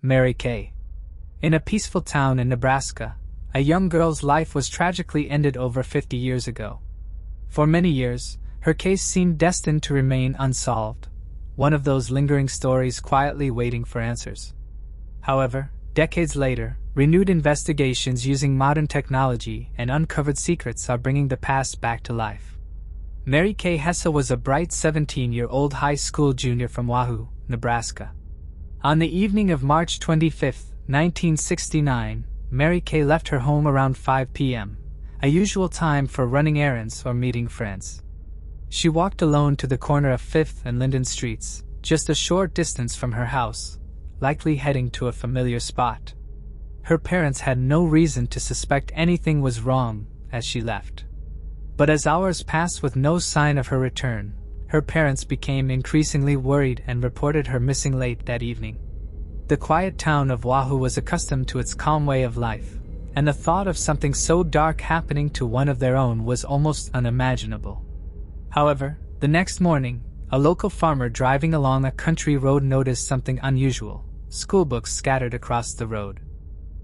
Mary Kay. In a peaceful town in Nebraska, a young girl's life was tragically ended over 50 years ago. For many years, her case seemed destined to remain unsolved, one of those lingering stories quietly waiting for answers. However, decades later, renewed investigations using modern technology and uncovered secrets are bringing the past back to life. Mary Kay Hessa was a bright 17-year-old high school junior from Wahoo, Nebraska. On the evening of March 25, 1969, Mary Kay left her home around 5 p.m., a usual time for running errands or meeting friends. She walked alone to the corner of 5th and Linden Streets, just a short distance from her house, likely heading to a familiar spot. Her parents had no reason to suspect anything was wrong as she left. But as hours passed with no sign of her return, her parents became increasingly worried and reported her missing late that evening. The quiet town of Wahoo was accustomed to its calm way of life, and the thought of something so dark happening to one of their own was almost unimaginable. However, the next morning, a local farmer driving along a country road noticed something unusual: schoolbooks scattered across the road.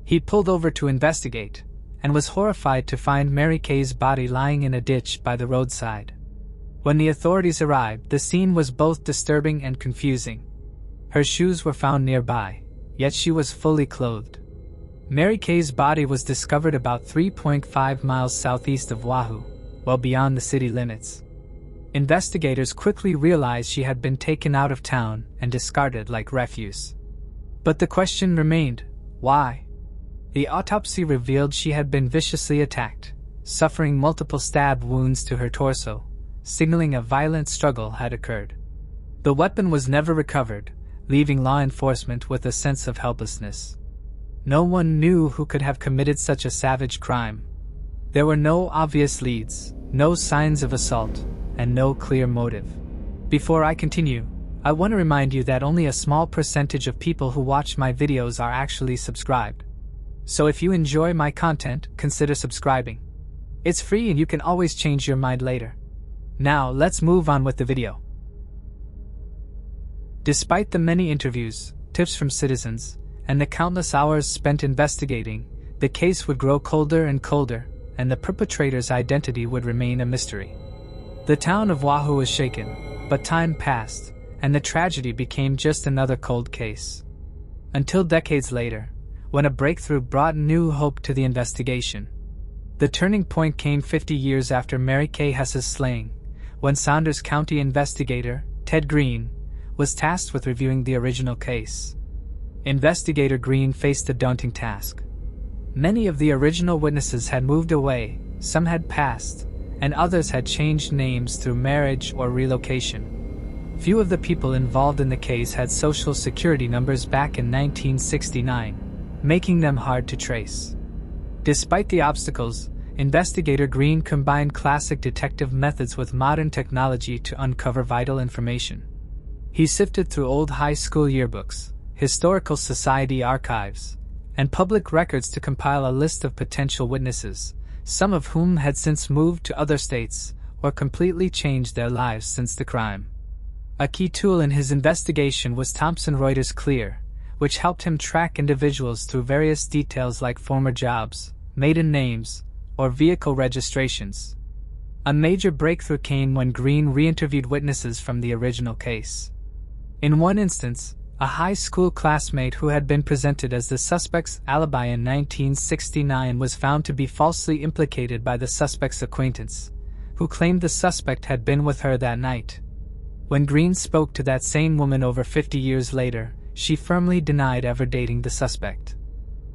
He pulled over to investigate, and was horrified to find Mary Kay's body lying in a ditch by the roadside. When the authorities arrived, the scene was both disturbing and confusing. Her shoes were found nearby, yet she was fully clothed. Mary Kay's body was discovered about 3.5 miles southeast of Wahoo, well beyond the city limits. Investigators quickly realized she had been taken out of town and discarded like refuse. But the question remained: why? The autopsy revealed she had been viciously attacked, suffering multiple stab wounds to her torso, signaling a violent struggle had occurred. The weapon was never recovered, leaving law enforcement with a sense of helplessness. No one knew who could have committed such a savage crime. There were no obvious leads, no signs of assault, and no clear motive. Before I continue, I want to remind you that only a small percentage of people who watch my videos are actually subscribed. So if you enjoy my content, consider subscribing. It's free and you can always change your mind later. Now let's move on with the video. Despite the many interviews, tips from citizens, and the countless hours spent investigating, the case would grow colder and colder, and the perpetrator's identity would remain a mystery. The town of Wahoo was shaken, but time passed, and the tragedy became just another cold case. Until decades later, when a breakthrough brought new hope to the investigation. The turning point came 50 years after Mary Kay Hessa's slaying, when Saunders County investigator Ted Green was tasked with reviewing the original case. Investigator Green faced a daunting task. Many of the original witnesses had moved away, some had passed, and others had changed names through marriage or relocation. Few of the people involved in the case had social security numbers back in 1969, making them hard to trace. Despite the obstacles, Investigator Green combined classic detective methods with modern technology to uncover vital information. He sifted through old high school yearbooks, historical society archives, and public records to compile a list of potential witnesses, some of whom had since moved to other states or completely changed their lives since the crime. A key tool in his investigation was Thomson Reuters Clear, which helped him track individuals through various details like former jobs, maiden names, or vehicle registrations. A major breakthrough came when Green re-interviewed witnesses from the original case. In one instance, a high school classmate who had been presented as the suspect's alibi in 1969 was found to be falsely implicated by the suspect's acquaintance, who claimed the suspect had been with her that night. When Green spoke to that same woman over 50 years later, she firmly denied ever dating the suspect.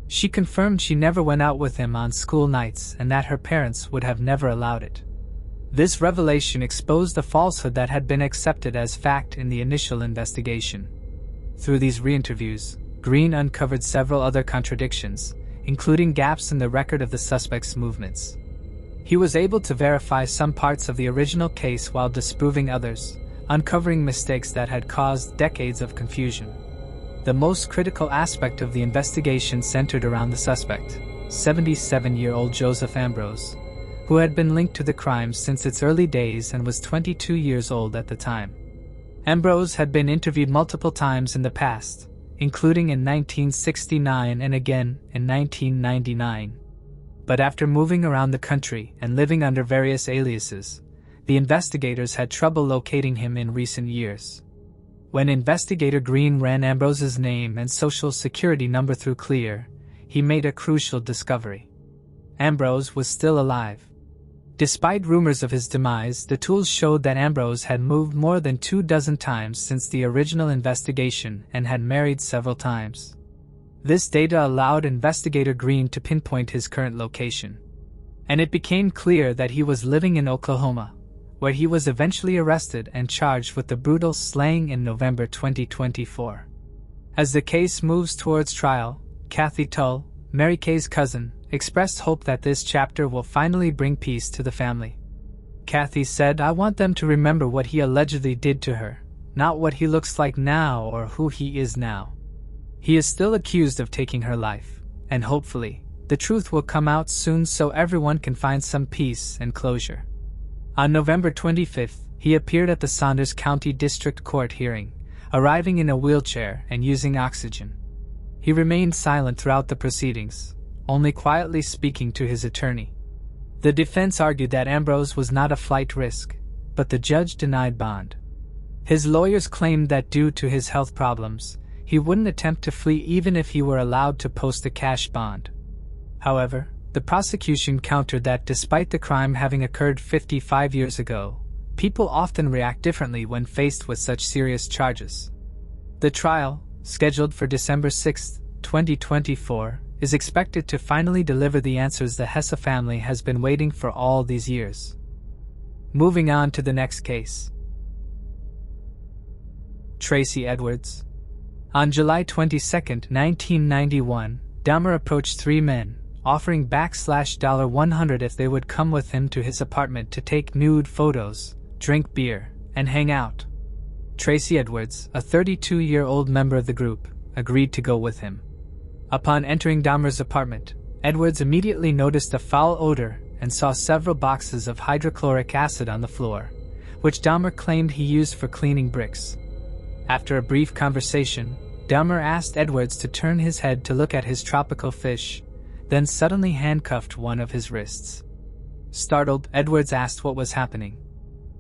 She confirmed she never went out with him on school nights and that her parents would have never allowed it. This revelation exposed a falsehood that had been accepted as fact in the initial investigation. Through these re-interviews, Green uncovered several other contradictions, including gaps in the record of the suspect's movements. He was able to verify some parts of the original case while disproving others, uncovering mistakes that had caused decades of confusion. The most critical aspect of the investigation centered around the suspect, 77-year-old Joseph Ambrose, who had been linked to the crime since its early days and was 22 years old at the time. Ambrose had been interviewed multiple times in the past, including in 1969 and again in 1999. But after moving around the country and living under various aliases, the investigators had trouble locating him in recent years. When investigator Green ran Ambrose's name and social security number through Clear, he made a crucial discovery. Ambrose was still alive. Despite rumors of his demise, the tools showed that Ambrose had moved more than 24 times since the original investigation and had married several times. This data allowed investigator Green to pinpoint his current location. And it became clear that he was living in Oklahoma, where he was eventually arrested and charged with the brutal slaying in November 2024. As the case moves towards trial, Kathy Tull, Mary Kay's cousin, expressed hope that this chapter will finally bring peace to the family. Kathy said, "I want them to remember what he allegedly did to her, not what he looks like now or who he is now. He is still accused of taking her life, and hopefully, the truth will come out soon so everyone can find some peace and closure." On November 25th, he appeared at the Saunders County District Court hearing, arriving in a wheelchair and using oxygen. He remained silent throughout the proceedings, only quietly speaking to his attorney. The defense argued that Ambrose was not a flight risk, but the judge denied bond. His lawyers claimed that due to his health problems, he wouldn't attempt to flee even if he were allowed to post a cash bond. However, the prosecution countered that despite the crime having occurred 55 years ago, people often react differently when faced with such serious charges. The trial, scheduled for December 6, 2024, is expected to finally deliver the answers the Hessa family has been waiting for all these years. Moving on to the next case. Tracy Edwards. On July 22, 1991, Dahmer approached three men, offering $100 if they would come with him to his apartment to take nude photos, drink beer, and hang out. Tracy Edwards, a 32-year-old member of the group, agreed to go with him. Upon entering Dahmer's apartment, Edwards immediately noticed a foul odor and saw several boxes of hydrochloric acid on the floor, which Dahmer claimed he used for cleaning bricks. After a brief conversation, Dahmer asked Edwards to turn his head to look at his tropical fish, then suddenly handcuffed one of his wrists. Startled, Edwards asked what was happening.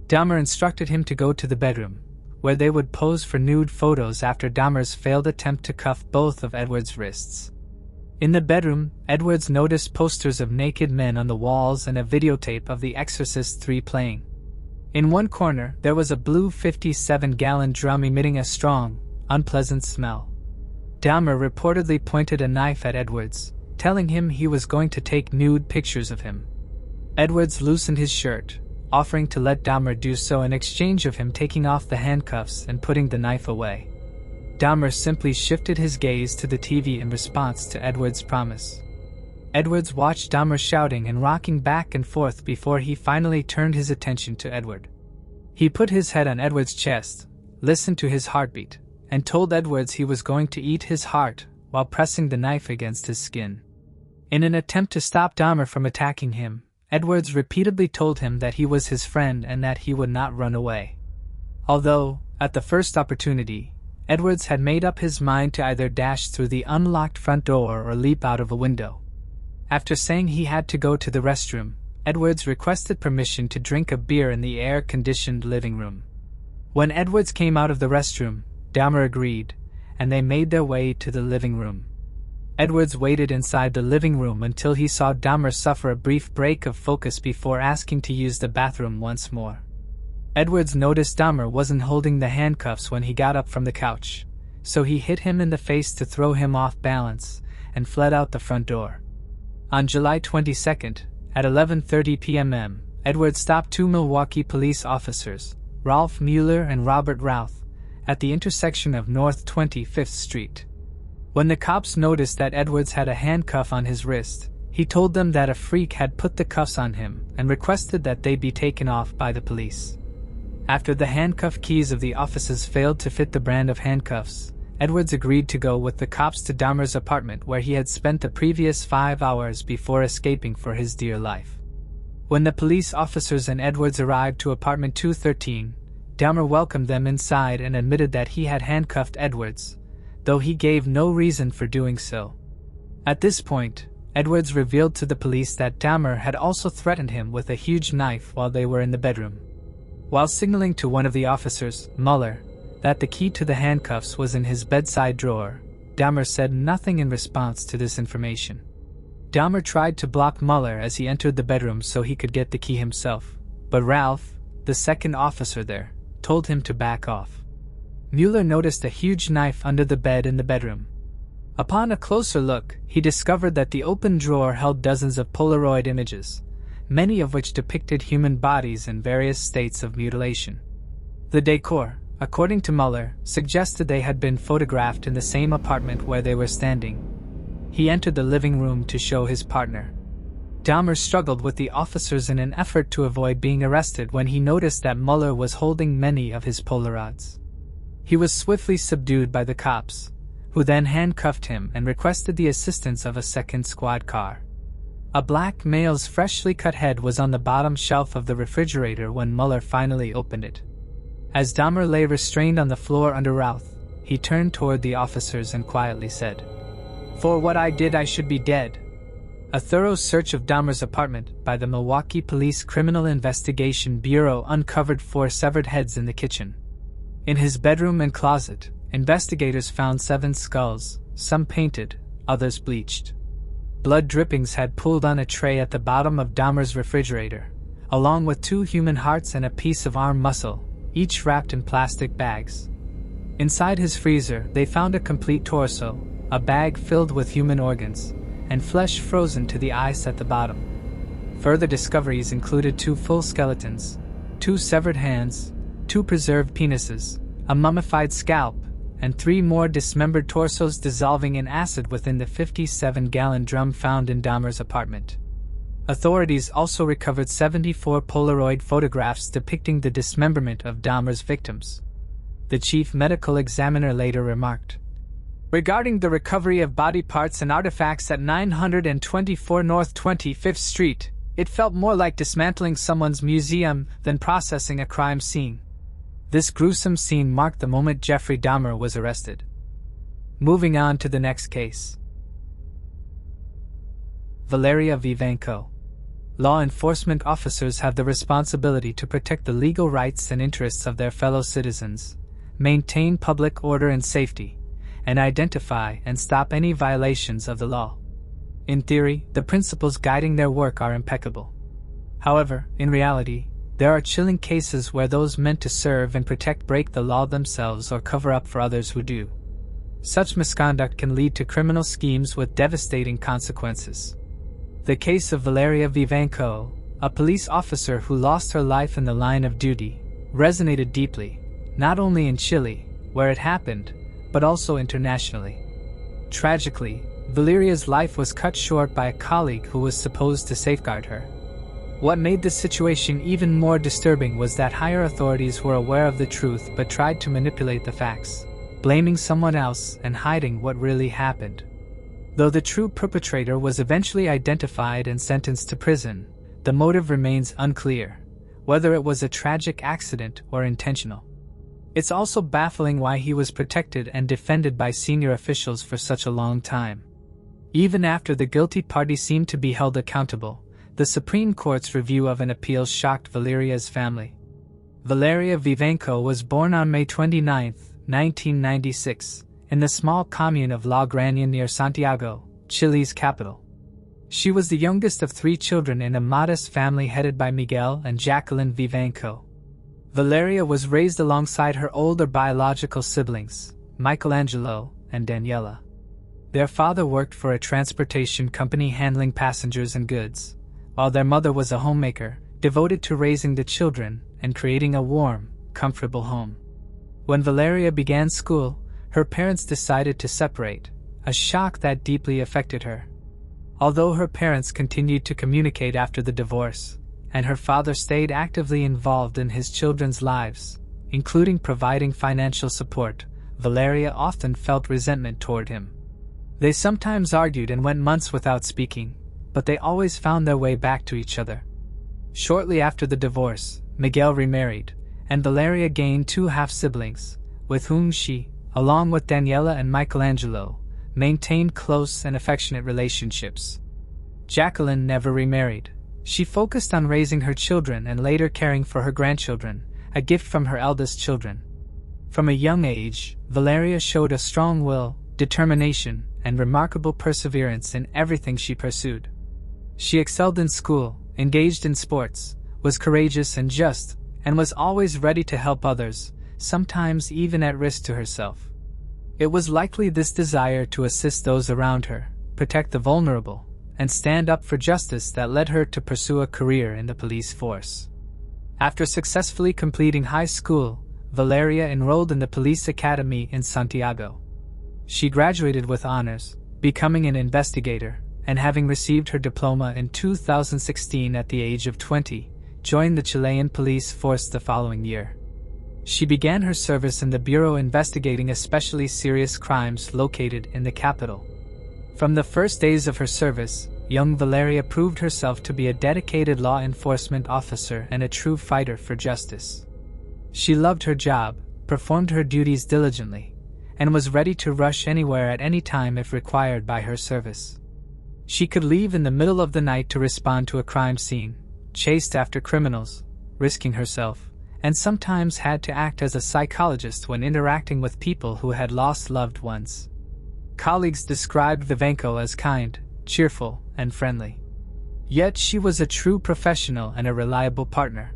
Dahmer instructed him to go to the bedroom, where they would pose for nude photos after Dahmer's failed attempt to cuff both of Edwards' wrists. In the bedroom, Edwards noticed posters of naked men on the walls and a videotape of The Exorcist 3 playing. In one corner, there was a blue 57-gallon drum emitting a strong, unpleasant smell. Dahmer reportedly pointed a knife at Edwards, telling him he was going to take nude pictures of him. Edwards loosened his shirt, offering to let Dahmer do so in exchange of him taking off the handcuffs and putting the knife away. Dahmer simply shifted his gaze to the TV in response to Edwards' promise. Edwards watched Dahmer shouting and rocking back and forth before he finally turned his attention to Edward. He put his head on Edwards' chest, listened to his heartbeat, and told Edwards he was going to eat his heart while pressing the knife against his skin. In an attempt to stop Dahmer from attacking him, Edwards repeatedly told him that he was his friend and that he would not run away. Although, at the first opportunity, Edwards had made up his mind to either dash through the unlocked front door or leap out of a window. After saying he had to go to the restroom, Edwards requested permission to drink a beer in the air-conditioned living room. When Edwards came out of the restroom, Dahmer agreed, and they made their way to the living room. Edwards waited inside the living room until he saw Dahmer suffer a brief break of focus before asking to use the bathroom once more. Edwards noticed Dahmer wasn't holding the handcuffs when he got up from the couch, so he hit him in the face to throw him off balance and fled out the front door. On July 22nd, at 11:30 p.m., Edwards stopped two Milwaukee police officers, Ralph Mueller and Robert Routh, at the intersection of North 25th Street. When the cops noticed that Edwards had a handcuff on his wrist, he told them that a freak had put the cuffs on him and requested that they be taken off by the police. After the handcuff keys of the officers failed to fit the brand of handcuffs, Edwards agreed to go with the cops to Dahmer's apartment where he had spent the previous 5 hours before escaping for his dear life. When the police officers and Edwards arrived to apartment 213, Dahmer welcomed them inside and admitted that he had handcuffed Edwards, though he gave no reason for doing so. At this point, Edwards revealed to the police that Dahmer had also threatened him with a huge knife while they were in the bedroom. While signaling to one of the officers, Muller, that the key to the handcuffs was in his bedside drawer, Dahmer said nothing in response to this information. Dahmer tried to block Muller as he entered the bedroom so he could get the key himself, but Ralph, the second officer there, told him to back off. Mueller noticed a huge knife under the bed in the bedroom. Upon a closer look, he discovered that the open drawer held dozens of Polaroid images, many of which depicted human bodies in various states of mutilation. The decor, according to Mueller, suggested they had been photographed in the same apartment where they were standing. He entered the living room to show his partner. Dahmer struggled with the officers in an effort to avoid being arrested when he noticed that Mueller was holding many of his Polaroids. He was swiftly subdued by the cops, who then handcuffed him and requested the assistance of a second squad car. A black male's freshly cut head was on the bottom shelf of the refrigerator when Mueller finally opened it. As Dahmer lay restrained on the floor under Ralph, he turned toward the officers and quietly said, "For what I did, I should be dead." A thorough search of Dahmer's apartment by the Milwaukee Police Criminal Investigation Bureau uncovered 4 severed heads in the kitchen. In his bedroom and closet, investigators found 7 skulls, some painted, others bleached. Blood drippings had pooled on a tray at the bottom of Dahmer's refrigerator, along with 2 human hearts and a piece of arm muscle, each wrapped in plastic bags. Inside his freezer, they found a complete torso, a bag filled with human organs, and flesh frozen to the ice at the bottom. Further discoveries included 2 full skeletons, 2 severed hands, 2 preserved penises, a mummified scalp, and 3 more dismembered torsos dissolving in acid within the 57-gallon drum found in Dahmer's apartment. Authorities also recovered 74 Polaroid photographs depicting the dismemberment of Dahmer's victims. The chief medical examiner later remarked, "Regarding the recovery of body parts and artifacts at 924 North 25th Street, it felt more like dismantling someone's museum than processing a crime scene." This gruesome scene marked the moment Jeffrey Dahmer was arrested. Moving on to the next case. Valyriia v. Vanko. Law enforcement officers have the responsibility to protect the legal rights and interests of their fellow citizens, maintain public order and safety, and identify and stop any violations of the law. In theory, the principles guiding their work are impeccable. However, in reality, there are chilling cases where those meant to serve and protect break the law themselves or cover up for others who do. Such misconduct can lead to criminal schemes with devastating consequences. The case of Valyriia v. Vanko, a police officer who lost her life in the line of duty, resonated deeply, not only in Chile, where it happened, but also internationally. Tragically, Valyria's life was cut short by a colleague who was supposed to safeguard her. What made the situation even more disturbing was that higher authorities were aware of the truth but tried to manipulate the facts, blaming someone else and hiding what really happened. Though the true perpetrator was eventually identified and sentenced to prison, the motive remains unclear, whether it was a tragic accident or intentional. It's also baffling why he was protected and defended by senior officials for such a long time. Even after the guilty party seemed to be held accountable, the Supreme Court's review of an appeal shocked Valyria's family. Valyriia v. Vanko was born on May 29, 1996, in the small commune of La Granja near Santiago, Chile's capital. She was the youngest of 3 children in a modest family headed by Miguel and Jacqueline v. Vanko. Valyriia was raised alongside her older biological siblings, Michelangelo and Daniela. Their father worked for a transportation company handling passengers and goods, while their mother was a homemaker, devoted to raising the children and creating a warm, comfortable home. When Valyriia began school, her parents decided to separate, a shock that deeply affected her. Although her parents continued to communicate after the divorce, and her father stayed actively involved in his children's lives, including providing financial support, Valyriia often felt resentment toward him. They sometimes argued and went months without speaking, but they always found their way back to each other. Shortly after the divorce, Miguel remarried, and Valyriia gained 2 half-siblings, with whom she, along with Daniela and Michelangelo, maintained close and affectionate relationships. Jacqueline never remarried. She focused on raising her children and later caring for her grandchildren, a gift from her eldest children. From a young age, Valyriia showed a strong will, determination, and remarkable perseverance in everything she pursued. She excelled in school, engaged in sports, was courageous and just, and was always ready to help others, sometimes even at risk to herself. It was likely this desire to assist those around her, protect the vulnerable, and stand up for justice that led her to pursue a career in the police force. After successfully completing high school, Valyriia enrolled in the police academy in Santiago. She graduated with honors, becoming an investigator, and having received her diploma in 2016 at the age of 20, joined the Chilean police force the following year. She began her service in the bureau investigating especially serious crimes located in the capital. From the first days of her service, young Valyriia proved herself to be a dedicated law enforcement officer and a true fighter for justice. She loved her job, performed her duties diligently, and was ready to rush anywhere at any time if required by her service. She could leave in the middle of the night to respond to a crime scene, chased after criminals, risking herself, and sometimes had to act as a psychologist when interacting with people who had lost loved ones. Colleagues described Vivenko as kind, cheerful, and friendly. Yet she was a true professional and a reliable partner.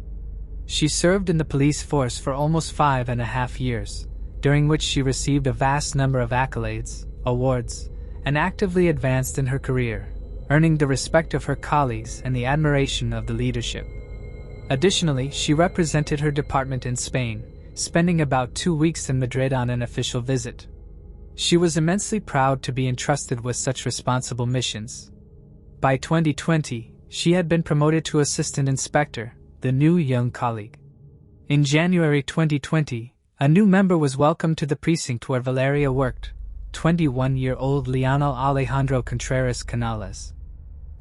She served in the police force for almost 5.5 years, during which she received a vast number of accolades, awards, and actively advanced in her career, earning the respect of her colleagues and the admiration of the leadership. Additionally, she represented her department in Spain, spending about 2 weeks in Madrid on an official visit. She was immensely proud to be entrusted with such responsible missions. By 2020, she had been promoted to assistant inspector, the new young colleague. In January 2020, a new member was welcomed to the precinct where Valyriia worked, 21-year-old Leonel Alejandro Contreras Canales.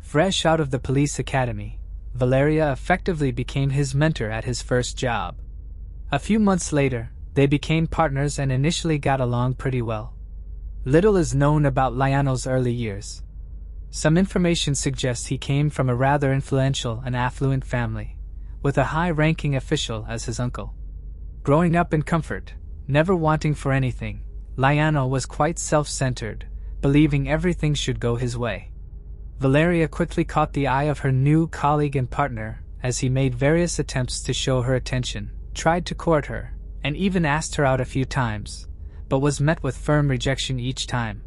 Fresh out of the police academy, Valyriia effectively became his mentor at his first job. A few months later, they became partners and initially got along pretty well. Little is known about Lionel's early years. Some information suggests he came from a rather influential and affluent family, with a high-ranking official as his uncle. Growing up in comfort, never wanting for anything, Lionel was quite self-centered, believing everything should go his way. Valyriia quickly caught the eye of her new colleague and partner as he made various attempts to show her attention, tried to court her, and even asked her out a few times, but was met with firm rejection each time.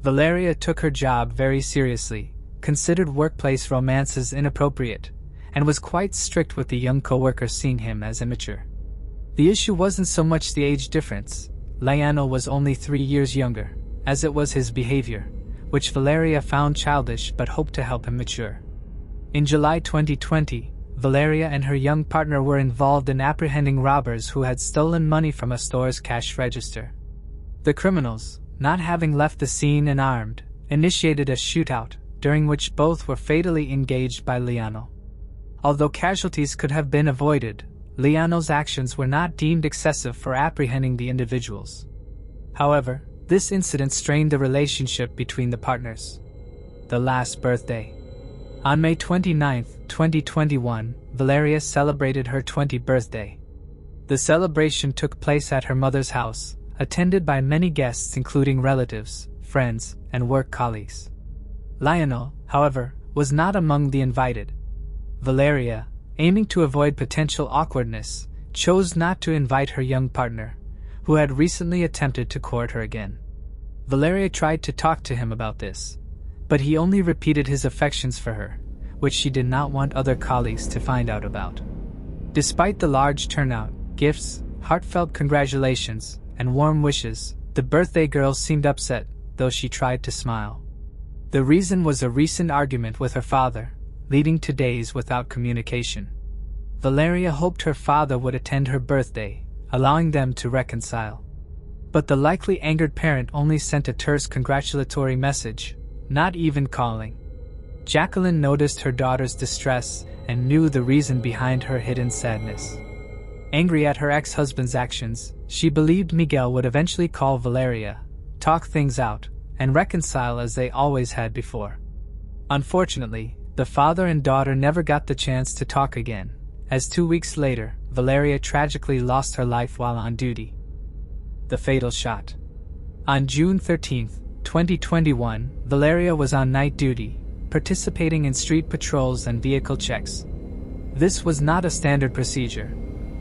Valyriia took her job very seriously, considered workplace romances inappropriate, and was quite strict with the young co-worker, seeing him as immature. The issue wasn't so much the age difference. Lionel was only 3 years younger, as it was his behavior, which Valyriia found childish but hoped to help him mature. In July 2020, Valyriia and her young partner were involved in apprehending robbers who had stolen money from a store's cash register. The criminals, not having left the scene unarmed, initiated a shootout, during which both were fatally engaged by Lionel. Although casualties could have been avoided, Lionel's actions were not deemed excessive for apprehending the individuals. However, this incident strained the relationship between the partners. The last birthday. On May 29, 2021, Valyriia celebrated her 20th birthday. The celebration took place at her mother's house, attended by many guests including relatives, friends, and work colleagues. Lionel, however, was not among the invited. Valyriia, aiming to avoid potential awkwardness, chose not to invite her young partner, who had recently attempted to court her again. Valyriia tried to talk to him about this, but he only repeated his affections for her, which she did not want other colleagues to find out about. Despite the large turnout, gifts, heartfelt congratulations, and warm wishes, the birthday girl seemed upset, though she tried to smile. The reason was a recent argument with her father, leading to days without communication. Valyriia hoped her father would attend her birthday, allowing them to reconcile. But the likely angered parent only sent a terse congratulatory message, not even calling. Jacqueline noticed her daughter's distress and knew the reason behind her hidden sadness. Angry at her ex-husband's actions, she believed Miguel would eventually call Valyriia, talk things out, and reconcile as they always had before. Unfortunately, the father and daughter never got the chance to talk again, as 2 weeks later, Valyriia tragically lost her life while on duty. The fatal shot. On June 13, 2021, Valyriia was on night duty, participating in street patrols and vehicle checks. This was not a standard procedure,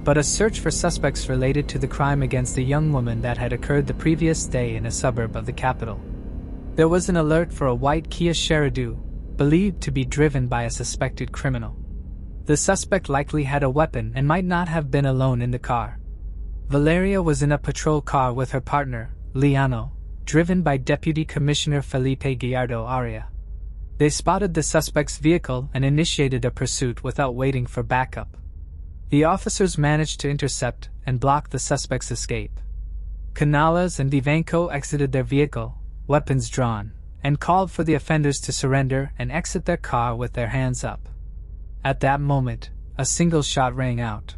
but a search for suspects related to the crime against a young woman that had occurred the previous day in a suburb of the capital. There was an alert for a white Kia Cherokee, believed to be driven by a suspected criminal. The suspect likely had a weapon and might not have been alone in the car. Valyriia was in a patrol car with her partner, Liano, driven by Deputy Commissioner Felipe Gallardo Aria. They spotted the suspect's vehicle and initiated a pursuit without waiting for backup. The officers managed to intercept and block the suspect's escape. Canales and Vivenco exited their vehicle, weapons drawn, and called for the offenders to surrender and exit their car with their hands up. At that moment, a single shot rang out.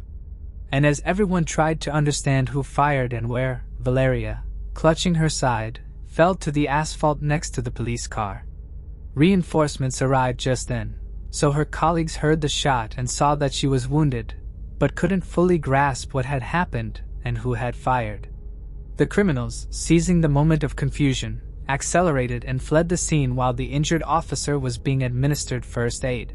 And as everyone tried to understand who fired and where, Valyriia, clutching her side, fell to the asphalt next to the police car. Reinforcements arrived just then, so her colleagues heard the shot and saw that she was wounded, but couldn't fully grasp what had happened and who had fired. The criminals, seizing the moment of confusion, accelerated and fled the scene while the injured officer was being administered first aid.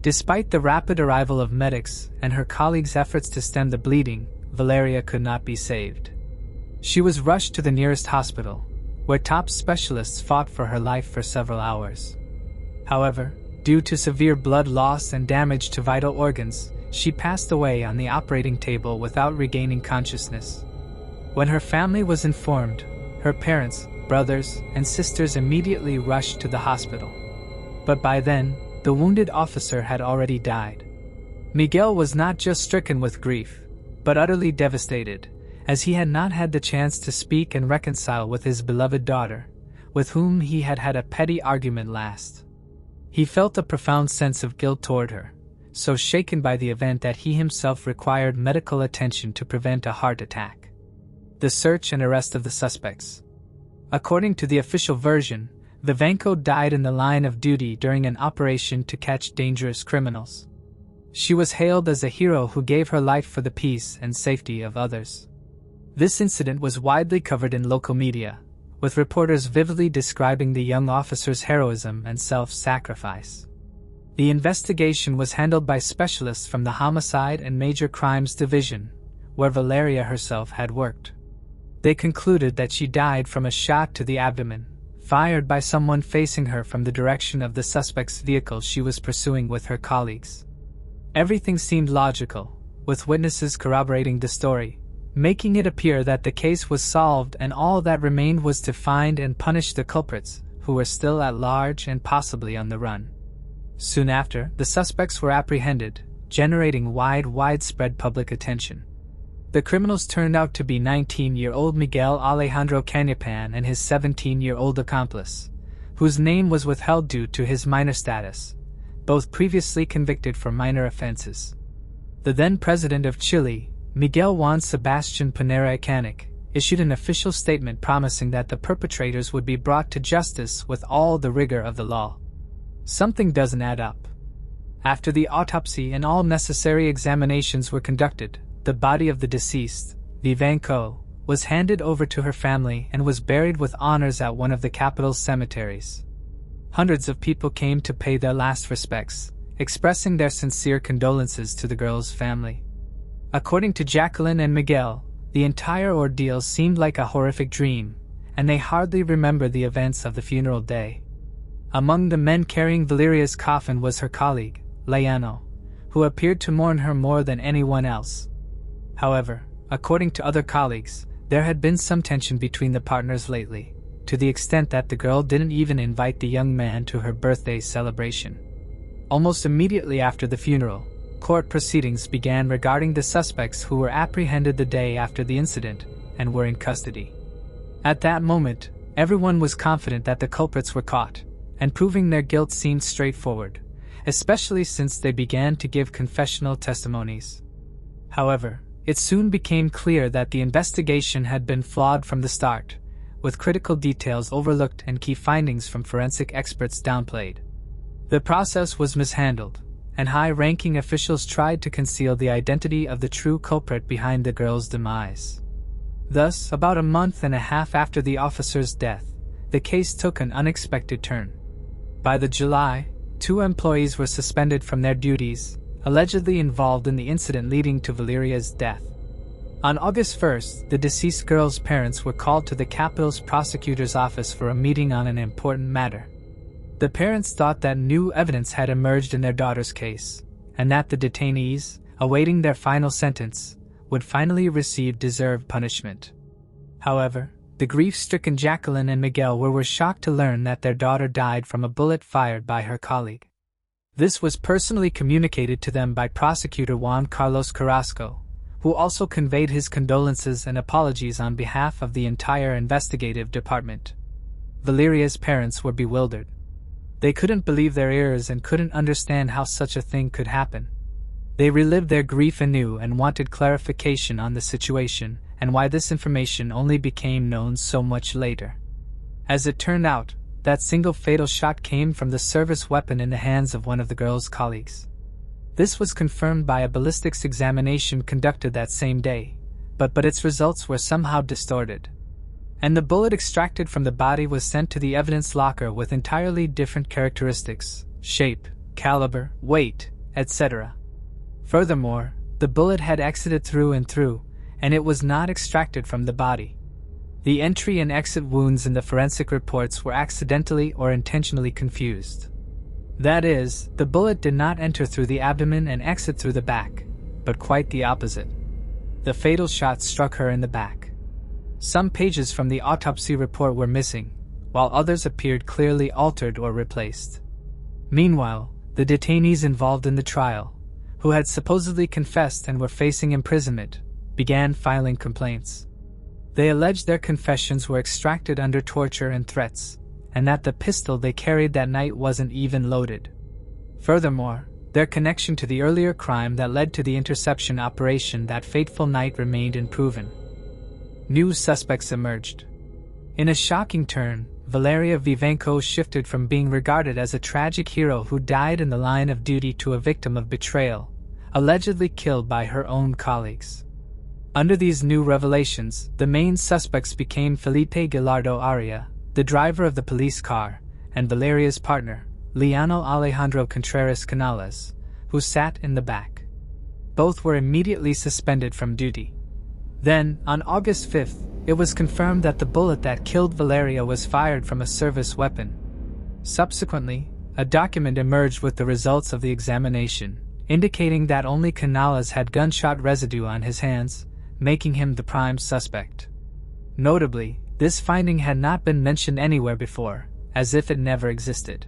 Despite the rapid arrival of medics and her colleagues' efforts to stem the bleeding, Valyriia could not be saved. She was rushed to the nearest hospital, where top specialists fought for her life for several hours. However, due to severe blood loss and damage to vital organs, she passed away on the operating table without regaining consciousness. When her family was informed, her parents, brothers, and sisters immediately rushed to the hospital. But by then, the wounded officer had already died. Miguel was not just stricken with grief, but utterly devastated, as he had not had the chance to speak and reconcile with his beloved daughter, with whom he had had a petty argument last. He felt a profound sense of guilt toward her, so shaken by the event that he himself required medical attention to prevent a heart attack. The search and arrest of the suspects. According to the official version, Vivenco died in the line of duty during an operation to catch dangerous criminals. She was hailed as a hero who gave her life for the peace and safety of others. This incident was widely covered in local media, with reporters vividly describing the young officer's heroism and self-sacrifice. The investigation was handled by specialists from the Homicide and Major Crimes Division, where Valyriia herself had worked. They concluded that she died from a shot to the abdomen, fired by someone facing her from the direction of the suspect's vehicle she was pursuing with her colleagues. Everything seemed logical, with witnesses corroborating the story, making it appear that the case was solved and all that remained was to find and punish the culprits, who were still at large and possibly on the run. Soon after, the suspects were apprehended, generating widespread public attention. The criminals turned out to be 19-year-old Miguel Alejandro Cañapan and his 17-year-old accomplice, whose name was withheld due to his minor status, both previously convicted for minor offenses. The then president of Chile, Miguel Juan Sebastian Pinera Icanic, issued an official statement promising that the perpetrators would be brought to justice with all the rigor of the law. Something doesn't add up. After the autopsy and all necessary examinations were conducted, the body of the deceased, Vivenco, was handed over to her family and was buried with honors at one of the capital's cemeteries. Hundreds of people came to pay their last respects, expressing their sincere condolences to the girl's family. According to Jacqueline and Miguel, the entire ordeal seemed like a horrific dream, and they hardly remember the events of the funeral day. Among the men carrying Valyria's coffin was her colleague, Liano, who appeared to mourn her more than anyone else. However, according to other colleagues, there had been some tension between the partners lately, to the extent that the girl didn't even invite the young man to her birthday celebration. Almost immediately after the funeral, court proceedings began regarding the suspects who were apprehended the day after the incident and were in custody. At that moment, everyone was confident that the culprits were caught, and proving their guilt seemed straightforward, especially since they began to give confessional testimonies. However, It soon became clear that the investigation had been flawed from the start, with critical details overlooked and key findings from forensic experts downplayed. The process was mishandled, and high-ranking officials tried to conceal the identity of the true culprit behind the girl's demise. Thus, about a month and a half after the officer's death, the case took an unexpected turn. By July, 2 employees were suspended from their duties, allegedly involved in the incident leading to Valyria's death. On August 1st, the deceased girl's parents were called to the capital's prosecutor's office for a meeting on an important matter. The parents thought that new evidence had emerged in their daughter's case, and that the detainees, awaiting their final sentence, would finally receive deserved punishment. However, the grief-stricken Jacqueline and Miguel were shocked to learn that their daughter died from a bullet fired by her colleague. This was personally communicated to them by prosecutor Juan Carlos Carrasco, who also conveyed his condolences and apologies on behalf of the entire investigative department. Valyria's parents were bewildered. They couldn't believe their ears and couldn't understand how such a thing could happen. They relived their grief anew and wanted clarification on the situation and why this information only became known so much later. As it turned out, that single fatal shot came from the service weapon in the hands of one of the girl's colleagues. This was confirmed by a ballistics examination conducted that same day, but its results were somehow distorted. And the bullet extracted from the body was sent to the evidence locker with entirely different characteristics, shape, caliber, weight, etc. Furthermore, the bullet had exited through and through, and it was not extracted from the body. The entry and exit wounds in the forensic reports were accidentally or intentionally confused. That is, the bullet did not enter through the abdomen and exit through the back, but quite the opposite. The fatal shot struck her in the back. Some pages from the autopsy report were missing, while others appeared clearly altered or replaced. Meanwhile, the detainees involved in the trial, who had supposedly confessed and were facing imprisonment, began filing complaints. They alleged their confessions were extracted under torture and threats, and that the pistol they carried that night wasn't even loaded. Furthermore, their connection to the earlier crime that led to the interception operation that fateful night remained unproven. New suspects emerged. In a shocking turn, Valyriia Vivenko shifted from being regarded as a tragic hero who died in the line of duty to a victim of betrayal, allegedly killed by her own colleagues. Under these new revelations, the main suspects became Felipe Gallardo Aria, the driver of the police car, and Valyria's partner, Leonel Alejandro Contreras Canales, who sat in the back. Both were immediately suspended from duty. Then, on August 5th, it was confirmed that the bullet that killed Valyriia was fired from a service weapon. Subsequently, a document emerged with the results of the examination, indicating that only Canales had gunshot residue on his hands, making him the prime suspect. Notably, this finding had not been mentioned anywhere before, as if it never existed.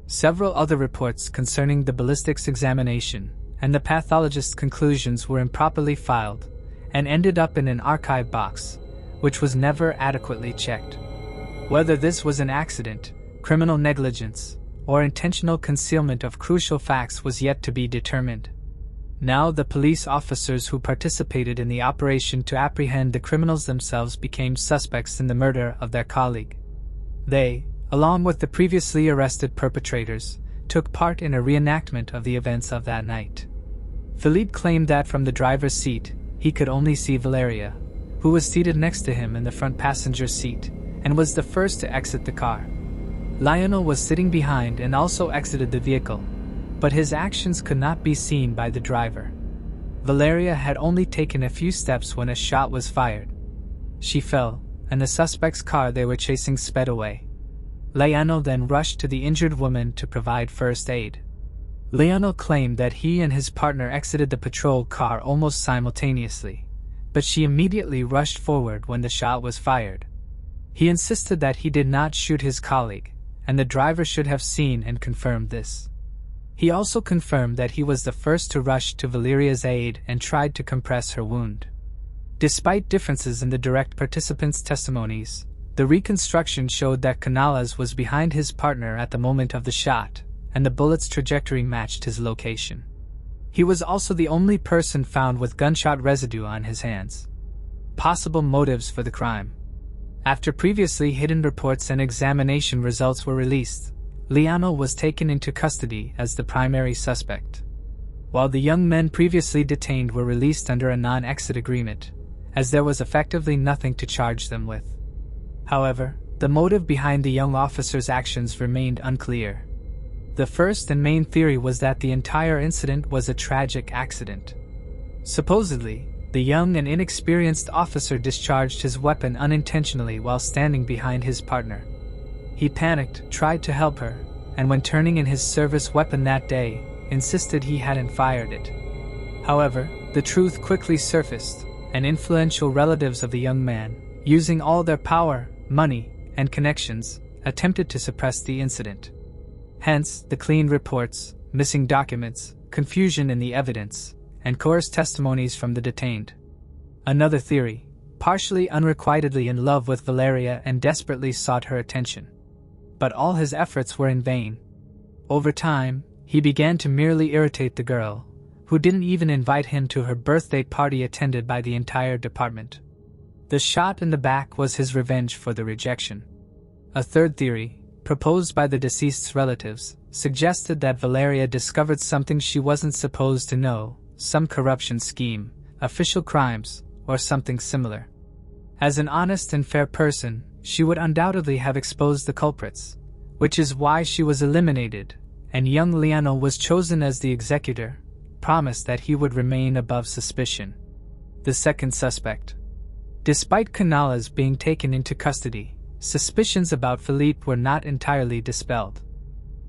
Several other reports concerning the ballistics examination and the pathologist's conclusions were improperly filed and ended up in an archive box, which was never adequately checked. Whether this was an accident, criminal negligence, or intentional concealment of crucial facts was yet to be determined. Now the police officers who participated in the operation to apprehend the criminals themselves became suspects in the murder of their colleague. They, along with the previously arrested perpetrators, took part in a reenactment of the events of that night. Philippe claimed that from the driver's seat, he could only see Valyriia, who was seated next to him in the front passenger seat, and was the first to exit the car. Lionel was sitting behind and also exited the vehicle, but his actions could not be seen by the driver. Valyriia had only taken a few steps when a shot was fired. She fell, and the suspect's car they were chasing sped away. Lionel then rushed to the injured woman to provide first aid. Lionel claimed that he and his partner exited the patrol car almost simultaneously, but she immediately rushed forward when the shot was fired. He insisted that he did not shoot his colleague, and the driver should have seen and confirmed this. He also confirmed that he was the first to rush to Valyria's aid and tried to compress her wound. Despite differences in the direct participants' testimonies, the reconstruction showed that Canales was behind his partner at the moment of the shot, and the bullet's trajectory matched his location. He was also the only person found with gunshot residue on his hands. Possible motives for the crime. After previously hidden reports and examination results were released, Leonard was taken into custody as the primary suspect, while the young men previously detained were released under a non-exit agreement, as there was effectively nothing to charge them with. However, the motive behind the young officer's actions remained unclear. The first and main theory was that the entire incident was a tragic accident. Supposedly, the young and inexperienced officer discharged his weapon unintentionally while standing behind his partner. He panicked, tried to help her, and when turning in his service weapon that day, insisted he hadn't fired it. However, the truth quickly surfaced, and influential relatives of the young man, using all their power, money, and connections, attempted to suppress the incident. Hence, the clean reports, missing documents, confusion in the evidence, and coerced testimonies from the detained. Another theory, partially unrequitedly in love with Valyriia and desperately sought her attention. But all his efforts were in vain. Over time, he began to merely irritate the girl, who didn't even invite him to her birthday party attended by the entire department. The shot in the back was his revenge for the rejection. A third theory, proposed by the deceased's relatives, suggested that Valyriia discovered something she wasn't supposed to know, some corruption scheme, official crimes, or something similar. As an honest and fair person, she would undoubtedly have exposed the culprits, which is why she was eliminated, and young Leonard was chosen as the executor, promised that he would remain above suspicion. The second suspect. Despite Canales being taken into custody, suspicions about Philippe were not entirely dispelled.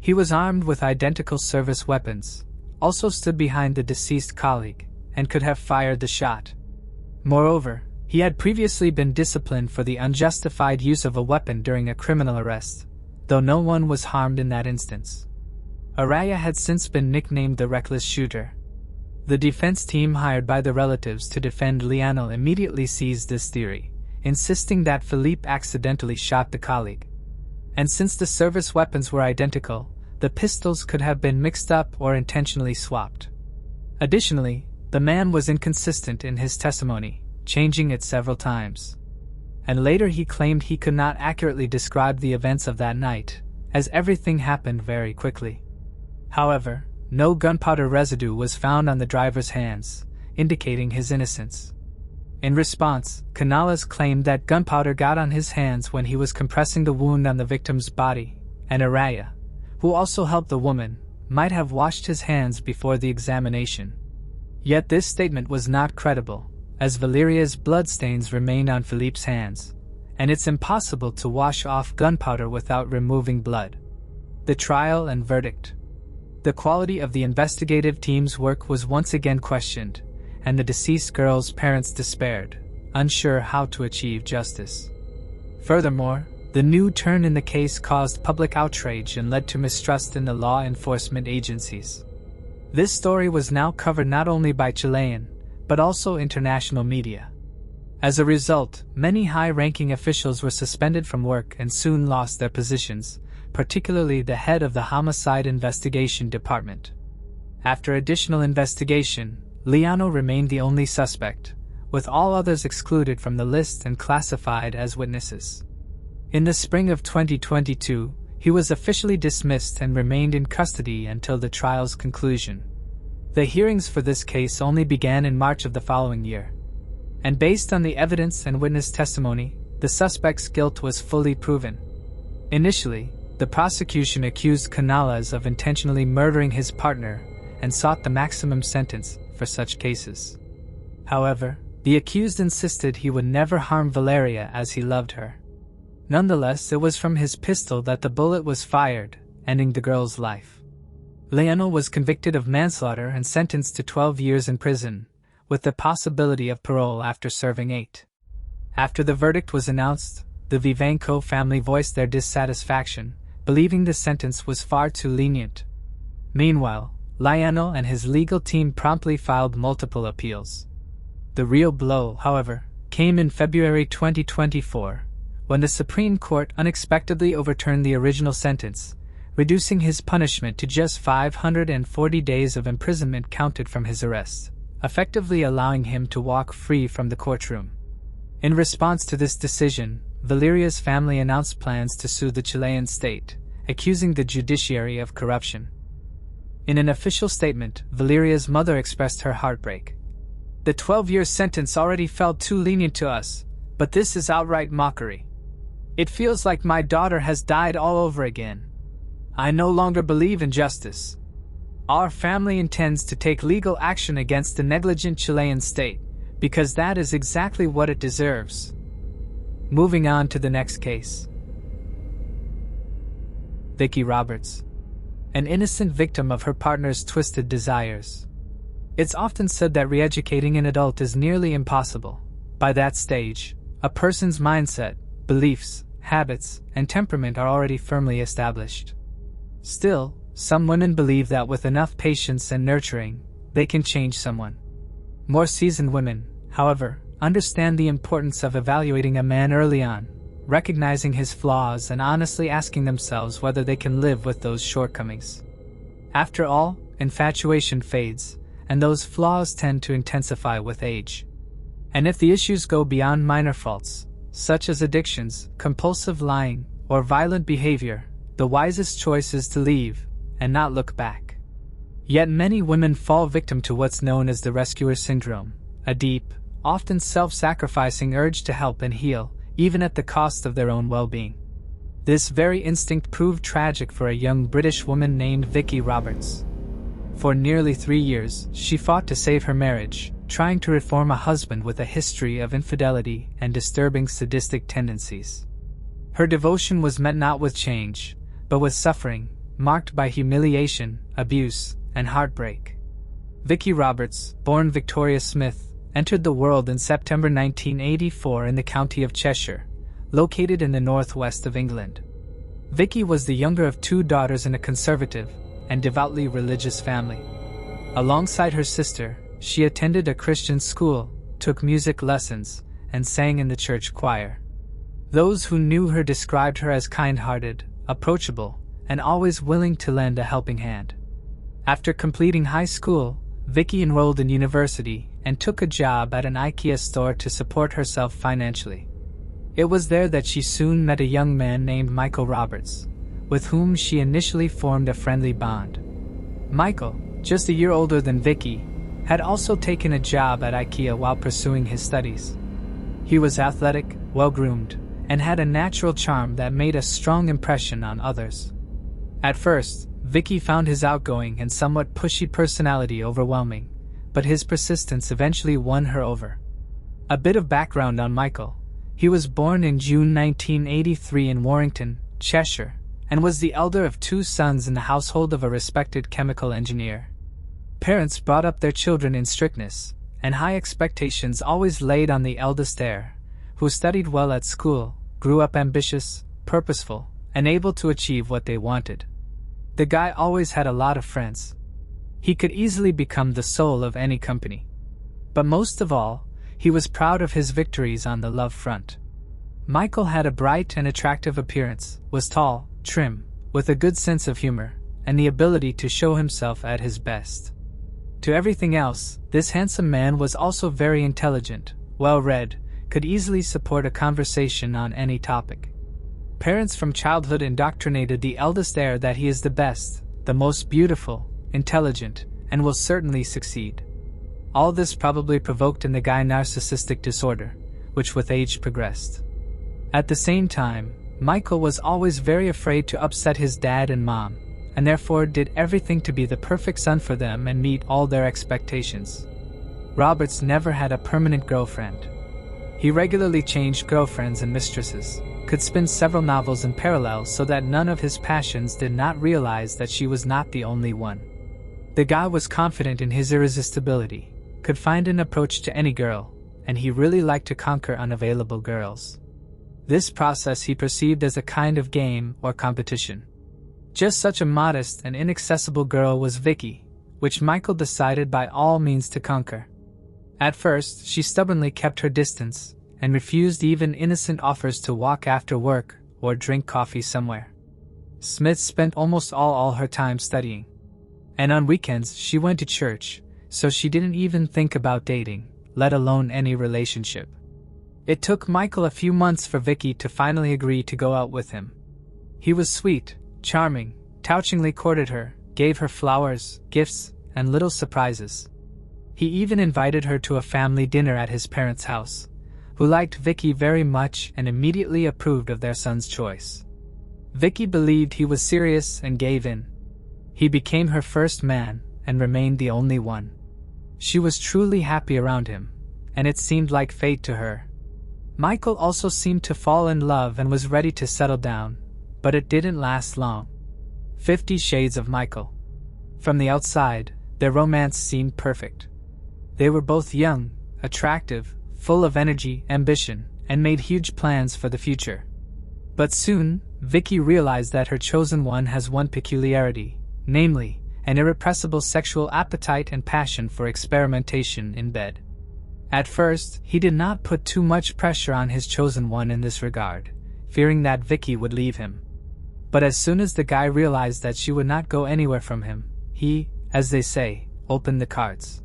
He was armed with identical service weapons, also stood behind the deceased colleague, and could have fired the shot. Moreover, he had previously been disciplined for the unjustified use of a weapon during a criminal arrest, though no one was harmed in that instance. Mariah had since been nicknamed the Reckless Shooter. The defense team hired by the relatives to defend Leonard immediately seized this theory, insisting that Philippe accidentally shot the colleague. And since the service weapons were identical, the pistols could have been mixed up or intentionally swapped. Additionally, the man was inconsistent in his testimony, changing it several times. And later he claimed he could not accurately describe the events of that night, as everything happened very quickly. However, no gunpowder residue was found on the driver's hands, indicating his innocence. In response, Canales claimed that gunpowder got on his hands when he was compressing the wound on the victim's body, and Mariah, who also helped the woman, might have washed his hands before the examination. Yet this statement was not credible, as Valyria's bloodstains remained on Philippe's hands, and it's impossible to wash off gunpowder without removing blood. The trial and verdict. The quality of the investigative team's work was once again questioned, and the deceased girl's parents despaired, unsure how to achieve justice. Furthermore, the new turn in the case caused public outrage and led to mistrust in the law enforcement agencies. This story was now covered not only by Chilean, but also international media. As a result, many high-ranking officials were suspended from work and soon lost their positions, particularly the head of the Homicide Investigation Department. After additional investigation, Leonard remained the only suspect, with all others excluded from the list and classified as witnesses. In the spring of 2022, he was officially dismissed and remained in custody until the trial's conclusion. The hearings for this case only began in March of the following year. And based on the evidence and witness testimony, the suspect's guilt was fully proven. Initially, the prosecution accused Canales of intentionally murdering his partner and sought the maximum sentence for such cases. However, the accused insisted he would never harm Valyriia as he loved her. Nonetheless, it was from his pistol that the bullet was fired, ending the girl's life. Leonard was convicted of manslaughter and sentenced to 12 years in prison, with the possibility of parole after serving 8. After the verdict was announced, the Vivanco family voiced their dissatisfaction, believing the sentence was far too lenient. Meanwhile, Leonard and his legal team promptly filed multiple appeals. The real blow, however, came in February 2024, when the Supreme Court unexpectedly overturned the original sentence, reducing his punishment to just 540 days of imprisonment counted from his arrest, effectively allowing him to walk free from the courtroom. In response to this decision, Valyria's family announced plans to sue the Chilean state, accusing the judiciary of corruption. In an official statement, Valyria's mother expressed her heartbreak. "The 12-year sentence already felt too lenient to us, but this is outright mockery. It feels like my daughter has died all over again. I no longer believe in justice. Our family intends to take legal action against the negligent Chilean state, because that is exactly what it deserves." Moving on to the next case. Vicky Roberts, an innocent victim of her partner's twisted desires. It's often said that re-educating an adult is nearly impossible. By that stage, a person's mindset, beliefs, habits, and temperament are already firmly established. Still, some women believe that with enough patience and nurturing, they can change someone. More seasoned women, however, understand the importance of evaluating a man early on, recognizing his flaws and honestly asking themselves whether they can live with those shortcomings. After all, infatuation fades, and those flaws tend to intensify with age. And if the issues go beyond minor faults, such as addictions, compulsive lying, or violent behavior, the wisest choice is to leave and not look back. Yet many women fall victim to what's known as the rescuer syndrome, a deep, often self-sacrificing urge to help and heal, even at the cost of their own well-being. This very instinct proved tragic for a young British woman named Vicky Roberts. For nearly 3 years, she fought to save her marriage, trying to reform a husband with a history of infidelity and disturbing sadistic tendencies. Her devotion was met not with change, but with suffering, marked by humiliation, abuse, and heartbreak. Vicky Roberts, born Victoria Smith, entered the world in September 1984 in the county of Cheshire, located in the northwest of England. Vicky was the younger of 2 daughters in a conservative and devoutly religious family. Alongside her sister, she attended a Christian school, took music lessons, and sang in the church choir. Those who knew her described her as kind-hearted, approachable, and always willing to lend a helping hand. After completing high school, Vicky enrolled in university and took a job at an IKEA store to support herself financially. It was there that she soon met a young man named Michael Roberts, with whom she initially formed a friendly bond. Michael, just a year older than Vicky, had also taken a job at IKEA while pursuing his studies. He was athletic, well-groomed, and had a natural charm that made a strong impression on others. At first, Vicky found his outgoing and somewhat pushy personality overwhelming, but his persistence eventually won her over. A bit of background on Michael. He was born in June 1983 in Warrington, Cheshire, and was the elder of 2 sons in the household of a respected chemical engineer. Parents brought up their children in strictness, and high expectations always laid on the eldest heir, who studied well at school, grew up ambitious, purposeful, and able to achieve what they wanted. The guy always had a lot of friends. He could easily become the soul of any company. But most of all, he was proud of his victories on the love front. Michael had a bright and attractive appearance, was tall, trim, with a good sense of humor, and the ability to show himself at his best. To everything else, this handsome man was also very intelligent, well-read, could easily support a conversation on any topic. Parents from childhood indoctrinated the eldest heir that he is the best, the most beautiful, intelligent, and will certainly succeed. All this probably provoked in the guy narcissistic disorder, which with age progressed. At the same time, Michael was always very afraid to upset his dad and mom, and therefore did everything to be the perfect son for them and meet all their expectations. Roberts never had a permanent girlfriend. He regularly changed girlfriends and mistresses, could spin several novels in parallel so that none of his passions did not realize that she was not the only one. The guy was confident in his irresistibility, could find an approach to any girl, and he really liked to conquer unavailable girls. This process he perceived as a kind of game or competition. Just such a modest and inaccessible girl was Vicky, which Michael decided by all means to conquer. At first, she stubbornly kept her distance, and refused even innocent offers to walk after work or drink coffee somewhere. Smith spent almost all her time studying. And on weekends she went to church, so she didn't even think about dating, let alone any relationship. It took Michael a few months for Vicky to finally agree to go out with him. He was sweet, charming, touchingly courted her, gave her flowers, gifts, and little surprises. He even invited her to a family dinner at his parents' house, who liked Vicky very much and immediately approved of their son's choice. Vicky believed he was serious and gave in. He became her first man and remained the only one. She was truly happy around him, and it seemed like fate to her. Michael also seemed to fall in love and was ready to settle down, but it didn't last long. 50 Shades of Michael. From the outside, their romance seemed perfect. They were both young, attractive, full of energy, ambition, and made huge plans for the future. But soon, Vicky realized that her chosen one has one peculiarity, namely, an irrepressible sexual appetite and passion for experimentation in bed. At first, he did not put too much pressure on his chosen one in this regard, fearing that Vicky would leave him. But as soon as the guy realized that she would not go anywhere from him, he, as they say, opened the cards.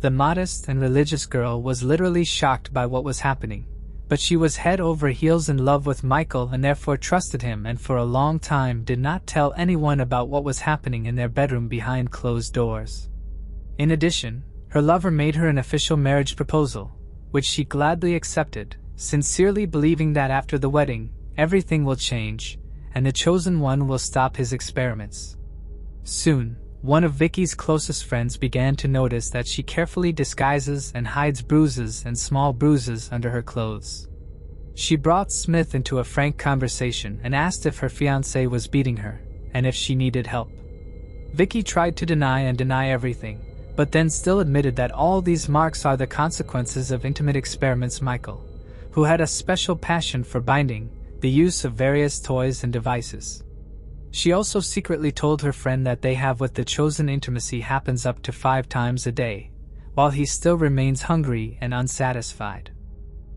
The modest and religious girl was literally shocked by what was happening, but she was head over heels in love with Michael and therefore trusted him, and for a long time did not tell anyone about what was happening in their bedroom behind closed doors. In addition, her lover made her an official marriage proposal, which she gladly accepted, sincerely believing that after the wedding, everything will change, and the chosen one will stop his experiments. Soon, one of Vicky's closest friends began to notice that she carefully disguises and hides bruises and small bruises under her clothes. She brought Smith into a frank conversation and asked if her fiancé was beating her, and if she needed help. Vicky tried to deny everything, but then still admitted that all these marks are the consequences of intimate experiments. Michael, who had a special passion for binding, the use of various toys and devices. She also secretly told her friend that they have with the chosen intimacy happens up to 5 times a day, while he still remains hungry and unsatisfied.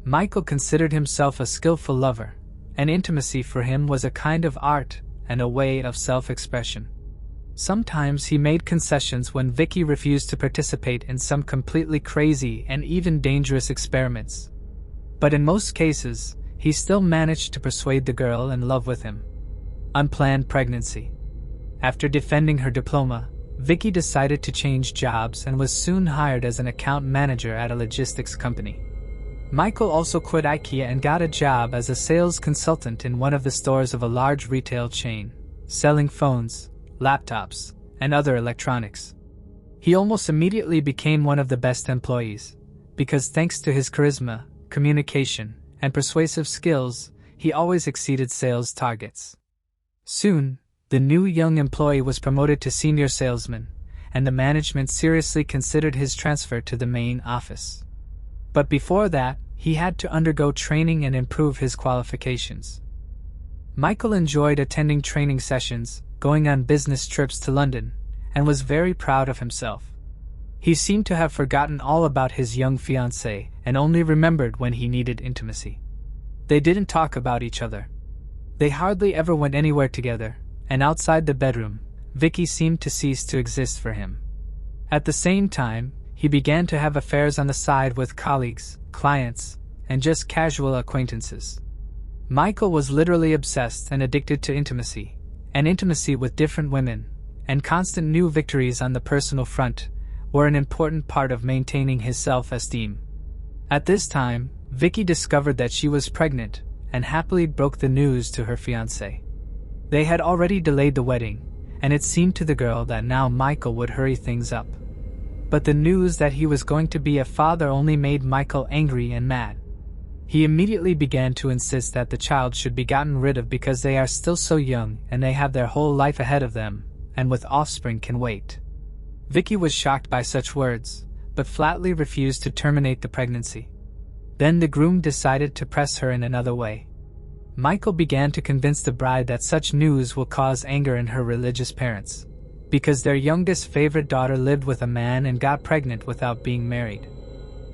Michael considered himself a skillful lover, and intimacy for him was a kind of art and a way of self-expression. Sometimes he made concessions when Vicky refused to participate in some completely crazy and even dangerous experiments. But in most cases, he still managed to persuade the girl in love with him. Unplanned pregnancy. After defending her diploma, Vicky decided to change jobs and was soon hired as an account manager at a logistics company. Michael also quit IKEA and got a job as a sales consultant in one of the stores of a large retail chain, selling phones, laptops, and other electronics. He almost immediately became one of the best employees, because thanks to his charisma, communication, and persuasive skills, he always exceeded sales targets. Soon, the new young employee was promoted to senior salesman, and the management seriously considered his transfer to the main office. But before that, he had to undergo training and improve his qualifications. Michael enjoyed attending training sessions, going on business trips to London, and was very proud of himself. He seemed to have forgotten all about his young fiancée and only remembered when he needed intimacy. They didn't talk about each other. They hardly ever went anywhere together, and outside the bedroom, Vicky seemed to cease to exist for him. At the same time, he began to have affairs on the side with colleagues, clients, and just casual acquaintances. Michael was literally obsessed and addicted to intimacy, and intimacy with different women, and constant new victories on the personal front were an important part of maintaining his self-esteem. At this time, Vicky discovered that she was pregnant and happily broke the news to her fiancé. They had already delayed the wedding, and it seemed to the girl that now Michael would hurry things up. But the news that he was going to be a father only made Michael angry and mad. He immediately began to insist that the child should be gotten rid of because they are still so young and they have their whole life ahead of them, and with offspring can wait. Vicky was shocked by such words, but flatly refused to terminate the pregnancy. Then the groom decided to press her in another way. Michael began to convince the bride that such news will cause anger in her religious parents, because their youngest favorite daughter lived with a man and got pregnant without being married.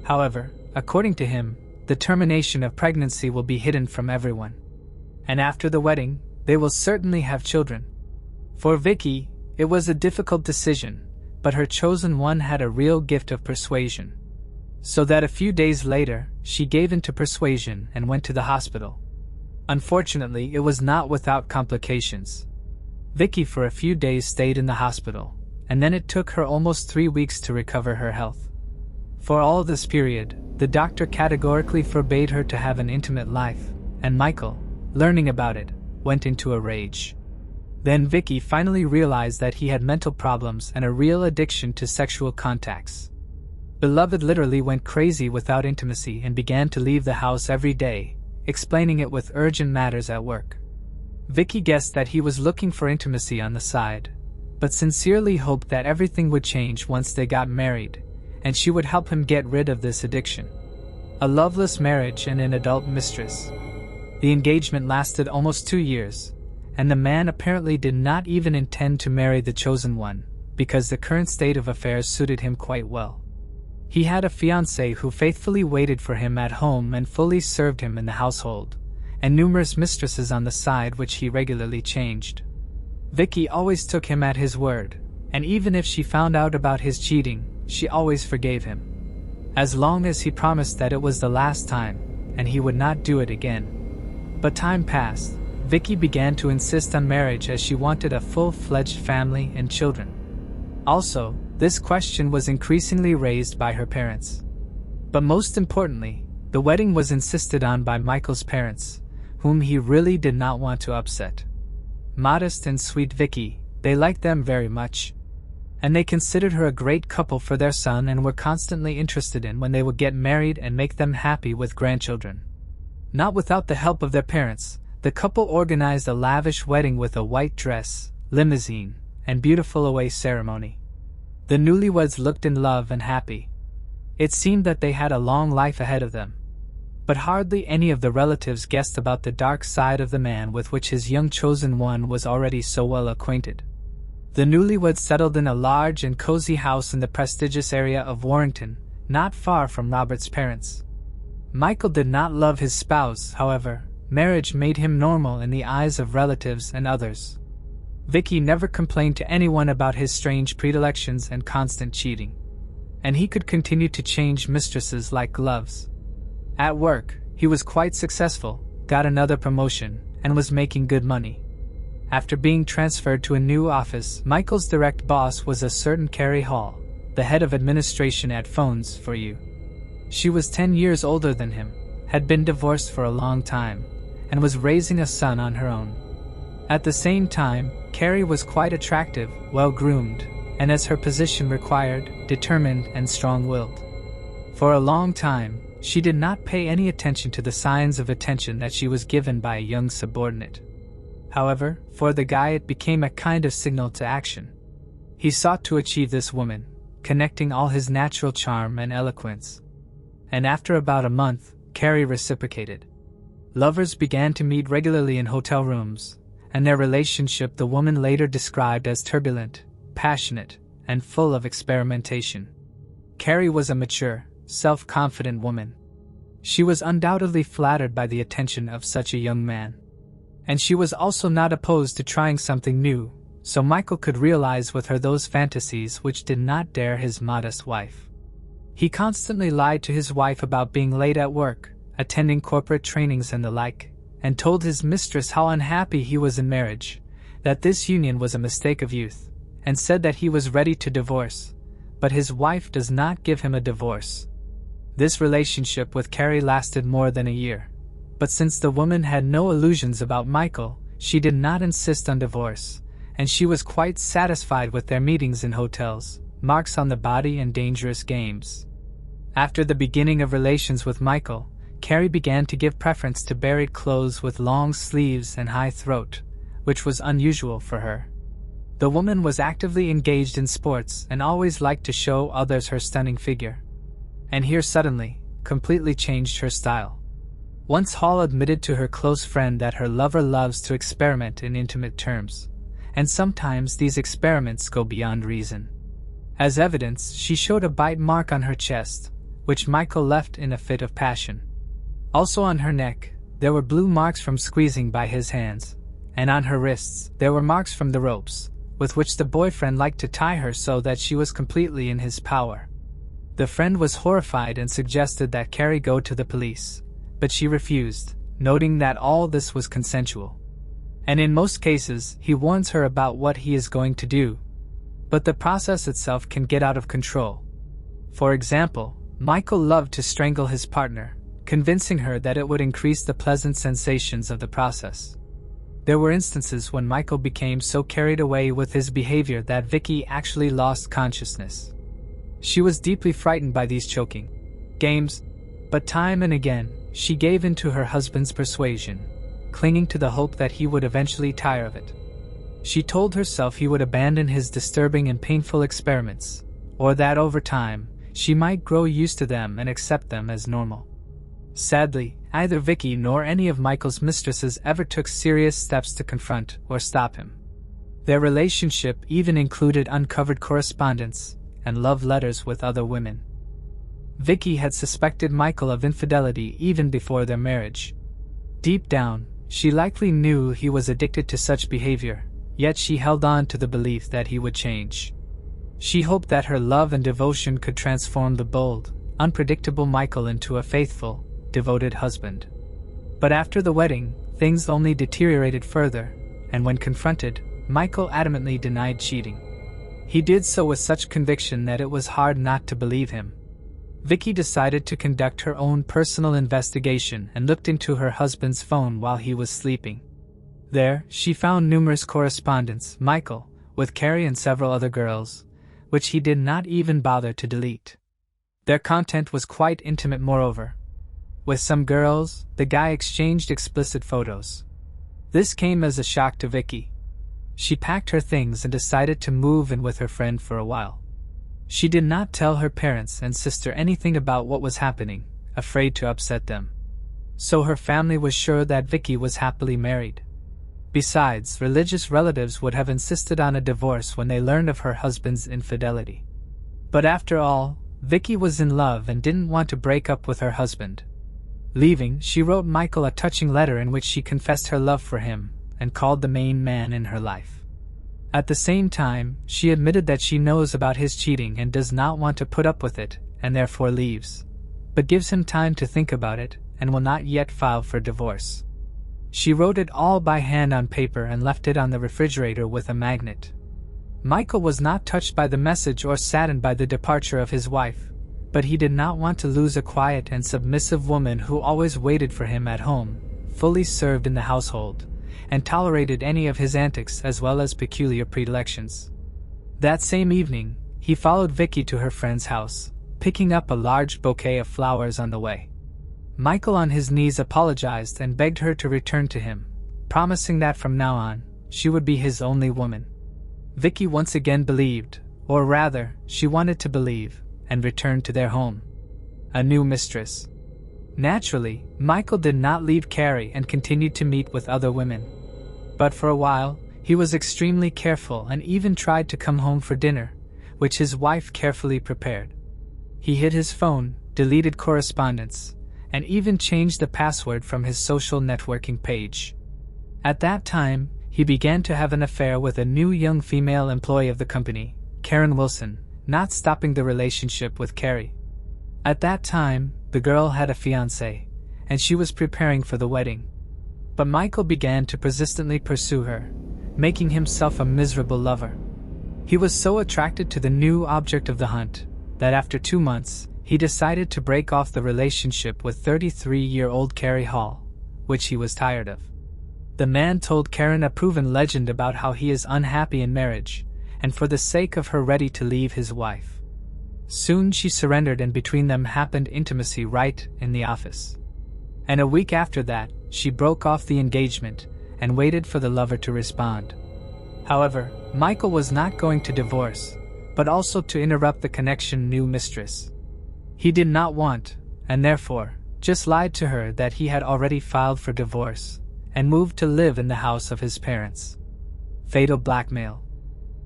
However, according to him, the termination of pregnancy will be hidden from everyone. And after the wedding, They will certainly have children. For Vicky, it was a difficult decision, but her chosen one had a real gift of persuasion. So that a few days later, she gave in to persuasion and went to the hospital. Unfortunately, it was not without complications. Vicky for a few days stayed in the hospital, and then it took her almost 3 weeks to recover her health. For all this period, the doctor categorically forbade her to have an intimate life, and Michael, learning about it, went into a rage. Then Vicky finally realized that he had mental problems and a real addiction to sexual contacts. Beloved literally went crazy without intimacy and began to leave the house every day, explaining it with urgent matters at work. Vicky guessed that he was looking for intimacy on the side, but sincerely hoped that everything would change once they got married, and she would help him get rid of this addiction. A loveless marriage and an adult mistress. The engagement lasted almost 2 years, and the man apparently did not even intend to marry the chosen one, because the current state of affairs suited him quite well. He had a fiancée who faithfully waited for him at home and fully served him in the household, and numerous mistresses on the side which he regularly changed. Vicky always took him at his word, and even if she found out about his cheating, she always forgave him. As long as he promised that it was the last time, and he would not do it again. But time passed. Vicky began to insist on marriage as she wanted a full-fledged family and children. Also, this question was increasingly raised by her parents. But most importantly, the wedding was insisted on by Michael's parents, whom he really did not want to upset. Modest and sweet Vicky, they liked them very much. And they considered her a great couple for their son and were constantly interested in when they would get married and make them happy with grandchildren. Not without the help of their parents, the couple organized a lavish wedding with a white dress, limousine, and beautiful away ceremony. The newlyweds looked in love and happy. It seemed that they had a long life ahead of them. But hardly any of the relatives guessed about the dark side of the man with which his young chosen one was already so well acquainted. The newlyweds settled in a large and cozy house in the prestigious area of Warrington, not far from Robert's parents. Michael did not love his spouse, however. Marriage made him normal in the eyes of relatives and others. Vicky never complained to anyone about his strange predilections and constant cheating. And he could continue to change mistresses like gloves. At work, he was quite successful, got another promotion, and was making good money. After being transferred to a new office, Michael's direct boss was a certain Carrie Hall, the head of administration at Phones for You. She was 10 years older than him, had been divorced for a long time, and was raising a son on her own. At the same time, Carrie was quite attractive, well-groomed, and as her position required, determined and strong-willed. For a long time, she did not pay any attention to the signs of attention that she was given by a young subordinate. However, for the guy it became a kind of signal to action. He sought to achieve this woman, connecting all his natural charm and eloquence. And after about a month, Carrie reciprocated. Lovers began to meet regularly in hotel rooms, and their relationship the woman later described as turbulent, passionate, and full of experimentation. Carrie was a mature, self-confident woman. She was undoubtedly flattered by the attention of such a young man. And she was also not opposed to trying something new, so Michael could realize with her those fantasies which did not dare his modest wife. He constantly lied to his wife about being late at work, attending corporate trainings and the like, and told his mistress how unhappy he was in marriage, that this union was a mistake of youth, and said that he was ready to divorce, but his wife does not give him a divorce. This relationship with Carrie lasted more than a year, but since the woman had no illusions about Michael, she did not insist on divorce, and she was quite satisfied with their meetings in hotels, marks on the body and dangerous games. After the beginning of relations with Michael, Carrie began to give preference to buried clothes with long sleeves and high throat, which was unusual for her. The woman was actively engaged in sports and always liked to show others her stunning figure. And here suddenly, completely changed her style. Once Hall admitted to her close friend that her lover loves to experiment in intimate terms, and sometimes these experiments go beyond reason. As evidence, she showed a bite mark on her chest, which Michael left in a fit of passion. Also on her neck, there were blue marks from squeezing by his hands, and on her wrists there were marks from the ropes, with which the boyfriend liked to tie her so that she was completely in his power. The friend was horrified and suggested that Carrie go to the police, but she refused, noting that all this was consensual. And in most cases, he warns her about what he is going to do. But the process itself can get out of control. For example, Michael loved to strangle his partner, convincing her that it would increase the pleasant sensations of the process. There were instances when Michael became so carried away with his behavior that Vicky actually lost consciousness. She was deeply frightened by these choking games, but time and again, she gave in to her husband's persuasion, clinging to the hope that he would eventually tire of it. She told herself he would abandon his disturbing and painful experiments, or that over time, she might grow used to them and accept them as normal. Sadly, neither Vicky nor any of Michael's mistresses ever took serious steps to confront or stop him. Their relationship even included uncovered correspondence and love letters with other women. Vicky had suspected Michael of infidelity even before their marriage. Deep down, she likely knew he was addicted to such behavior, yet she held on to the belief that he would change. She hoped that her love and devotion could transform the bold, unpredictable Michael into a faithful, devoted husband. But after the wedding, things only deteriorated further, and when confronted, Michael adamantly denied cheating. He did so with such conviction that it was hard not to believe him. Vicky decided to conduct her own personal investigation and looked into her husband's phone while he was sleeping. There, she found numerous correspondence, Michael, with Carrie and several other girls, which he did not even bother to delete. Their content was quite intimate moreover. With some girls, the guy exchanged explicit photos. This came as a shock to Vicky. She packed her things and decided to move in with her friend for a while. She did not tell her parents and sister anything about what was happening, afraid to upset them. So her family was sure that Vicky was happily married. Besides, religious relatives would have insisted on a divorce when they learned of her husband's infidelity. But after all, Vicky was in love and didn't want to break up with her husband. Leaving, she wrote Michael a touching letter in which she confessed her love for him and called the main man in her life. At the same time, she admitted that she knows about his cheating and does not want to put up with it, and therefore leaves, but gives him time to think about it and will not yet file for divorce. She wrote it all by hand on paper and left it on the refrigerator with a magnet. Michael was not touched by the message or saddened by the departure of his wife, but he did not want to lose a quiet and submissive woman who always waited for him at home, fully served in the household, and tolerated any of his antics as well as peculiar predilections. That same evening, he followed Vicky to her friend's house, picking up a large bouquet of flowers on the way. Michael on his knees apologized and begged her to return to him, promising that from now on, she would be his only woman. Vicky once again believed, or rather, she wanted to believe, and returned to their home. A new mistress. Naturally, Michael did not leave Carrie and continued to meet with other women. But for a while, he was extremely careful and even tried to come home for dinner, which his wife carefully prepared. He hid his phone, deleted correspondence, and even changed the password from his social networking page. At that time, he began to have an affair with a new young female employee of the company, Karen Wilson, not stopping the relationship with Carrie. At that time, the girl had a fiancé, and she was preparing for the wedding. But Michael began to persistently pursue her, making himself a miserable lover. He was so attracted to the new object of the hunt, that after 2 months, he decided to break off the relationship with 33-year-old Carrie Hall, which he was tired of. The man told Karen a proven legend about how he is unhappy in marriage, and for the sake of her ready to leave his wife. Soon she surrendered and between them happened intimacy right in the office. And a week after that, she broke off the engagement and waited for the lover to respond. However, Michael was not going to divorce, but also to interrupt the connection new mistress. He did not want, and therefore, just lied to her that he had already filed for divorce and moved to live in the house of his parents. Fatal blackmail.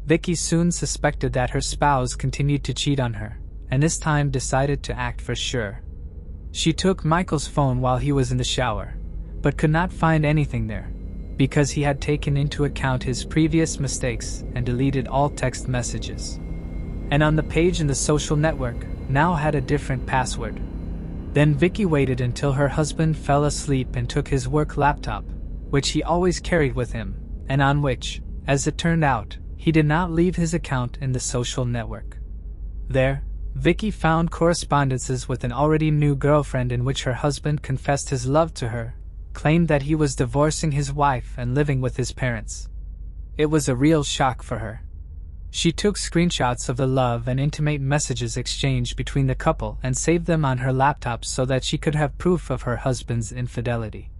Vicky soon suspected that her spouse continued to cheat on her, and this time decided to act for sure. She took Michael's phone while he was in the shower, but could not find anything there. because he had taken into account his previous mistakes and deleted all text messages. And on the page in the social network now had a different password. Then Vicky waited until her husband fell asleep and took his work laptop, which he always carried with him, and on which, as it turned out, he did not leave his account in the social network. There, Vicky found correspondences with an already new girlfriend in which her husband confessed his love to her, claimed that he was divorcing his wife and living with his parents. It was a real shock for her. She took screenshots of the love and intimate messages exchanged between the couple and saved them on her laptop so that she could have proof of her husband's infidelity.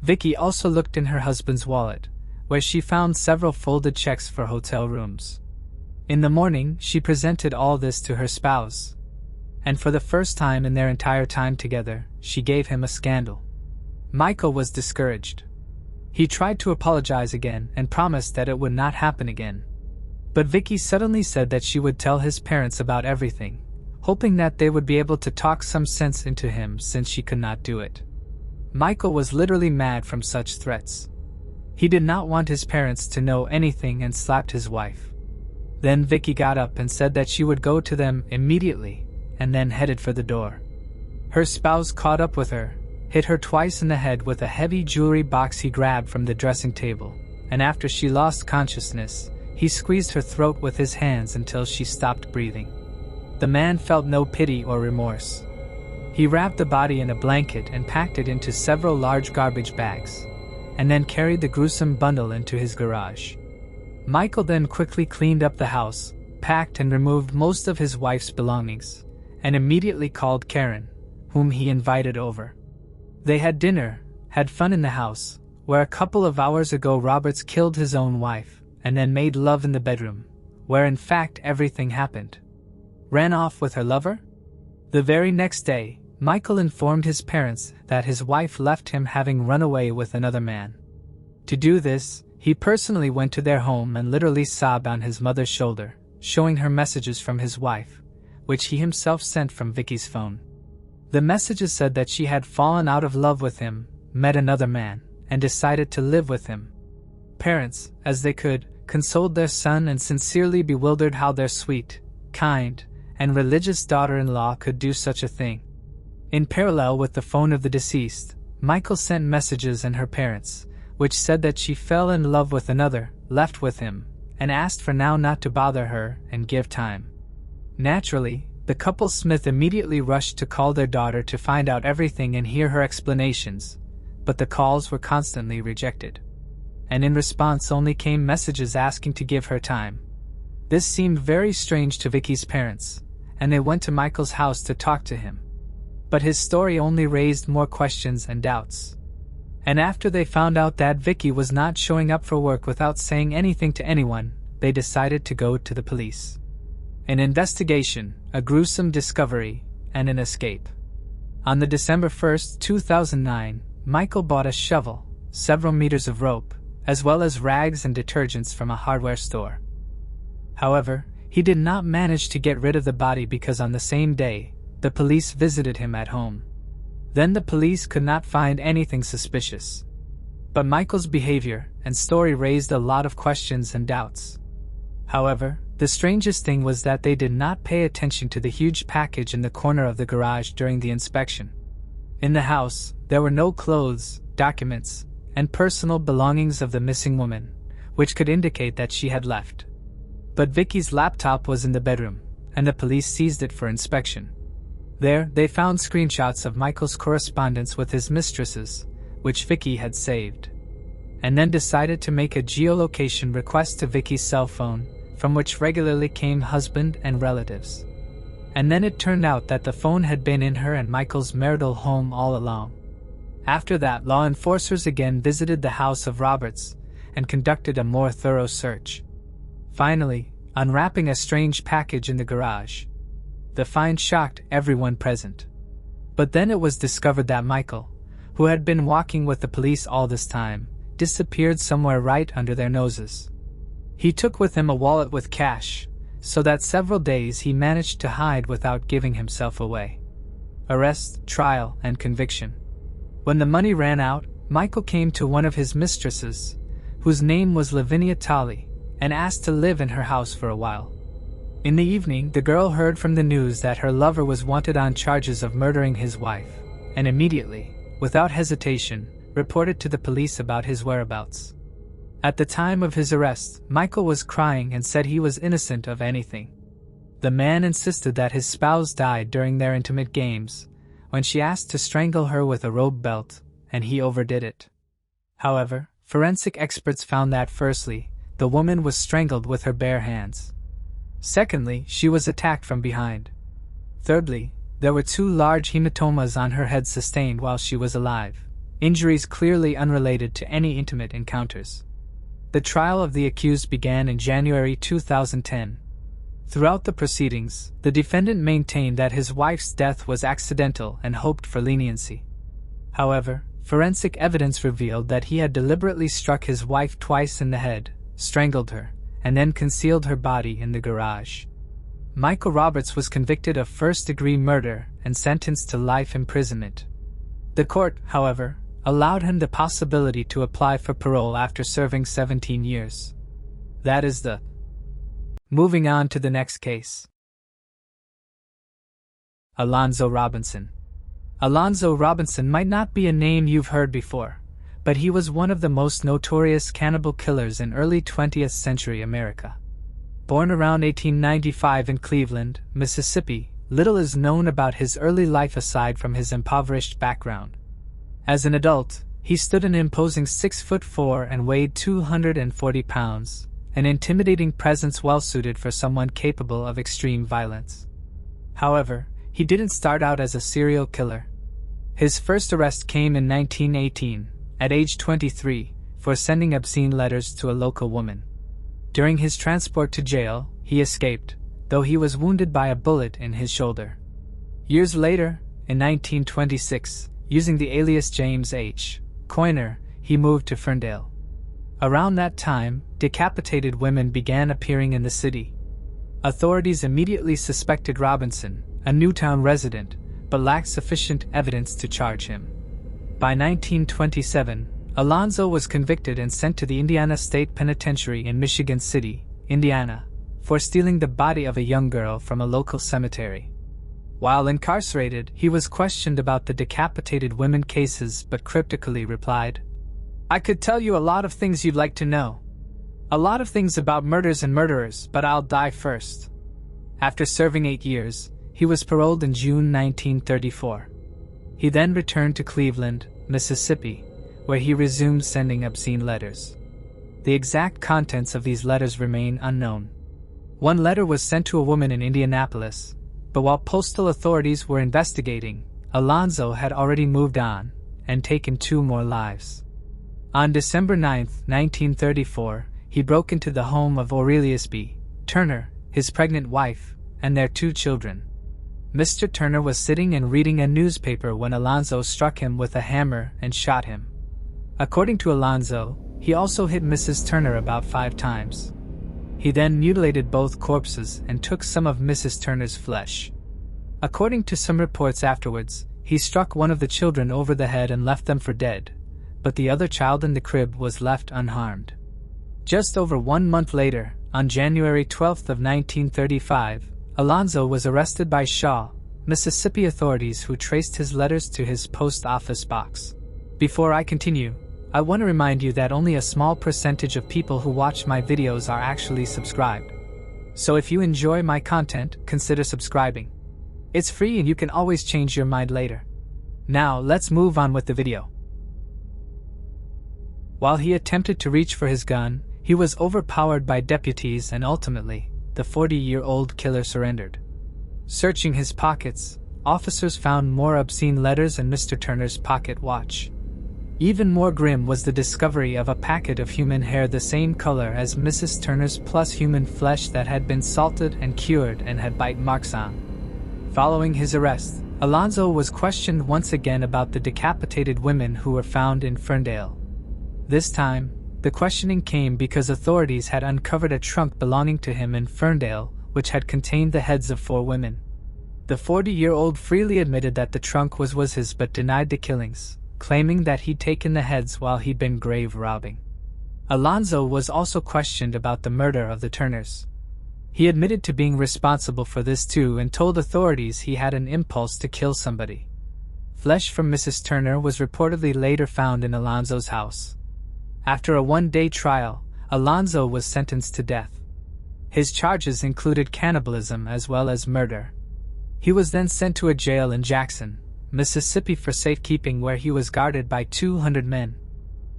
Vicky also looked in her husband's wallet, where she found several folded checks for hotel rooms. In the morning, she presented all this to her spouse. And for the first time in their entire time together, she gave him a scandal. Michael was discouraged. He tried to apologize again and promised that it would not happen again. But Vicky suddenly said that she would tell his parents about everything, hoping that they would be able to talk some sense into him since she could not do it. Michael was literally mad from such threats. He did not want his parents to know anything and slapped his wife. Then Vicky got up and said that she would go to them immediately, and then headed for the door. Her spouse caught up with her, hit her twice in the head with a heavy jewelry box he grabbed from the dressing table, and after she lost consciousness, he squeezed her throat with his hands until she stopped breathing. The man felt no pity or remorse. He wrapped the body in a blanket and packed it into several large garbage bags, and then carried the gruesome bundle into his garage. Michael then quickly cleaned up the house, packed and removed most of his wife's belongings, and immediately called Karen, whom he invited over. They had dinner, had fun in the house, where a couple of hours ago Roberts killed his own wife, and then made love in the bedroom, where in fact everything happened. Ran off with her lover? The very next day, Michael informed his parents that his wife left him having run away with another man. To do this, he personally went to their home and literally sobbed on his mother's shoulder, showing her messages from his wife, which he himself sent from Vicky's phone. The messages said that she had fallen out of love with him, met another man, and decided to live with him. Parents, as they could, consoled their son and sincerely bewildered how their sweet, kind, and religious daughter-in-law could do such a thing. In parallel with the phone of the deceased, Michael sent messages and her parents, which said that she fell in love with another, left with him, and asked for now not to bother her and give time. Naturally, the couple Smith immediately rushed to call their daughter to find out everything and hear her explanations, but the calls were constantly rejected. And in response only came messages asking to give her time. This seemed very strange to Vicky's parents, and they went to Michael's house to talk to him. But his story only raised more questions and doubts. And after they found out that Vicky was not showing up for work without saying anything to anyone, they decided to go to the police. An investigation, a gruesome discovery, and an escape. On the December 1st, 2009, Michael bought a shovel, several meters of rope, as well as rags and detergents from a hardware store. However, he did not manage to get rid of the body because on the same day, the police visited him at home. Then the police could not find anything suspicious. But Michael's behavior and story raised a lot of questions and doubts. However, the strangest thing was that they did not pay attention to the huge package in the corner of the garage during the inspection. In the house, there were no clothes, documents, and personal belongings of the missing woman, which could indicate that she had left. But Vicky's laptop was in the bedroom, and the police seized it for inspection. There, they found screenshots of Michael's correspondence with his mistresses, which Vicky had saved, and then decided to make a geolocation request to Vicky's cell phone, from which regularly came husband and relatives. And then it turned out that the phone had been in her and Michael's marital home all along. After that, law enforcers again visited the house of Roberts and conducted a more thorough search. Finally, unwrapping a strange package in the garage, the find shocked everyone present. But then it was discovered that Michael, who had been walking with the police all this time, disappeared somewhere right under their noses. He took with him a wallet with cash, so that several days he managed to hide without giving himself away. Arrest, trial, and conviction. When the money ran out, Michael came to one of his mistresses, whose name was Lavinia Talley, and asked to live in her house for a while. In the evening, the girl heard from the news that her lover was wanted on charges of murdering his wife, and immediately, without hesitation, reported to the police about his whereabouts. At the time of his arrest, Michael was crying and said he was innocent of anything. The man insisted that his spouse died during their intimate games, when she asked to strangle her with a rope belt, and he overdid it. However, forensic experts found that firstly, the woman was strangled with her bare hands. Secondly, she was attacked from behind. Thirdly, there were 2 large hematomas on her head sustained while she was alive, injuries clearly unrelated to any intimate encounters. The trial of the accused began in January 2010. Throughout the proceedings, the defendant maintained that his wife's death was accidental and hoped for leniency. However, forensic evidence revealed that he had deliberately struck his wife twice in the head, strangled her, and then concealed her body in the garage. Michael Roberts was convicted of first-degree murder and sentenced to life imprisonment. The court, however, allowed him the possibility to apply for parole after serving 17 years. That is the... Moving on to the next case. Alonzo Robinson. Alonzo Robinson might not be a name you've heard before, but he was one of the most notorious cannibal killers in early 20th century America. Born around 1895 in Cleveland, Mississippi, little is known about his early life aside from his impoverished background. As an adult, he stood an imposing 6'4" and weighed 240 pounds, an intimidating presence well-suited for someone capable of extreme violence. However, he didn't start out as a serial killer. His first arrest came in 1918, at age 23, for sending obscene letters to a local woman. During his transport to jail, he escaped, though he was wounded by a bullet in his shoulder. Years later, in 1926, using the alias James H. Coiner, he moved to Ferndale. Around that time, decapitated women began appearing in the city. Authorities immediately suspected Robinson, a Newtown resident, but lacked sufficient evidence to charge him. By 1927, Alonzo was convicted and sent to the Indiana State Penitentiary in Michigan City, Indiana, for stealing the body of a young girl from a local cemetery. While incarcerated, he was questioned about the decapitated women cases but cryptically replied, "I could tell you a lot of things you'd like to know. A lot of things about murders and murderers, but I'll die first." After serving 8 years, he was paroled in June 1934. He then returned to Cleveland, Mississippi, where he resumed sending obscene letters. The exact contents of these letters remain unknown. One letter was sent to a woman in Indianapolis, but while postal authorities were investigating, Alonzo had already moved on and taken 2 more lives. On December 9, 1934, he broke into the home of Aurelius B. Turner, his pregnant wife, and their 2 children. Mr. Turner was sitting and reading a newspaper when Alonzo struck him with a hammer and shot him. According to Alonzo, he also hit Mrs. Turner about 5 times. He then mutilated both corpses and took some of Mrs. Turner's flesh. According to some reports afterwards, he struck one of the children over the head and left them for dead, but the other child in the crib was left unharmed. Just over 1 month later, on January 12 of 1935, Alonzo was arrested by Shaw, Mississippi authorities who traced his letters to his post office box. Before I continue, I want to remind you that only a small percentage of people who watch my videos are actually subscribed. So if you enjoy my content, consider subscribing. It's free and you can always change your mind later. Now let's move on with the video. While he attempted to reach for his gun, he was overpowered by deputies and ultimately, the 40-year-old killer surrendered. Searching his pockets, officers found more obscene letters and Mr. Turner's pocket watch. Even more grim was the discovery of a packet of human hair the same color as Mrs. Turner's plus human flesh that had been salted and cured and had bite marks on. Following his arrest, Alonzo was questioned once again about the decapitated women who were found in Ferndale. This time, the questioning came because authorities had uncovered a trunk belonging to him in Ferndale, which had contained the heads of 4 women. The 40-year-old freely admitted that the trunk was his but denied the killings, claiming that he'd taken the heads while he'd been grave robbing. Alonzo was also questioned about the murder of the Turners. He admitted to being responsible for this too and told authorities he had an impulse to kill somebody. Flesh from Mrs. Turner was reportedly later found in Alonzo's house. After a one-day trial, Alonzo was sentenced to death. His charges included cannibalism as well as murder. He was then sent to a jail in Jackson, Mississippi for safekeeping, where he was guarded by 200 men.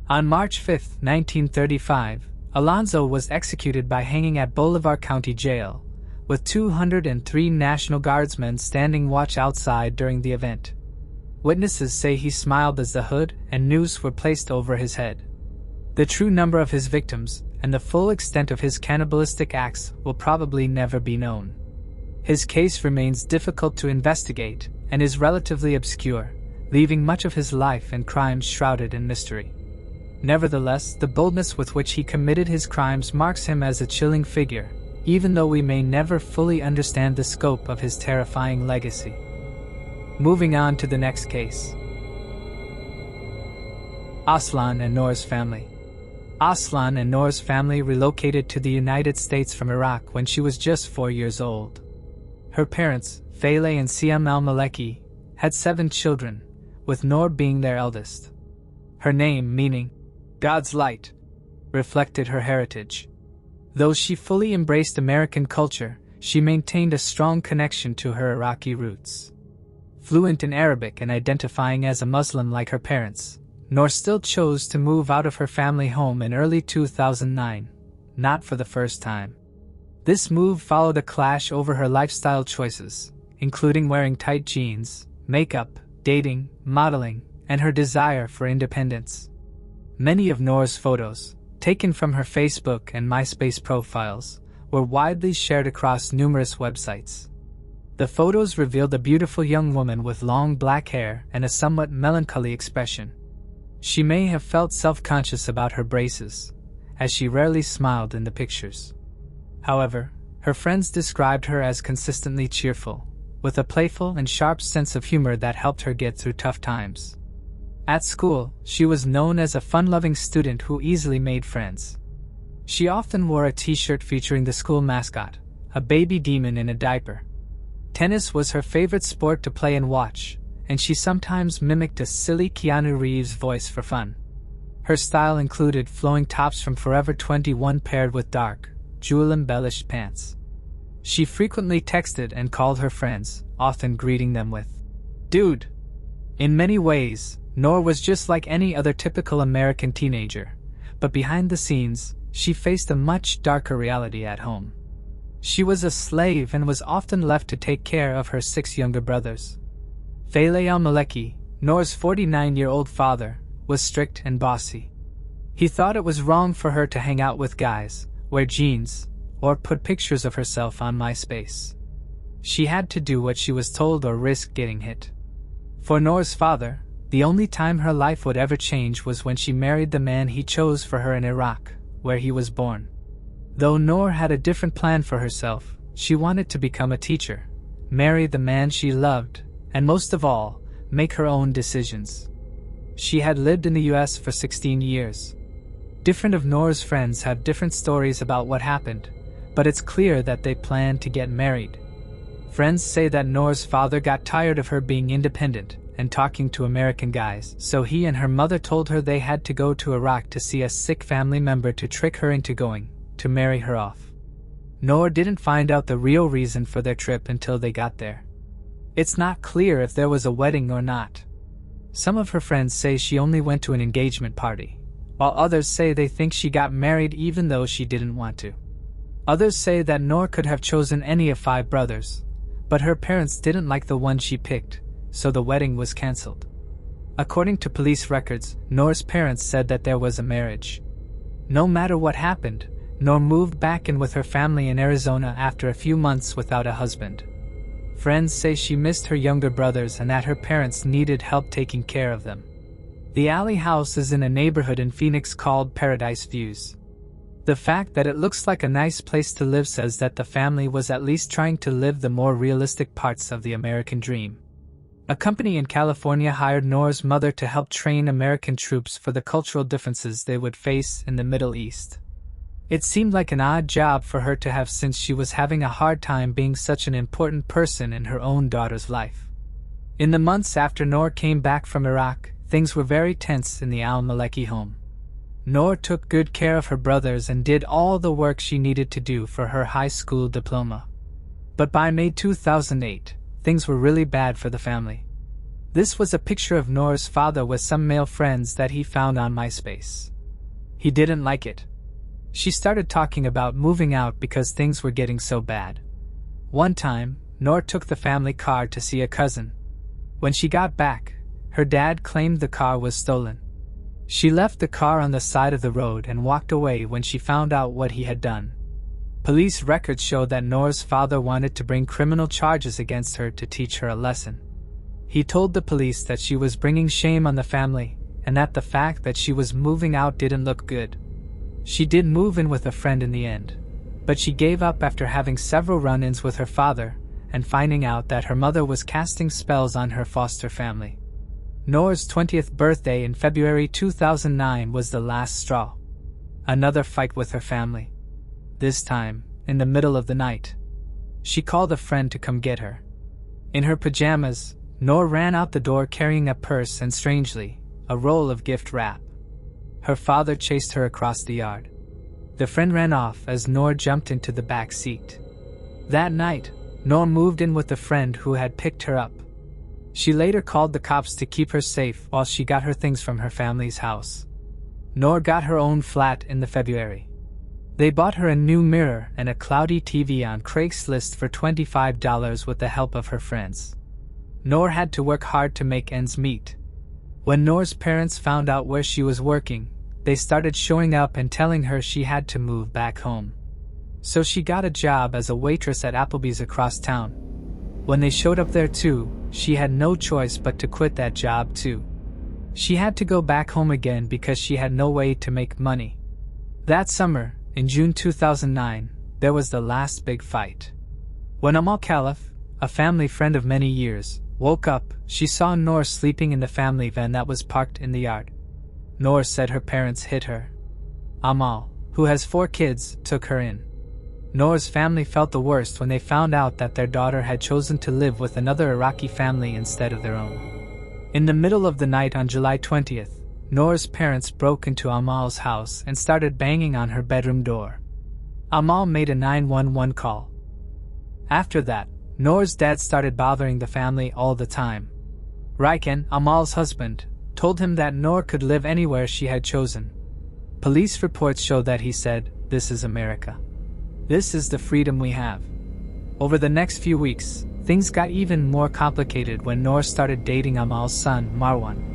On March 5, 1935, Alonzo was executed by hanging at Bolivar County Jail, with 203 National Guardsmen standing watch outside during the event. Witnesses say he smiled as the hood and noose were placed over his head. The true number of his victims and the full extent of his cannibalistic acts will probably never be known. His case remains difficult to investigate and is relatively obscure, leaving much of his life and crimes shrouded in mystery. Nevertheless, the boldness with which he committed his crimes marks him as a chilling figure, even though we may never fully understand the scope of his terrifying legacy. Moving on to the next case. Aslan and Nor's family. Aslan and Nor's family relocated to the United States from Iraq when she was just 4 years old. Her parents, Fayle and Nor Al-Maliki, had 7 children, with Nor being their eldest. Her name, meaning God's light, reflected her heritage. Though she fully embraced American culture, she maintained a strong connection to her Iraqi roots. Fluent in Arabic and identifying as a Muslim like her parents, Nor still chose to move out of her family home in early 2009, not for the first time. This move followed a clash over her lifestyle choices, including wearing tight jeans, makeup, dating, modeling, and her desire for independence. Many of Nor's photos, taken from her Facebook and MySpace profiles, were widely shared across numerous websites. The photos revealed a beautiful young woman with long black hair and a somewhat melancholy expression. She may have felt self-conscious about her braces, as she rarely smiled in the pictures. However, her friends described her as consistently cheerful, with a playful and sharp sense of humor that helped her get through tough times. At school, she was known as a fun-loving student who easily made friends. She often wore a t-shirt featuring the school mascot, a baby demon in a diaper. Tennis was her favorite sport to play and watch, and she sometimes mimicked a silly Keanu Reeves voice for fun. Her style included flowing tops from Forever 21 paired with dark, jewel-embellished pants. She frequently texted and called her friends, often greeting them with, "Dude." In many ways, Nor was just like any other typical American teenager, but behind the scenes, she faced a much darker reality at home. She was a slave and was often left to take care of her 6 younger brothers. Fayle Al-Maliki, Nor's 49-year-old father, was strict and bossy. He thought it was wrong for her to hang out with guys, wear jeans, or put pictures of herself on MySpace. She had to do what she was told or risk getting hit. For Nor's father, the only time her life would ever change was when she married the man he chose for her in Iraq, where he was born. Though Nor had a different plan for herself, she wanted to become a teacher, marry the man she loved, and most of all, make her own decisions. She had lived in the US for 16 years. Different of Nor's friends have different stories about what happened, but it's clear that they planned to get married. Friends say that Nor's father got tired of her being independent and talking to American guys, so he and her mother told her they had to go to Iraq to see a sick family member to trick her into going, to marry her off. Nor didn't find out the real reason for their trip until they got there. It's not clear if there was a wedding or not. Some of her friends say she only went to an engagement party, while others say they think she got married even though she didn't want to. Others say that Nor could have chosen any of 5 brothers, but her parents didn't like the one she picked, so the wedding was cancelled. According to police records, Nor's parents said that there was a marriage. No matter what happened, Nor moved back in with her family in Arizona after a few months without a husband. Friends say she missed her younger brothers and that her parents needed help taking care of them. The Alley House is in a neighborhood in Phoenix called Paradise Views. The fact that it looks like a nice place to live says that the family was at least trying to live the more realistic parts of the American dream. A company in California hired Nor's mother to help train American troops for the cultural differences they would face in the Middle East. It seemed like an odd job for her to have since she was having a hard time being such an important person in her own daughter's life. In the months after Nor came back from Iraq, things were very tense in the Al-Maliki home. Nor took good care of her brothers and did all the work she needed to do for her high school diploma. But by May 2008, things were really bad for the family. This was a picture of Nor's father with some male friends that he found on MySpace. He didn't like it. She started talking about moving out because things were getting so bad. One time, Nor took the family car to see a cousin. When she got back, her dad claimed the car was stolen. She left the car on the side of the road and walked away when she found out what he had done. Police records show that Nor's father wanted to bring criminal charges against her to teach her a lesson. He told the police that she was bringing shame on the family and that the fact that she was moving out didn't look good. She did move in with a friend in the end, but she gave up after having several run-ins with her father and finding out that her mother was casting spells on her foster family. Nor's 20th birthday in February 2009 was the last straw. Another fight with her family. This time, in the middle of the night. She called a friend to come get her. In her pajamas, Nor ran out the door carrying a purse and, strangely, a roll of gift wrap. Her father chased her across the yard. The friend ran off as Nor jumped into the back seat. That night, Nor moved in with a friend who had picked her up. She later called the cops to keep her safe while she got her things from her family's house. Nor got her own flat in the February. They bought her a new mirror and a cloudy TV on Craigslist for $25 with the help of her friends. Nor had to work hard to make ends meet. When Nor's parents found out where she was working, they started showing up and telling her she had to move back home. So she got a job as a waitress at Applebee's across town. When they showed up there too, she had no choice but to quit that job too. She had to go back home again because she had no way to make money. That summer, in June 2009, there was the last big fight. When Khalif, a family friend of many years, woke up, she saw Nor sleeping in the family van that was parked in the yard. Nor said her parents hit her. Amal, who has 4 kids, took her in. Nor's family felt the worst when they found out that their daughter had chosen to live with another Iraqi family instead of their own. In the middle of the night on July 20th, Nor's parents broke into Amal's house and started banging on her bedroom door. Amal made a 911 call. After that, Nor's dad started bothering the family all the time. Riken, Amal's husband, told him that Nor could live anywhere she had chosen. Police reports show that he said, "This is America. This is the freedom we have." Over the next few weeks, things got even more complicated when Nor started dating Amal's son, Marwan.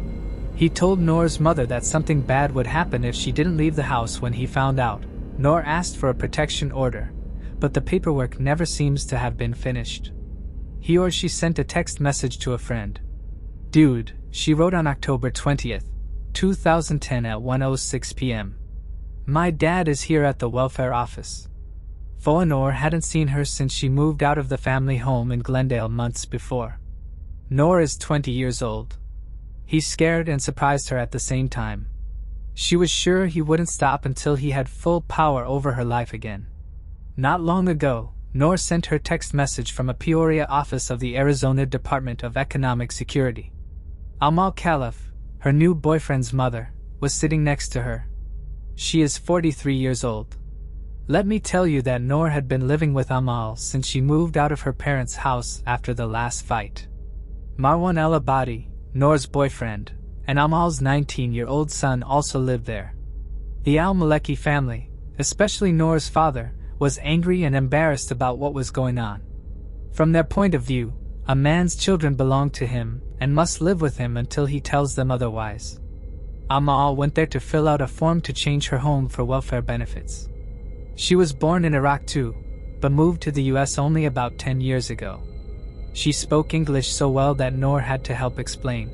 He told Nor's mother that something bad would happen if she didn't leave the house when he found out. Nor asked for a protection order, but the paperwork never seems to have been finished. He or she sent a text message to a friend. "Dude," she wrote on October 20th, 2010 at 1:06 p.m. "My dad is here at the welfare office." Nor hadn't seen her since she moved out of the family home in Glendale months before. Nor is 20 years old. He scared and surprised her at the same time. She was sure he wouldn't stop until he had full power over her life again. Not long ago, Nor sent her text message from a Peoria office of the Arizona Department of Economic Security. Amal Khalif, her new boyfriend's mother, was sitting next to her. She is 43 years old. Let me tell you that Nor had been living with Amal since she moved out of her parents' house after the last fight. Marwan El-Abadi, Nor's boyfriend, and Amal's 19-year-old son also lived there. The Al-Maliki family, especially Nor's father, was angry and embarrassed about what was going on. From their point of view, a man's children belong to him and must live with him until he tells them otherwise. Amal went there to fill out a form to change her home for welfare benefits. She was born in Iraq too, but moved to the US only about 10 years ago. She spoke English so well that Nor had to help explain.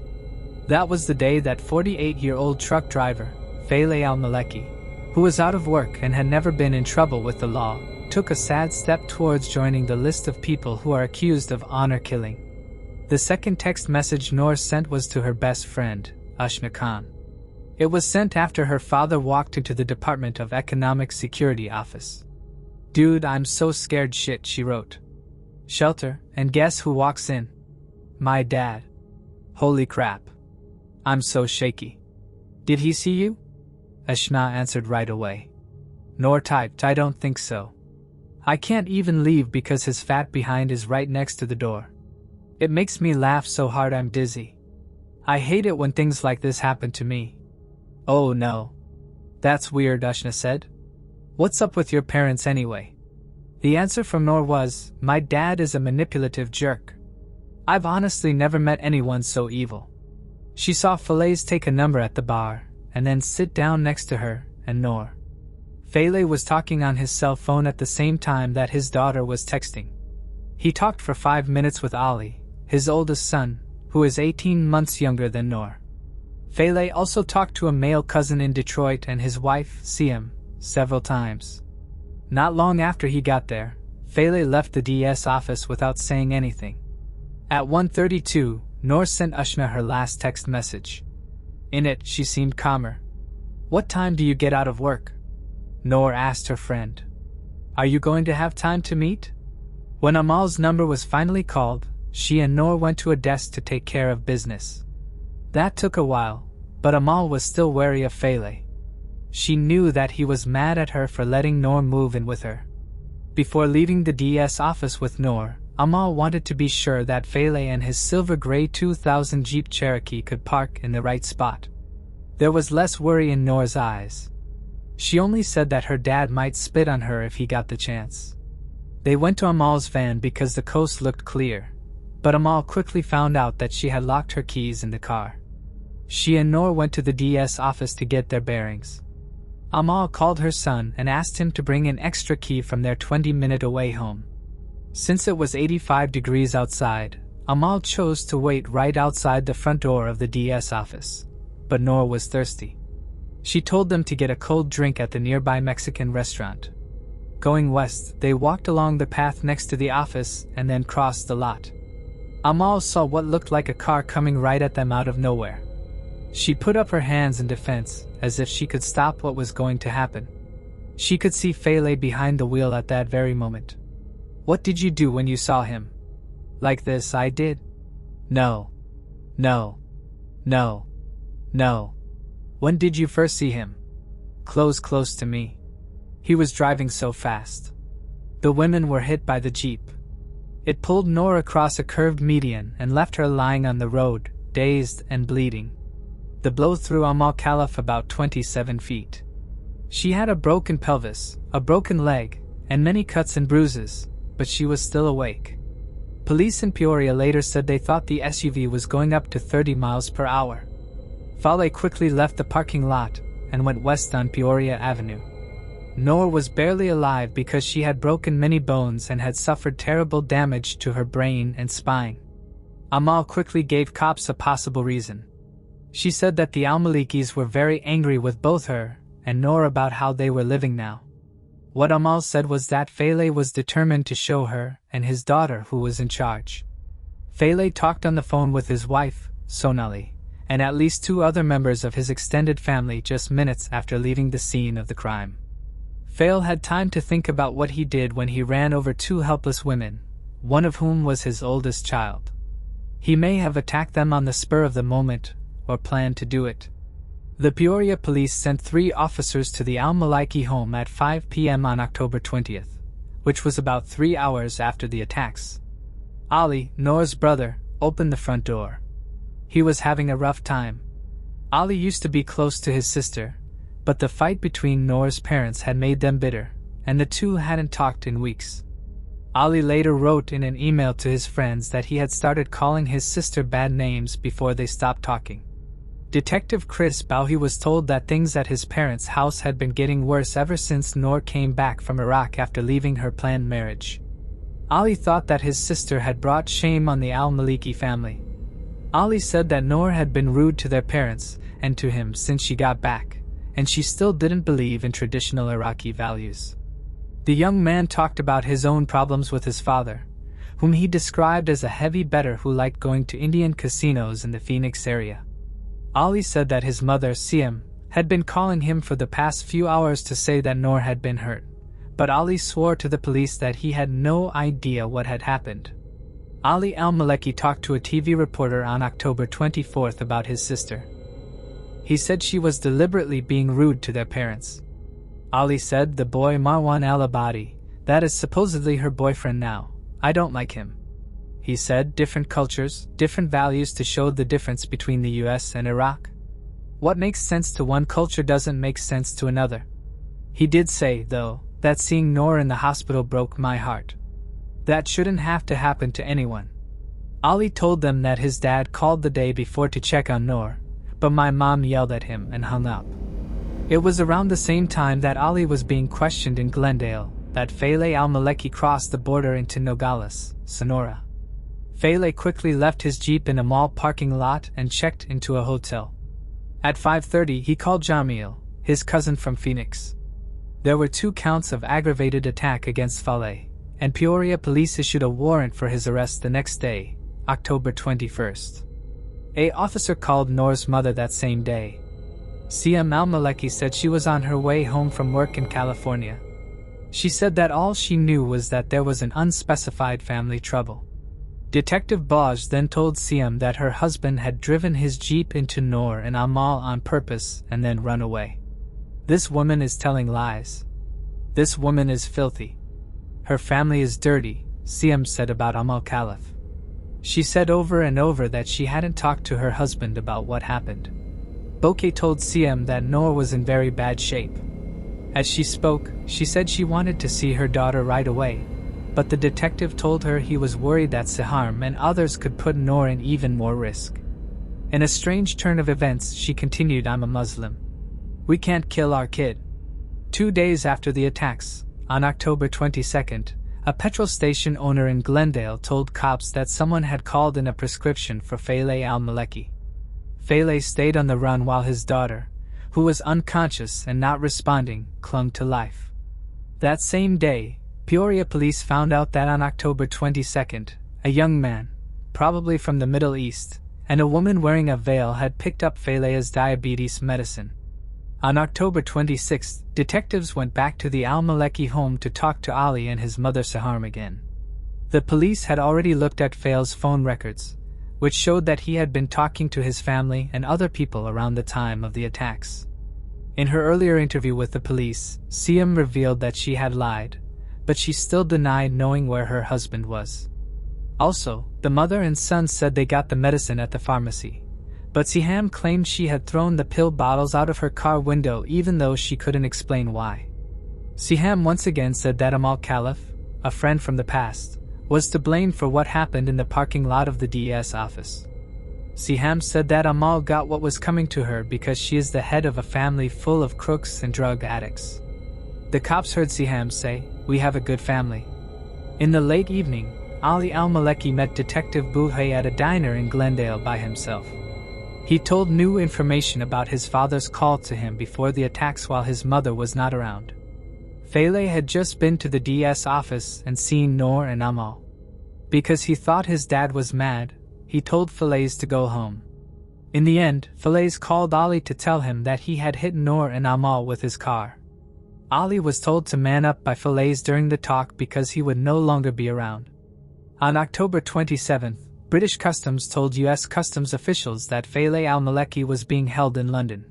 That was the day that 48-year-old truck driver, Fayle Al-Maliki, who was out of work and had never been in trouble with the law, took a sad step towards joining the list of people who are accused of honor killing. The second text message Nor sent was to her best friend, Ashna Khan. It was sent after her father walked into the Department of Economic Security office. "Dude, I'm so scared shit," she wrote. "Shelter, and guess who walks in? My dad. Holy crap. I'm so shaky. Did he see you?" Ashna answered right away. Nor typed, "I don't think so. I can't even leave because his fat behind is right next to the door. It makes me laugh so hard I'm dizzy. I hate it when things like this happen to me." "Oh no. That's weird," Ashna said. "What's up with your parents anyway?" The answer from Nor was, "My dad is a manipulative jerk. I've honestly never met anyone so evil." She saw Frase take a number at the bar, and then sit down next to her and Nor. Frase was talking on his cell phone at the same time that his daughter was texting. He talked for 5 minutes with Ali, his oldest son, who is 18 months younger than Nor. Frase also talked to a male cousin in Detroit and his wife, Siam, several times. Not long after he got there, Frase left the DS office without saying anything. At 1:32, Nor sent Ashna her last text message. In it, she seemed calmer. "What time do you get out of work?" Nor asked her friend. "Are you going to have time to meet?" When Amal's number was finally called, she and Nor went to a desk to take care of business. That took a while, but Amal was still wary of Frase. She knew that he was mad at her for letting Nor move in with her. Before leaving the DS office with Nor, Amal wanted to be sure that Frase and his silver-gray 2000 Jeep Cherokee could park in the right spot. There was less worry in Nor's eyes. She only said that her dad might spit on her if he got the chance. They went to Amal's van because the coast looked clear, but Amal quickly found out that she had locked her keys in the car. She and Nor went to the DS office to get their bearings. Amal called her son and asked him to bring an extra key from their 20-minute away home. Since it was 85 degrees outside, Amal chose to wait right outside the front door of the DS office, but Nor was thirsty. She told them to get a cold drink at the nearby Mexican restaurant. Going west, they walked along the path next to the office and then crossed the lot. Amal saw what looked like a car coming right at them out of nowhere. She put up her hands in defense, as if she could stop what was going to happen. She could see Frase behind the wheel at that very moment. "What did you do when you saw him?" "Like this, I did." No. No. No. No. "When did you first see him?" Close to me. He was driving so fast." The women were hit by the Jeep. It pulled Nor across a curved median and left her lying on the road, dazed and bleeding. The blow threw Amal Khalaf about 27 feet. She had a broken pelvis, a broken leg, and many cuts and bruises, but she was still awake. Police in Peoria later said they thought the SUV was going up to 30 miles per hour. Frase quickly left the parking lot and went west on Peoria Avenue. Nor was barely alive because she had broken many bones and had suffered terrible damage to her brain and spine. Amal quickly gave cops a possible reason. She said that the Al-Malikis were very angry with both her and Nor about how they were living now. What Amal said was that Frase was determined to show her and his daughter who was in charge. Frase talked on the phone with his wife, Sonali, and at least 2 other members of his extended family just minutes after leaving the scene of the crime. Frase had time to think about what he did when he ran over 2 helpless women, one of whom was his oldest child. He may have attacked them on the spur of the moment, or planned to do it. The Peoria police sent 3 officers to the Al-Maliki home at 5 p.m. on October 20th, which was about 3 hours after the attacks. Ali, Nor's brother, opened the front door. He was having a rough time. Ali used to be close to his sister, but the fight between Nor's parents had made them bitter, and the two hadn't talked in weeks. Ali later wrote in an email to his friends that he had started calling his sister bad names before they stopped talking. Detective Chris Bauhi was told that things at his parents' house had been getting worse ever since Nor came back from Iraq after leaving her planned marriage. Ali thought that his sister had brought shame on the Al-Maliki family. Ali said that Nor had been rude to their parents and to him since she got back, and she still didn't believe in traditional Iraqi values. The young man talked about his own problems with his father, whom he described as a heavy bettor who liked going to Indian casinos in the Phoenix area. Ali said that his mother, Siam, had been calling him for the past few hours to say that Nor had been hurt, but Ali swore to the police that he had no idea what had happened. Nor Al-Maliki talked to a TV reporter on October 24th about his sister. He said she was deliberately being rude to their parents. Ali said, "The boy Marwan al-Abadi, that is supposedly her boyfriend now, I don't like him." He said, "Different cultures, different values to show the difference between the US and Iraq. What makes sense to one culture doesn't make sense to another." He did say, though, that seeing Nor in the hospital broke my heart. That shouldn't have to happen to anyone. Ali told them that his dad called the day before to check on Nor, but my mom yelled at him and hung up. It was around the same time that Ali was being questioned in Glendale that Nor Al-Maliki crossed the border into Nogales, Sonora. Nor quickly left his Jeep in a mall parking lot and checked into a hotel. At 5:30 he called Jamil, his cousin from Phoenix. There were 2 counts of aggravated attack against Nor, and Peoria police issued a warrant for his arrest the next day, October 21st. An officer called Nor's mother that same day. Siam Al-Maliki said she was on her way home from work in California. She said that all she knew was that there was an unspecified family trouble. Detective Baj then told Siam that her husband had driven his Jeep into Nor and Amal on purpose and then run away. "This woman is telling lies. This woman is filthy. Her family is dirty," Siam said about Amal Khalif. She said over and over that she hadn't talked to her husband about what happened. Bokeh told Siam that Nor was in very bad shape. As she spoke, she said she wanted to see her daughter right away, but the detective told her he was worried that Siharm and others could put Nor in even more risk. In a strange turn of events, she continued, "I'm a Muslim. We can't kill our kid." 2 days after the attacks, on October 22nd, a petrol station owner in Glendale told cops that someone had called in a prescription for Nor Al-Maliki. Nor stayed on the run while his daughter, who was unconscious and not responding, clung to life. That same day, Peoria police found out that on October 22nd, a young man, probably from the Middle East, and a woman wearing a veil had picked up Felea's diabetes medicine. On October 26th, detectives went back to the Al-Maliki home to talk to Ali and his mother Siharm again. The police had already looked at Felea's phone records, which showed that he had been talking to his family and other people around the time of the attacks. In her earlier interview with the police, Siam revealed that she had lied, but she still denied knowing where her husband was. Also, the mother and son said they got the medicine at the pharmacy, but Siam claimed she had thrown the pill bottles out of her car window even though she couldn't explain why. Siam once again said that Amal Khalif, a friend from the past, was to blame for what happened in the parking lot of the DES office. Siam said that Amal got what was coming to her because she is the head of a family full of crooks and drug addicts. The cops heard Siam say, "We have a good family." In the late evening, Nor Al-Maliki met Detective Bouhay at a diner in Glendale by himself. He told new information about his father's call to him before the attacks while his mother was not around. Nor had just been to the DS office and seen Nor and Amal. Because he thought his dad was mad, he told Frase to go home. In the end, Frase called Ali to tell him that he had hit Nor and Amal with his car. Ali was told to man up by Frase during the talk because he would no longer be around. On October 27th, British Customs told US Customs officials that Nor Al-Maliki was being held in London.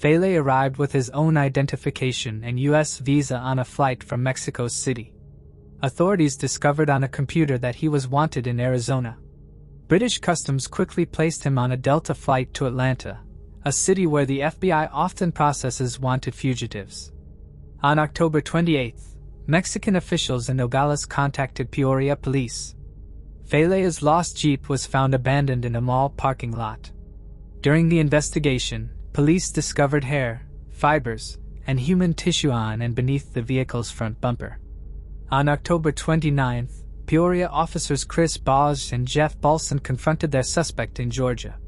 Nor arrived with his own identification and US visa on a flight from Mexico City. Authorities discovered on a computer that he was wanted in Arizona. British Customs quickly placed him on a Delta flight to Atlanta, a city where the FBI often processes wanted fugitives. On October 28th, Mexican officials in Nogales contacted Peoria police. Felea's lost Jeep was found abandoned in a mall parking lot. During the investigation, police discovered hair, fibers, and human tissue on and beneath the vehicle's front bumper. On October 29th, Peoria officers Chris Baj and Jeff Balson confronted their suspect in Georgia.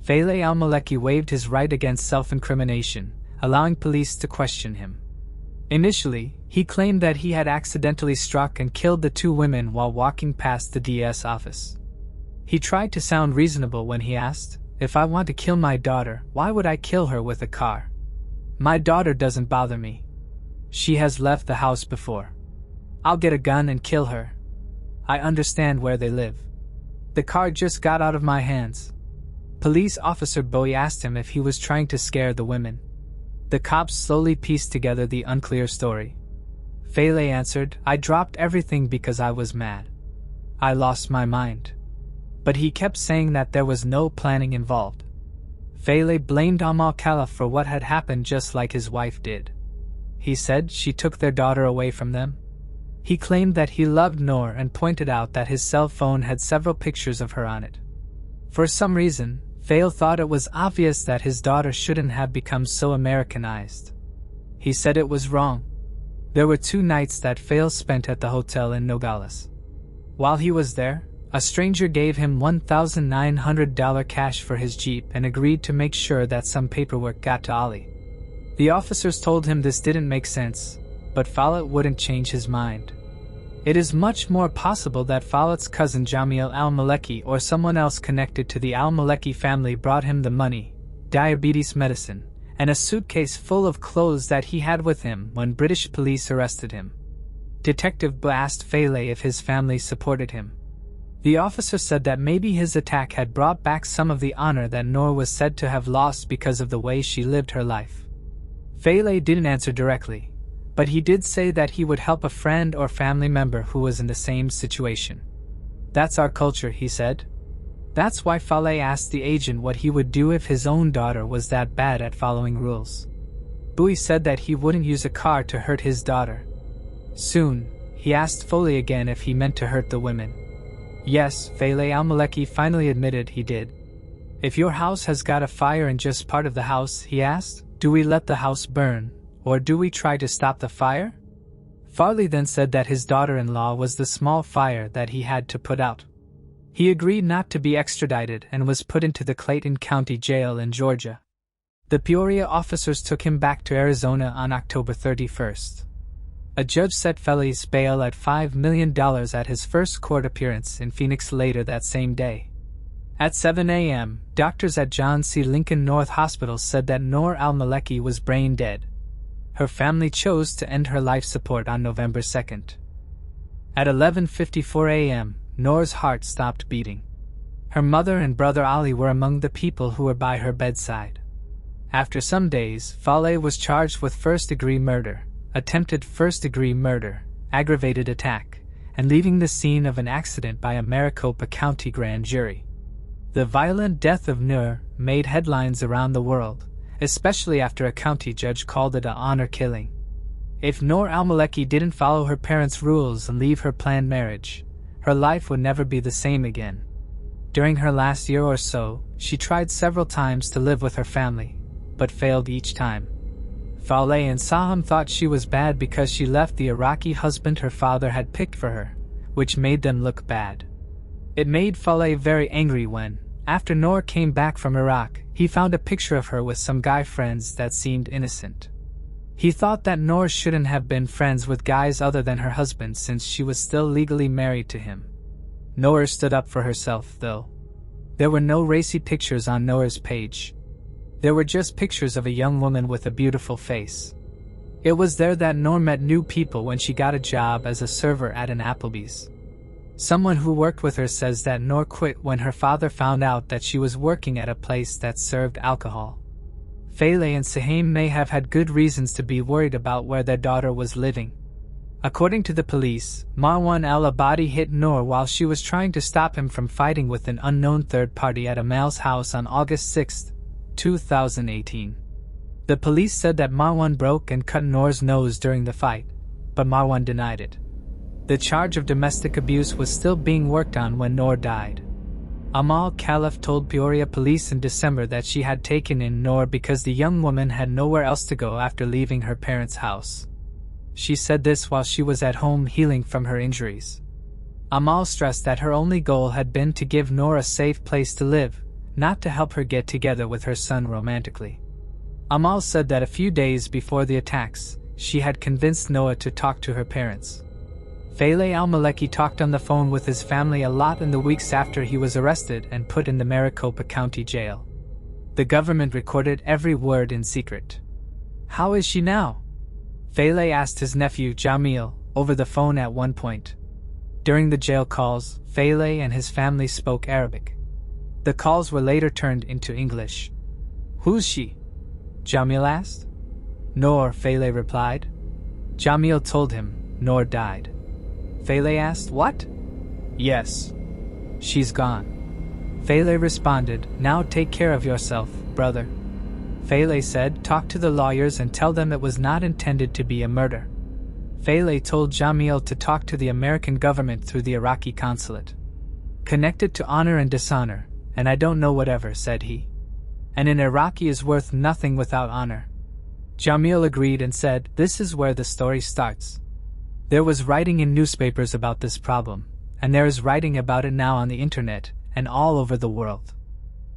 Nor Al-Maliki waived his right against self-incrimination, allowing police to question him. Initially, he claimed that he had accidentally struck and killed the two women while walking past the DS office. He tried to sound reasonable when he asked, "If I want to kill my daughter, why would I kill her with a car? My daughter doesn't bother me. She has left the house before. I'll get a gun and kill her. I understand where they live. The car just got out of my hands." Police officer Bowie asked him if he was trying to scare the women. The cops slowly pieced together the unclear story. Frase answered, "I dropped everything because I was mad. I lost my mind." But he kept saying that there was no planning involved. Frase blamed Al-Maliki for what had happened just like his wife did. He said she took their daughter away from them. He claimed that he loved Nor and pointed out that his cell phone had several pictures of her on it. For some reason, Frase thought it was obvious that his daughter shouldn't have become so Americanized. He said it was wrong. There were 2 nights that Frase spent at the hotel in Nogales. While he was there, a stranger gave him $1,900 cash for his Jeep and agreed to make sure that some paperwork got to Ali. The officers told him this didn't make sense, but Falit wouldn't change his mind. It is much more possible that Falit's cousin Jamil Al-Maliki or someone else connected to the Al-Maliki family brought him the money, diabetes medicine, and a suitcase full of clothes that he had with him when British police arrested him. Detective B asked Frase if his family supported him. The officer said that maybe his attack had brought back some of the honor that Nor was said to have lost because of the way she lived her life. Frase didn't answer directly, but he did say that he would help a friend or family member who was in the same situation. "That's our culture," he said. That's why Frase asked the agent what he would do if his own daughter was that bad at following rules. Bowie said that he wouldn't use a car to hurt his daughter. Soon, he asked Foley again if he meant to hurt the women. Yes, Frase Al-Maliki finally admitted he did. "If your house has got a fire in just part of the house," he asked, "do we let the house burn, or do we try to stop the fire?" Farley then said that his daughter-in-law was the small fire that he had to put out. He agreed not to be extradited and was put into the Clayton County Jail in Georgia. The Peoria officers took him back to Arizona on October 31st. A judge set Felly's bail at $5 million at his first court appearance in Phoenix later that same day. At 7 a.m., doctors at John C. Lincoln North Hospital said that Nor Al-Maliki was brain dead. Her family chose to end her life support on November 2nd. At 11:54 a.m., Nor's heart stopped beating. Her mother and brother Ali were among the people who were by her bedside. After some days, Fale was charged with first-degree murder, attempted first-degree murder, aggravated attack, and leaving the scene of an accident by a Maricopa County grand jury. The violent death of Nur made headlines around the world, especially after a county judge called it an honor killing. If Nor Al-Maliki didn't follow her parents' rules and leave her planned marriage, her life would never be the same again. During her last year or so, she tried several times to live with her family, but failed each time. Fale and Saham thought she was bad because she left the Iraqi husband her father had picked for her, which made them look bad. It made Fale very angry when, after Nor came back from Iraq, he found a picture of her with some guy friends that seemed innocent. He thought that Nor shouldn't have been friends with guys other than her husband since she was still legally married to him. Nor stood up for herself, though. There were no racy pictures on Nor's page. There were just pictures of a young woman with a beautiful face. It was there that Nor met new people when she got a job as a server at an Applebee's. Someone who worked with her says that Nor quit when her father found out that she was working at a place that served alcohol. Fale and Sahim may have had good reasons to be worried about where their daughter was living. According to the police, Marwan al-Abadi hit Nor while she was trying to stop him from fighting with an unknown third party at a male's house on August 6, 2018. The police said that Marwan broke and cut Nor's nose during the fight, but Marwan denied it. The charge of domestic abuse was still being worked on when Nor died. Amal Khalif told Peoria police in December that she had taken in Nor because the young woman had nowhere else to go after leaving her parents' house. She said this while she was at home healing from her injuries. Amal stressed that her only goal had been to give Nor a safe place to live, not to help her get together with her son romantically. Amal said that a few days before the attacks, she had convinced Noah to talk to her parents. Nor Al-Maliki talked on the phone with his family a lot in the weeks after he was arrested and put in the Maricopa County Jail. The government recorded every word in secret. "How is she now?" Nor asked his nephew Jamil over the phone at one point. During the jail calls, Nor and his family spoke Arabic. The calls were later turned into English. "Who's she?" Jamil asked. "Nor," Nor replied. Jamil told him, "Nor died." Nor asked, "What?" "Yes. She's gone." Nor responded, "Now take care of yourself, brother." Nor said, "Talk to the lawyers and tell them it was not intended to be a murder." Nor told Jamil to talk to the American government through the Iraqi consulate. "Connected to honor and dishonor, and I don't know whatever," said he. "And an Iraqi is worth nothing without honor." Jamil agreed and said, "This is where the story starts. There was writing in newspapers about this problem, and there is writing about it now on the internet and all over the world."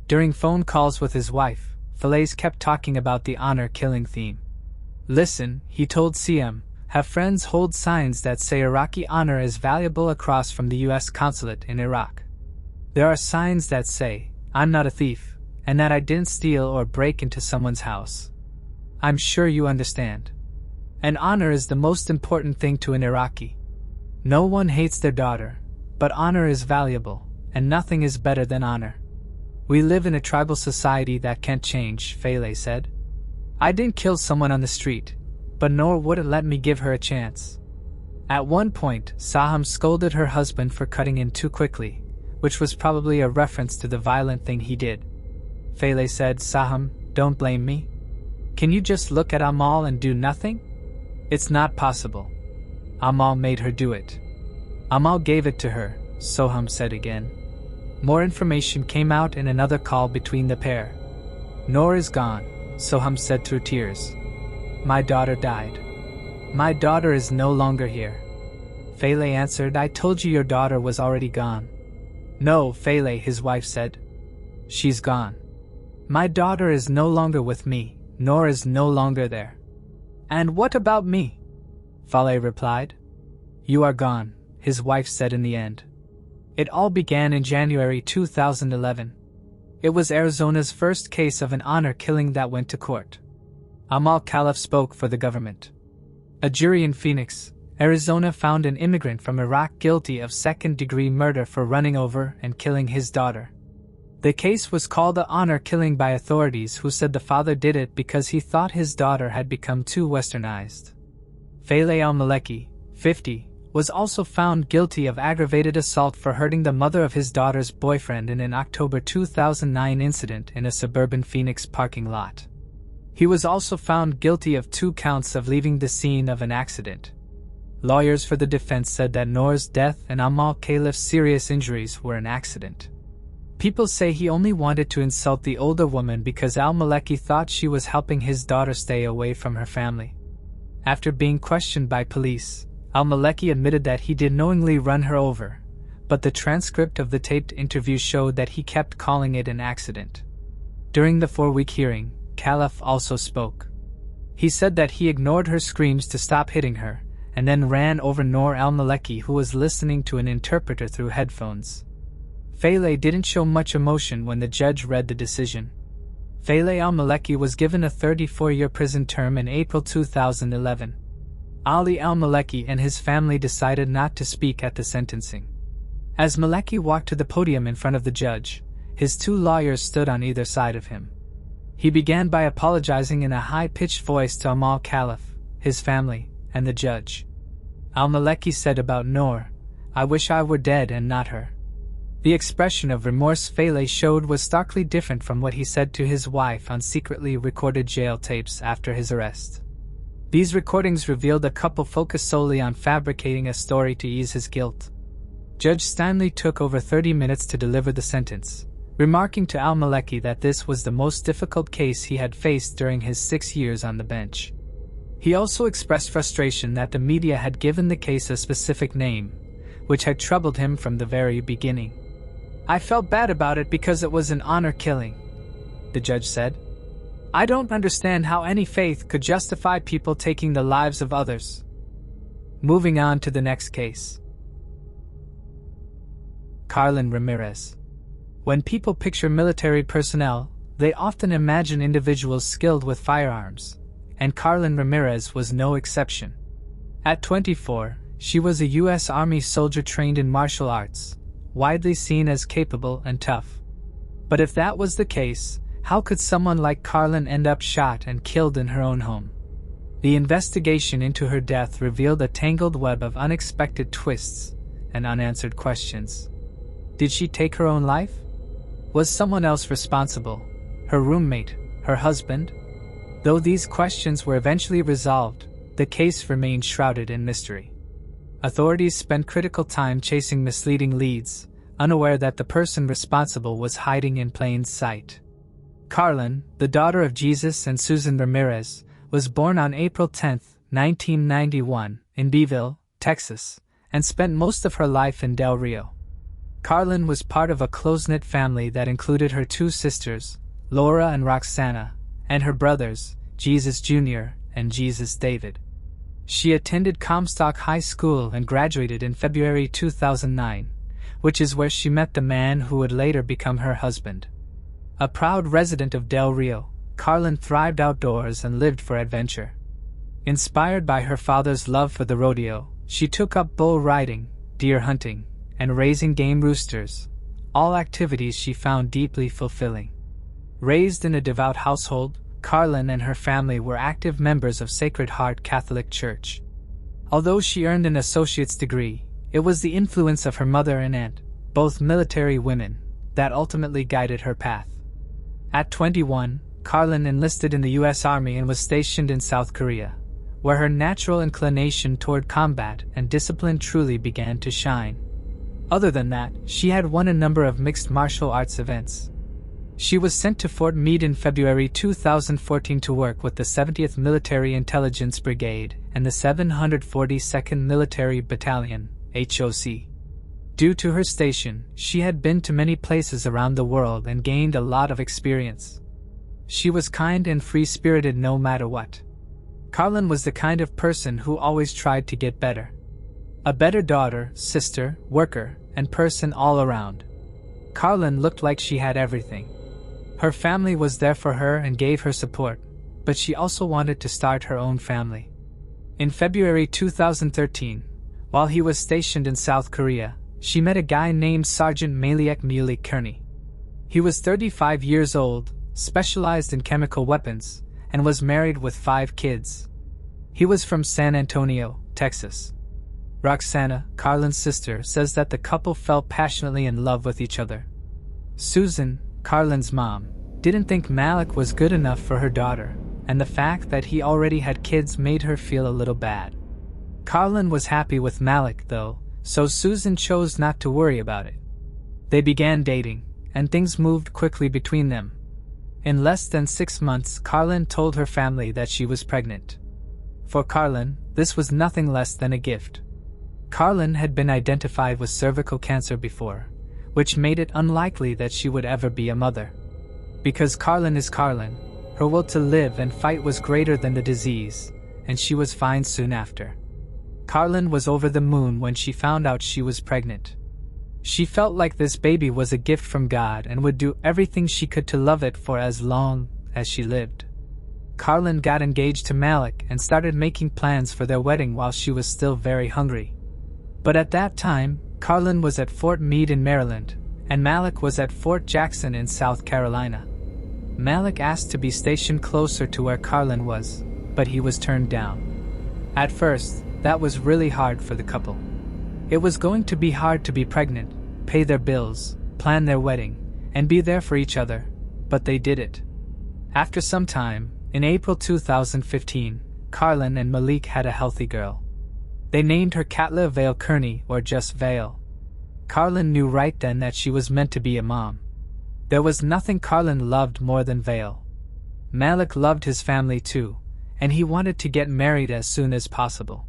During phone calls with his wife, Frase kept talking about the honor-killing theme. "Listen," he told CM, "have friends hold signs that say Iraqi honor is valuable across from the U.S. consulate in Iraq. There are signs that say, I'm not a thief, and that I didn't steal or break into someone's house. I'm sure you understand. And honor is the most important thing to an Iraqi. No one hates their daughter, but honor is valuable, and nothing is better than honor. We live in a tribal society that can't change," Nor said. "I didn't kill someone on the street, but Nor wouldn't let me give her a chance." At one point, Saham scolded her husband for cutting in too quickly, which was probably a reference to the violent thing he did. Nor said, "Saham, don't blame me. Can you just look at Amal and do nothing? It's not possible. Amal made her do it." "Amal gave it to her," Soham said again. More information came out in another call between the pair. "Nor is gone," Soham said through tears. "My daughter died. My daughter is no longer here." Nor answered, "I told you your daughter was already gone." "No, Nor," his wife said. "She's gone. My daughter is no longer with me, Nor is no longer there." "And what about me?" Nor replied. "You are gone," his wife said in the end. It all began in January 2011. It was Arizona's first case of an honor killing that went to court. Amal Khalif spoke for the government. A jury in Phoenix, Arizona found an immigrant from Iraq guilty of second-degree murder for running over and killing his daughter. The case was called the honor killing by authorities who said the father did it because he thought his daughter had become too westernized. Nor Al-Maliki, 50, was also found guilty of aggravated assault for hurting the mother of his daughter's boyfriend in an October 2009 incident in a suburban Phoenix parking lot. He was also found guilty of 2 counts of leaving the scene of an accident. Lawyers for the defense said that Nor's death and Amal Khalif's serious injuries were an accident. People say he only wanted to insult the older woman because Al-Maliki thought she was helping his daughter stay away from her family. After being questioned by police, Al-Maliki admitted that he did knowingly run her over, but the transcript of the taped interview showed that he kept calling it an accident. During the 4-week hearing, Khalif also spoke. He said that he ignored her screams to stop hitting her, and then ran over Nor Al-Maliki, who was listening to an interpreter through headphones. Nor didn't show much emotion when the judge read the decision. Nor Al-Maliki was given a 34-year prison term in April 2011. Ali Al-Maliki and his family decided not to speak at the sentencing. As Maliki walked to the podium in front of the judge, his 2 lawyers stood on either side of him. He began by apologizing in a high-pitched voice to Amal Khalif, his family, and the judge. Al-Maliki said about Nor, "I wish I were dead and not her." The expression of remorse Nor showed was starkly different from what he said to his wife on secretly recorded jail tapes after his arrest. These recordings revealed the couple focused solely on fabricating a story to ease his guilt. Judge Stanley took over 30 minutes to deliver the sentence, remarking to Al-Maliki that this was the most difficult case he had faced during his 6 years on the bench. He also expressed frustration that the media had given the case a specific name, which had troubled him from the very beginning. "I felt bad about it because it was an honor killing," the judge said. I don't understand how any faith could justify people taking the lives of others. Moving on to the next case. Carlin Ramirez. When people picture military personnel, they often imagine individuals skilled with firearms, and Carlin Ramirez was no exception. At 24, she was a U.S. Army soldier trained in martial arts, widely seen as capable and tough. But if that was the case, how could someone like Carlin end up shot and killed in her own home? The investigation into her death revealed a tangled web of unexpected twists and unanswered questions. Did she take her own life? Was someone else responsible? Her roommate? Her husband? Though these questions were eventually resolved, the case remained shrouded in mystery. Authorities spent critical time chasing misleading leads, unaware that the person responsible was hiding in plain sight. Carlin, the daughter of Jesus and Susan Ramirez, was born on April 10, 1991, in Beeville, Texas, and spent most of her life in Del Rio. Carlin was part of a close-knit family that included her two sisters, Laura and Roxana, and her brothers, Jesus Jr. and Jesus David. She attended Comstock High School and graduated in February 2009, which is where she met the man who would later become her husband. A proud resident of Del Rio, Carlin thrived outdoors and lived for adventure. Inspired by her father's love for the rodeo, she took up bull riding, deer hunting, and raising game roosters, all activities she found deeply fulfilling. Raised in a devout household, Carlin and her family were active members of Sacred Heart Catholic Church. Although she earned an associate's degree, it was the influence of her mother and aunt, both military women, that ultimately guided her path. At 21, Carlin enlisted in the U.S. Army and was stationed in South Korea, where her natural inclination toward combat and discipline truly began to shine. Other than that, she had won a number of mixed martial arts events. She was sent to Fort Meade in February 2014 to work with the 70th Military Intelligence Brigade and the 742nd Military Battalion, HOC. Due to her station, she had been to many places around the world and gained a lot of experience. She was kind and free-spirited no matter what. Carlin was the kind of person who always tried to get better. A better daughter, sister, worker, and person all around. Carlin looked like she had everything. Her family was there for her and gave her support, but she also wanted to start her own family. In February 2013, while he was stationed in South Korea, she met a guy named Sergeant Maliek Muley Kearney. He was 35 years old, specialized in chemical weapons, and was married with 5 kids. He was from San Antonio, Texas. Roxana, Carlin's sister, says that the couple fell passionately in love with each other. Susan, Carlin's mom, didn't think Malik was good enough for her daughter, and the fact that he already had kids made her feel a little bad. Carlin was happy with Malik, though, so Susan chose not to worry about it. They began dating, and things moved quickly between them. In less than 6 months, Carlin told her family that she was pregnant. For Carlin, this was nothing less than a gift. Carlin had been identified with cervical cancer before, which made it unlikely that she would ever be a mother. Because Carlin is Carlin, her will to live and fight was greater than the disease, and she was fine soon after. Carlin was over the moon when she found out she was pregnant. She felt like this baby was a gift from God and would do everything she could to love it for as long as she lived. Carlin got engaged to Malik and started making plans for their wedding while she was still very hungry. But at that time, Carlin was at Fort Meade in Maryland, and Malik was at Fort Jackson in South Carolina. Malik asked to be stationed closer to where Carlin was, but he was turned down. At first, that was really hard for the couple. It was going to be hard to be pregnant, pay their bills, plan their wedding, and be there for each other, but they did it. After some time, in April 2015, Carlin and Malik had a healthy girl. They named her Katla Vale Kearney, or just Vale. Carlin knew right then that she was meant to be a mom. There was nothing Carlin loved more than Vale. Malik loved his family too, and he wanted to get married as soon as possible.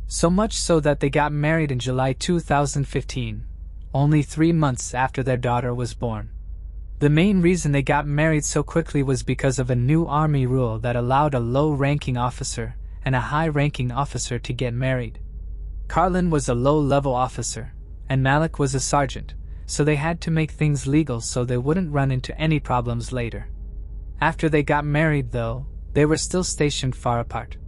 So much so that they got married in July 2015, only 3 months after their daughter was born. The main reason they got married so quickly was because of a new army rule that allowed a low-ranking officer and a high-ranking officer to get married. Carlin was a low-level officer, and Malik was a sergeant, so they had to make things legal so they wouldn't run into any problems later. After they got married, though, they were still stationed far apart.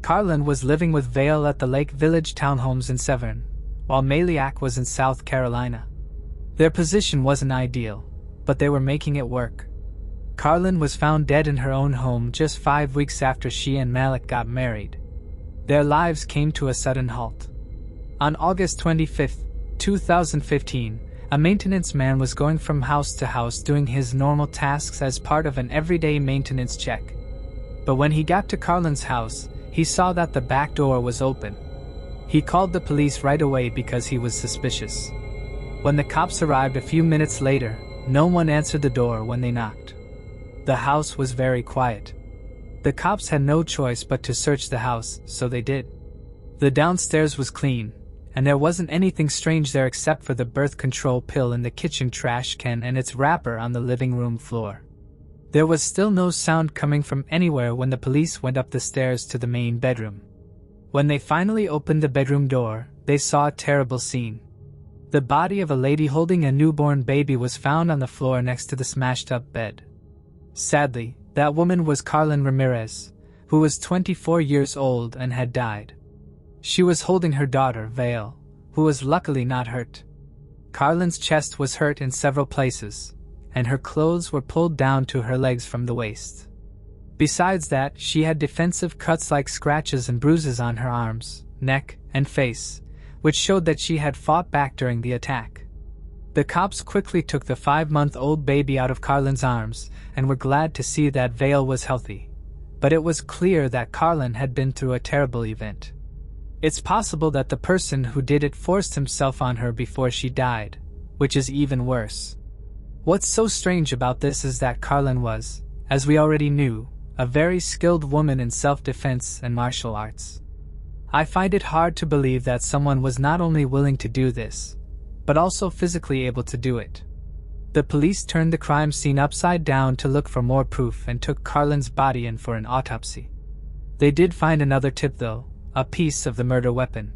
Carlin was living with Vale at the Lake Village townhomes in Severn, while Maliak was in South Carolina. Their position wasn't ideal, but they were making it work. Carlin was found dead in her own home just 5 weeks after she and Malik got married. Their lives came to a sudden halt. On August 25, 2015, a maintenance man was going from house to house doing his normal tasks as part of an everyday maintenance check. But when he got to Carlin's house, he saw that the back door was open. He called the police right away because he was suspicious. When the cops arrived a few minutes later, no one answered the door when they knocked. The house was very quiet. The cops had no choice but to search the house, so they did. The downstairs was clean, and there wasn't anything strange there except for the birth control pill in the kitchen trash can and its wrapper on the living room floor. There was still no sound coming from anywhere when the police went up the stairs to the main bedroom. When they finally opened the bedroom door, they saw a terrible scene. The body of a lady holding a newborn baby was found on the floor next to the smashed-up bed. Sadly, that woman was Carlin Ramirez, who was 24 years old and had died. She was holding her daughter, Vale, who was luckily not hurt. Carlin's chest was hurt in several places, and her clothes were pulled down to her legs from the waist. Besides that, she had defensive cuts like scratches and bruises on her arms, neck, and face, which showed that she had fought back during the attack. The cops quickly took the 5-month-old baby out of Carlin's arms and were glad to see that Vale was healthy, but it was clear that Carlin had been through a terrible event. It's possible that the person who did it forced himself on her before she died, which is even worse. What's so strange about this is that Carlin was, as we already knew, a very skilled woman in self-defense and martial arts. I find it hard to believe that someone was not only willing to do this, but also physically able to do it. The police turned the crime scene upside down to look for more proof and took Carlin's body in for an autopsy. They did find another tip though, a piece of the murder weapon.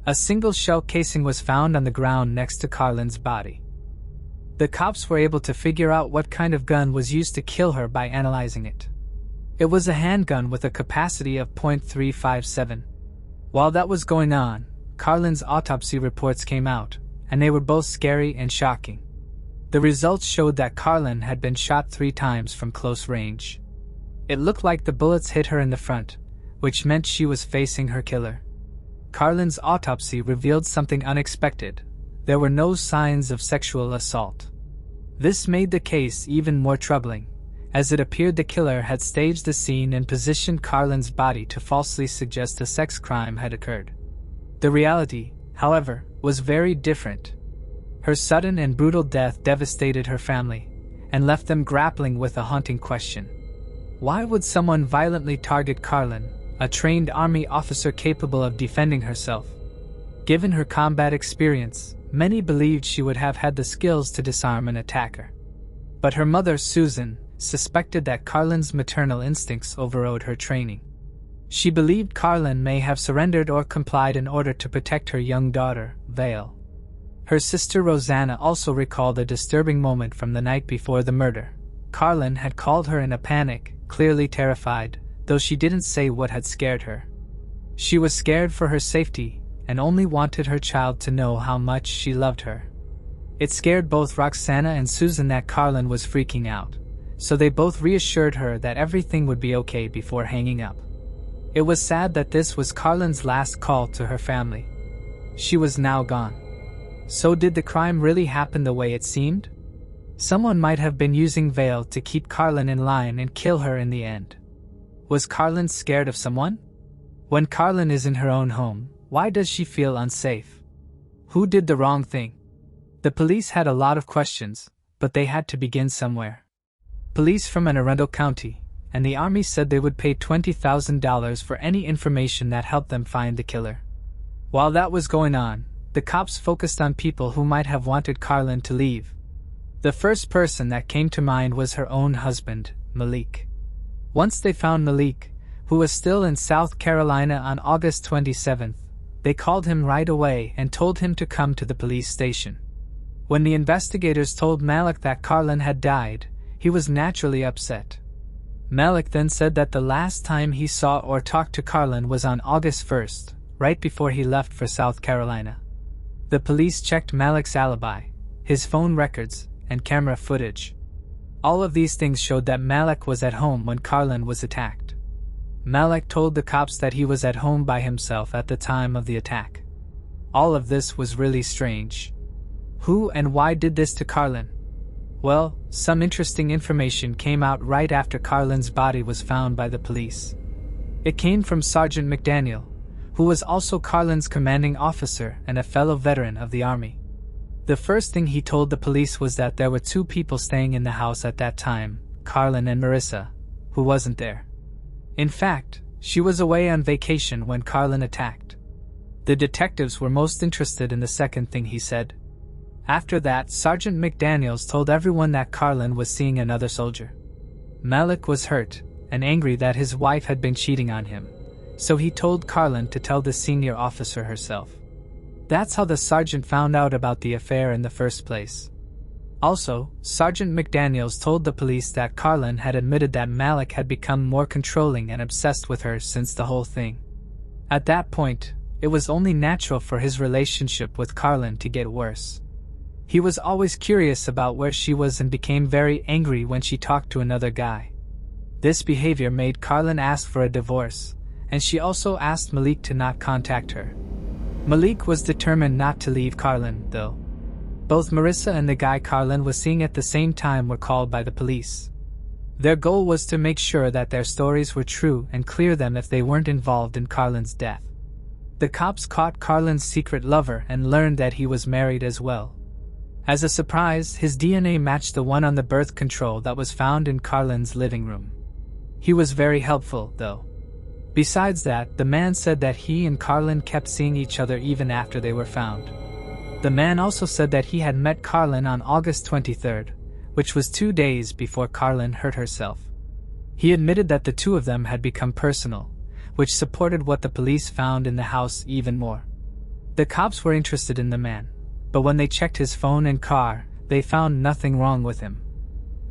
A single shell casing was found on the ground next to Carlin's body. The cops were able to figure out what kind of gun was used to kill her by analyzing it. It was a handgun with a capacity of .357. While that was going on, Carlin's autopsy reports came out, and they were both scary and shocking. The results showed that Carlin had been shot 3 times from close range. It looked like the bullets hit her in the front, which meant she was facing her killer. Carlin's autopsy revealed something unexpected. There were no signs of sexual assault. This made the case even more troubling, as it appeared the killer had staged the scene and positioned Carlin's body to falsely suggest a sex crime had occurred. The reality, however, was very different. Her sudden and brutal death devastated her family, and left them grappling with a haunting question. Why would someone violently target Carlin, a trained army officer capable of defending herself? Given her combat experience, many believed she would have had the skills to disarm an attacker. But her mother, Susan, suspected that Carlin's maternal instincts overrode her training. She believed Carlin may have surrendered or complied in order to protect her young daughter, Vale. Her sister Rosanna also recalled a disturbing moment from the night before the murder. Carlin had called her in a panic, clearly terrified, though she didn't say what had scared her. She was scared for her safety, and only wanted her child to know how much she loved her. It scared both Roxana and Susan that Carlin was freaking out, so they both reassured her that everything would be okay before hanging up. It was sad that this was Carlin's last call to her family. She was now gone. So did the crime really happen the way it seemed? Someone might have been using Vale to keep Carlin in line and kill her in the end. Was Carlin scared of someone? When Carlin is in her own home, why does she feel unsafe? Who did the wrong thing? The police had a lot of questions, but they had to begin somewhere. Police from Anne Arundel County and the Army said they would pay $20,000 for any information that helped them find the killer. While that was going on, the cops focused on people who might have wanted Carlin to leave. The first person that came to mind was her own husband, Malik. Once they found Malik, who was still in South Carolina on August 27th, they called him right away and told him to come to the police station. When the investigators told Malik that Carlin had died, he was naturally upset. Malik then said that the last time he saw or talked to Carlin was on August 1st, right before he left for South Carolina. The police checked Malik's alibi, his phone records, and camera footage. All of these things showed that Malik was at home when Carlin was attacked. Malik told the cops that he was at home by himself at the time of the attack. All of this was really strange. Who and why did this to Carlin? Well, some interesting information came out right after Carlin's body was found by the police. It came from Sergeant McDaniel, who was also Carlin's commanding officer and a fellow veteran of the Army. The first thing he told the police was that there were two people staying in the house at that time, Carlin and Marissa, who wasn't there. In fact, she was away on vacation when Carlin attacked. The detectives were most interested in the second thing he said. After that, Sergeant McDaniels told everyone that Carlin was seeing another soldier. Malik was hurt and angry that his wife had been cheating on him, so he told Carlin to tell the senior officer herself. That's how the sergeant found out about the affair in the first place. Also, Sergeant McDaniels told the police that Carlin had admitted that Malik had become more controlling and obsessed with her since the whole thing. At that point, it was only natural for his relationship with Carlin to get worse. He was always curious about where she was and became very angry when she talked to another guy. This behavior made Carlin ask for a divorce, and she also asked Malik to not contact her. Malik was determined not to leave Carlin, though. Both Marissa and the guy Carlin was seeing at the same time were called by the police. Their goal was to make sure that their stories were true and clear them if they weren't involved in Carlin's death. The cops caught Carlin's secret lover and learned that he was married as well. As a surprise, his DNA matched the one on the birth control that was found in Carlin's living room. He was very helpful, though. Besides that, the man said that he and Carlin kept seeing each other even after they were found. The man also said that he had met Carlin on August 23rd, which was 2 days before Carlin hurt herself. He admitted that the two of them had become personal, which supported what the police found in the house even more. The cops were interested in the man, but when they checked his phone and car, they found nothing wrong with him.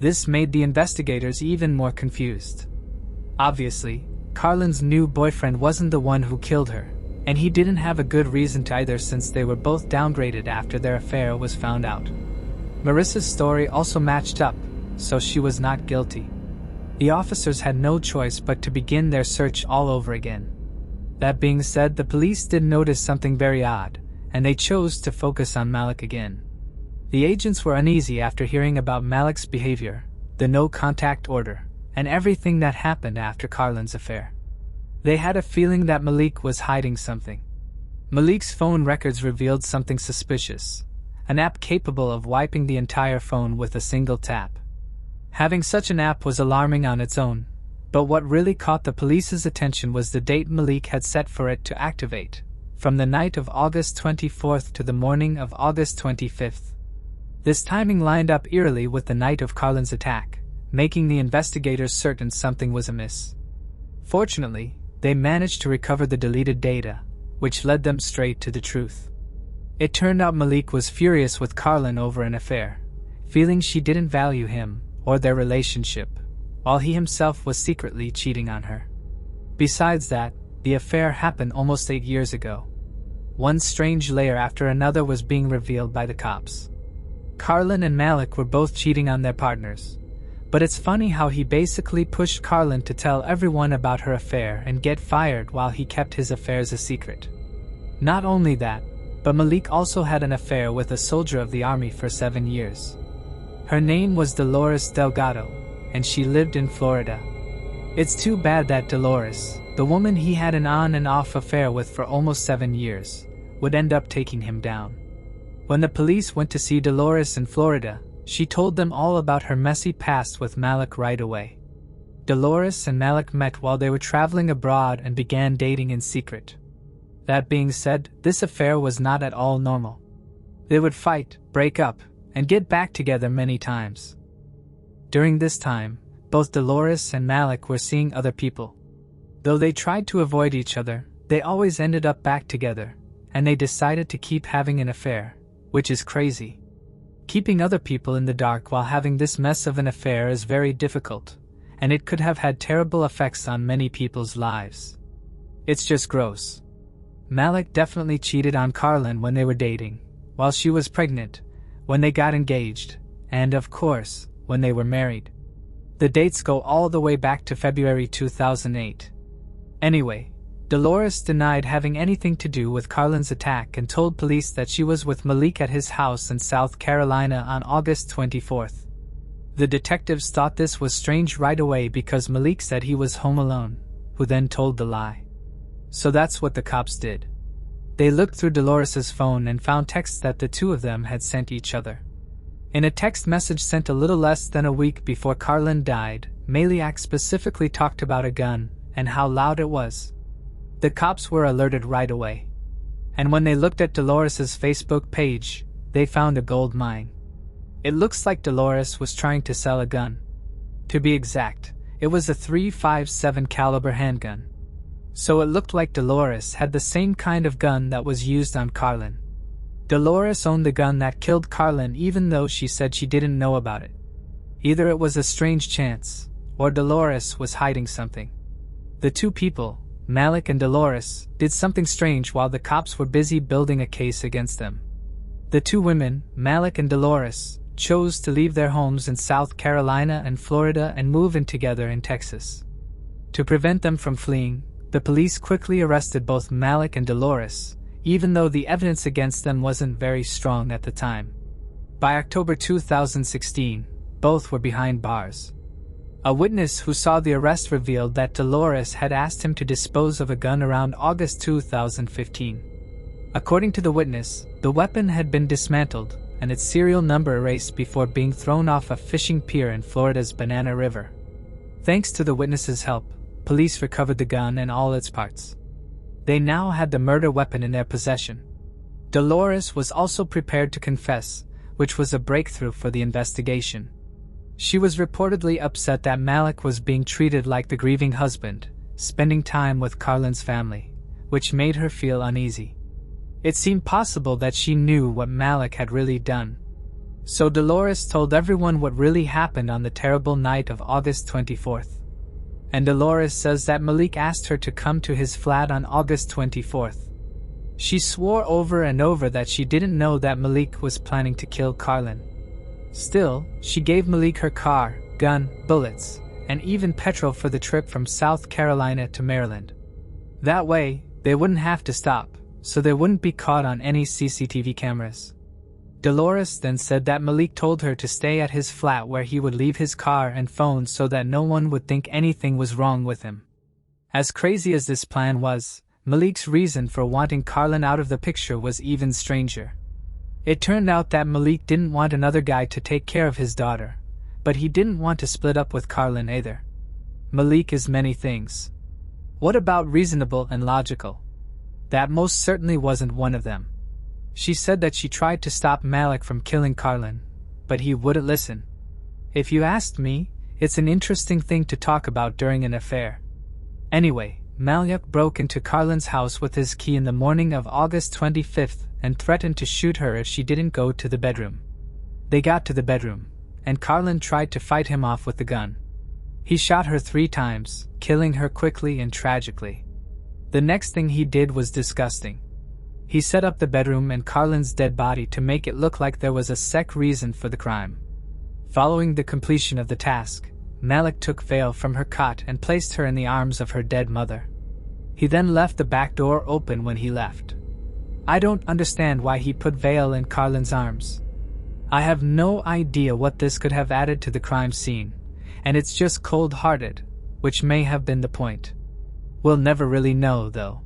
This made the investigators even more confused. Obviously, Carlin's new boyfriend wasn't the one who killed her, and he didn't have a good reason to either since they were both downgraded after their affair was found out. Marissa's story also matched up, so she was not guilty. The officers had no choice but to begin their search all over again. That being said, the police did notice something very odd, and they chose to focus on Malik again. The agents were uneasy after hearing about Malik's behavior, the no-contact order, and everything that happened after Carlin's affair. They had a feeling that Malik was hiding something. Malik's phone records revealed something suspicious, an app capable of wiping the entire phone with a single tap. Having such an app was alarming on its own, but what really caught the police's attention was the date Malik had set for it to activate, from the night of August 24th to the morning of August 25th. This timing lined up eerily with the night of Carlin's attack, making the investigators certain something was amiss. Fortunately, they managed to recover the deleted data, which led them straight to the truth. It turned out Malik was furious with Carlin over an affair, feeling she didn't value him or their relationship, while he himself was secretly cheating on her. Besides that, the affair happened almost 8 years ago. One strange layer after another was being revealed by the cops. Carlin and Malik were both cheating on their partners, but it's funny how he basically pushed Carlin to tell everyone about her affair and get fired while he kept his affairs a secret. Not only that, but Malik also had an affair with a soldier of the army for 7 years. Her name was Dolores Delgado, and she lived in Florida. It's too bad that Dolores, the woman he had an on and off affair with for almost 7 years, would end up taking him down. When the police went to see Dolores in Florida, she told them all about her messy past with Malik right away. Dolores and Malik met while they were traveling abroad and began dating in secret. That being said, this affair was not at all normal. They would fight, break up, and get back together many times. During this time, both Dolores and Malik were seeing other people. Though they tried to avoid each other, they always ended up back together, and they decided to keep having an affair, which is crazy. Keeping other people in the dark while having this mess of an affair is very difficult, and it could have had terrible effects on many people's lives. It's just gross. Malik definitely cheated on Carlin when they were dating, while she was pregnant, when they got engaged, and of course, when they were married. The dates go all the way back to February 2008. Anyway, Dolores denied having anything to do with Carlin's attack and told police that she was with Malik at his house in South Carolina on August 24th. The detectives thought this was strange right away because Malik said he was home alone, who then told the lie. So that's what the cops did. They looked through Dolores's phone and found texts that the two of them had sent each other. In a text message sent a little less than a week before Carlin died, Maliak specifically talked about a gun and how loud it was. The cops were alerted right away. And when they looked at Dolores's Facebook page, they found a gold mine. It looks like Dolores was trying to sell a gun. To be exact, it was a .357 caliber handgun. So it looked like Dolores had the same kind of gun that was used on Carlin. Dolores owned the gun that killed Carlin even though she said she didn't know about it. Either it was a strange chance, or Dolores was hiding something. The two people, Malik and Dolores, did something strange while the cops were busy building a case against them. The two women, Malik and Dolores, chose to leave their homes in South Carolina and Florida and move in together in Texas. To prevent them from fleeing, the police quickly arrested both Malik and Dolores, even though the evidence against them wasn't very strong at the time. By October 2016, both were behind bars. A witness who saw the arrest revealed that Dolores had asked him to dispose of a gun around August 2015. According to the witness, the weapon had been dismantled and its serial number erased before being thrown off a fishing pier in Florida's Banana River. Thanks to the witness's help, police recovered the gun and all its parts. They now had the murder weapon in their possession. Dolores was also prepared to confess, which was a breakthrough for the investigation. She was reportedly upset that Malik was being treated like the grieving husband, spending time with Carlin's family, which made her feel uneasy. It seemed possible that she knew what Malik had really done. So Dolores told everyone what really happened on the terrible night of August 24th. And Dolores says that Malik asked her to come to his flat on August 24th. She swore over and over that she didn't know that Malik was planning to kill Carlin. Still, she gave Malik her car, gun, bullets, and even petrol for the trip from South Carolina to Maryland. That way, they wouldn't have to stop, so they wouldn't be caught on any CCTV cameras. Dolores then said that Malik told her to stay at his flat where he would leave his car and phone so that no one would think anything was wrong with him. As crazy as this plan was, Malik's reason for wanting Carlin out of the picture was even stranger. It turned out that Malik didn't want another guy to take care of his daughter, but he didn't want to split up with Carlin either. Malik is many things. What about reasonable and logical? That most certainly wasn't one of them. She said that she tried to stop Malik from killing Carlin, but he wouldn't listen. If you asked me, it's an interesting thing to talk about during an affair. Anyway, Malik broke into Carlin's house with his key in the morning of August 25th and threatened to shoot her if she didn't go to the bedroom. They got to the bedroom, and Carlin tried to fight him off with the gun. He shot her 3 times, killing her quickly and tragically. The next thing he did was disgusting. He set up the bedroom and Carlin's dead body to make it look like there was a sick reason for the crime. Following the completion of the task, Malik took Vale from her cot and placed her in the arms of her dead mother. He then left the back door open when he left. I don't understand why he put Vale in Carlin's arms. I have no idea what this could have added to the crime scene, and it's just cold-hearted, which may have been the point. We'll never really know, though.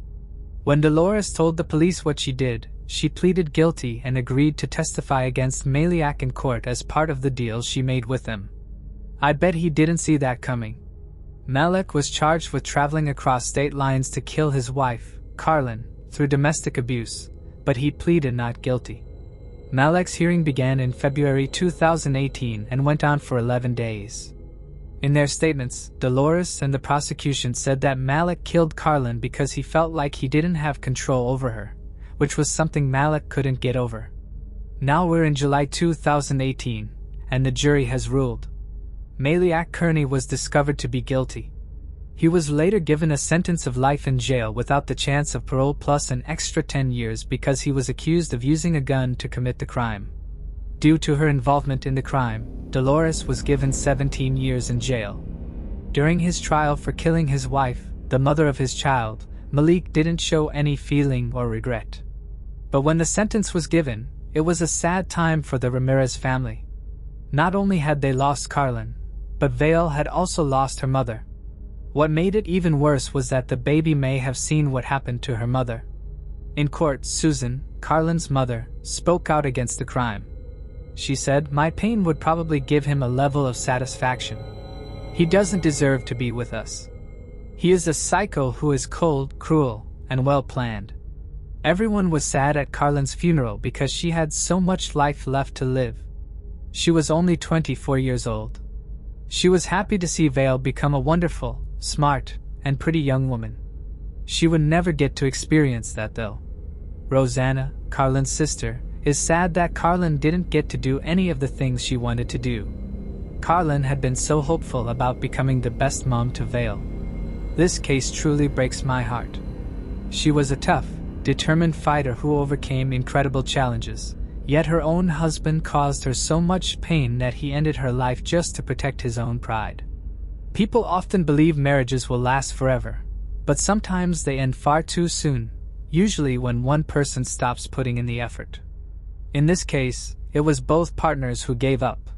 When Dolores told the police what she did, she pleaded guilty and agreed to testify against Maliak in court as part of the deal she made with him. I bet he didn't see that coming. Malik was charged with traveling across state lines to kill his wife, Carlin, through domestic abuse, but he pleaded not guilty. Malik's hearing began in February 2018 and went on for 11 days. In their statements, Dolores and the prosecution said that Malik killed Carlin because he felt like he didn't have control over her, which was something Malik couldn't get over. Now we're in July 2018, and the jury has ruled. Malik Kearney was discovered to be guilty. He was later given a sentence of life in jail without the chance of parole plus an extra 10 years because he was accused of using a gun to commit the crime. Due to her involvement in the crime, Dolores was given 17 years in jail. During his trial for killing his wife, the mother of his child, Malik didn't show any feeling or regret. But when the sentence was given, it was a sad time for the Ramirez family. Not only had they lost Carlin, but Vale had also lost her mother. What made it even worse was that the baby may have seen what happened to her mother. In court, Susan, Carlin's mother, spoke out against the crime. She said, "My pain would probably give him a level of satisfaction. He doesn't deserve to be with us. He is a psycho who is cold, cruel, and well-planned." Everyone was sad at Carlin's funeral because she had so much life left to live. She was only 24 years old. She was happy to see Vale become a wonderful, smart, and pretty young woman. She would never get to experience that though. Rosanna, Carlin's sister, is sad that Carlin didn't get to do any of the things she wanted to do. Carlin had been so hopeful about becoming the best mom to Vale. This case truly breaks my heart. She was a tough, determined fighter who overcame incredible challenges, yet her own husband caused her so much pain that he ended her life just to protect his own pride. People often believe marriages will last forever, but sometimes they end far too soon, usually when one person stops putting in the effort. In this case, it was both partners who gave up.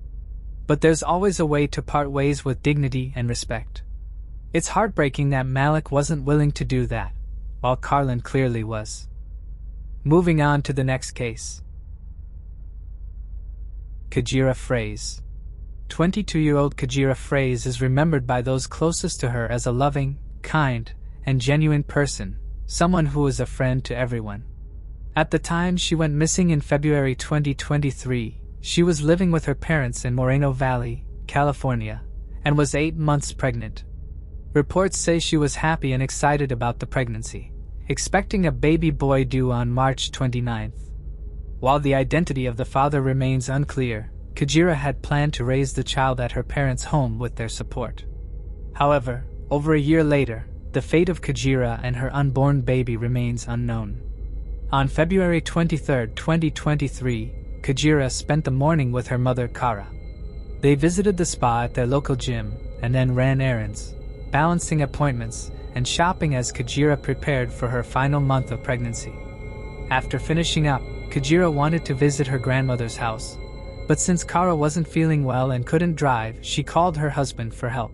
But there's always a way to part ways with dignity and respect. It's heartbreaking that Malik wasn't willing to do that, while Carlin clearly was. Moving on to the next case. Kajira Frase. 22-year-old Kajira Frase is remembered by those closest to her as a loving, kind, and genuine person, someone who was a friend to everyone. At the time she went missing in February 2023, she was living with her parents in Moreno Valley, California, and was 8 months pregnant. Reports say she was happy and excited about the pregnancy, expecting a baby boy due on March 29th. While the identity of the father remains unclear, Kajira had planned to raise the child at her parents' home with their support. However, over a year later, the fate of Kajira and her unborn baby remains unknown. On February 23, 2023, Kajira spent the morning with her mother Kara. They visited the spa at their local gym and then ran errands, balancing appointments and shopping as Kajira prepared for her final month of pregnancy. After finishing up, Kajira wanted to visit her grandmother's house, but since Kara wasn't feeling well and couldn't drive, she called her husband for help.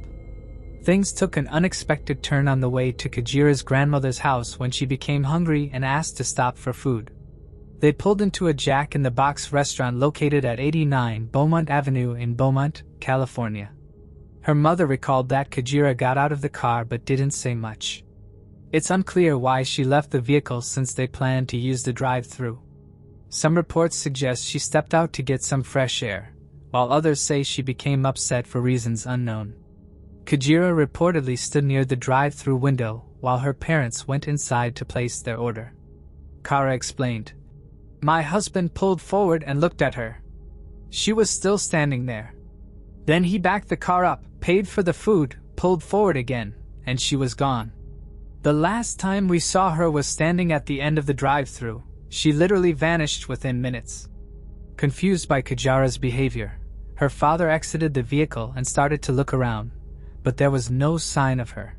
Things took an unexpected turn on the way to Kajira's grandmother's house when she became hungry and asked to stop for food. They pulled into a Jack-in-the-Box restaurant located at 89 Beaumont Avenue in Beaumont, California. Her mother recalled that Kajira got out of the car but didn't say much. It's unclear why she left the vehicle since they planned to use the drive-thru. Some reports suggest she stepped out to get some fresh air, while others say she became upset for reasons unknown. Kajira reportedly stood near the drive-thru window while her parents went inside to place their order. Kara explained, "My husband pulled forward and looked at her. She was still standing there. Then he backed the car up, paid for the food, pulled forward again, and she was gone. The last time we saw her was standing at the end of the drive-thru. She literally vanished within minutes." Confused by Kajira's behavior, her father exited the vehicle and started to look around, but there was no sign of her.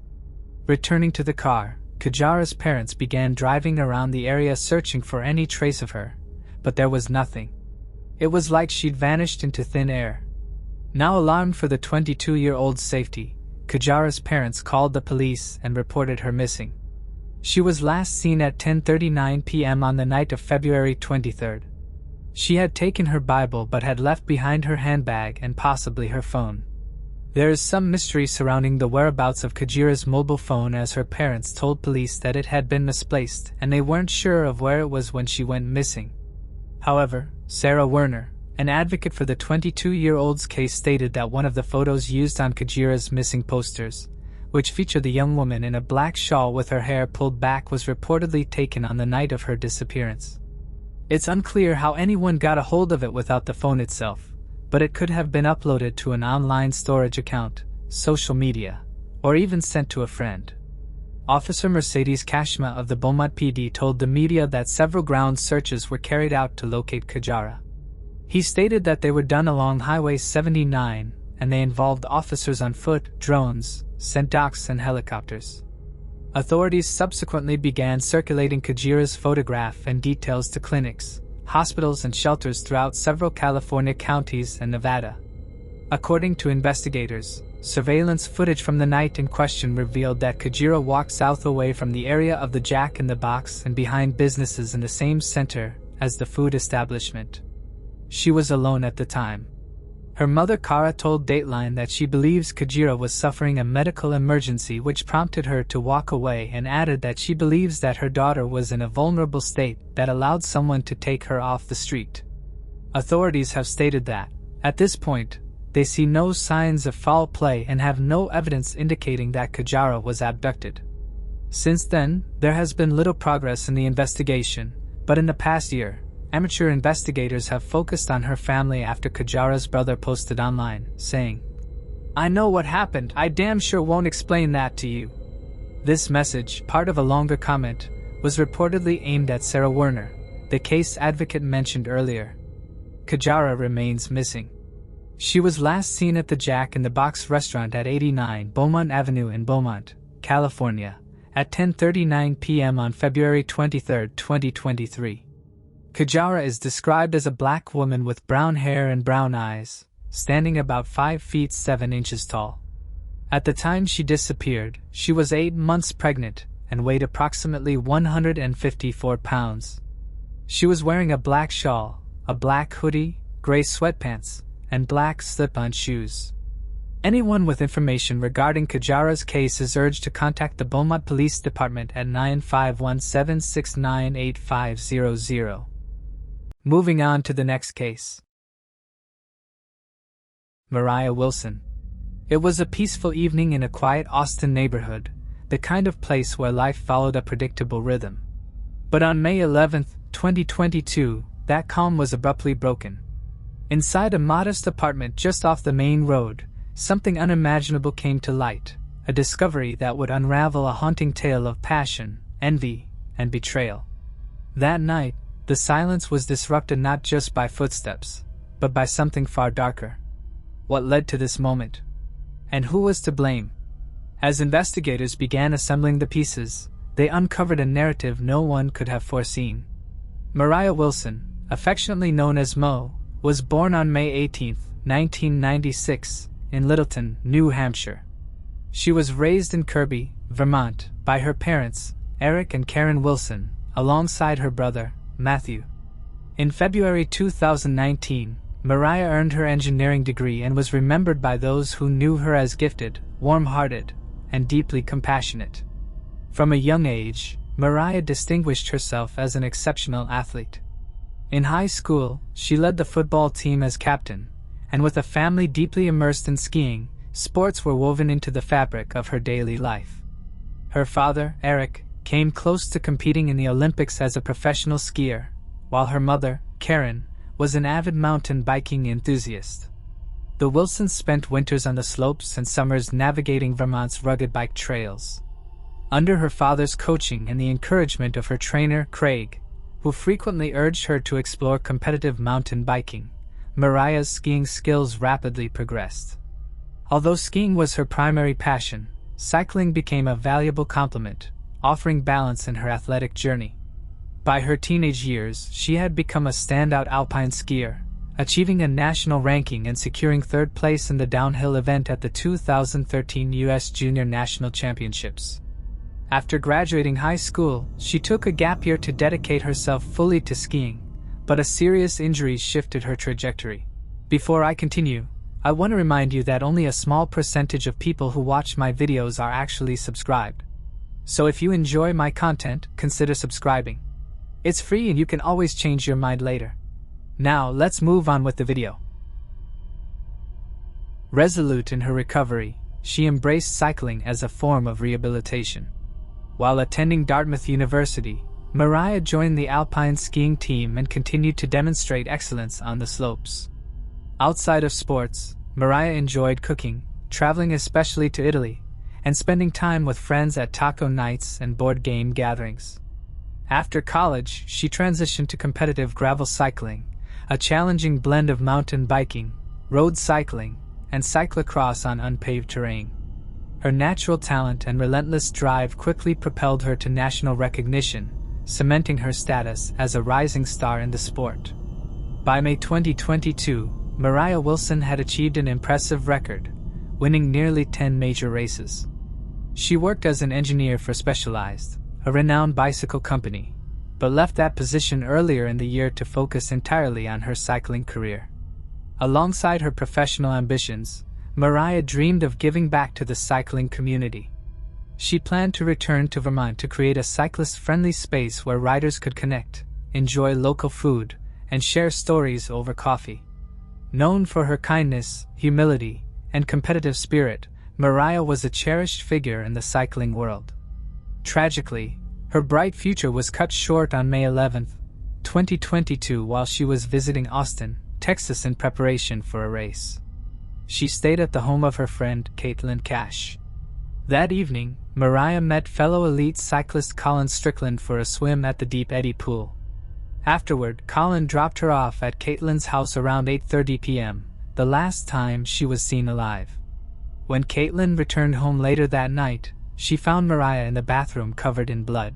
Returning to the car, Kajira's parents began driving around the area searching for any trace of her, but there was nothing. It was like she'd vanished into thin air. Now alarmed for the 22-year-old's safety, Kajira's parents called the police and reported her missing. She was last seen at 10:39 p.m. on the night of February 23rd. She had taken her Bible but had left behind her handbag and possibly her phone. There is some mystery surrounding the whereabouts of Kajira's mobile phone, as her parents told police that it had been misplaced and they weren't sure of where it was when she went missing. However, Sarah Werner, an advocate for the 22-year-old's case, stated that one of the photos used on Kajira's missing posters, which featured the young woman in a black shawl with her hair pulled back, was reportedly taken on the night of her disappearance. It's unclear how anyone got a hold of it without the phone itself, but it could have been uploaded to an online storage account, social media, or even sent to a friend. Officer Mercedes Kashma of the Beaumont PD told the media that several ground searches were carried out to locate Kajira. He stated that they were done along Highway 79, and they involved officers on foot, drones, Sendocs, and helicopters. Authorities subsequently began circulating Kajira's photograph and details to clinics, hospitals, and shelters throughout several California counties and Nevada. According to investigators, surveillance footage from the night in question revealed that Kajira walked south away from the area of the Jack in the Box and behind businesses in the same center as the food establishment. She was alone at the time. Her mother Kara told Dateline that she believes Kajira was suffering a medical emergency which prompted her to walk away, and added that she believes that her daughter was in a vulnerable state that allowed someone to take her off the street. Authorities have stated that, at this point, they see no signs of foul play and have no evidence indicating that Kajira was abducted. Since then, there has been little progress in the investigation, but in the past year, amateur investigators have focused on her family after Kajira's brother posted online, saying, "I know what happened, I damn sure won't explain that to you." This message, part of a longer comment, was reportedly aimed at Sarah Werner, the case advocate mentioned earlier. Kajira remains missing. She was last seen at the Jack in the Box restaurant at 89 Beaumont Avenue in Beaumont, California, at 10:39 p.m. on February 23, 2023. Kajira is described as a black woman with brown hair and brown eyes, standing about 5 feet 7 inches tall. At the time she disappeared, she was 8 months pregnant and weighed approximately 154 pounds. She was wearing a black shawl, a black hoodie, gray sweatpants, and black slip-on shoes. Anyone with information regarding Kajira's case is urged to contact the Beaumont Police Department at 9517698500. Moving on to the next case. Mariah Wilson. It was a peaceful evening in a quiet Austin neighborhood, the kind of place where life followed a predictable rhythm. But on May 11, 2022, that calm was abruptly broken. Inside a modest apartment just off the main road, something unimaginable came to light, a discovery that would unravel a haunting tale of passion, envy, and betrayal. That night, the silence was disrupted not just by footsteps, but by something far darker. What led to this moment? And who was to blame? As investigators began assembling the pieces, they uncovered a narrative no one could have foreseen. Mariah Wilson, affectionately known as Mo, was born on May 18, 1996, in Littleton, New Hampshire. She was raised in Kirby, Vermont, by her parents, Eric and Karen Wilson, alongside her brother, Matthew. In February 2019, Mariah earned her engineering degree and was remembered by those who knew her as gifted, warm-hearted, and deeply compassionate. From a young age, Mariah distinguished herself as an exceptional athlete. In high school, she led the football team as captain, and with a family deeply immersed in skiing, sports were woven into the fabric of her daily life. Her father, Eric, came close to competing in the Olympics as a professional skier, while her mother, Karen, was an avid mountain biking enthusiast. The Wilsons spent winters on the slopes and summers navigating Vermont's rugged bike trails. Under her father's coaching and the encouragement of her trainer, Craig, who frequently urged her to explore competitive mountain biking, Mariah's skiing skills rapidly progressed. Although skiing was her primary passion, cycling became a valuable complement, offering balance in her athletic journey. By her teenage years, she had become a standout alpine skier, achieving a national ranking and securing third place in the downhill event at the 2013 U.S. Junior National Championships. After graduating high school, she took a gap year to dedicate herself fully to skiing, but a serious injury shifted her trajectory. Before I continue, I want to remind you that only a small percentage of people who watch my videos are actually subscribed. So if you enjoy my content, consider subscribing. It's free and you can always change your mind later. Now, let's move on with the video. Resolute in her recovery, she embraced cycling as a form of rehabilitation. While attending Dartmouth University, Mariah joined the alpine skiing team and continued to demonstrate excellence on the slopes. Outside of sports, Mariah enjoyed cooking, traveling especially to Italy, and spending time with friends at taco nights and board game gatherings. After college, she transitioned to competitive gravel cycling, a challenging blend of mountain biking, road cycling, and cyclocross on unpaved terrain. Her natural talent and relentless drive quickly propelled her to national recognition, cementing her status as a rising star in the sport. By May 2022, Mariah Wilson had achieved an impressive record, winning nearly 10 major races. She worked as an engineer for Specialized, a renowned bicycle company, but left that position earlier in the year to focus entirely on her cycling career. Alongside her professional ambitions, Mariah dreamed of giving back to the cycling community. She planned to return to Vermont to create a cyclist-friendly space where riders could connect, enjoy local food, and share stories over coffee. Known for her kindness, humility, and competitive spirit, Mariah was a cherished figure in the cycling world. Tragically, her bright future was cut short on May 11, 2022 while she was visiting Austin, Texas in preparation for a race. She stayed at the home of her friend, Caitlin Cash. That evening, Mariah met fellow elite cyclist Colin Strickland for a swim at the Deep Eddy pool. Afterward, Colin dropped her off at Caitlin's house around 8:30 p.m., the last time she was seen alive. When Caitlin returned home later that night, she found Mariah in the bathroom covered in blood.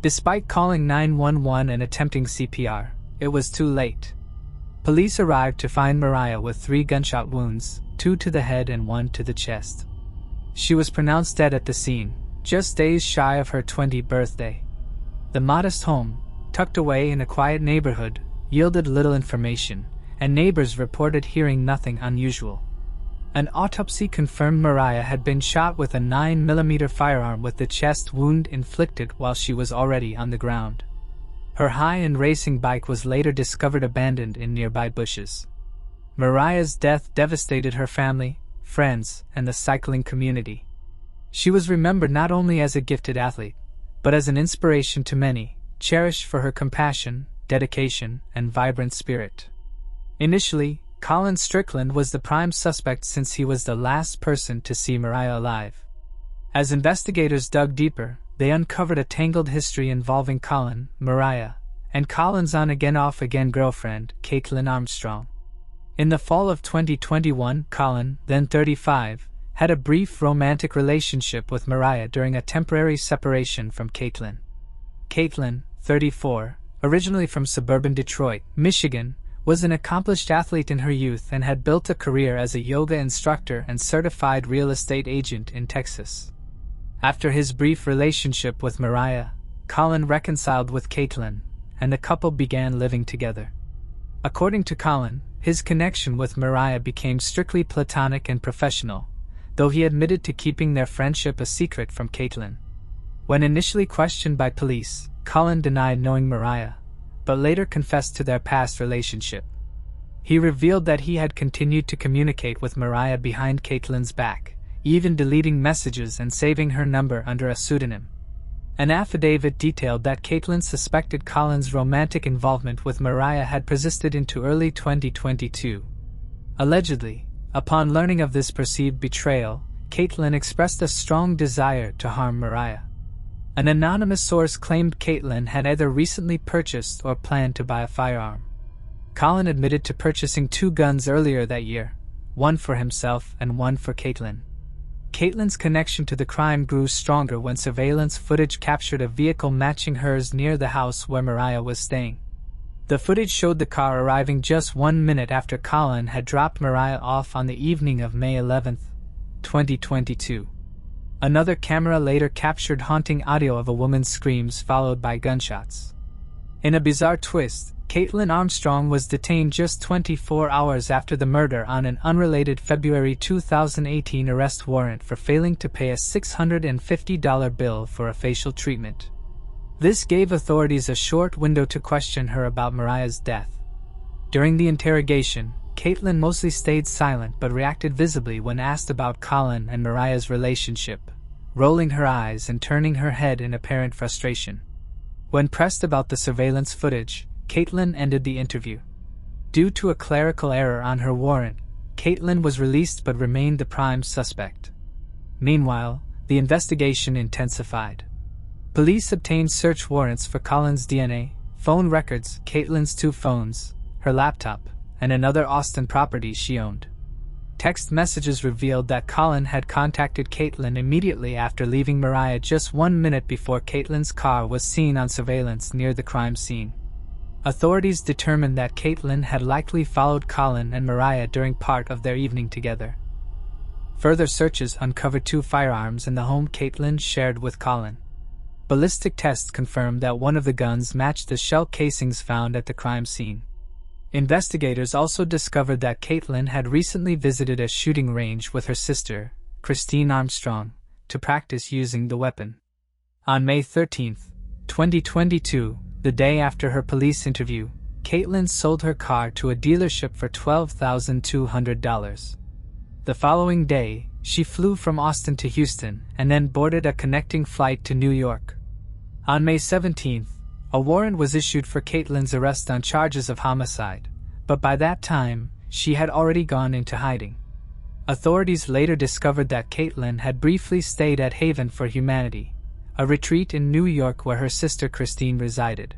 Despite calling 911 and attempting CPR, it was too late. Police arrived to find Mariah with 3 gunshot wounds, 2 to the head and 1 to the chest. She was pronounced dead at the scene, just days shy of her 20th birthday. The modest home, tucked away in a quiet neighborhood, yielded little information, and neighbors reported hearing nothing unusual. An autopsy confirmed Mariah had been shot with a 9mm firearm with the chest wound inflicted while she was already on the ground. Her high-end racing bike was later discovered abandoned in nearby bushes. Mariah's death devastated her family, friends, and the cycling community. She was remembered not only as a gifted athlete, but as an inspiration to many, cherished for her compassion, dedication, and vibrant spirit. Initially, Colin Strickland was the prime suspect since he was the last person to see Mariah alive. As investigators dug deeper, they uncovered a tangled history involving Colin, Mariah, and Colin's on-again off-again girlfriend, Caitlin Armstrong. In the fall of 2021, Colin, then 35, had a brief romantic relationship with Mariah during a temporary separation from Caitlin. Caitlin, 34, originally from suburban Detroit, Michigan, was an accomplished athlete in her youth and had built a career as a yoga instructor and certified real estate agent in Texas. After his brief relationship with Mariah, Colin reconciled with Caitlin, and the couple began living together. According to Colin, his connection with Mariah became strictly platonic and professional, though he admitted to keeping their friendship a secret from Caitlin. When initially questioned by police, Colin denied knowing Mariah, but later confessed to their past relationship. He revealed that he had continued to communicate with Mariah behind Caitlin's back, even deleting messages and saving her number under a pseudonym. An affidavit detailed that Caitlin suspected Colin's romantic involvement with Mariah had persisted into early 2022. Allegedly, upon learning of this perceived betrayal, Caitlin expressed a strong desire to harm Mariah. An anonymous source claimed Caitlin had either recently purchased or planned to buy a firearm. Colin admitted to purchasing 2 guns earlier that year, one for himself and one for Caitlin. Caitlin's connection to the crime grew stronger when surveillance footage captured a vehicle matching hers near the house where Mariah was staying. The footage showed the car arriving just 1 minute after Colin had dropped Mariah off on the evening of May 11, 2022. Another camera later captured haunting audio of a woman's screams followed by gunshots. In a bizarre twist, Caitlin Armstrong was detained just 24 hours after the murder on an unrelated February 2018 arrest warrant for failing to pay a $650 bill for a facial treatment. This gave authorities a short window to question her about Mariah's death. During the interrogation, Caitlin mostly stayed silent but reacted visibly when asked about Carlin and Mariah's relationship, rolling her eyes and turning her head in apparent frustration. When pressed about the surveillance footage, Caitlin ended the interview. Due to a clerical error on her warrant, Caitlin was released but remained the prime suspect. Meanwhile, the investigation intensified. Police obtained search warrants for Carlin's DNA, phone records, Caitlin's 2 phones, her laptop, and another Austin property she owned. Text messages revealed that Carlin had contacted Caitlin immediately after leaving Mariah just 1 minute before Caitlin's car was seen on surveillance near the crime scene. Authorities determined that Caitlin had likely followed Carlin and Mariah during part of their evening together. Further searches uncovered 2 firearms in the home Caitlin shared with Carlin. Ballistic tests confirmed that one of the guns matched the shell casings found at the crime scene. Investigators also discovered that Caitlin had recently visited a shooting range with her sister, Christine Armstrong, to practice using the weapon. On May 13, 2022, the day after her police interview, Caitlin sold her car to a dealership for $12,200. The following day, she flew from Austin to Houston and then boarded a connecting flight to New York. On May 17, a warrant was issued for Caitlin's arrest on charges of homicide, but by that time, she had already gone into hiding. Authorities later discovered that Caitlin had briefly stayed at Haven for Humanity, a retreat in New York where her sister Christine resided.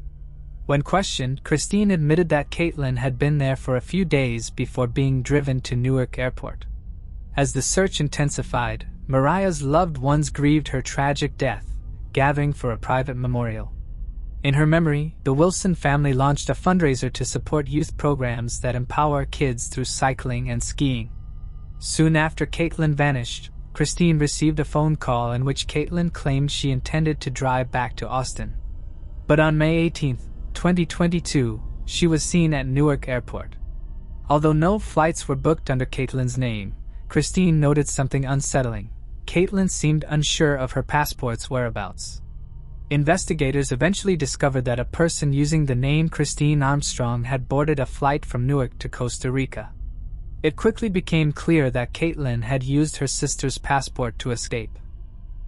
When questioned, Christine admitted that Caitlin had been there for a few days before being driven to Newark Airport. As the search intensified, Mariah's loved ones grieved her tragic death, gathering for a private memorial. In her memory, the Wilson family launched a fundraiser to support youth programs that empower kids through cycling and skiing. Soon after Caitlin vanished, Christine received a phone call in which Caitlin claimed she intended to drive back to Austin. But on May 18, 2022, she was seen at Newark Airport. Although no flights were booked under Caitlin's name, Christine noted something unsettling. Caitlin seemed unsure of her passport's whereabouts. Investigators eventually discovered that a person using the name Christine Armstrong had boarded a flight from Newark to Costa Rica. It quickly became clear that Caitlin had used her sister's passport to escape.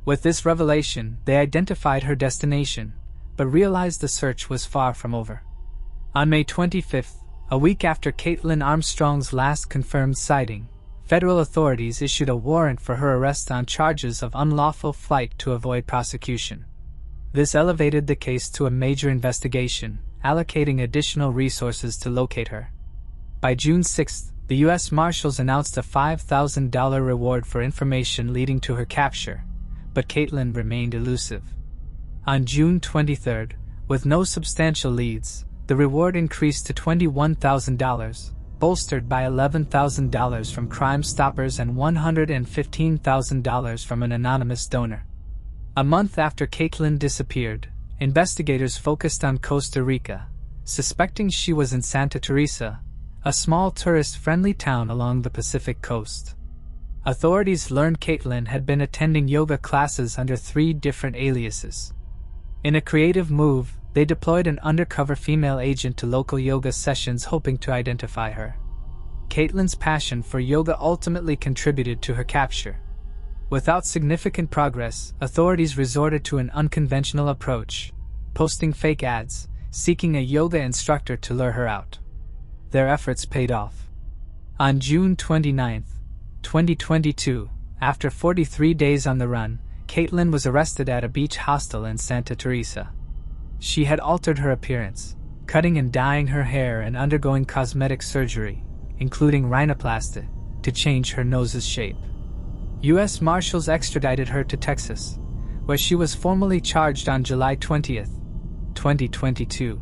With this revelation, they identified her destination, but realized the search was far from over. On May 25th, a week after Caitlin Armstrong's last confirmed sighting, federal authorities issued a warrant for her arrest on charges of unlawful flight to avoid prosecution. This elevated the case to a major investigation, allocating additional resources to locate her. By June 6, the U.S. Marshals announced a $5,000 reward for information leading to her capture, but Caitlin remained elusive. On June 23, with no substantial leads, the reward increased to $21,000, bolstered by $11,000 from Crime Stoppers and $115,000 from an anonymous donor. A month after Caitlin disappeared, investigators focused on Costa Rica, suspecting she was in Santa Teresa, a small tourist-friendly town along the Pacific coast. Authorities learned Caitlin had been attending yoga classes under 3 different aliases. In a creative move, they deployed an undercover female agent to local yoga sessions hoping to identify her. Caitlin's passion for yoga ultimately contributed to her capture. Without significant progress, authorities resorted to an unconventional approach, posting fake ads, seeking a yoga instructor to lure her out. Their efforts paid off. On June 29, 2022, after 43 days on the run, Caitlin was arrested at a beach hostel in Santa Teresa. She had altered her appearance, cutting and dyeing her hair and undergoing cosmetic surgery, including rhinoplasty, to change her nose's shape. U.S. Marshals extradited her to Texas, where she was formally charged on July 20, 2022.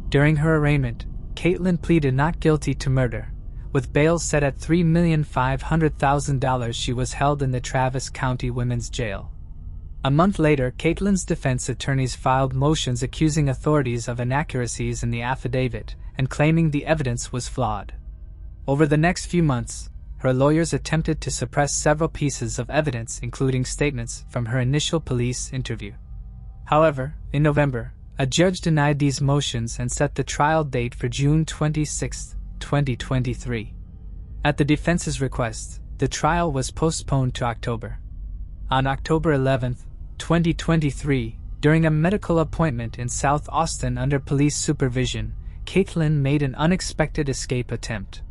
During her arraignment, Caitlin pleaded not guilty to murder. With bail set at $3,500,000, she was held in the Travis County Women's Jail. A month later, Caitlin's defense attorneys filed motions accusing authorities of inaccuracies in the affidavit and claiming the evidence was flawed. Over the next few months, her lawyers attempted to suppress several pieces of evidence, including statements from her initial police interview. However, in November, A judge denied these motions and set the trial date for June 26, 2023. At the defense's request, the trial was postponed to October. On October 11, 2023, during a medical appointment in South Austin under police supervision, Caitlin made an unexpected escape attempt.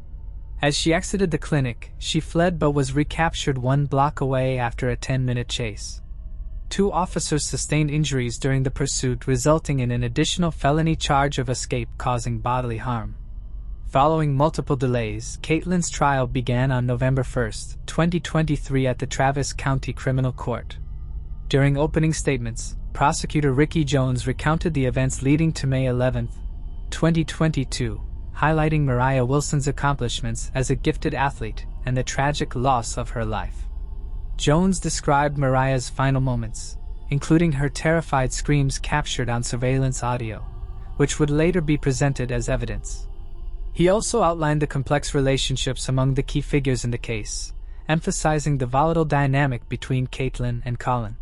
As she exited the clinic, she fled but was recaptured 1 block away after a 10-minute chase. 2 officers sustained injuries during the pursuit, resulting in an additional felony charge of escape causing bodily harm. Following multiple delays, Caitlin's trial began on November 1, 2023 at the Travis County Criminal Court. During opening statements, Prosecutor Ricky Jones recounted the events leading to May 11, 2022, highlighting Mariah Wilson's accomplishments as a gifted athlete and the tragic loss of her life. Jones described Mariah's final moments, including her terrified screams captured on surveillance audio, which would later be presented as evidence. He also outlined the complex relationships among the key figures in the case, emphasizing the volatile dynamic between Caitlin and Carlin.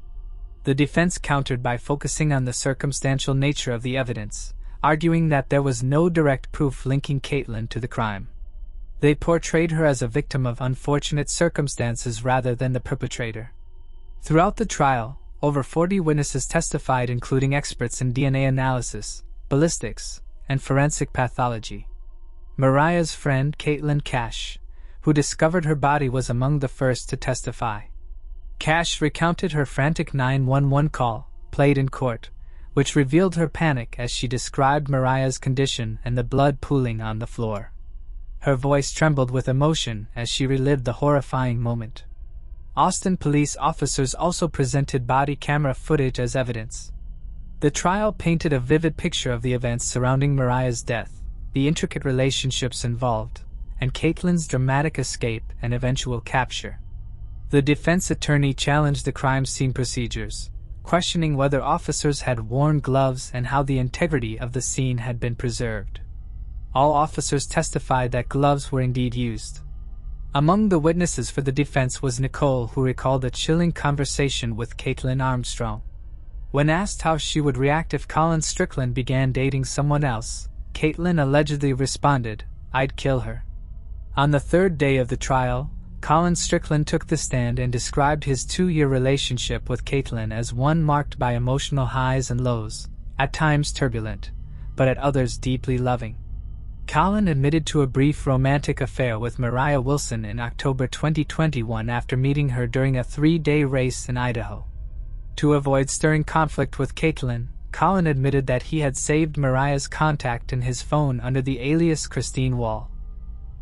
The defense countered by focusing on the circumstantial nature of the evidence, arguing that there was no direct proof linking Caitlin to the crime. They portrayed her as a victim of unfortunate circumstances rather than the perpetrator. Throughout the trial, over 40 witnesses testified, including experts in DNA analysis, ballistics, and forensic pathology. Mariah's friend Caitlin Cash, who discovered her body, was among the first to testify. Cash recounted her frantic 911 call, played in court, which revealed her panic as she described Mariah's condition and the blood pooling on the floor. Her voice trembled with emotion as she relived the horrifying moment. Austin police officers also presented body camera footage as evidence. The trial painted a vivid picture of the events surrounding Mariah's death, the intricate relationships involved, and Caitlin's dramatic escape and eventual capture. The defense attorney challenged the crime scene procedures, questioning whether officers had worn gloves and how the integrity of the scene had been preserved. All officers testified that gloves were indeed used. Among the witnesses for the defense was Nicole, who recalled a chilling conversation with Caitlin Armstrong. When asked how she would react if Colin Strickland began dating someone else, Caitlin allegedly responded, "I'd kill her." On the 3rd day of the trial, Colin Strickland took the stand and described his 2-year relationship with Caitlin as one marked by emotional highs and lows, at times turbulent, but at others deeply loving. Colin admitted to a brief romantic affair with Mariah Wilson in October 2021 after meeting her during a 3-day race in Idaho. To avoid stirring conflict with Caitlin, Colin admitted that he had saved Mariah's contact in his phone under the alias Christine Wall.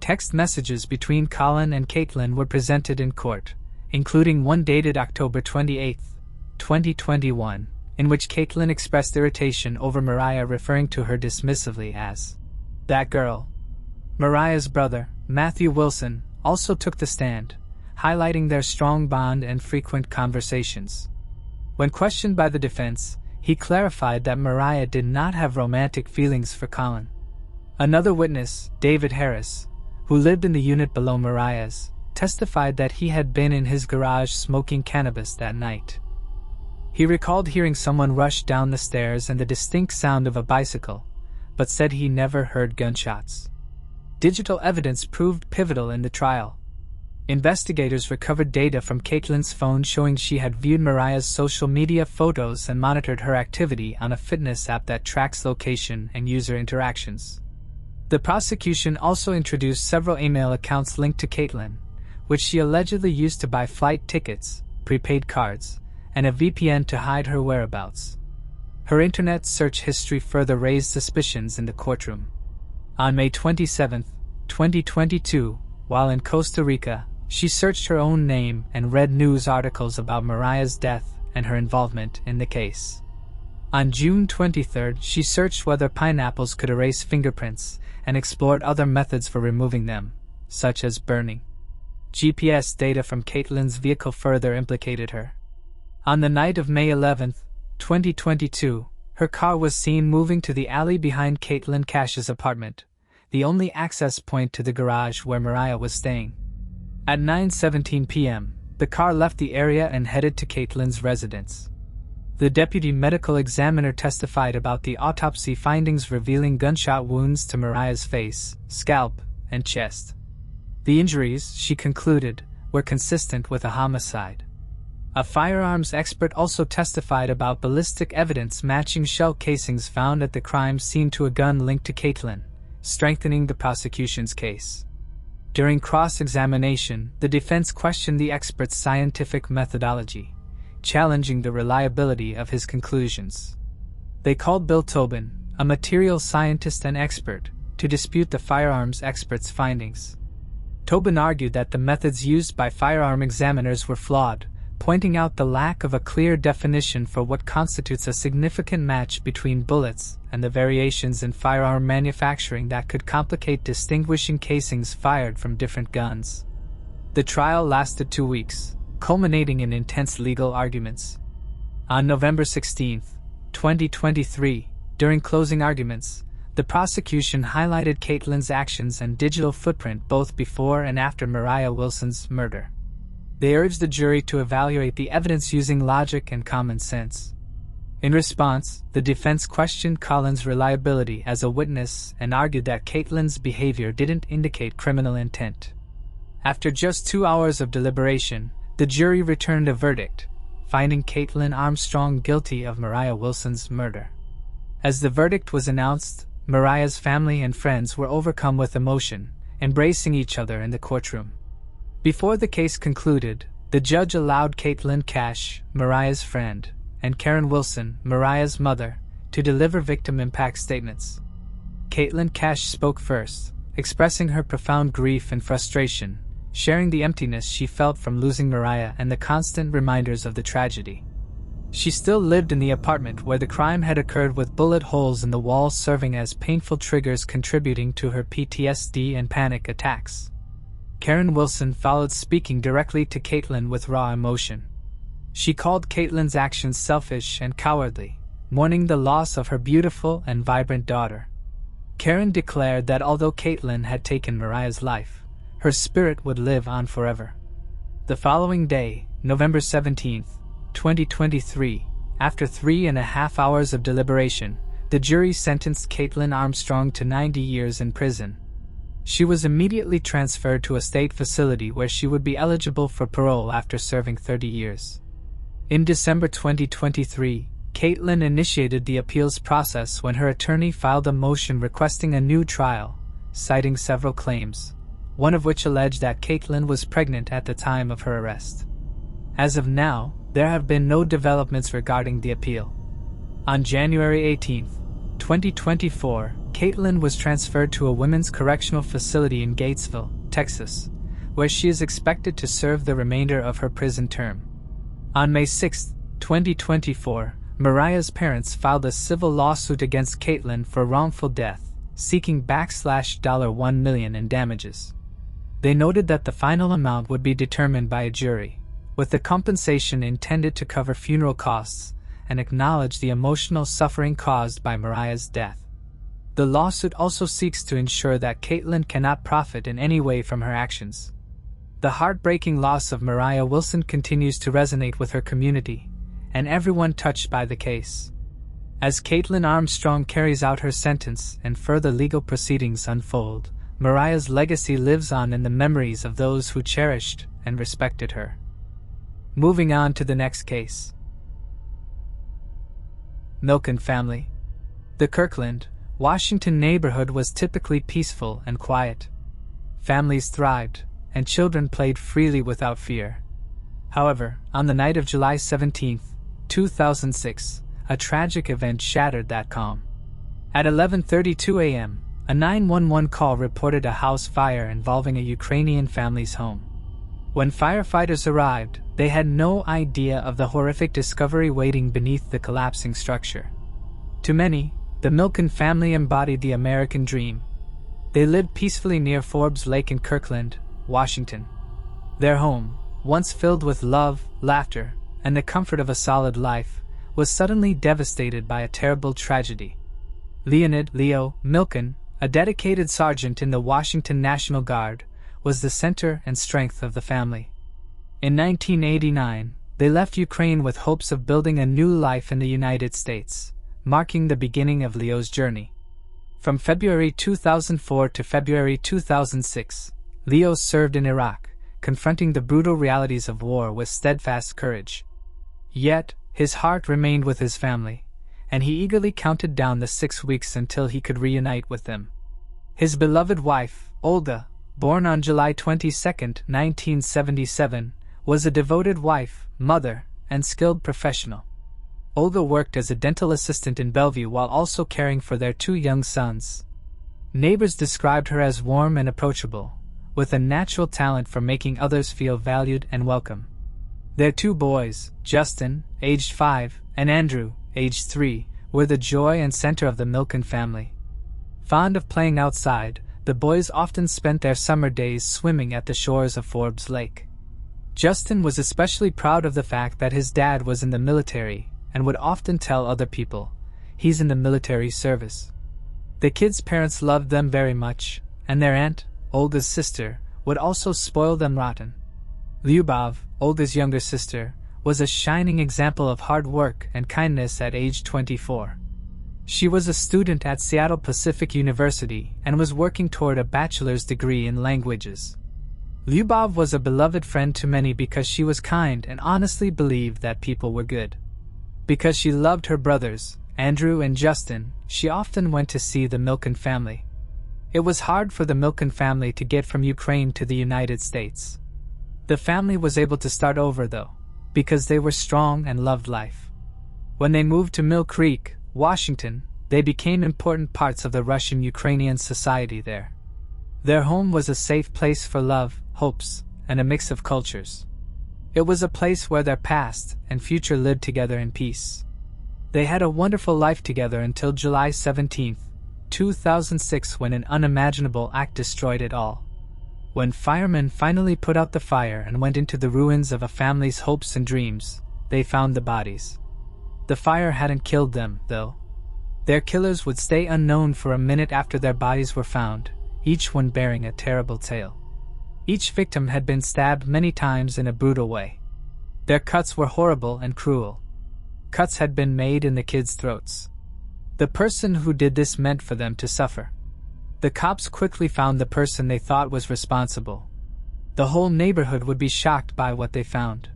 Text messages between Colin and Caitlin were presented in court, including one dated October 28, 2021, in which Caitlin expressed irritation over Mariah, referring to her dismissively as "that girl." Mariah's brother, Matthew Wilson, also took the stand, highlighting their strong bond and frequent conversations. When questioned by the defense, he clarified that Mariah did not have romantic feelings for Colin. Another witness, David Harris, who lived in the unit below Mariah's, testified that he had been in his garage smoking cannabis that night. He recalled hearing someone rush down the stairs and the distinct sound of a bicycle, but said he never heard gunshots. Digital evidence proved pivotal in the trial. Investigators recovered data from Caitlin's phone showing she had viewed Mariah's social media photos and monitored her activity on a fitness app that tracks location and user interactions. The prosecution also introduced several email accounts linked to Caitlin, which she allegedly used to buy flight tickets, prepaid cards, and a VPN to hide her whereabouts. Her internet search history further raised suspicions in the courtroom. On May 27, 2022, while in Costa Rica, she searched her own name and read news articles about Mariah's death and her involvement in the case. On June 23, she searched whether pineapples could erase fingerprints and explored other methods for removing them, such as burning. GPS data from Caitlin's vehicle further implicated her. On the night of May 11, 2022, her car was seen moving to the alley behind Caitlin Cash's apartment, the only access point to the garage where Mariah was staying. At 9:17 p.m., the car left the area and headed to Caitlin's residence. The deputy medical examiner testified about the autopsy findings revealing gunshot wounds to Mariah's face, scalp, and chest. The injuries, she concluded, were consistent with a homicide. A firearms expert also testified about ballistic evidence matching shell casings found at the crime scene to a gun linked to Caitlin, strengthening the prosecution's case. During cross-examination, the defense questioned the expert's scientific methodology, challenging the reliability of his conclusions. They called Bill Tobin, a materials scientist and expert, to dispute the firearms expert's findings. Tobin argued that the methods used by firearm examiners were flawed, pointing out the lack of a clear definition for what constitutes a significant match between bullets and the variations in firearm manufacturing that could complicate distinguishing casings fired from different guns. The trial lasted 2 weeks, culminating in intense legal arguments. On November 16, 2023, during closing arguments, the prosecution highlighted Caitlin's actions and digital footprint both before and after Mariah Wilson's murder. They urged the jury to evaluate the evidence using logic and common sense. In response, the defense questioned Carlin's reliability as a witness and argued that Caitlin's behavior didn't indicate criminal intent. After just 2 hours of deliberation, the jury returned a verdict, finding Caitlin Armstrong guilty of Mariah Wilson's murder. As the verdict was announced, Mariah's family and friends were overcome with emotion, embracing each other in the courtroom. Before the case concluded, the judge allowed Caitlin Cash, Mariah's friend, and Karen Wilson, Mariah's mother, to deliver victim impact statements. Caitlin Cash spoke first, expressing her profound grief and frustration, sharing the emptiness she felt from losing Mariah and the constant reminders of the tragedy. She still lived in the apartment where the crime had occurred, with bullet holes in the walls serving as painful triggers contributing to her PTSD and panic attacks. Karen Wilson followed, speaking directly to Caitlin with raw emotion. She called Caitlin's actions selfish and cowardly, mourning the loss of her beautiful and vibrant daughter. Karen declared that although Caitlin had taken Mariah's life, her spirit would live on forever. The following day, November 17, 2023, after 3.5 hours of deliberation, the jury sentenced Caitlin Armstrong to 90 years in prison. She was immediately transferred to a state facility where she would be eligible for parole after serving 30 years. In December 2023, Caitlin initiated the appeals process when her attorney filed a motion requesting a new trial, citing several claims, one of which alleged that Caitlin was pregnant at the time of her arrest. As of now, there have been no developments regarding the appeal. On January 18, 2024, Caitlin was transferred to a women's correctional facility in Gatesville, Texas, where she is expected to serve the remainder of her prison term. On May 6, 2024, Mariah's parents filed a civil lawsuit against Caitlin for wrongful death, seeking $1 million in damages. They noted that the final amount would be determined by a jury, with the compensation intended to cover funeral costs, and acknowledge the emotional suffering caused by Mariah's death. The lawsuit also seeks to ensure that Caitlin cannot profit in any way from her actions. The heartbreaking loss of Mariah Wilson continues to resonate with her community and everyone touched by the case. As Caitlin Armstrong carries out her sentence and further legal proceedings unfold, Mariah's legacy lives on in the memories of those who cherished and respected her. Moving on to the next case. Milin family. The Kirkland, Washington neighborhood was typically peaceful and quiet. Families thrived, and children played freely without fear. However, on the night of July 17, 2006, a tragic event shattered that calm. At 11:32 a.m., a 911 call reported a house fire involving a Ukrainian family's home. When firefighters arrived, they had no idea of the horrific discovery waiting beneath the collapsing structure. To many, the Milin family embodied the American dream. They lived peacefully near Forbes Lake in Kirkland, Washington. Their home, once filled with love, laughter, and the comfort of a solid life, was suddenly devastated by a terrible tragedy. Leonard Leo Milin, a dedicated sergeant in the Washington National Guard, was the center and strength of the family. In 1989, They left Ukraine with hopes of building a new life in the United States, marking the beginning of Leo's journey. From February 2004 to February 2006, Leo served in Iraq, confronting the brutal realities of war with steadfast courage. Yet, his heart remained with his family, and he eagerly counted down the 6 weeks until he could reunite with them. His beloved wife, Olga, born on July 22, 1977, was a devoted wife, mother, and skilled professional. Olga worked as a dental assistant in Bellevue while also caring for their 2 young sons. Neighbors described her as warm and approachable, with a natural talent for making others feel valued and welcome. Their 2 boys, Justin, aged 5, and Andrew, aged 3, were the joy and center of the Milken family. Fond of playing outside, the boys often spent their summer days swimming at the shores of Forbes Lake. Justin was especially proud of the fact that his dad was in the military and would often tell other people, "He's in the military service." The kids' parents loved them very much, and their aunt, Olga's sister, would also spoil them rotten. Lyubov, Olga's younger sister, was a shining example of hard work and kindness at age 24. She was a student at Seattle Pacific University and was working toward a bachelor's degree in languages. Lyubov was a beloved friend to many because she was kind and honestly believed that people were good. Because she loved her brothers, Andrew and Justin, she often went to see the Milken family. It was hard for the Milken family to get from Ukraine to the United States. The family was able to start over though, because they were strong and loved life. When they moved to Mill Creek, Washington, they became important parts of the Russian-Ukrainian society there. Their home was a safe place for love, hopes, and a mix of cultures. It was a place where their past and future lived together in peace. They had a wonderful life together until July 17, 2006, when an unimaginable act destroyed it all. When firemen finally put out the fire and went into the ruins of a family's hopes and dreams, they found the bodies. The fire hadn't killed them, though. Their killers would stay unknown for a minute after their bodies were found, each one bearing a terrible tale. Each victim had been stabbed many times in a brutal way. Their cuts were horrible and cruel. Cuts had been made in the kids' throats. The person who did this meant for them to suffer. The cops quickly found the person they thought was responsible. The whole neighborhood would be shocked by what they found.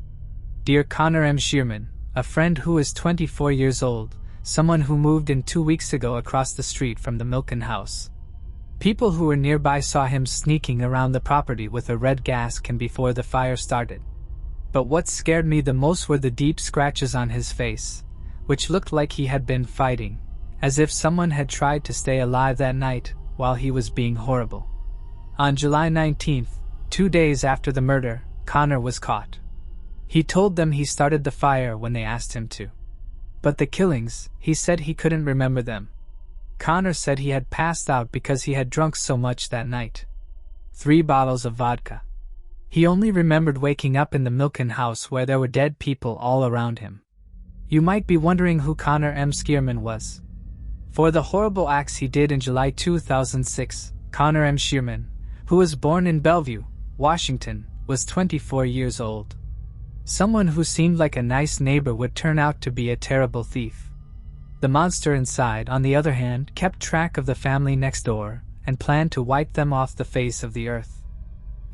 Dear Connor M. Shearman, a friend who is 24 years old, someone who moved in 2 weeks ago across the street from the Milken house. People who were nearby saw him sneaking around the property with a red gas can before the fire started. But what scared me the most were the deep scratches on his face, which looked like he had been fighting, as if someone had tried to stay alive that night while he was being horrible. On July 19th, 2 days after the murder, Connor was caught. He told them he started the fire when they asked him to. But the killings, he said he couldn't remember them. Connor said he had passed out because he had drunk so much that night. 3 bottles of vodka. He only remembered waking up in the Milken house where there were dead people all around him. You might be wondering who Connor M. Shearman was. For the horrible acts he did in July 2006, Connor M. Shearman, who was born in Bellevue, Washington, was 24 years old. Someone who seemed like a nice neighbor would turn out to be a terrible thief. The monster inside, on the other hand, kept track of the family next door and planned to wipe them off the face of the earth.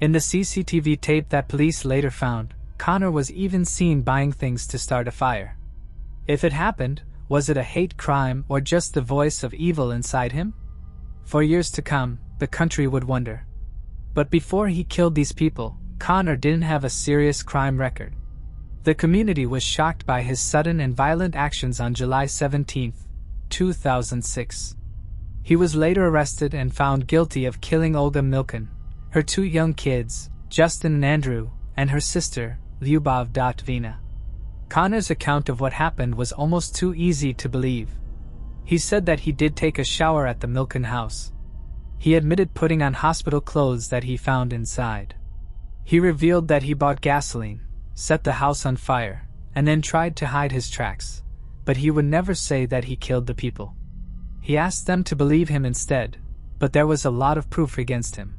In the CCTV tape that police later found, Connor was even seen buying things to start a fire. If it happened, was it a hate crime or just the voice of evil inside him? For years to come, the country would wonder. But before he killed these people, Connor didn't have a serious crime record. The community was shocked by his sudden and violent actions on July 17, 2006. He was later arrested and found guilty of killing Olga Milken, her 2 young kids, Justin and Andrew, and her sister, Lyubov. Vena. Connor's account of what happened was almost too easy to believe. He said that he did take a shower at the Milken house. He admitted putting on hospital clothes that he found inside. He revealed that he bought gasoline, set the house on fire, and then tried to hide his tracks, but he would never say that he killed the people. He asked them to believe him instead, but there was a lot of proof against him.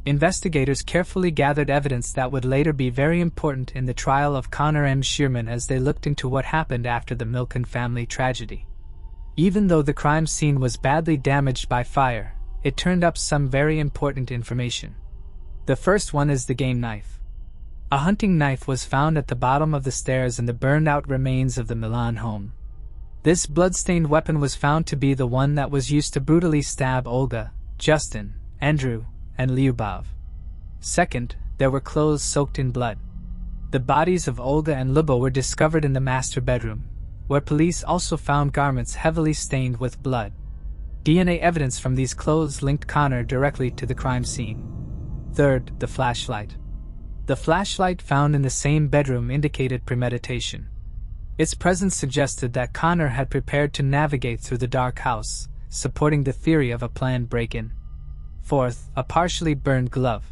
Investigators carefully gathered evidence that would later be very important in the trial of Conor M. Shearman as they looked into what happened after the Milin family tragedy. Even though the crime scene was badly damaged by fire, it turned up some very important information. The first one is the game knife. A hunting knife was found at the bottom of the stairs in the burned-out remains of the Milin home. This blood-stained weapon was found to be the one that was used to brutally stab Olga, Justin, Andrew, and Lyubov. Second, there were clothes soaked in blood. The bodies of Olga and Lubo were discovered in the master bedroom, where police also found garments heavily stained with blood. DNA evidence from these clothes linked Conor directly to the crime scene. Third, the flashlight. The flashlight found in the same bedroom indicated premeditation. Its presence suggested that Conor had prepared to navigate through the dark house, supporting the theory of a planned break-in. Fourth, a partially burned glove.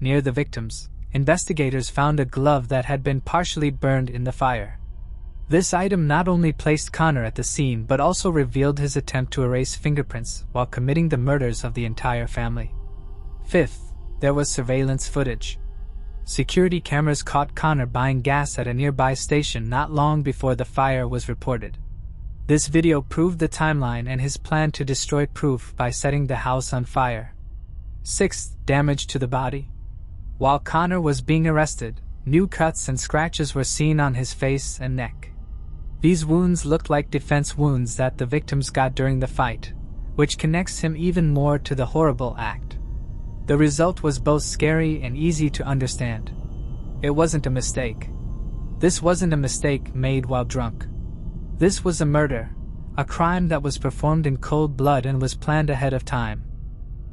Near the victims, investigators found a glove that had been partially burned in the fire. This item not only placed Conor at the scene but also revealed his attempt to erase fingerprints while committing the murders of the entire family. Fifth, there was surveillance footage. Security cameras caught Conor buying gas at a nearby station not long before the fire was reported. This video proved the timeline and his plan to destroy proof by setting the house on fire. Sixth, damage to the body. While Conor was being arrested, new cuts and scratches were seen on his face and neck. These wounds looked like defense wounds that the victims got during the fight, which connects him even more to the horrible act. The result was both scary and easy to understand. It wasn't a mistake. This wasn't a mistake made while drunk. This was a murder, a crime that was performed in cold blood and was planned ahead of time.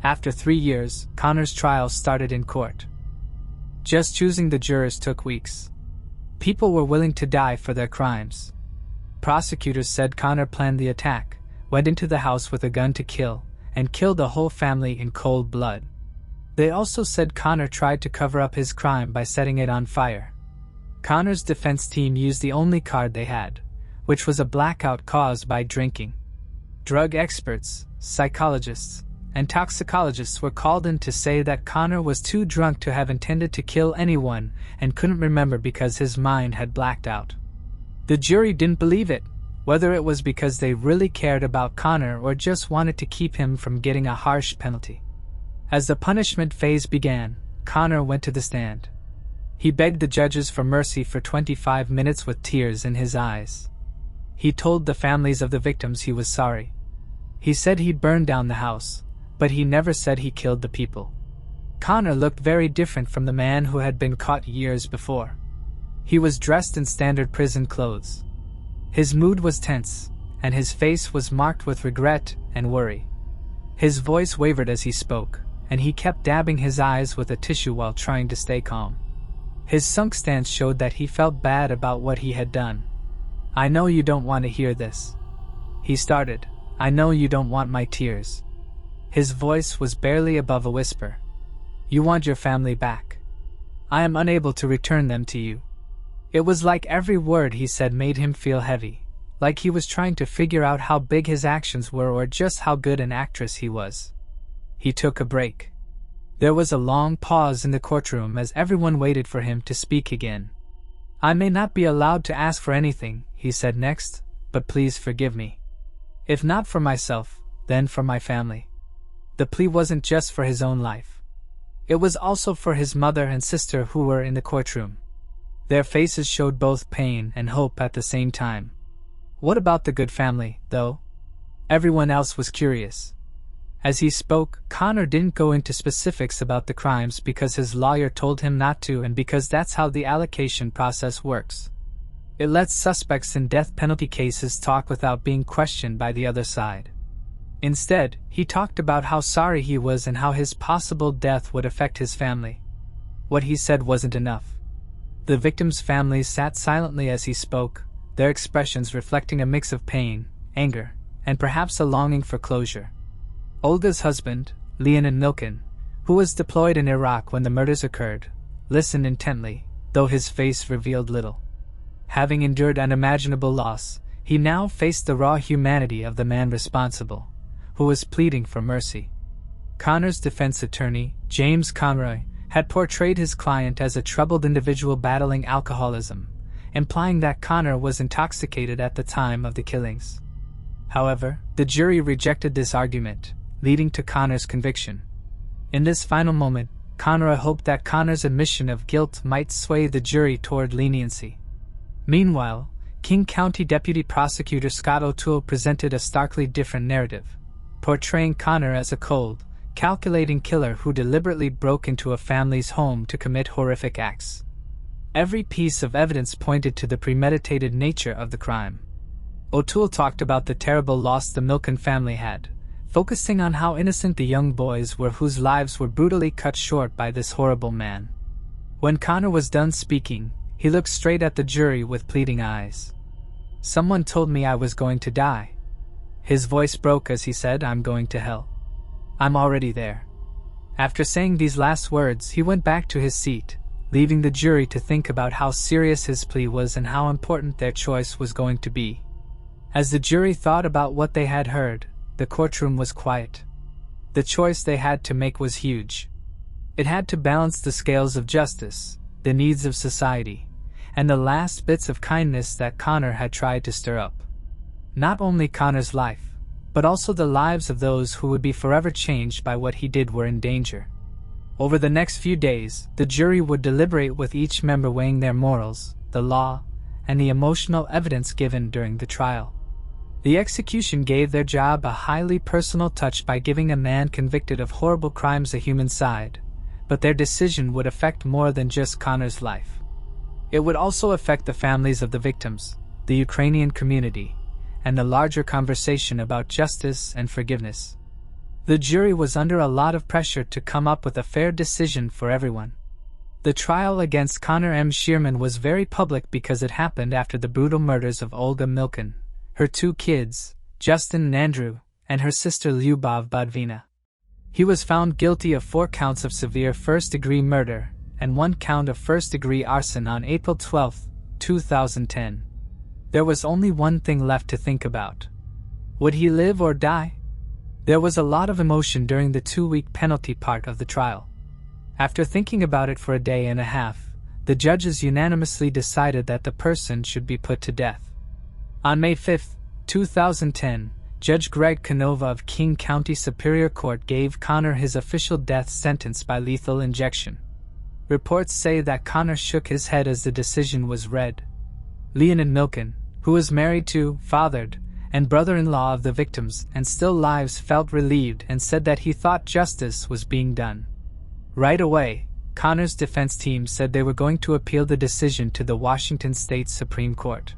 After 3 years, Conor's trial started in court. Just choosing the jurors took weeks. People were willing to die for their crimes. Prosecutors said Conor planned the attack, went into the house with a gun to kill, and killed the whole family in cold blood. They also said Conor tried to cover up his crime by setting it on fire. Conor's defense team used the only card they had, which was a blackout caused by drinking. Drug experts, psychologists, and toxicologists were called in to say that Conor was too drunk to have intended to kill anyone and couldn't remember because his mind had blacked out. The jury didn't believe it, whether it was because they really cared about Conor or just wanted to keep him from getting a harsh penalty. As the punishment phase began, Conor went to the stand. He begged the judges for mercy for 25 minutes with tears in his eyes. He told the families of the victims he was sorry. He said he'd burned down the house, but he never said he killed the people. Conor looked very different from the man who had been caught years before. He was dressed in standard prison clothes. His mood was tense, and his face was marked with regret and worry. His voice wavered as he spoke, and he kept dabbing his eyes with a tissue while trying to stay calm. His sunk stance showed that he felt bad about what he had done. "I know you don't want to hear this," he started. "I know you don't want my tears." His voice was barely above a whisper. "You want your family back. I am unable to return them to you." It was like every word he said made him feel heavy, like he was trying to figure out how big his actions were or just how good an actress he was. He took a break. There was a long pause in the courtroom as everyone waited for him to speak again. "I may not be allowed to ask for anything," he said next, "but please forgive me. If not for myself, then for my family." The plea wasn't just for his own life. It was also for his mother and sister who were in the courtroom. Their faces showed both pain and hope at the same time. What about the good family, though? Everyone else was curious. As he spoke, Conor didn't go into specifics about the crimes because his lawyer told him not to and because that's how the allocation process works. It lets suspects in death penalty cases talk without being questioned by the other side. Instead, he talked about how sorry he was and how his possible death would affect his family. What he said wasn't enough. The victims' families sat silently as he spoke, their expressions reflecting a mix of pain, anger, and perhaps a longing for closure. Olga's husband, Leonard Milin, who was deployed in Iraq when the murders occurred, listened intently, though his face revealed little. Having endured unimaginable loss, he now faced the raw humanity of the man responsible, who was pleading for mercy. Connor's defense attorney, James Conroy, had portrayed his client as a troubled individual battling alcoholism, implying that Connor was intoxicated at the time of the killings. However, the jury rejected this argument, leading to Connor's conviction. In this final moment, Conroy hoped that Connor's admission of guilt might sway the jury toward leniency. Meanwhile, King County Deputy Prosecutor Scott O'Toole presented a starkly different narrative, portraying Connor as a cold, calculating killer who deliberately broke into a family's home to commit horrific acts. Every piece of evidence pointed to the premeditated nature of the crime. O'Toole talked about the terrible loss the Milin family had, focusing on how innocent the young boys were whose lives were brutally cut short by this horrible man. When Connor was done speaking, he looked straight at the jury with pleading eyes. "Someone told me I was going to die." His voice broke as he said, "I'm going to hell. I'm already there." After saying these last words, he went back to his seat, leaving the jury to think about how serious his plea was and how important their choice was going to be. As the jury thought about what they had heard, the courtroom was quiet. The choice they had to make was huge. It had to balance the scales of justice, the needs of society, and the last bits of kindness that Connor had tried to stir up. Not only Connor's life, but also the lives of those who would be forever changed by what he did were in danger. Over the next few days, the jury would deliberate with each member weighing their morals, the law, and the emotional evidence given during the trial. The execution gave their job a highly personal touch by giving a man convicted of horrible crimes a human side, but their decision would affect more than just Connor's life. It would also affect the families of the victims, the Ukrainian community, and the larger conversation about justice and forgiveness. The jury was under a lot of pressure to come up with a fair decision for everyone. The trial against Connor M. Shearman was very public because it happened after the brutal murders of Olga Milin, her 2 kids, Justin and Andrew, and her sister Lyubov Budvina. He was found guilty of 4 counts of severe first-degree murder and 1 count of first-degree arson on April 12, 2010. There was only one thing left to think about. Would he live or die? There was a lot of emotion during the 2-week penalty part of the trial. After thinking about it for a day and a half, the judges unanimously decided that the person should be put to death. On May 5, 2010, Judge Greg Canova of King County Superior Court gave Connor his official death sentence by lethal injection. Reports say that Connor shook his head as the decision was read. Leonard Milin, who was married to, fathered, and brother-in-law of the victims and still lives, felt relieved and said that he thought justice was being done. Right away, Connor's defense team said they were going to appeal the decision to the Washington State Supreme Court.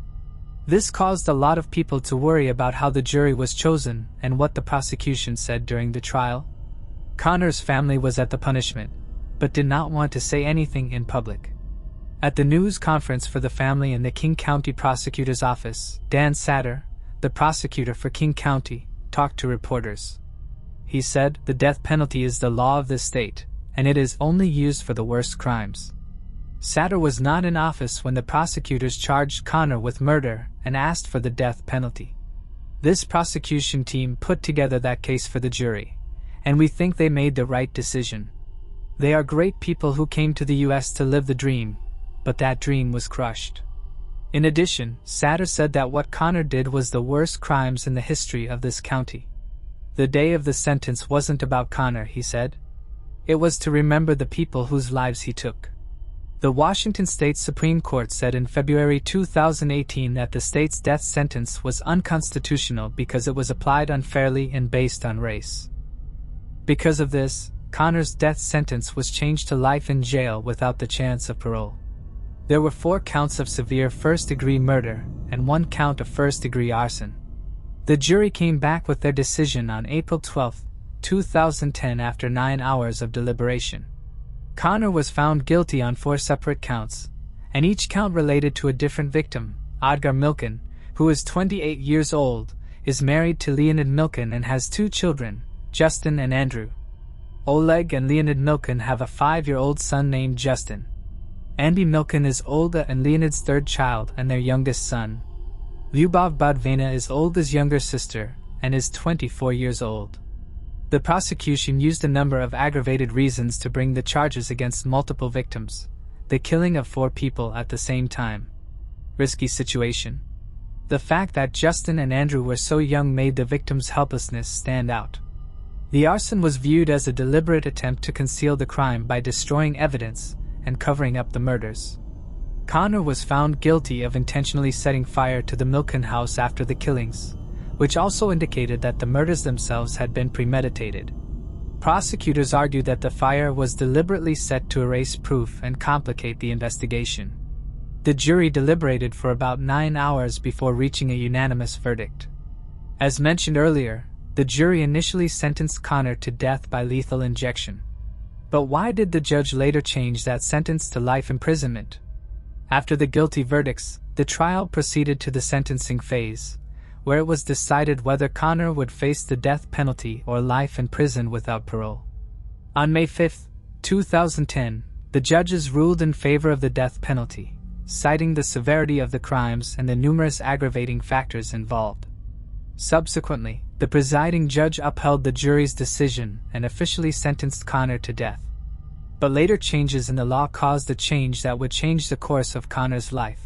This caused a lot of people to worry about how the jury was chosen and what the prosecution said during the trial. Connor's family was at the punishment, but did not want to say anything in public. At the news conference for the family in the King County Prosecutor's Office, Dan Satter, the prosecutor for King County, talked to reporters. He said, "The death penalty is the law of this state, and it is only used for the worst crimes." Satter was not in office when the prosecutors charged Connor with murder and asked for the death penalty. This prosecution team put together that case for the jury, and we think they made the right decision. They are great people who came to the U.S. to live the dream, but that dream was crushed. In addition, Satter said that what Connor did was the worst crimes in the history of this county. The day of the sentence wasn't about Connor, he said. It was to remember the people whose lives he took. The Washington State Supreme Court said in February 2018 that the state's death sentence was unconstitutional because it was applied unfairly and based on race. Because of this, Connor's death sentence was changed to life in jail without the chance of parole. There were 4 counts of severe first-degree murder and 1 count of first-degree arson. The jury came back with their decision on April 12, 2010 after 9 hours of deliberation. Connor was found guilty on 4 separate counts, and each count related to a different victim. Olga Milin, who is 28 years old, is married to Leonard Milin and has 2 children, Justin and Andrew. Oleg and Leonard Milin have a 5-year-old son named Justin. Andy Milin is Olga and Leonard's 3rd child and their youngest son. Lyubov Budvina is Olga's younger sister and is 24 years old. The prosecution used a number of aggravated reasons to bring the charges against multiple victims, the killing of 4 people at the same time. Risky situation. The fact that Justin and Andrew were so young made the victims' helplessness stand out. The arson was viewed as a deliberate attempt to conceal the crime by destroying evidence and covering up the murders. Connor was found guilty of intentionally setting fire to the Milin house after the killings, which also indicated that the murders themselves had been premeditated. Prosecutors argued that the fire was deliberately set to erase proof and complicate the investigation. The jury deliberated for about 9 hours before reaching a unanimous verdict. As mentioned earlier, the jury initially sentenced Connor to death by lethal injection. But why did the judge later change that sentence to life imprisonment? After the guilty verdicts, the trial proceeded to the sentencing phase, where it was decided whether Connor would face the death penalty or life in prison without parole. On May 5, 2010, the judges ruled in favor of the death penalty, citing the severity of the crimes and the numerous aggravating factors involved. Subsequently, the presiding judge upheld the jury's decision and officially sentenced Connor to death. But later changes in the law caused a change that would change the course of Connor's life.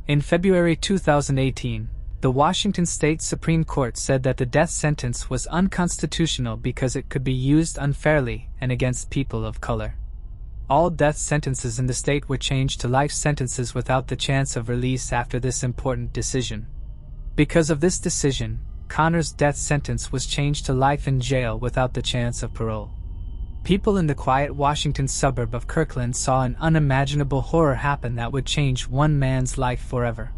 In February 2018, the Washington State Supreme Court said that the death sentence was unconstitutional because it could be used unfairly and against people of color. All death sentences in the state were changed to life sentences without the chance of release after this important decision. Because of this decision, Connor's death sentence was changed to life in jail without the chance of parole. People in the quiet Washington suburb of Kirkland saw an unimaginable horror happen that would change one man's life forever.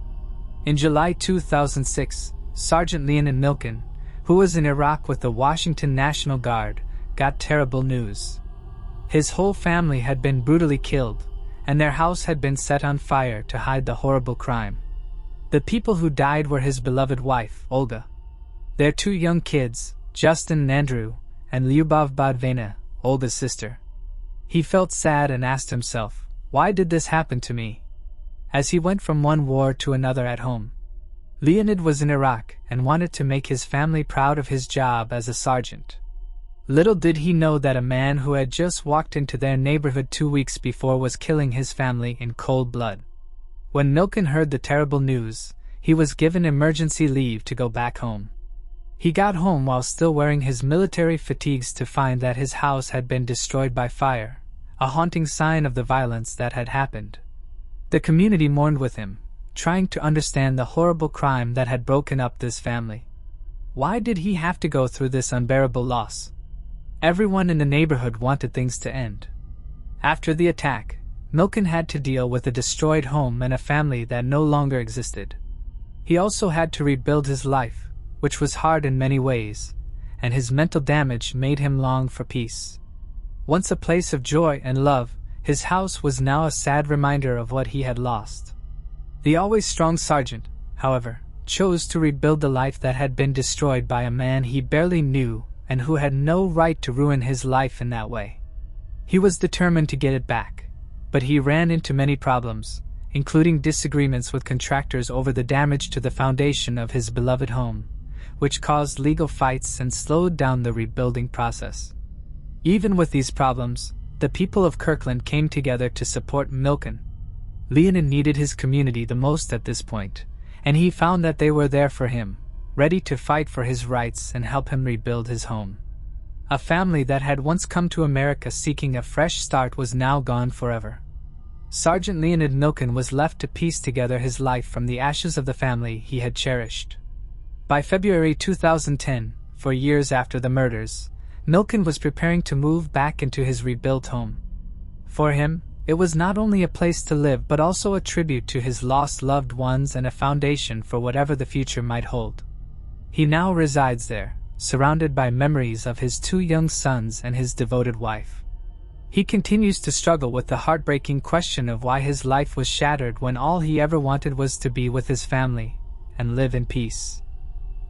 In July 2006, Sergeant Leonard Milin, who was in Iraq with the Washington National Guard, got terrible news. His whole family had been brutally killed, and their house had been set on fire to hide the horrible crime. The people who died were his beloved wife, Olga, their 2 young kids, Justin and Andrew, and Lyubov Veno, Olga's sister. He felt sad and asked himself, "Why did this happen to me?" As he went from one war to another at home. Leonard was in Iraq and wanted to make his family proud of his job as a sergeant. Little did he know that a man who had just walked into their neighborhood 2 weeks before was killing his family in cold blood. When Milin heard the terrible news, he was given emergency leave to go back home. He got home while still wearing his military fatigues to find that his house had been destroyed by fire, a haunting sign of the violence that had happened. The community mourned with him, trying to understand the horrible crime that had broken up this family. Why did he have to go through this unbearable loss? Everyone in the neighborhood wanted things to end. After the attack, Milin had to deal with a destroyed home and a family that no longer existed. He also had to rebuild his life, which was hard in many ways, and his mental damage made him long for peace. Once a place of joy and love, his house was now a sad reminder of what he had lost. The always strong sergeant, however, chose to rebuild the life that had been destroyed by a man he barely knew and who had no right to ruin his life in that way. He was determined to get it back, but he ran into many problems, including disagreements with contractors over the damage to the foundation of his beloved home, which caused legal fights and slowed down the rebuilding process. Even with these problems, the people of Kirkland came together to support Milin. Leonard needed his community the most at this point, and he found that they were there for him, ready to fight for his rights and help him rebuild his home. A family that had once come to America seeking a fresh start was now gone forever. Sergeant Leonard Milin was left to piece together his life from the ashes of the family he had cherished. By February 2010, 4 years after the murders, Milin was preparing to move back into his rebuilt home. For him, it was not only a place to live but also a tribute to his lost loved ones and a foundation for whatever the future might hold. He now resides there, surrounded by memories of his 2 young sons and his devoted wife. He continues to struggle with the heartbreaking question of why his life was shattered when all he ever wanted was to be with his family and live in peace.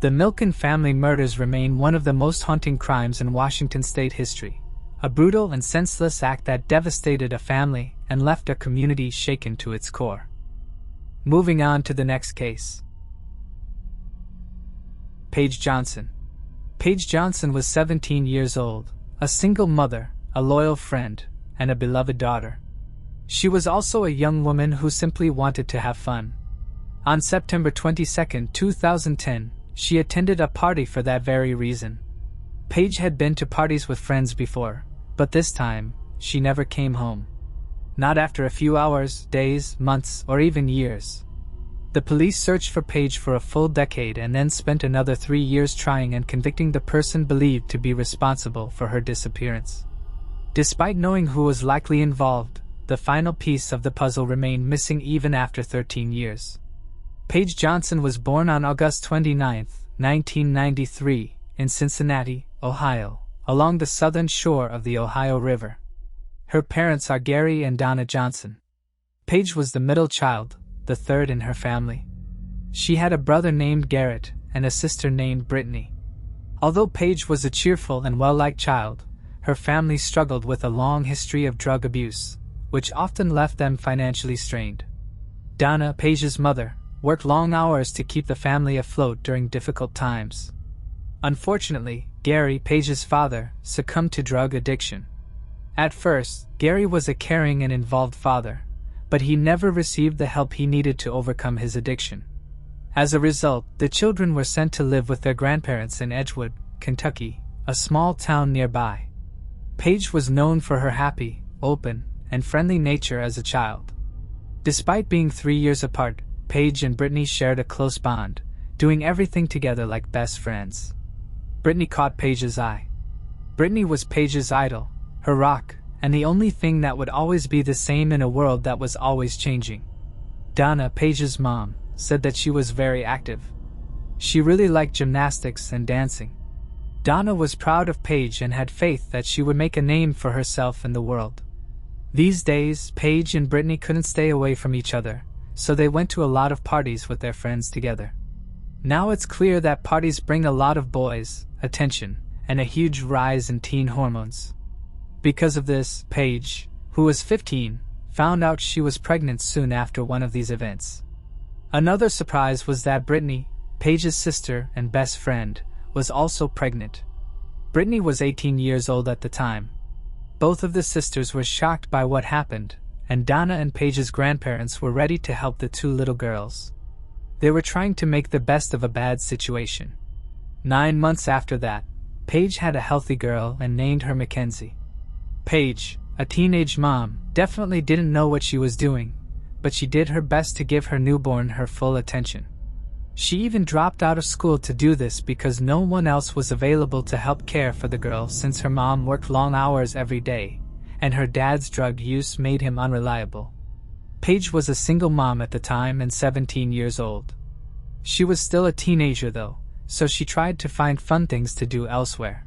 The Milin family murders remain one of the most haunting crimes in Washington state history, a brutal and senseless act that devastated a family and left a community shaken to its core. Moving on to the next case. Paige Johnson. Paige Johnson was 17 years old, a single mother, a loyal friend, and a beloved daughter. She was also a young woman who simply wanted to have fun. On September 22, 2010, she attended a party for that very reason. Paige had been to parties with friends before, but this time, she never came home. Not after a few hours, days, months, or even years. The police searched for Paige for a full decade and then spent another 3 years trying and convicting the person believed to be responsible for her disappearance. Despite knowing who was likely involved, the final piece of the puzzle remained missing even after 13 years. Paige Johnson was born on August 29, 1993, in Cincinnati, Ohio, along the southern shore of the Ohio River. Her parents are Gary and Donna Johnson. Paige was the middle child, the third in her family. She had a brother named Garrett and a sister named Brittany. Although Paige was a cheerful and well-liked child, her family struggled with a long history of drug abuse, which often left them financially strained. Donna, Paige's mother, worked long hours to keep the family afloat during difficult times. Unfortunately, Gary, Paige's father, succumbed to drug addiction. At first, Gary was a caring and involved father, but he never received the help he needed to overcome his addiction. As a result, the children were sent to live with their grandparents in Edgewood, Kentucky, a small town nearby. Paige was known for her happy, open, and friendly nature as a child. Despite being 3 years apart, Paige and Brittany shared a close bond, doing everything together like best friends. Brittany caught Paige's eye. Brittany was Paige's idol, her rock, and the only thing that would always be the same in a world that was always changing. Donna, Paige's mom, said that she was very active. She really liked gymnastics and dancing. Donna was proud of Paige and had faith that she would make a name for herself in the world. These days, Paige and Brittany couldn't stay away from each other, so they went to a lot of parties with their friends together. Now it's clear that parties bring a lot of boys, attention, and a huge rise in teen hormones. Because of this, Paige, who was 15, found out she was pregnant soon after one of these events. Another surprise was that Brittany, Paige's sister and best friend, was also pregnant. Brittany was 18 years old at the time. Both of the sisters were shocked by what happened, and Donna and Paige's grandparents were ready to help the two little girls. They were trying to make the best of a bad situation. 9 months after that, Paige had a healthy girl and named her Mackenzie. Paige, a teenage mom, definitely didn't know what she was doing, but she did her best to give her newborn her full attention. She even dropped out of school to do this because no one else was available to help care for the girl since her mom worked long hours every day, and her dad's drug use made him unreliable. Paige was a single mom at the time and 17 years old. She was still a teenager though, so she tried to find fun things to do elsewhere.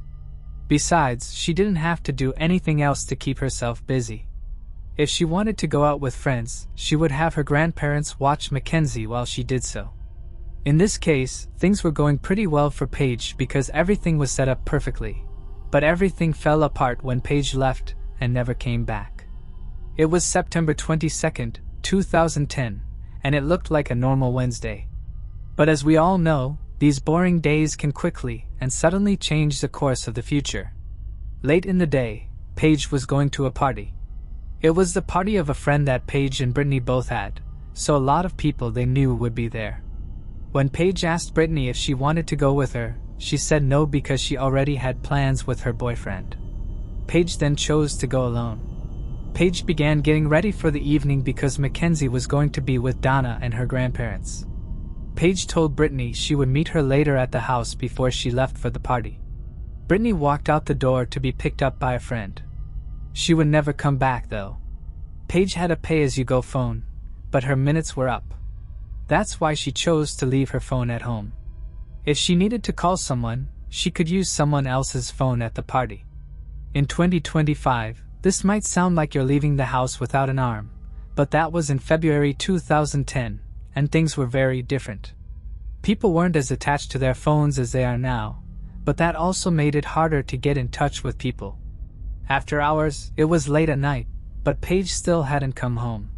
Besides, she didn't have to do anything else to keep herself busy. If she wanted to go out with friends, she would have her grandparents watch Mackenzie while she did so. In this case, things were going pretty well for Paige because everything was set up perfectly, but everything fell apart when Paige left and never came back. It was September 22, 2010, and it looked like a normal Wednesday. But as we all know, these boring days can quickly and suddenly change the course of the future. Late in the day, Paige was going to a party. It was the party of a friend that Paige and Brittany both had, so a lot of people they knew would be there. When Paige asked Brittany if she wanted to go with her, she said no because she already had plans with her boyfriend. Paige then chose to go alone. Paige began getting ready for the evening because Mackenzie was going to be with Donna and her grandparents. Paige told Brittany she would meet her later at the house before she left for the party. Brittany walked out the door to be picked up by a friend. She would never come back though. Paige had a pay-as-you-go phone, but her minutes were up. That's why she chose to leave her phone at home. If she needed to call someone, she could use someone else's phone at the party. In 2025, this might sound like you're leaving the house without an arm, but that was in February 2010. And things were very different. People weren't as attached to their phones as they are now, but that also made it harder to get in touch with people. After hours, it was late at night, but Paige still hadn't come home.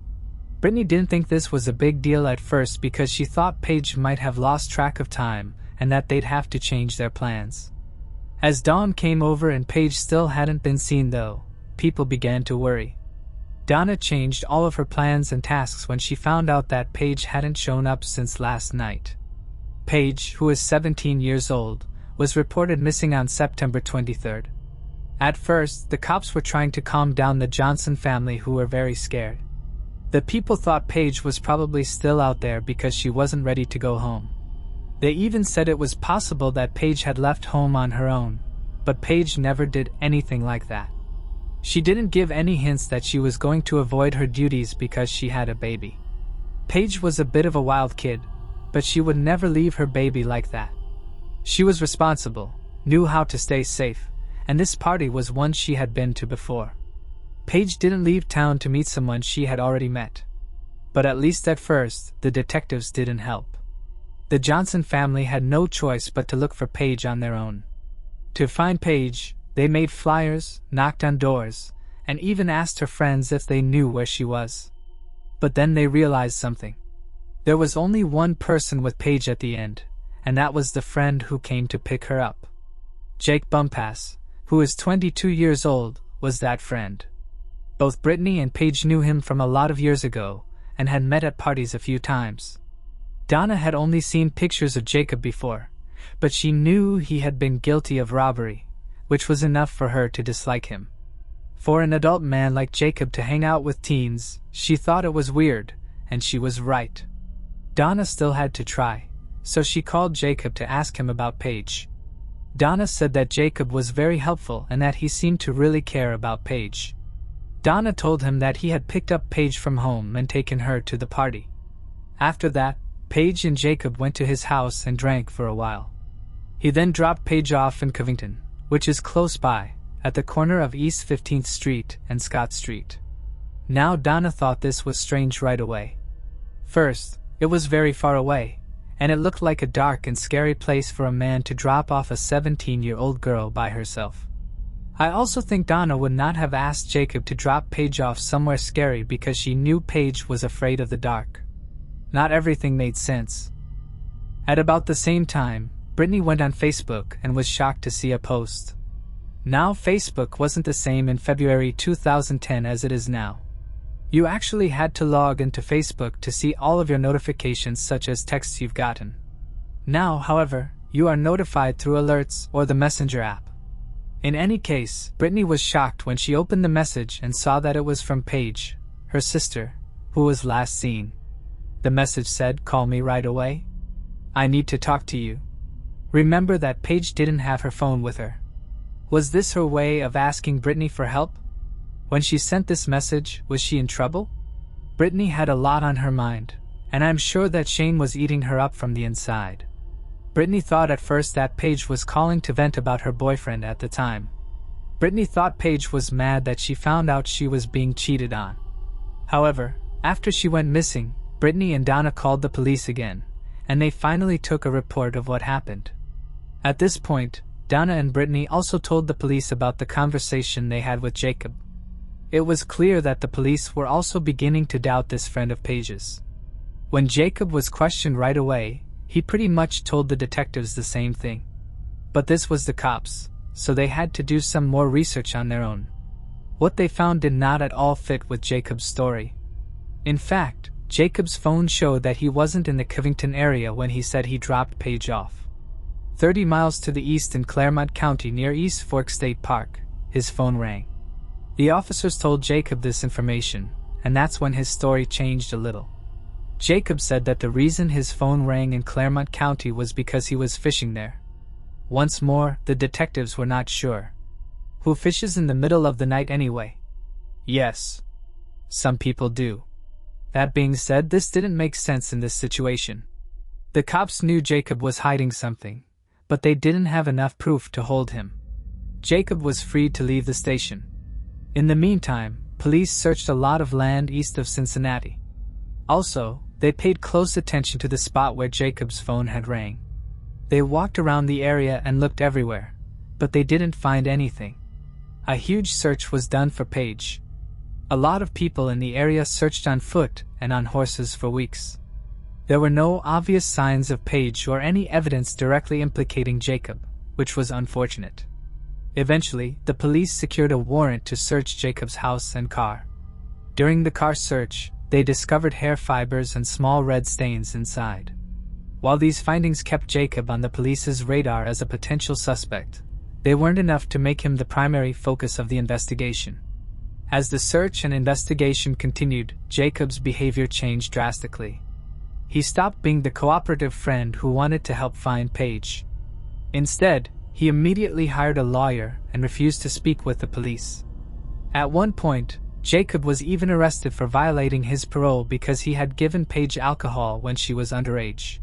Brittany didn't think this was a big deal at first because she thought Paige might have lost track of time and that they'd have to change their plans. As dawn came over and Paige still hadn't been seen though, people began to worry. Donna changed all of her plans and tasks when she found out that Paige hadn't shown up since last night. Paige, who is 17 years old, was reported missing on September 23rd. At first, the cops were trying to calm down the Johnson family, who were very scared. The people thought Paige was probably still out there because she wasn't ready to go home. They even said it was possible that Paige had left home on her own, but Paige never did anything like that. She didn't give any hints that she was going to avoid her duties because she had a baby. Paige was a bit of a wild kid, but she would never leave her baby like that. She was responsible, knew how to stay safe, and this party was one she had been to before. Paige didn't leave town to meet someone she had already met. But at least at first, the detectives didn't help. The Johnson family had no choice but to look for Paige on their own. To find Paige, they made flyers, knocked on doors, and even asked her friends if they knew where she was. But then they realized something. There was only one person with Paige at the end, and that was the friend who came to pick her up. Jake Bumpass, who is 22 years old, was that friend. Both Brittany and Paige knew him from a lot of years ago, and had met at parties a few times. Donna had only seen pictures of Jacob before, but she knew he had been guilty of robbery, which was enough for her to dislike him. For an adult man like Jacob to hang out with teens, she thought it was weird, and she was right. Donna still had to try, so she called Jacob to ask him about Paige. Donna said that Jacob was very helpful and that he seemed to really care about Paige. Donna told him that he had picked up Paige from home and taken her to the party. After that, Paige and Jacob went to his house and drank for a while. He then dropped Paige off in Covington, which is close by, at the corner of East 15th Street and Scott Street. Now Donna thought this was strange right away. First, it was very far away, and it looked like a dark and scary place for a man to drop off a 17-year-old girl by herself. I also think Donna would not have asked Jacob to drop Paige off somewhere scary because she knew Paige was afraid of the dark. Not everything made sense. At about the same time, Brittany went on Facebook and was shocked to see a post. Now Facebook wasn't the same in February 2010 as it is now. You actually had to log into Facebook to see all of your notifications, such as texts you've gotten. Now, however, you are notified through alerts or the Messenger app. In any case, Brittany was shocked when she opened the message and saw that it was from Paige, her sister, who was last seen. The message said, "Call me right away. I need to talk to you." Remember that Paige didn't have her phone with her. Was this her way of asking Brittany for help? When she sent this message, was she in trouble? Brittany had a lot on her mind, and I'm sure that Shane was eating her up from the inside. Brittany thought at first that Paige was calling to vent about her boyfriend at the time. Brittany thought Paige was mad that she found out she was being cheated on. However, after she went missing, Brittany and Donna called the police again, and they finally took a report of what happened. At this point, Donna and Brittany also told the police about the conversation they had with Jacob. It was clear that the police were also beginning to doubt this friend of Paige's. When Jacob was questioned right away, he pretty much told the detectives the same thing. But this was the cops, so they had to do some more research on their own. What they found did not at all fit with Jacob's story. In fact, Jacob's phone showed that he wasn't in the Covington area when he said he dropped Paige off. 30 miles to the east in Claremont County near East Fork State Park, his phone rang. The officers told Jacob this information, and that's when his story changed a little. Jacob said that the reason his phone rang in Claremont County was because he was fishing there. Once more, the detectives were not sure. Who fishes in the middle of the night anyway? Yes. Some people do. That being said, this didn't make sense in this situation. The cops knew Jacob was hiding something, but they didn't have enough proof to hold him. Jacob was free to leave the station. In the meantime, police searched a lot of land east of Cincinnati. Also, they paid close attention to the spot where Jacob's phone had rang. They walked around the area and looked everywhere, but they didn't find anything. A huge search was done for Paige. A lot of people in the area searched on foot and on horses for weeks. There were no obvious signs of Paige or any evidence directly implicating Jacob, which was unfortunate. Eventually, the police secured a warrant to search Jacob's house and car. During the car search, they discovered hair fibers and small red stains inside. While these findings kept Jacob on the police's radar as a potential suspect, they weren't enough to make him the primary focus of the investigation. As the search and investigation continued, Jacob's behavior changed drastically. He stopped being the cooperative friend who wanted to help find Paige. Instead, he immediately hired a lawyer and refused to speak with the police. At one point, Jacob was even arrested for violating his parole because he had given Paige alcohol when she was underage.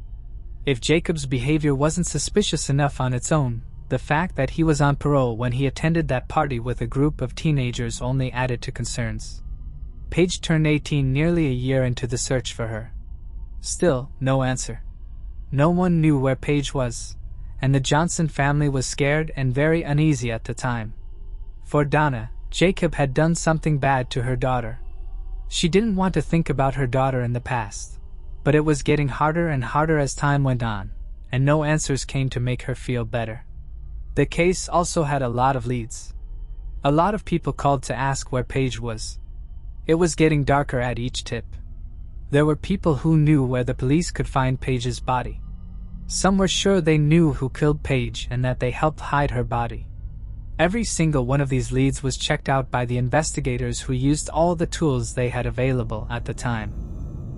If Jacob's behavior wasn't suspicious enough on its own, the fact that he was on parole when he attended that party with a group of teenagers only added to concerns. Paige turned 18 nearly a year into the search for her. Still, no answer. No one knew where Paige was, and the Johnson family was scared and very uneasy at the time. For Donna, Jacob had done something bad to her daughter. She didn't want to think about her daughter in the past, but it was getting harder and harder as time went on, and no answers came to make her feel better. The case also had a lot of leads. A lot of people called to ask where Paige was. It was getting darker at each tip. There were people who knew where the police could find Paige's body. Some were sure they knew who killed Paige and that they helped hide her body. Every single one of these leads was checked out by the investigators who used all the tools they had available at the time.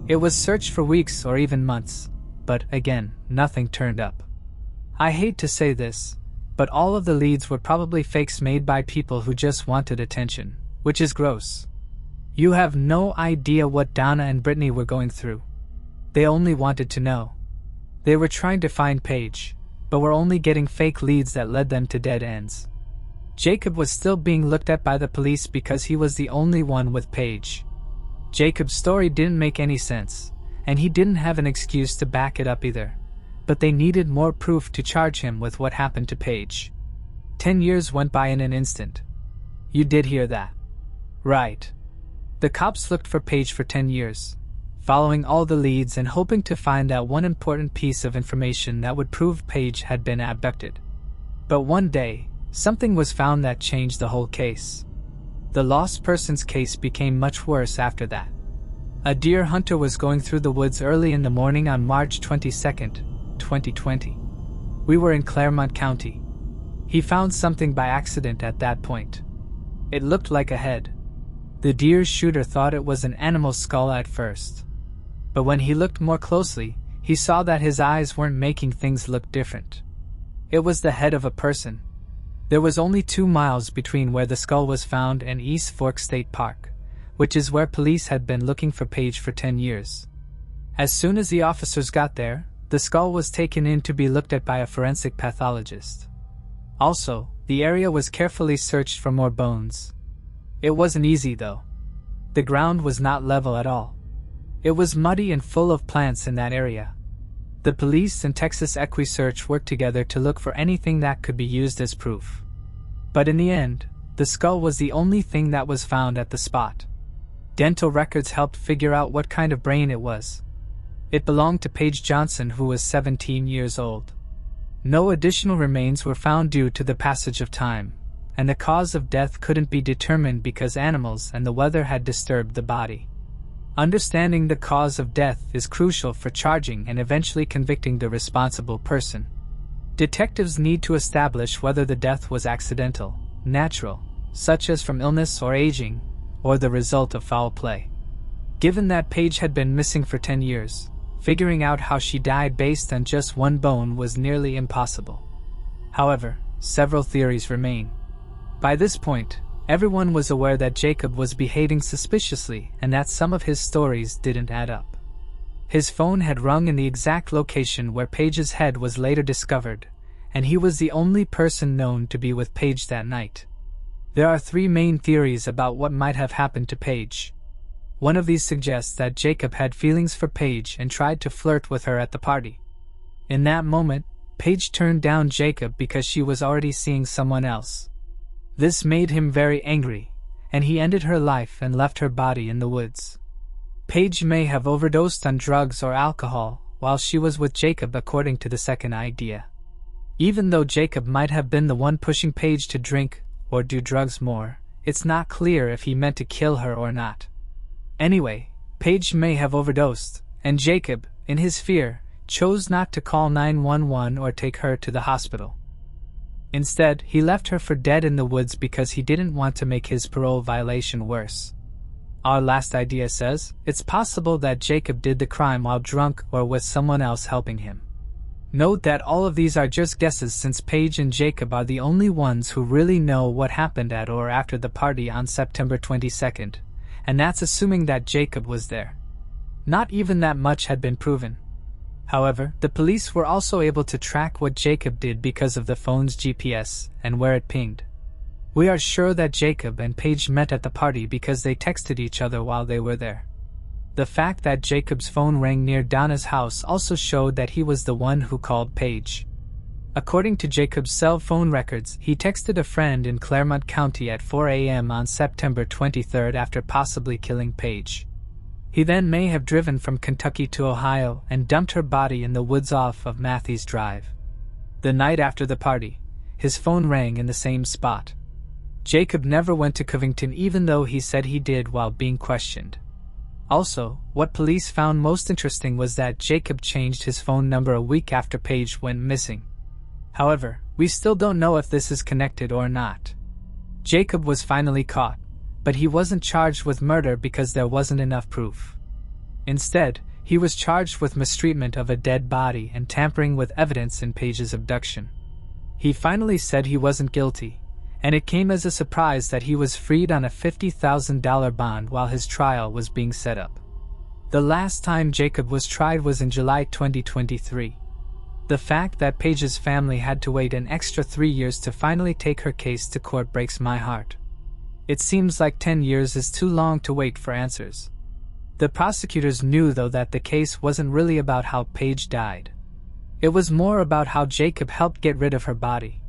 It was searched for weeks or even months, but again, nothing turned up. I hate to say this, but all of the leads were probably fakes made by people who just wanted attention, which is gross. You have no idea what Donna and Brittany were going through. They only wanted to know. They were trying to find Paige, but were only getting fake leads that led them to dead ends. Jacob was still being looked at by the police because he was the only one with Paige. Jacob's story didn't make any sense, and he didn't have an excuse to back it up either, but they needed more proof to charge him with what happened to Paige. 10 years went by in an instant. You did hear that. Right. The cops looked for Paige for 10 years, following all the leads and hoping to find that one important piece of information that would prove Paige had been abducted. But one day, something was found that changed the whole case. The lost persons case became much worse after that. A deer hunter was going through the woods early in the morning on March 22nd, 2020. We were in Claremont County. He found something by accident at that point. It looked like a head. The deer's shooter thought it was an animal's skull at first. But when he looked more closely, he saw that his eyes weren't making things look different. It was the head of a person. There was only 2 miles between where the skull was found and East Fork State Park, which is where police had been looking for Paige for 10 years. As soon as the officers got there, the skull was taken in to be looked at by a forensic pathologist. Also, the area was carefully searched for more bones. It wasn't easy though. The ground was not level at all. It was muddy and full of plants in that area. The police and Texas EquiSearch worked together to look for anything that could be used as proof. But in the end, the skull was the only thing that was found at the spot. Dental records helped figure out what kind of brain it was. It belonged to Paige Johnson, who was 17 years old. No additional remains were found due to the passage of time, and the cause of death couldn't be determined because animals and the weather had disturbed the body. Understanding the cause of death is crucial for charging and eventually convicting the responsible person. Detectives need to establish whether the death was accidental, natural, such as from illness or aging, or the result of foul play. Given that Paige had been missing for 10 years, figuring out how she died based on just one bone was nearly impossible. However, several theories remain. By this point, everyone was aware that Jacob was behaving suspiciously and that some of his stories didn't add up. His phone had rung in the exact location where Paige's head was later discovered, and he was the only person known to be with Paige that night. There are 3 main theories about what might have happened to Paige. One of these suggests that Jacob had feelings for Paige and tried to flirt with her at the party. In that moment, Paige turned down Jacob because she was already seeing someone else. This made him very angry, and he ended her life and left her body in the woods. Paige may have overdosed on drugs or alcohol while she was with Jacob, according to the second idea. Even though Jacob might have been the one pushing Paige to drink or do drugs more, it's not clear if he meant to kill her or not. Anyway, Paige may have overdosed, and Jacob, in his fear, chose not to call 911 or take her to the hospital. Instead, he left her for dead in the woods because he didn't want to make his parole violation worse. Our last idea says it's possible that Jacob did the crime while drunk or with someone else helping him. Note that all of these are just guesses since Paige and Jacob are the only ones who really know what happened at or after the party on September 22nd, and that's assuming that Jacob was there. Not even that much had been proven. However, the police were also able to track what Jacob did because of the phone's GPS and where it pinged. We are sure that Jacob and Paige met at the party because they texted each other while they were there. The fact that Jacob's phone rang near Donna's house also showed that he was the one who called Paige. According to Jacob's cell phone records, he texted a friend in Claremont County at 4 a.m. on September 23rd after possibly killing Paige. He then may have driven from Kentucky to Ohio and dumped her body in the woods off of Matthews Drive. The night after the party, his phone rang in the same spot. Jacob never went to Covington even though he said he did while being questioned. Also, what police found most interesting was that Jacob changed his phone number a week after Paige went missing. However, we still don't know if this is connected or not. Jacob was finally caught, but he wasn't charged with murder because there wasn't enough proof. Instead, he was charged with mistreatment of a dead body and tampering with evidence in Paige's abduction. He finally said he wasn't guilty, and it came as a surprise that he was freed on a $50,000 bond while his trial was being set up. The last time Jacob was tried was in July 2023. The fact that Paige's family had to wait an extra 3 years to finally take her case to court breaks my heart. It seems like 10 years is too long to wait for answers. The prosecutors knew though that the case wasn't really about how Paige died. It was more about how Jacob helped get rid of her body.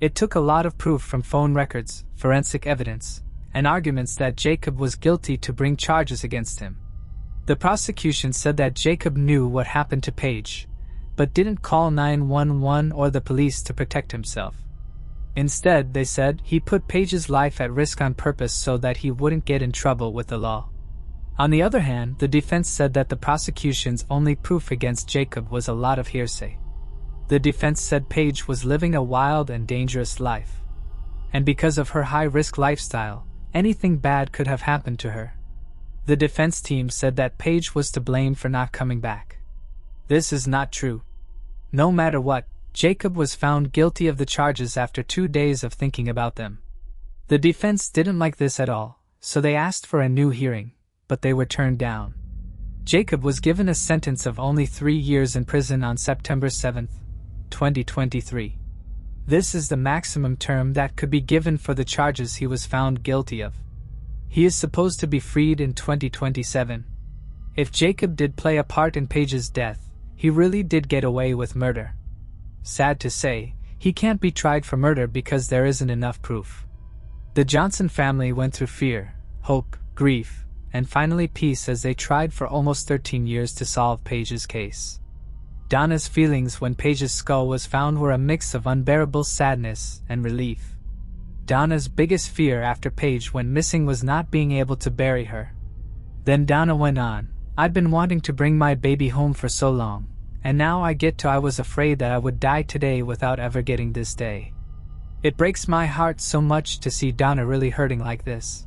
It took a lot of proof from phone records, forensic evidence, and arguments that Jacob was guilty to bring charges against him. The prosecution said that Jacob knew what happened to Paige, but didn't call 911 or the police to protect himself. Instead, they said he put Paige's life at risk on purpose so that he wouldn't get in trouble with the law. On the other hand, the defense said that the prosecution's only proof against Jacob was a lot of hearsay. The defense said Paige was living a wild and dangerous life. And because of her high-risk lifestyle, anything bad could have happened to her. The defense team said that Paige was to blame for not coming back. This is not true. No matter what, Jacob was found guilty of the charges after 2 days of thinking about them. The defense didn't like this at all, so they asked for a new hearing, but they were turned down. Jacob was given a sentence of only 3 years in prison on September 7, 2023. This is the maximum term that could be given for the charges he was found guilty of. He is supposed to be freed in 2027. If Jacob did play a part in Paige's death, he really did get away with murder. Sad to say, he can't be tried for murder because there isn't enough proof. The Johnson family went through fear, hope, grief, and finally peace as they tried for almost 13 years to solve Paige's case. Donna's feelings when Paige's skull was found were a mix of unbearable sadness and relief. Donna's biggest fear after Paige went missing was not being able to bury her. Then Donna went on, "I'd been wanting to bring my baby home for so long, and now I was afraid that I would die today without ever getting this day." It breaks my heart so much to see Donna really hurting like this.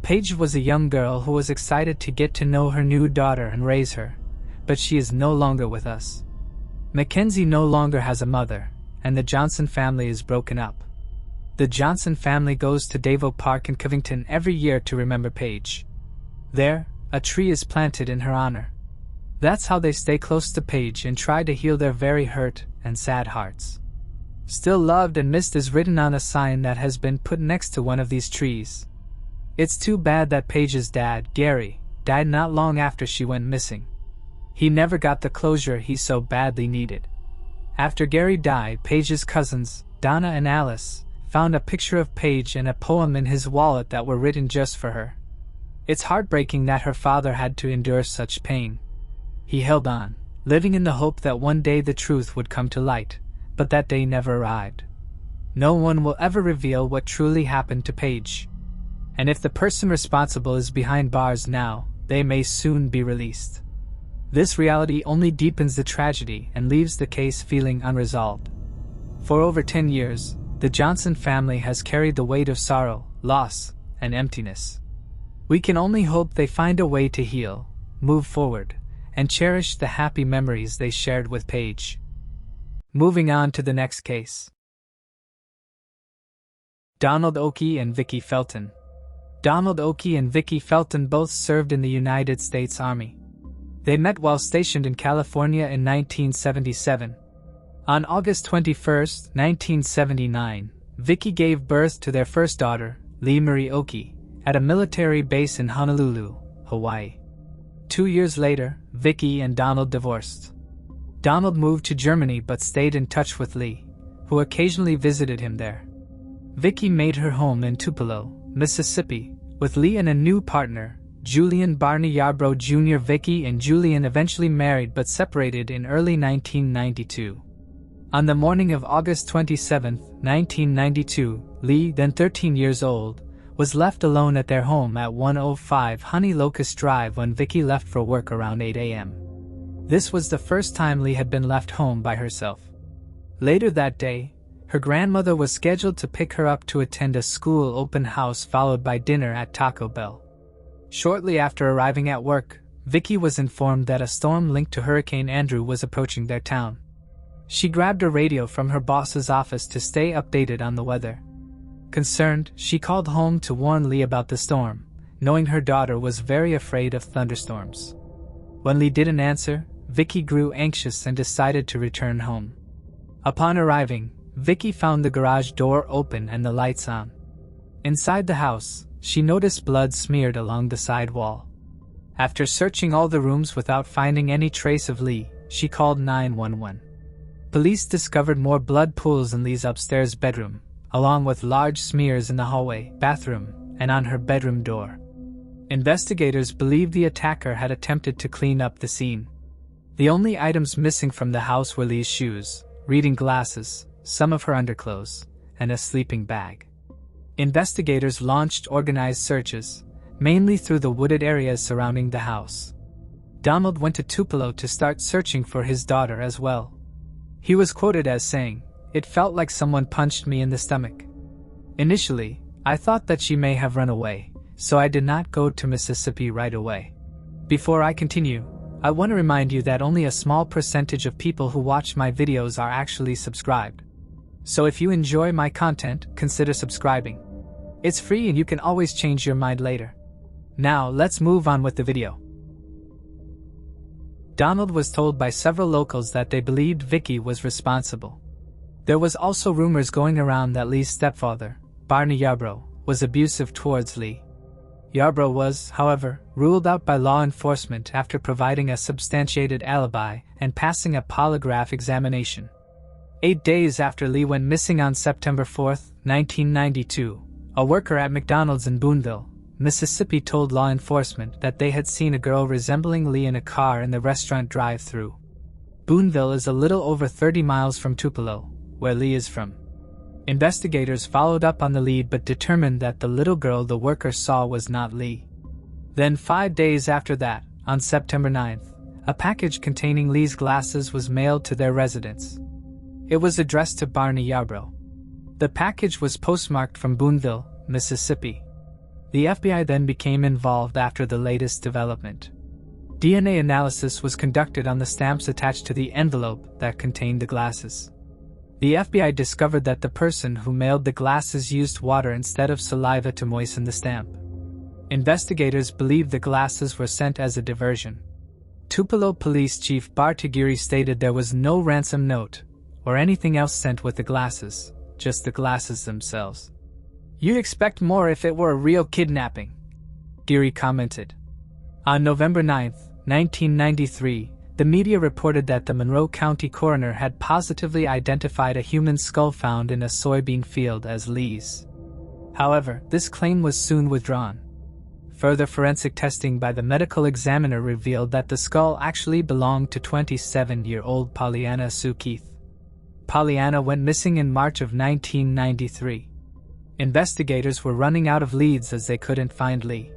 Paige was a young girl who was excited to get to know her new daughter and raise her, but she is no longer with us. Mackenzie no longer has a mother, and the Johnson family is broken up. The Johnson family goes to Devo Park in Covington every year to remember Paige. There, a tree is planted in her honor. That's how they stay close to Paige and try to heal their very hurt and sad hearts. "Still loved and missed" is written on a sign that has been put next to one of these trees. It's too bad that Paige's dad, Gary, died not long after she went missing. He never got the closure he so badly needed. After Gary died, Paige's cousins, Donna and Alice, found a picture of Paige and a poem in his wallet that were written just for her. It's heartbreaking that her father had to endure such pain. He held on, living in the hope that one day the truth would come to light, but that day never arrived. No one will ever reveal what truly happened to Paige. And if the person responsible is behind bars now, they may soon be released. This reality only deepens the tragedy and leaves the case feeling unresolved. For over 10 years, the Johnson family has carried the weight of sorrow, loss, and emptiness. We can only hope they find a way to heal, move forward, and cherish the happy memories they shared with Paige. Moving on to the next case. Donald Oakey and Vicky Felton. Donald Oakey and Vicky Felton both served in the United States Army. They met while stationed in California in 1977. On August 21, 1979, Vicky gave birth to their first daughter, Lee Marie Oakey, at a military base in Honolulu, Hawaii. 2 years later, Vicky and Donald divorced. Donald moved to Germany but stayed in touch with Lee, who occasionally visited him there. Vicky made her home in Tupelo, Mississippi, with Lee and a new partner, Julian Barney Yarbrough Jr. Vicky and Julian eventually married but separated in early 1992. On the morning of August 27, 1992, Lee, then 13 years old, was left alone at their home at 105 Honey Locust Drive when Vicky left for work around 8 a.m. This was the first time Lee had been left home by herself. Later that day, her grandmother was scheduled to pick her up to attend a school open house followed by dinner at Taco Bell. Shortly after arriving at work, Vicky was informed that a storm linked to Hurricane Andrew was approaching their town. She grabbed a radio from her boss's office to stay updated on the weather. Concerned, she called home to warn Lee about the storm, knowing her daughter was very afraid of thunderstorms. When Lee didn't answer, Vicky grew anxious and decided to return home. Upon arriving, Vicky found the garage door open and the lights on. Inside the house, she noticed blood smeared along the side wall. After searching all the rooms without finding any trace of Lee, she called 911. Police discovered more blood pools in Lee's upstairs bedroom, along with large smears in the hallway, bathroom, and on her bedroom door. Investigators believe the attacker had attempted to clean up the scene. The only items missing from the house were Lee's shoes, reading glasses, some of her underclothes, and a sleeping bag. Investigators launched organized searches, mainly through the wooded areas surrounding the house. Donald went to Tupelo to start searching for his daughter as well. He was quoted as saying, "It felt like someone punched me in the stomach. Initially, I thought that she may have run away, so I did not go to Mississippi right away." Before I continue, I want to remind you that only a small percentage of people who watch my videos are actually subscribed. So if you enjoy my content, consider subscribing. It's free and you can always change your mind later. Now, let's move on with the video. Donald was told by several locals that they believed Vicky was responsible. There was also rumors going around that Lee's stepfather, Barney Yarbrough, was abusive towards Lee. Yarbrough was, however, ruled out by law enforcement after providing a substantiated alibi and passing a polygraph examination. 8 days after Lee went missing on September 4, 1992, a worker at McDonald's in Boonville, Mississippi told law enforcement that they had seen a girl resembling Lee in a car in the restaurant drive-thru. Boonville is a little over 30 miles from Tupelo, where Lee is from. Investigators followed up on the lead but determined that the little girl the worker saw was not Lee. Then 5 days after that, on September 9th, a package containing Lee's glasses was mailed to their residence. It was addressed to Barney Yarbrough. The package was postmarked from Boonville, Mississippi. The FBI then became involved after the latest development. DNA analysis was conducted on the stamps attached to the envelope that contained the glasses. The FBI discovered that the person who mailed the glasses used water instead of saliva to moisten the stamp. Investigators believe the glasses were sent as a diversion. Tupelo Police Chief Bart Aguirre stated there was no ransom note or anything else sent with the glasses, just the glasses themselves. "You'd expect more if it were a real kidnapping," Aguirre commented. On November 9, 1993, the media reported that the Monroe County coroner had positively identified a human skull found in a soybean field as Lee's. However, this claim was soon withdrawn. Further forensic testing by the medical examiner revealed that the skull actually belonged to 27-year-old Pollyanna Sue Keith. Pollyanna went missing in March of 1993. Investigators were running out of leads as they couldn't find Lee.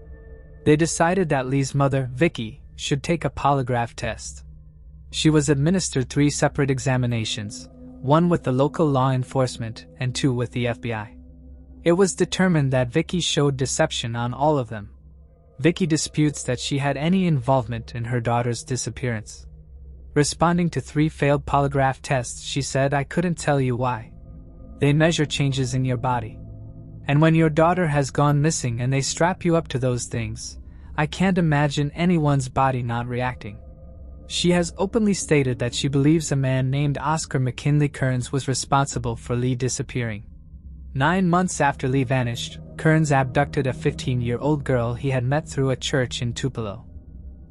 They decided that Lee's mother, Vicky, should take a polygraph test. She was administered 3 separate examinations, 1 with the local law enforcement and 2 with the FBI. It was determined that Vicky showed deception on all of them. Vicky disputes that she had any involvement in her daughter's disappearance. Responding to 3 failed polygraph tests, she said, "I couldn't tell you why. They measure changes in your body. And when your daughter has gone missing and they strap you up to those things, I can't imagine anyone's body not reacting." She has openly stated that she believes a man named Oscar McKinley Kearns was responsible for Lee disappearing. 9 months after Lee vanished, Kearns abducted a 15-year-old girl he had met through a church in Tupelo.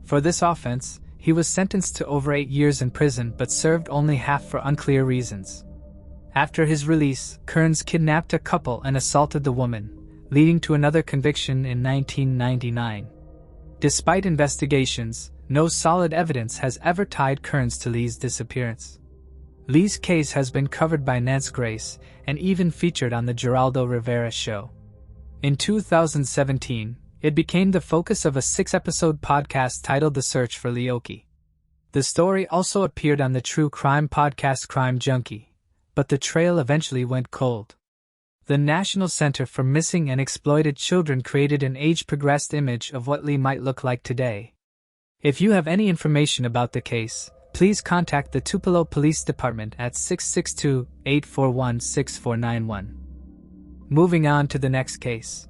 For this offense, he was sentenced to over 8 years in prison but served only half for unclear reasons. After his release, Kearns kidnapped a couple and assaulted the woman, leading to another conviction in 1999. Despite investigations, no solid evidence has ever tied Kearns to Lee's disappearance. Lee's case has been covered by Nance Grace and even featured on the Geraldo Rivera show. In 2017, it became the focus of a 6-episode podcast titled The Search for Lee Oki. The story also appeared on the true crime podcast Crime Junkie, but the trail eventually went cold. The National Center for Missing and Exploited Children created an age-progressed image of what Lee might look like today. If you have any information about the case, please contact the Tupelo Police Department at 662-841-6491. Moving on to the next case.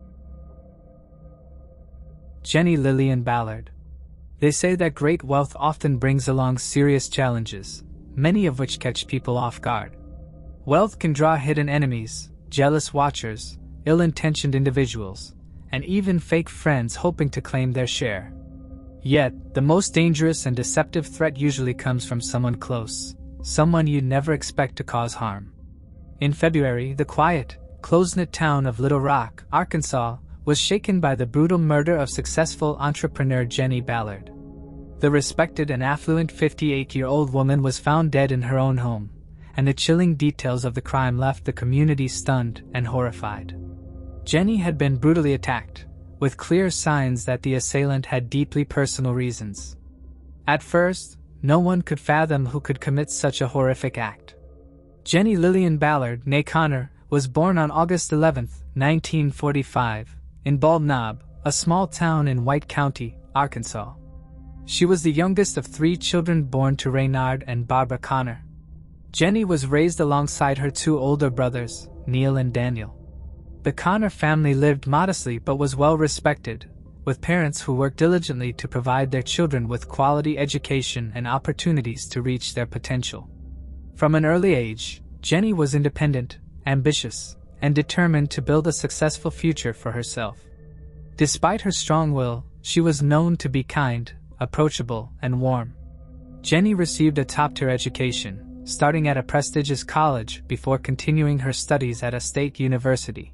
Jenny Lillian Ballard. They say that great wealth often brings along serious challenges, many of which catch people off guard. Wealth can draw hidden enemies, jealous watchers, ill-intentioned individuals, and even fake friends hoping to claim their share. Yet, the most dangerous and deceptive threat usually comes from someone close, someone you'd never expect to cause harm. In February, the quiet, close-knit town of Little Rock, Arkansas, was shaken by the brutal murder of successful entrepreneur Jenny Ballard. The respected and affluent 58-year-old woman was found dead in her own home, and the chilling details of the crime left the community stunned and horrified. Jenny had been brutally attacked, with clear signs that the assailant had deeply personal reasons. At first, no one could fathom who could commit such a horrific act. Jenny Lillian Ballard, née Connor, was born on August 11, 1945, in Bald Knob, a small town in White County, Arkansas. She was the youngest of 3 children born to Reynard and Barbara Connor. Jenny was raised alongside her 2 older brothers, Neil and Daniel. The Connor family lived modestly but was well respected, with parents who worked diligently to provide their children with quality education and opportunities to reach their potential. From an early age, Jenny was independent, ambitious, and determined to build a successful future for herself. Despite her strong will, she was known to be kind, approachable, and warm. Jenny received a top-tier education, starting at a prestigious college before continuing her studies at a state university.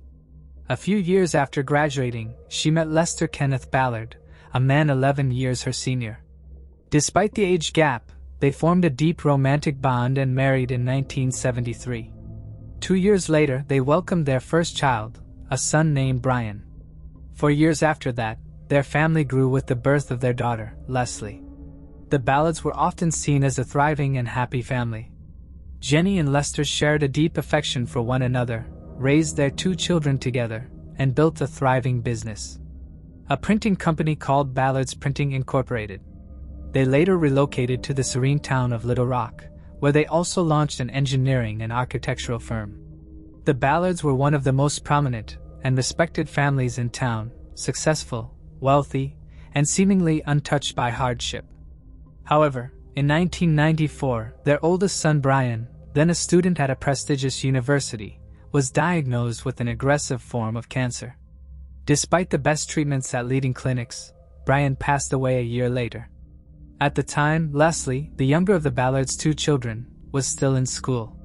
A few years after graduating, she met Lester Kenneth Ballard, a man 11 years her senior. Despite the age gap, they formed a deep romantic bond and married in 1973. 2 years later, they welcomed their first child, a son named Brian. 4 years after that, their family grew with the birth of their daughter, Leslie. The Ballards were often seen as a thriving and happy family. Jenny and Lester shared a deep affection for one another, raised their 2 children together, and built a thriving business. A printing company called Ballard's Printing Incorporated. They later relocated to the serene town of Little Rock, where they also launched an engineering and architectural firm. The Ballards were one of the most prominent and respected families in town, successful, wealthy, and seemingly untouched by hardship. However, in 1994, their oldest son Brian, then a student at a prestigious university, was diagnosed with an aggressive form of cancer. Despite the best treatments at leading clinics, Brian passed away a year later. At the time, Leslie, the younger of the Ballards' 2 children, was still in school.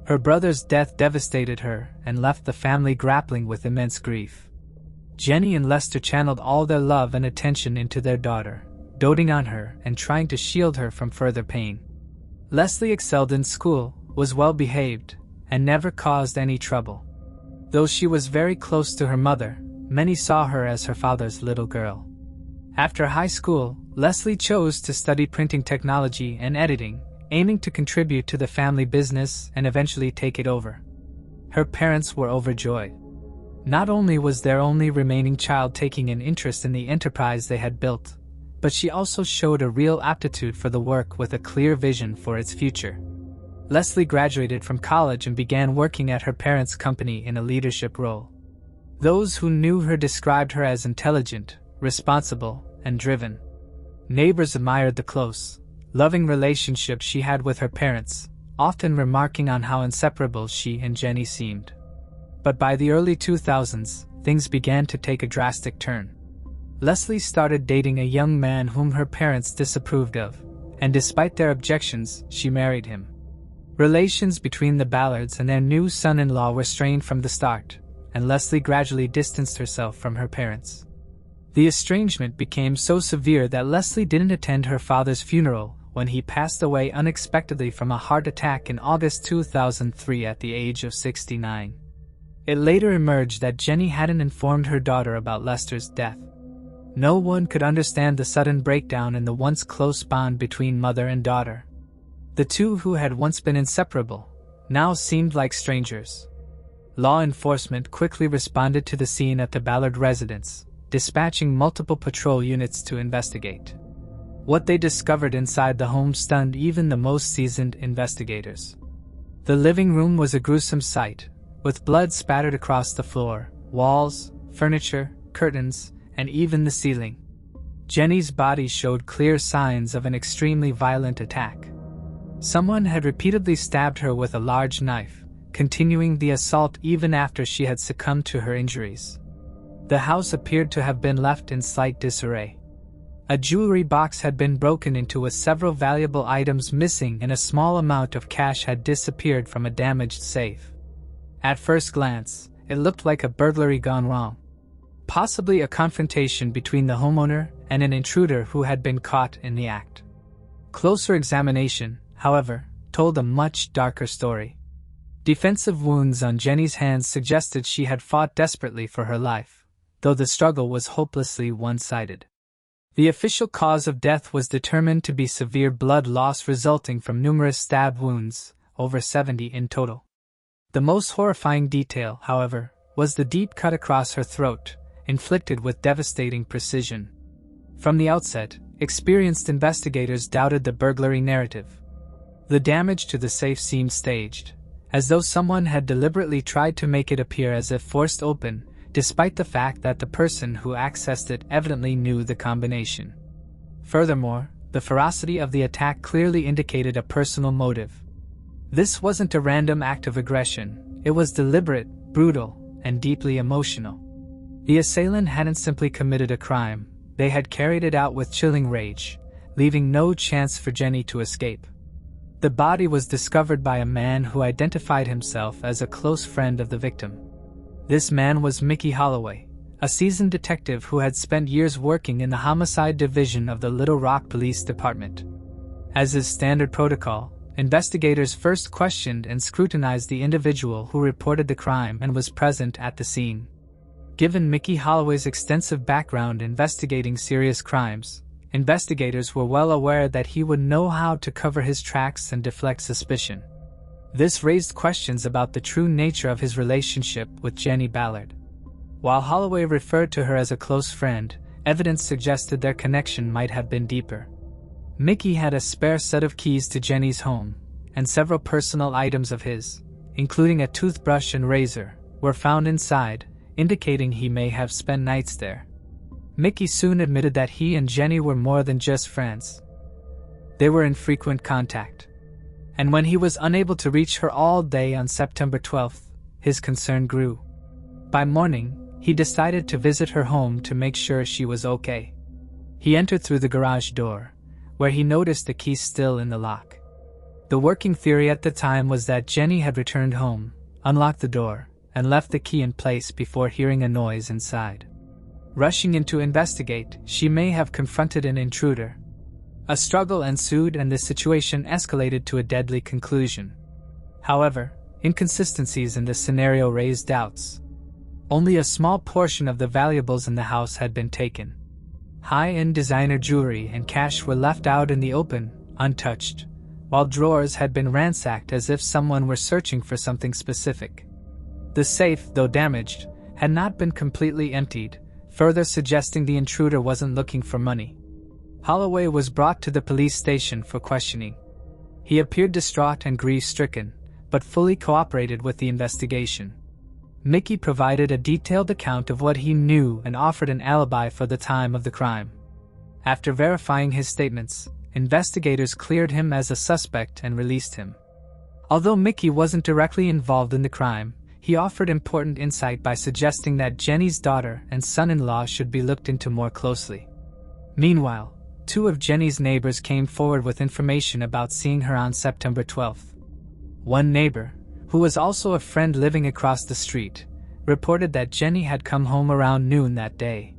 Her brother's death devastated her and left the family grappling with immense grief. Jenny and Lester channeled all their love and attention into their daughter, doting on her and trying to shield her from further pain. Leslie excelled in school, was well behaved, and never caused any trouble. Though she was very close to her mother, many saw her as her father's little girl. After high school, Leslie chose to study printing technology and editing, aiming to contribute to the family business and eventually take it over. Her parents were overjoyed. Not only was their only remaining child taking an interest in the enterprise they had built, but she also showed a real aptitude for the work with a clear vision for its future. Leslie graduated from college and began working at her parents' company in a leadership role. Those who knew her described her as intelligent, responsible, and driven. Neighbors admired the close, loving relationship she had with her parents, often remarking on how inseparable she and Jenny seemed. But by the early 2000s, things began to take a drastic turn. Leslie started dating a young man whom her parents disapproved of, and despite their objections, she married him. Relations between the Ballards and their new son-in-law were strained from the start, and Leslie gradually distanced herself from her parents. The estrangement became so severe that Leslie didn't attend her father's funeral when he passed away unexpectedly from a heart attack in August 2003 at the age of 69. It later emerged that Jenny hadn't informed her daughter about Lester's death. No one could understand the sudden breakdown in the once close bond between mother and daughter. The two who had once been inseparable now seemed like strangers. Law enforcement quickly responded to the scene at the Ballard residence, dispatching multiple patrol units to investigate. What they discovered inside the home stunned even the most seasoned investigators. The living room was a gruesome sight, with blood spattered across the floor, walls, furniture, curtains, and even the ceiling. Jenny's body showed clear signs of an extremely violent attack. Someone had repeatedly stabbed her with a large knife, continuing the assault even after she had succumbed to her injuries. The house appeared to have been left in slight disarray. A jewelry box had been broken into with several valuable items missing, and a small amount of cash had disappeared from a damaged safe. At first glance, it looked like a burglary gone wrong. Possibly a confrontation between the homeowner and an intruder who had been caught in the act. Closer examination, however, told a much darker story. Defensive wounds on Jenny's hands suggested she had fought desperately for her life, though the struggle was hopelessly one-sided. The official cause of death was determined to be severe blood loss resulting from numerous stab wounds, over 70 in total. The most horrifying detail, however, was the deep cut across her throat, inflicted with devastating precision. From the outset, experienced investigators doubted the burglary narrative. The damage to the safe seemed staged, as though someone had deliberately tried to make it appear as if forced open, despite the fact that the person who accessed it evidently knew the combination. Furthermore, the ferocity of the attack clearly indicated a personal motive. This wasn't a random act of aggression, it was deliberate, brutal, and deeply emotional. The assailant hadn't simply committed a crime, they had carried it out with chilling rage, leaving no chance for Jenny to escape. The body was discovered by a man who identified himself as a close friend of the victim. This man was Mickey Holloway, a seasoned detective who had spent years working in the homicide division of the Little Rock Police Department. As is standard protocol, investigators first questioned and scrutinized the individual who reported the crime and was present at the scene. Given Mickey Holloway's extensive background investigating serious crimes, investigators were well aware that he would know how to cover his tracks and deflect suspicion. This raised questions about the true nature of his relationship with Jenny Ballard. While Holloway referred to her as a close friend, evidence suggested their connection might have been deeper. Mickey had a spare set of keys to Jenny's home, and several personal items of his, including a toothbrush and razor, were found inside, indicating he may have spent nights there. Mickey soon admitted that he and Jenny were more than just friends. They were in frequent contact. And when he was unable to reach her all day on September 12th, his concern grew. By morning, he decided to visit her home to make sure she was okay. He entered through the garage door, where he noticed the key still in the lock. The working theory at the time was that Jenny had returned home, unlocked the door, and left the key in place before hearing a noise inside. Rushing in to investigate, she may have confronted an intruder. A struggle ensued and the situation escalated to a deadly conclusion. However, inconsistencies in this scenario raised doubts. Only a small portion of the valuables in the house had been taken. High-end designer jewelry and cash were left out in the open, untouched, while drawers had been ransacked as if someone were searching for something specific. The safe, though damaged, had not been completely emptied, further suggesting the intruder wasn't looking for money. Holloway was brought to the police station for questioning. He appeared distraught and grief-stricken, but fully cooperated with the investigation. Mickey provided a detailed account of what he knew and offered an alibi for the time of the crime. After verifying his statements, investigators cleared him as a suspect and released him. Although Mickey wasn't directly involved in the crime, he offered important insight by suggesting that Jenny's daughter and son-in-law should be looked into more closely. Meanwhile, 2 of Jenny's neighbors came forward with information about seeing her on September 12th. One neighbor, who was also a friend living across the street, reported that Jenny had come home around noon that day.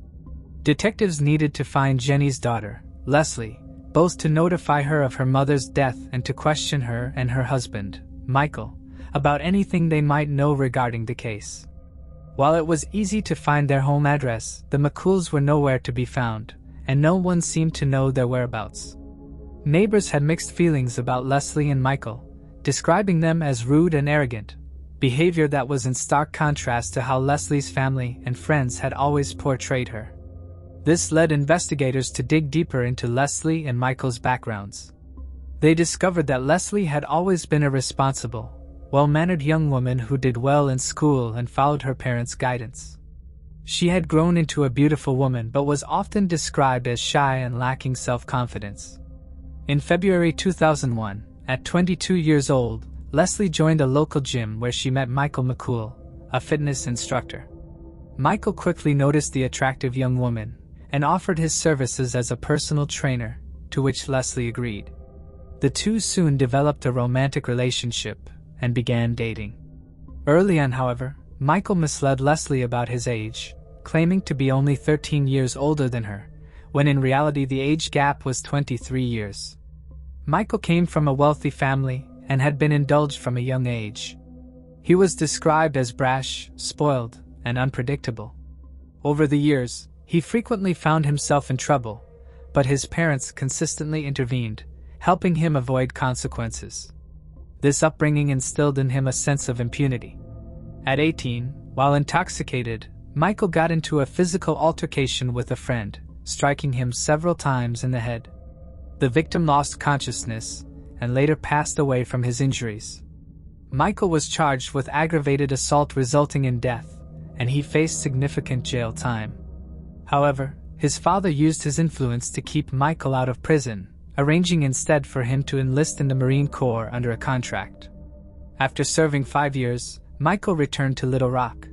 Detectives needed to find Jenny's daughter, Leslie, both to notify her of her mother's death and to question her and her husband, Michael, about anything they might know regarding the case. While it was easy to find their home address, the McCools were nowhere to be found, and no one seemed to know their whereabouts. Neighbors had mixed feelings about Leslie and Michael, describing them as rude and arrogant, behavior that was in stark contrast to how Leslie's family and friends had always portrayed her. This led investigators to dig deeper into Leslie and Michael's backgrounds. They discovered that Leslie had always been a responsible, well-mannered young woman who did well in school and followed her parents' guidance. She had grown into a beautiful woman but was often described as shy and lacking self-confidence. In February 2001, at 22 years old, Leslie joined a local gym where she met Michael McCool, a fitness instructor. Michael quickly noticed the attractive young woman and offered his services as a personal trainer, to which Leslie agreed. The two soon developed a romantic relationship and began dating. Early on, however, Michael misled Leslie about his age, claiming to be only 13 years older than her, when in reality the age gap was 23 years. Michael came from a wealthy family and had been indulged from a young age. He was described as brash, spoiled, and unpredictable. Over the years, he frequently found himself in trouble, but his parents consistently intervened, helping him avoid consequences. This upbringing instilled in him a sense of impunity. At 18, while intoxicated, Michael got into a physical altercation with a friend, striking him several times in the head. The victim lost consciousness and later passed away from his injuries. Michael was charged with aggravated assault resulting in death, and he faced significant jail time. However, his father used his influence to keep Michael out of prison, arranging instead for him to enlist in the Marine Corps under a contract. After serving 5 years, Michael returned to Little Rock.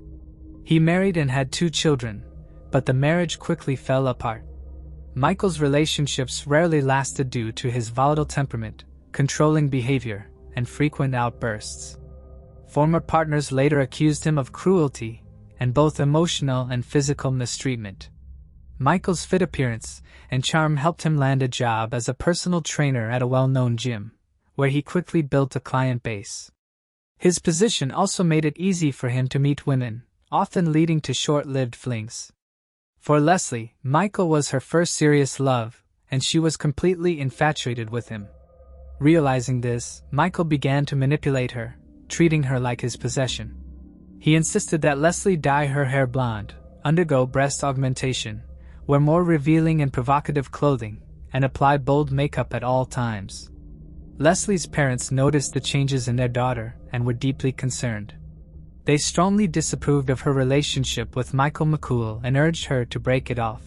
He married and had 2 children, but the marriage quickly fell apart. Michael's relationships rarely lasted due to his volatile temperament, controlling behavior, and frequent outbursts. Former partners later accused him of cruelty and both emotional and physical mistreatment. Michael's fit appearance and charm helped him land a job as a personal trainer at a well-known gym, where he quickly built a client base. His position also made it easy for him to meet women, often leading to short-lived flings. For Leslie, Michael was her first serious love, and she was completely infatuated with him. Realizing this, Michael began to manipulate her, treating her like his possession. He insisted that Leslie dye her hair blonde, undergo breast augmentation, wear more revealing and provocative clothing, and apply bold makeup at all times. Leslie's parents noticed the changes in their daughter and were deeply concerned. They strongly disapproved of her relationship with Michael McCool and urged her to break it off.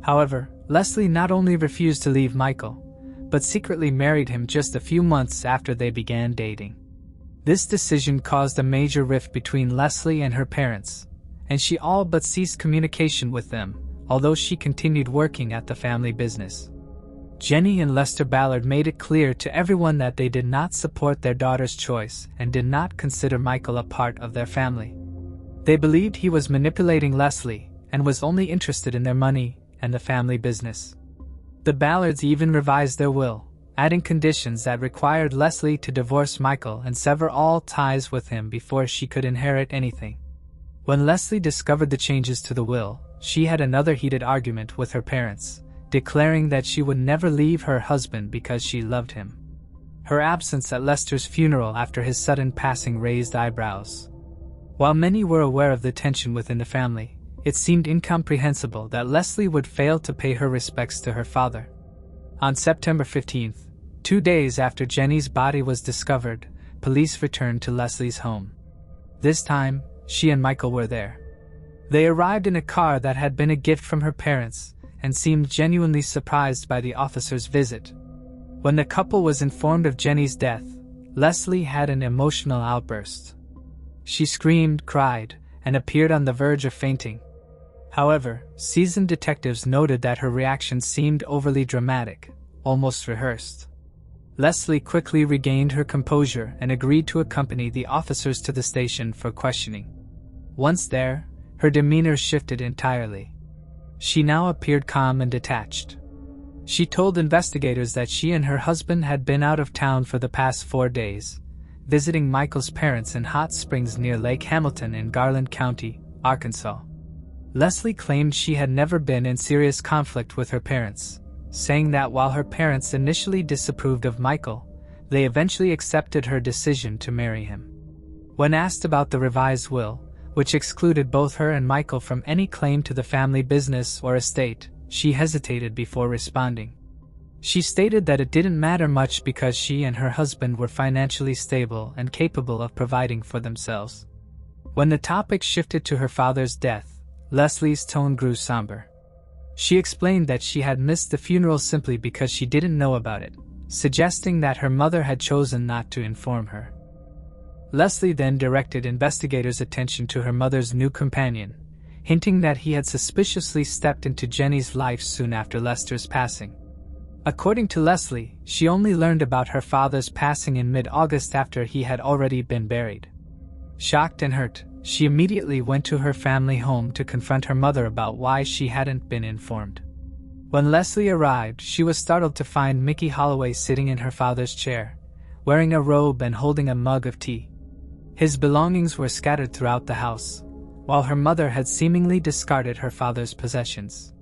However, Leslie not only refused to leave Michael, but secretly married him just a few months after they began dating. This decision caused a major rift between Leslie and her parents, and she all but ceased communication with them, although she continued working at the family business. Jenny and Lester Ballard made it clear to everyone that they did not support their daughter's choice and did not consider Michael a part of their family. They believed he was manipulating Leslie and was only interested in their money and the family business. The Ballards even revised their will, adding conditions that required Leslie to divorce Michael and sever all ties with him before she could inherit anything. When Leslie discovered the changes to the will, she had another heated argument with her parents, declaring that she would never leave her husband because she loved him. Her absence at Lester's funeral after his sudden passing raised eyebrows. While many were aware of the tension within the family, it seemed incomprehensible that Leslie would fail to pay her respects to her father. On September 15th, 2 days after Jenny's body was discovered, police returned to Leslie's home. This time, she and Michael were there. They arrived in a car that had been a gift from her parents and seemed genuinely surprised by the officer's visit. When the couple was informed of Jenny's death, Leslie had an emotional outburst. She screamed, cried, and appeared on the verge of fainting. However, seasoned detectives noted that her reaction seemed overly dramatic, almost rehearsed. Leslie quickly regained her composure and agreed to accompany the officers to the station for questioning. Once there, her demeanor shifted entirely. She now appeared calm and detached. She told investigators that she and her husband had been out of town for the past 4 days, visiting Michael's parents in hot springs near Lake Hamilton in Garland County, Arkansas. Leslie claimed she had never been in serious conflict with her parents, saying that while her parents initially disapproved of Michael, they eventually accepted her decision to marry him. When asked about the revised will, which excluded both her and Michael from any claim to the family business or estate, she hesitated before responding. She stated that it didn't matter much because she and her husband were financially stable and capable of providing for themselves. When the topic shifted to her father's death, Leslie's tone grew somber. She explained that she had missed the funeral simply because she didn't know about it, suggesting that her mother had chosen not to inform her. Leslie then directed investigators' attention to her mother's new companion, hinting that he had suspiciously stepped into Jenny's life soon after Lester's passing. According to Leslie, she only learned about her father's passing in mid-August after he had already been buried. Shocked and hurt, she immediately went to her family home to confront her mother about why she hadn't been informed. When Leslie arrived, she was startled to find Mickey Holloway sitting in her father's chair, wearing a robe and holding a mug of tea. His belongings were scattered throughout the house, while her mother had seemingly discarded her father's possessions.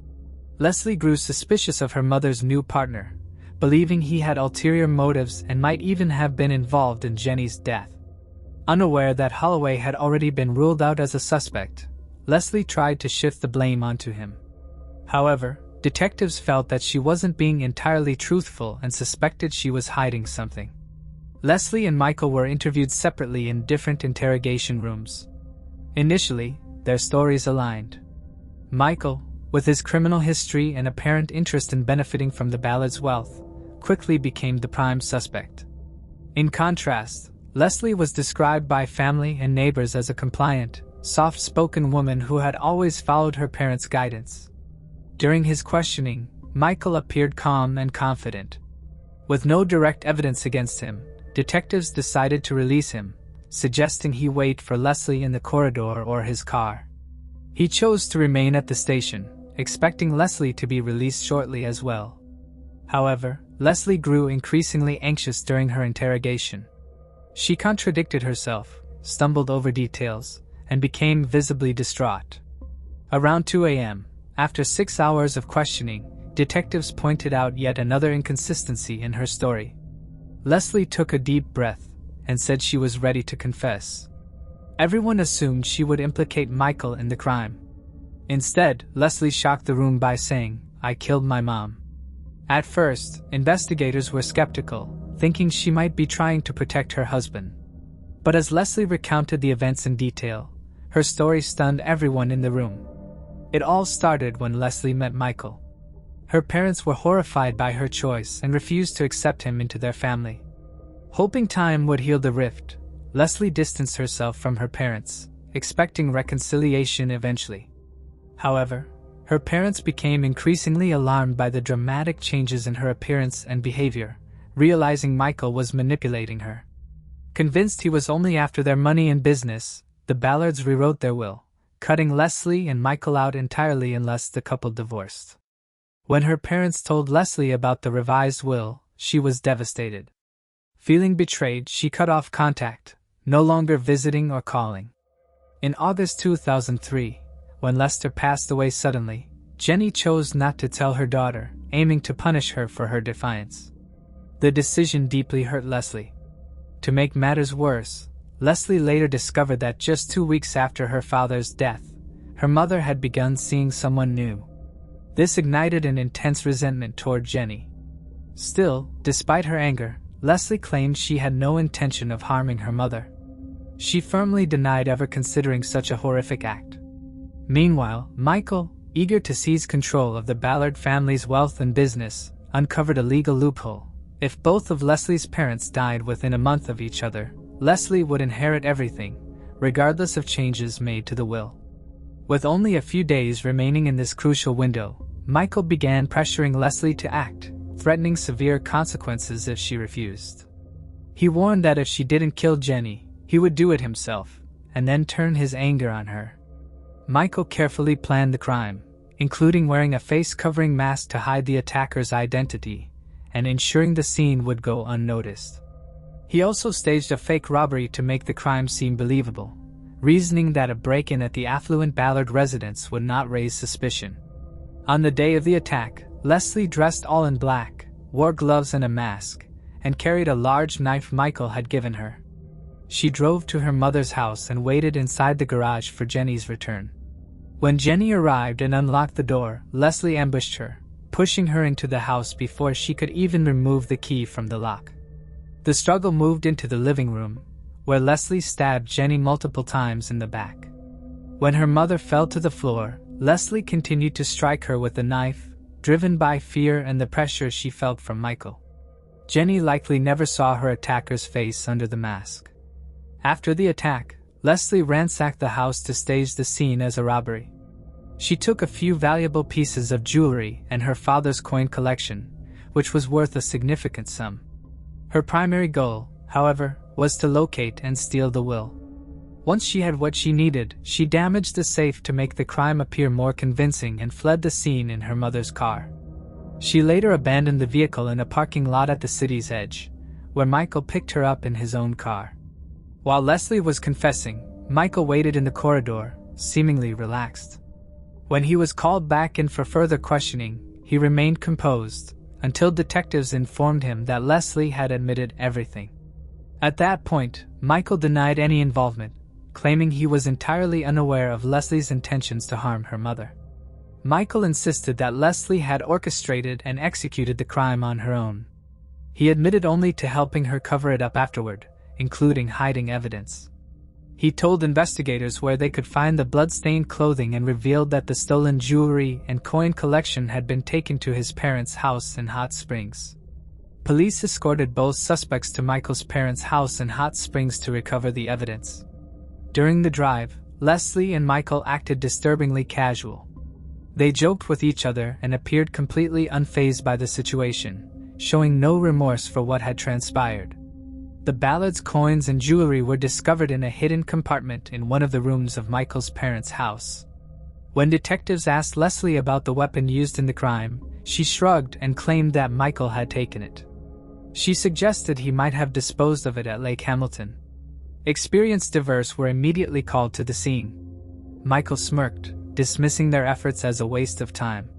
Leslie grew suspicious of her mother's new partner, believing he had ulterior motives and might even have been involved in Jenny's death. Unaware that Holloway had already been ruled out as a suspect, Leslie tried to shift the blame onto him. However, detectives felt that she wasn't being entirely truthful and suspected she was hiding something. Leslie and Michael were interviewed separately in different interrogation rooms. Initially, their stories aligned. Michael, with his criminal history and apparent interest in benefiting from the Ballard's wealth, quickly became the prime suspect. In contrast, Leslie was described by family and neighbors as a compliant, soft-spoken woman who had always followed her parents' guidance. During his questioning, Michael appeared calm and confident. With no direct evidence against him, detectives decided to release him, suggesting he wait for Leslie in the corridor or his car. He chose to remain at the station, expecting Leslie to be released shortly as well. However, Leslie grew increasingly anxious during her interrogation. She contradicted herself, stumbled over details, and became visibly distraught. Around 2 a.m., after 6 hours of questioning, detectives pointed out yet another inconsistency in her story. Leslie took a deep breath and said she was ready to confess. Everyone assumed she would implicate Michael in the crime. Instead, Leslie shocked the room by saying, "I killed my mom." At first, investigators were skeptical, thinking she might be trying to protect her husband. But as Leslie recounted the events in detail, her story stunned everyone in the room. It all started when Leslie met Michael. Her parents were horrified by her choice and refused to accept him into their family. Hoping time would heal the rift, Leslie distanced herself from her parents, expecting reconciliation eventually. However, her parents became increasingly alarmed by the dramatic changes in her appearance and behavior, realizing Michael was manipulating her. Convinced he was only after their money and business, the Ballards rewrote their will, cutting Leslie and Michael out entirely unless the couple divorced. When her parents told Leslie about the revised will, she was devastated. Feeling betrayed, she cut off contact, no longer visiting or calling. In August 2003, when Lester passed away suddenly, Jenny chose not to tell her daughter, aiming to punish her for her defiance. The decision deeply hurt Leslie. To make matters worse, Leslie later discovered that just 2 weeks after her father's death, her mother had begun seeing someone new. This ignited an intense resentment toward Jenny. Still, despite her anger, Leslie claimed she had no intention of harming her mother. She firmly denied ever considering such a horrific act. Meanwhile, Michael, eager to seize control of the Ballard family's wealth and business, uncovered a legal loophole. If both of Leslie's parents died within a month of each other, Leslie would inherit everything, regardless of changes made to the will. With only a few days remaining in this crucial window, Michael began pressuring Leslie to act, threatening severe consequences if she refused. He warned that if she didn't kill Jenny, he would do it himself, and then turn his anger on her. Michael carefully planned the crime, including wearing a face-covering mask to hide the attacker's identity, and ensuring the scene would go unnoticed. He also staged a fake robbery to make the crime seem believable, reasoning that a break-in at the affluent Ballard residence would not raise suspicion. On the day of the attack, Leslie dressed all in black, wore gloves and a mask, and carried a large knife Michael had given her. She drove to her mother's house and waited inside the garage for Jenny's return. When Jenny arrived and unlocked the door, Leslie ambushed her, pushing her into the house before she could even remove the key from the lock. The struggle moved into the living room, where Leslie stabbed Jenny multiple times in the back. When her mother fell to the floor, Leslie continued to strike her with the knife, driven by fear and the pressure she felt from Michael. Jenny likely never saw her attacker's face under the mask. After the attack, Leslie ransacked the house to stage the scene as a robbery. She took a few valuable pieces of jewelry and her father's coin collection, which was worth a significant sum. Her primary goal, however, was to locate and steal the will. Once she had what she needed, she damaged the safe to make the crime appear more convincing and fled the scene in her mother's car. She later abandoned the vehicle in a parking lot at the city's edge, where Michael picked her up in his own car. While Leslie was confessing, Michael waited in the corridor, seemingly relaxed. When he was called back in for further questioning, he remained composed, until detectives informed him that Leslie had admitted everything. At that point, Michael denied any involvement, claiming he was entirely unaware of Leslie's intentions to harm her mother. Michael insisted that Leslie had orchestrated and executed the crime on her own. He admitted only to helping her cover it up afterward, including hiding evidence. He told investigators where they could find the blood-stained clothing and revealed that the stolen jewelry and coin collection had been taken to his parents' house in Hot Springs. Police escorted both suspects to Michael's parents' house in Hot Springs to recover the evidence. During the drive, Leslie and Michael acted disturbingly casual. They joked with each other and appeared completely unfazed by the situation, showing no remorse for what had transpired. The Ballard's coins and jewelry were discovered in a hidden compartment in one of the rooms of Michael's parents' house. When detectives asked Leslie about the weapon used in the crime, she shrugged and claimed that Michael had taken it. She suggested he might have disposed of it at Lake Hamilton. Experienced divers were immediately called to the scene. Michael smirked, dismissing their efforts as a waste of time.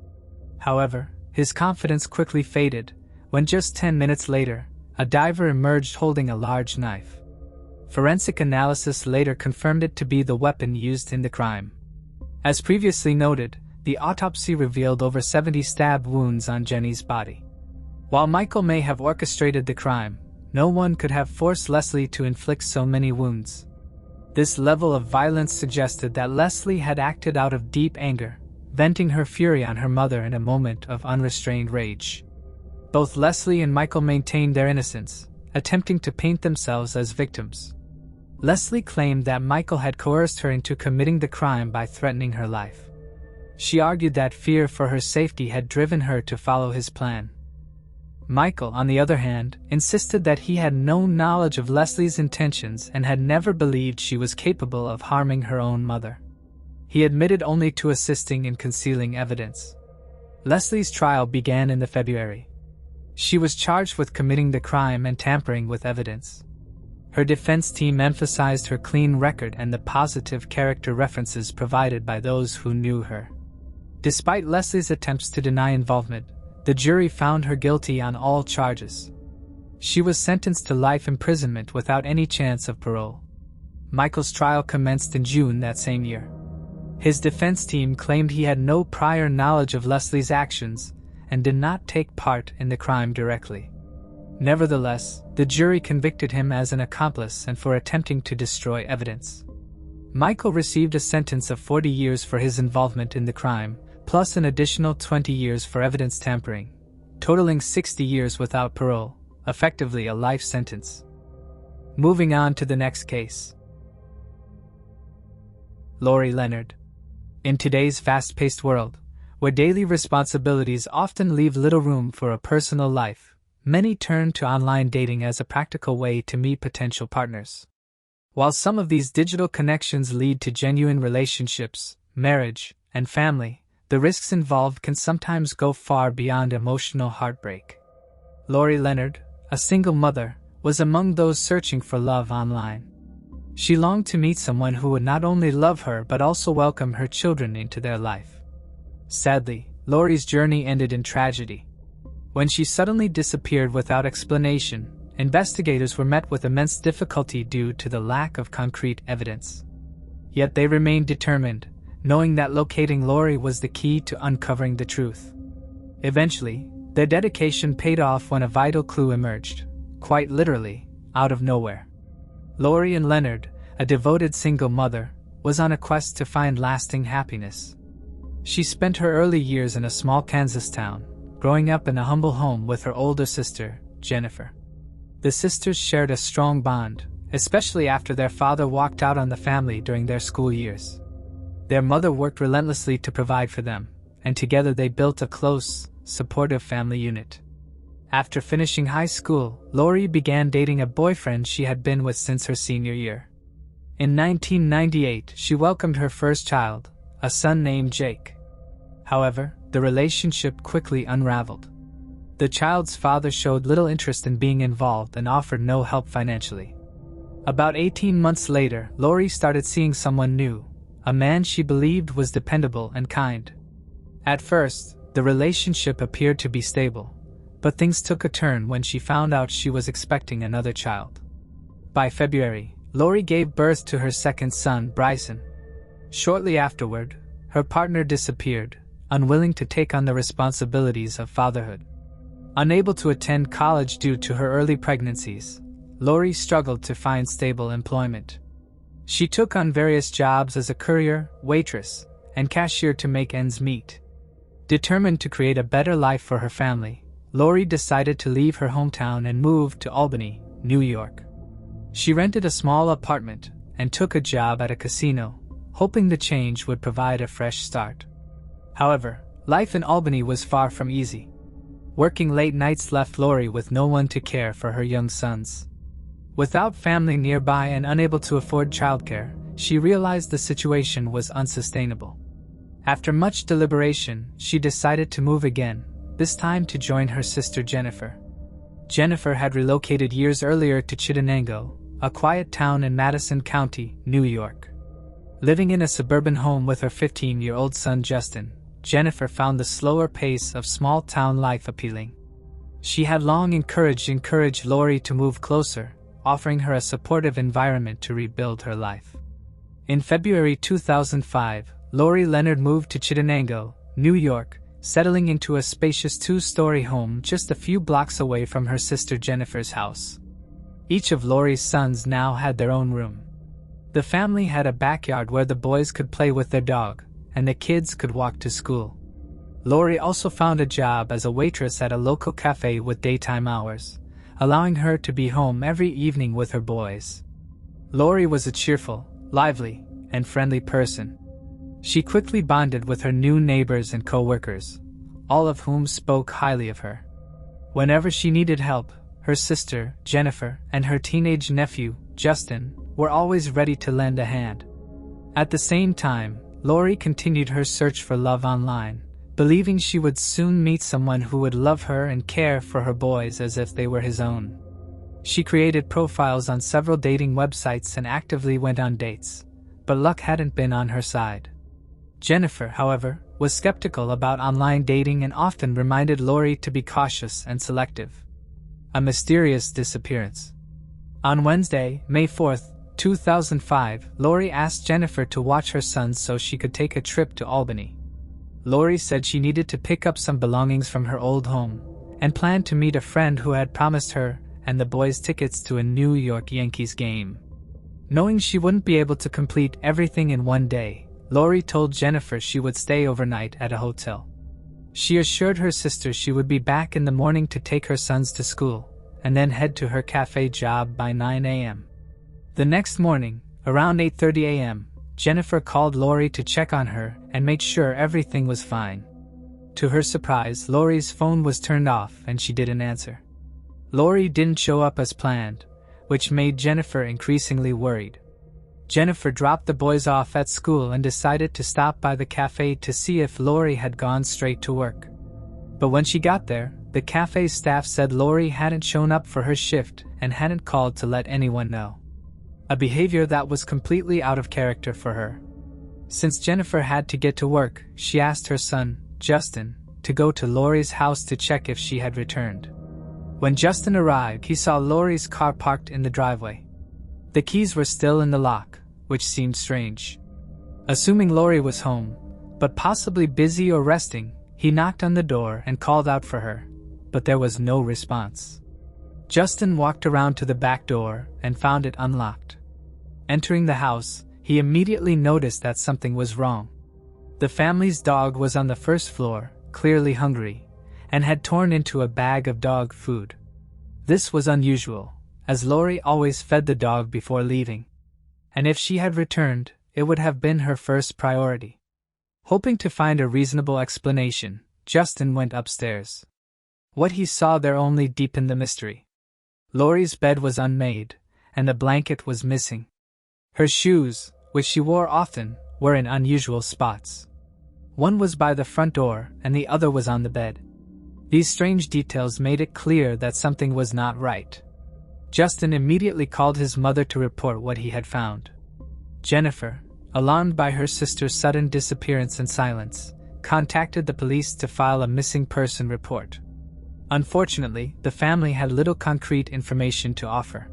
However, his confidence quickly faded when just 10 minutes later, a diver emerged holding a large knife. Forensic analysis later confirmed it to be the weapon used in the crime. As previously noted, the autopsy revealed over 70 stab wounds on Jenny's body. While Michael may have orchestrated the crime, no one could have forced Leslie to inflict so many wounds. This level of violence suggested that Leslie had acted out of deep anger, venting her fury on her mother in a moment of unrestrained rage. Both Leslie and Michael maintained their innocence, attempting to paint themselves as victims. Leslie claimed that Michael had coerced her into committing the crime by threatening her life. She argued that fear for her safety had driven her to follow his plan. Michael, on the other hand, insisted that he had no knowledge of Leslie's intentions and had never believed she was capable of harming her own mother. He admitted only to assisting in concealing evidence. Leslie's trial began in February. She was charged with committing the crime and tampering with evidence. Her defense team emphasized her clean record and the positive character references provided by those who knew her. Despite Leslie's attempts to deny involvement, the jury found her guilty on all charges. She was sentenced to life imprisonment without any chance of parole. Michael's trial commenced in June that same year. His defense team claimed he had no prior knowledge of Leslie's actions and did not take part in the crime directly. Nevertheless, the jury convicted him as an accomplice and for attempting to destroy evidence. Michael received a sentence of 40 years for his involvement in the crime, plus an additional 20 years for evidence tampering, totaling 60 years without parole, effectively a life sentence. Moving on to the next case. Lorie Leonard. In today's fast-paced world, where daily responsibilities often leave little room for a personal life, many turn to online dating as a practical way to meet potential partners. While some of these digital connections lead to genuine relationships, marriage, and family, the risks involved can sometimes go far beyond emotional heartbreak. Lorie Leonard, a single mother, was among those searching for love online. She longed to meet someone who would not only love her but also welcome her children into their life. Sadly, Lorie's journey ended in tragedy. When she suddenly disappeared without explanation, investigators were met with immense difficulty due to the lack of concrete evidence. Yet they remained determined, knowing that locating Lorie was the key to uncovering the truth. Eventually, their dedication paid off when a vital clue emerged, quite literally, out of nowhere. Lorie and Leonard, a devoted single mother, was on a quest to find lasting happiness. She spent her early years in a small Kansas town, growing up in a humble home with her older sister, Jennifer. The sisters shared a strong bond, especially after their father walked out on the family during their school years. Their mother worked relentlessly to provide for them, and together they built a close, supportive family unit. After finishing high school, Lorie began dating a boyfriend she had been with since her senior year. In 1998, she welcomed her first child, a son named Jake. However, the relationship quickly unraveled. The child's father showed little interest in being involved and offered no help financially. About 18 months later, Lorie started seeing someone new, a man she believed was dependable and kind. At first, the relationship appeared to be stable, but things took a turn when she found out she was expecting another child. By February, Lorie gave birth to her second son, Bryson. Shortly afterward, her partner disappeared, unwilling to take on the responsibilities of fatherhood. Unable to attend college due to her early pregnancies, Lorie struggled to find stable employment. She took on various jobs as a courier, waitress, and cashier to make ends meet. Determined to create a better life for her family, Lorie decided to leave her hometown and move to Albany, New York. She rented a small apartment and took a job at a casino, hoping the change would provide a fresh start. However, life in Albany was far from easy. Working late nights left Lorie with no one to care for her young sons. Without family nearby and unable to afford childcare, she realized the situation was unsustainable. After much deliberation, she decided to move again, this time to join her sister Jennifer. Jennifer had relocated years earlier to Chittenango, a quiet town in Madison County, New York. Living in a suburban home with her 15-year-old son Justin, Jennifer found the slower pace of small-town life appealing. She had long encouraged Lorie to move closer, offering her a supportive environment to rebuild her life. In February 2005, Lorie Leonard moved to Chittenango, New York, settling into a spacious two-story home just a few blocks away from her sister Jennifer's house. Each of Lorie's sons now had their own room. The family had a backyard where the boys could play with their dog, and the kids could walk to school. Lorie also found a job as a waitress at a local cafe with daytime hours, allowing her to be home every evening with her boys. Lorie was a cheerful, lively, and friendly person. She quickly bonded with her new neighbors and co-workers, all of whom spoke highly of her. Whenever she needed help, her sister, Jennifer, and her teenage nephew, Justin, were always ready to lend a hand. At the same time, Lorie continued her search for love online, believing she would soon meet someone who would love her and care for her boys as if they were his own. She created profiles on several dating websites and actively went on dates, but luck hadn't been on her side. Jennifer, however, was skeptical about online dating and often reminded Lorie to be cautious and selective. A mysterious disappearance. On Wednesday, May 4, 2005, Lorie asked Jennifer to watch her sons so she could take a trip to Albany. Lorie said she needed to pick up some belongings from her old home, and planned to meet a friend who had promised her and the boys tickets to a New York Yankees game. Knowing she wouldn't be able to complete everything in one day, Lorie told Jennifer she would stay overnight at a hotel. She assured her sister she would be back in the morning to take her sons to school, and then head to her cafe job by 9 a.m. The next morning, around 8:30 a.m., Jennifer called Lorie to check on her and made sure everything was fine. To her surprise, Lorie's phone was turned off and she didn't answer. Lorie didn't show up as planned, which made Jennifer increasingly worried. Jennifer dropped the boys off at school and decided to stop by the cafe to see if Lorie had gone straight to work. But when she got there, the cafe staff said Lorie hadn't shown up for her shift and hadn't called to let anyone know. A behavior that was completely out of character for her. Since Jennifer had to get to work, she asked her son, Justin, to go to Lorie's house to check if she had returned. When Justin arrived, he saw Lorie's car parked in the driveway. The keys were still in the lock, which seemed strange. Assuming Lorie was home, but possibly busy or resting, he knocked on the door and called out for her, but there was no response. Justin walked around to the back door and found it unlocked. Entering the house, he immediately noticed that something was wrong. The family's dog was on the first floor, clearly hungry, and had torn into a bag of dog food. This was unusual, as Lorie always fed the dog before leaving. And if she had returned, it would have been her first priority. Hoping to find a reasonable explanation, Justin went upstairs. What he saw there only deepened the mystery. Lorie's bed was unmade, and the blanket was missing. Her shoes, which she wore often, were in unusual spots. One was by the front door, and the other was on the bed. These strange details made it clear that something was not right. Justin immediately called his mother to report what he had found. Jennifer, alarmed by her sister's sudden disappearance and silence, contacted the police to file a missing person report. Unfortunately, the family had little concrete information to offer.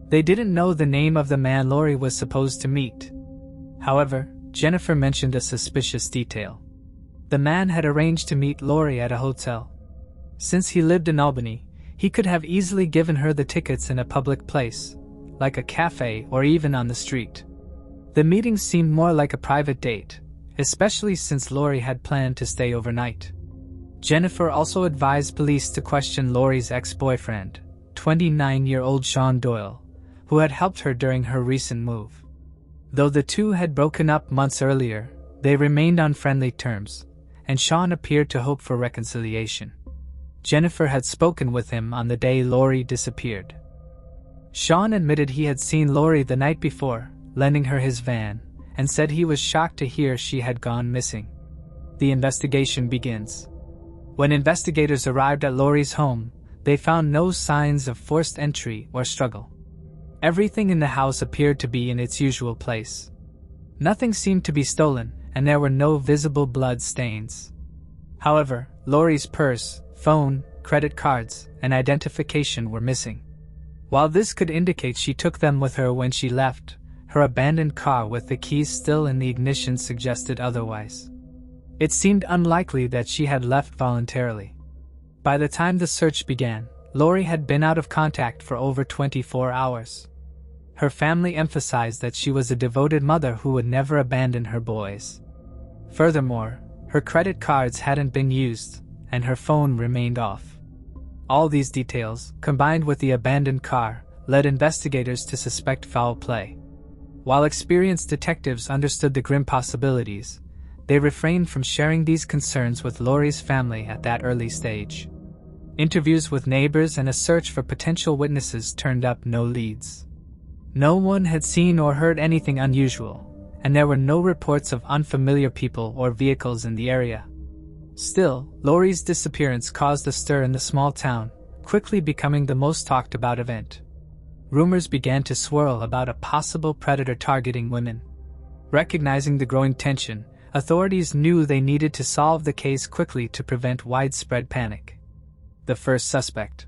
They didn't know the name of the man Lorie was supposed to meet. However, Jennifer mentioned a suspicious detail. The man had arranged to meet Lorie at a hotel. Since he lived in Albany, he could have easily given her the tickets in a public place, like a cafe or even on the street. The meeting seemed more like a private date, especially since Lorie had planned to stay overnight. Jennifer also advised police to question Lorie's ex-boyfriend, 29-year-old Sean Doyle, who had helped her during her recent move. Though the two had broken up months earlier, they remained on friendly terms, and Sean appeared to hope for reconciliation. Jennifer had spoken with him on the day Lorie disappeared. Sean admitted he had seen Lorie the night before, lending her his van, and said he was shocked to hear she had gone missing. The investigation begins. When investigators arrived at Lorie's home, they found no signs of forced entry or struggle. Everything in the house appeared to be in its usual place. Nothing seemed to be stolen, and there were no visible blood stains. However, Lorie's purse, phone, credit cards, and identification were missing. While this could indicate she took them with her when she left, her abandoned car with the keys still in the ignition suggested otherwise. It seemed unlikely that she had left voluntarily. By the time the search began, Lorie had been out of contact for over 24 hours. Her family emphasized that she was a devoted mother who would never abandon her boys. Furthermore, her credit cards hadn't been used, and her phone remained off. All these details, combined with the abandoned car, led investigators to suspect foul play. While experienced detectives understood the grim possibilities, they refrained from sharing these concerns with Lorie's family at that early stage. Interviews with neighbors and a search for potential witnesses turned up no leads. No one had seen or heard anything unusual, and there were no reports of unfamiliar people or vehicles in the area. Still, Lorie's disappearance caused a stir in the small town, quickly becoming the most talked about event. Rumors began to swirl about a possible predator targeting women. Recognizing the growing tension, authorities knew they needed to solve the case quickly to prevent widespread panic. The first suspect.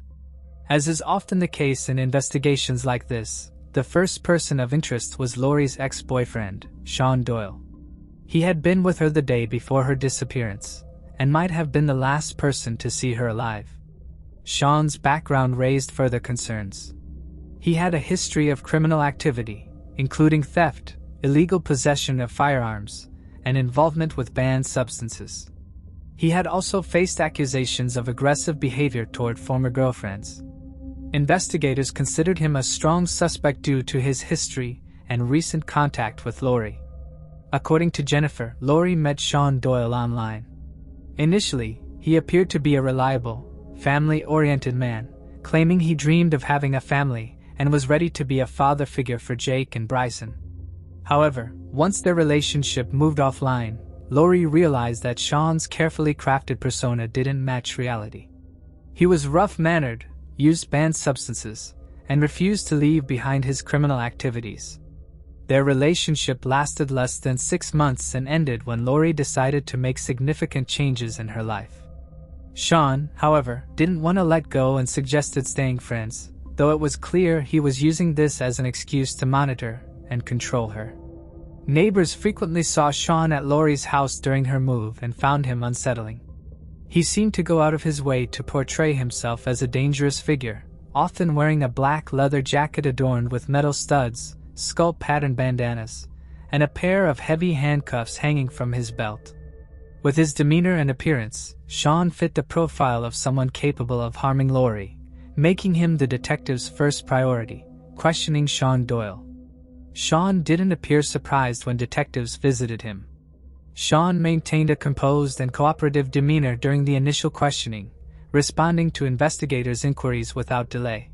As is often the case in investigations like this, the first person of interest was Lorie's ex-boyfriend, Sean Doyle. He had been with her the day before her disappearance, and might have been the last person to see her alive. Sean's background raised further concerns. He had a history of criminal activity, including theft, illegal possession of firearms, and involvement with banned substances. He had also faced accusations of aggressive behavior toward former girlfriends. Investigators considered him a strong suspect due to his history and recent contact with Lorie. According to Jennifer, Lorie met Sean Doyle online. Initially, he appeared to be a reliable, family-oriented man, claiming he dreamed of having a family and was ready to be a father figure for Jake and Bryson. However, once their relationship moved offline, Lorie realized that Sean's carefully crafted persona didn't match reality. He was rough-mannered, used banned substances, and refused to leave behind his criminal activities. Their relationship lasted less than 6 months and ended when Lorie decided to make significant changes in her life. Sean, however, didn't want to let go and suggested staying friends, though it was clear he was using this as an excuse to monitor and control her. Neighbors frequently saw Sean at Lorie's house during her move and found him unsettling. He seemed to go out of his way to portray himself as a dangerous figure, often wearing a black leather jacket adorned with metal studs, skull-patterned bandanas, and a pair of heavy handcuffs hanging from his belt. With his demeanor and appearance, Sean fit the profile of someone capable of harming Lorie, making him the detective's first priority, questioning Sean Doyle. Sean didn't appear surprised when detectives visited him. Sean maintained a composed and cooperative demeanor during the initial questioning, responding to investigators' inquiries without delay.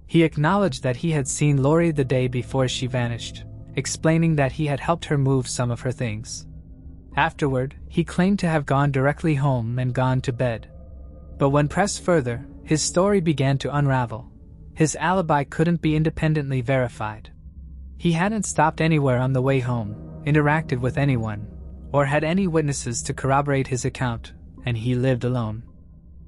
He acknowledged that he had seen Lorie the day before she vanished, explaining that he had helped her move some of her things. Afterward, he claimed to have gone directly home and gone to bed. But when pressed further, his story began to unravel. His alibi couldn't be independently verified. He hadn't stopped anywhere on the way home, interacted with anyone, or had any witnesses to corroborate his account, and he lived alone.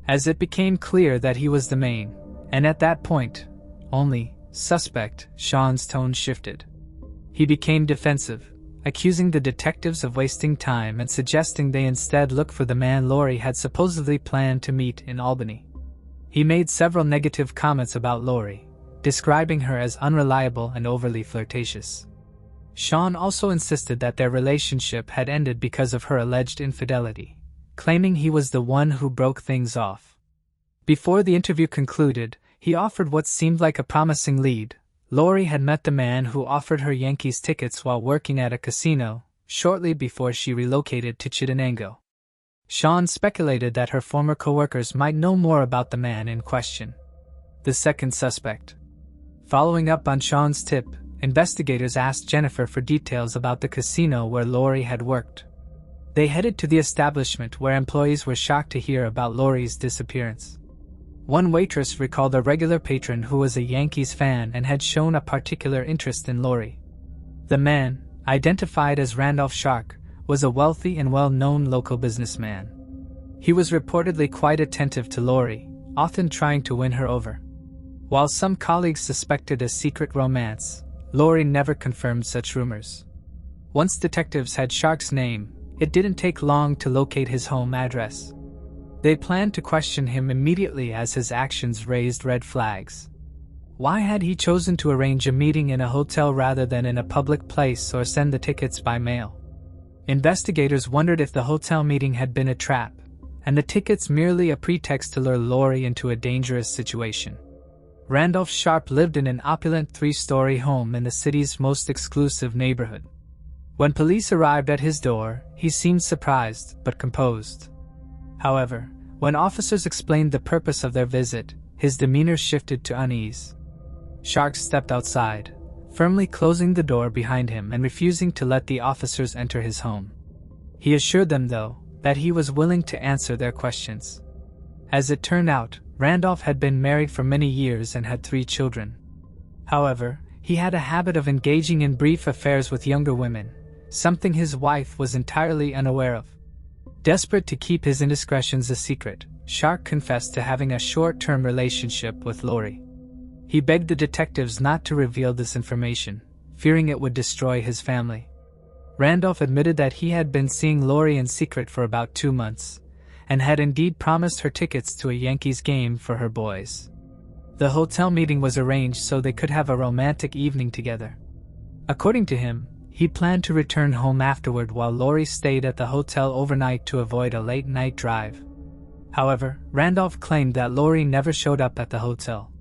As it became clear that he was the main, and at that point, only, suspect, Sean's tone shifted. He became defensive, accusing the detectives of wasting time and suggesting they instead look for the man Lorie had supposedly planned to meet in Albany. He made several negative comments about Lorie, describing her as unreliable and overly flirtatious. Sean also insisted that their relationship had ended because of her alleged infidelity, claiming he was the one who broke things off. Before the interview concluded, he offered what seemed like a promising lead. Lorie had met the man who offered her Yankees tickets while working at a casino, shortly before she relocated to Chittenango. Sean speculated that her former coworkers might know more about the man in question. The second suspect. Following up on Sean's tip, investigators asked Jennifer for details about the casino where Lorie had worked. They headed to the establishment where employees were shocked to hear about Lorie's disappearance. One waitress recalled a regular patron who was a Yankees fan and had shown a particular interest in Lorie. The man, identified as Randolph Shark, was a wealthy and well-known local businessman. He was reportedly quite attentive to Lorie, often trying to win her over. While some colleagues suspected a secret romance, Lorie never confirmed such rumors. Once detectives had Shark's name, it didn't take long to locate his home address. They planned to question him immediately as his actions raised red flags. Why had he chosen to arrange a meeting in a hotel rather than in a public place or send the tickets by mail? Investigators wondered if the hotel meeting had been a trap, and the tickets merely a pretext to lure Lorie into a dangerous situation. Randolph Sharp lived in an opulent 3-story home in the city's most exclusive neighborhood. When police arrived at his door, he seemed surprised but composed. However, when officers explained the purpose of their visit, his demeanor shifted to unease. Shark stepped outside, firmly closing the door behind him and refusing to let the officers enter his home. He assured them, though, that he was willing to answer their questions. As it turned out, Randolph had been married for many years and had 3 children. However, he had a habit of engaging in brief affairs with younger women, something his wife was entirely unaware of. Desperate to keep his indiscretions a secret, Shark confessed to having a short-term relationship with Lorie. He begged the detectives not to reveal this information, fearing it would destroy his family. Randolph admitted that he had been seeing Lorie in secret for about 2 months, and had indeed promised her tickets to a Yankees game for her boys. The hotel meeting was arranged so they could have a romantic evening together. According to him, he planned to return home afterward while Lorie stayed at the hotel overnight to avoid a late-night drive. However, Randolph claimed that Lorie never showed up at the hotel.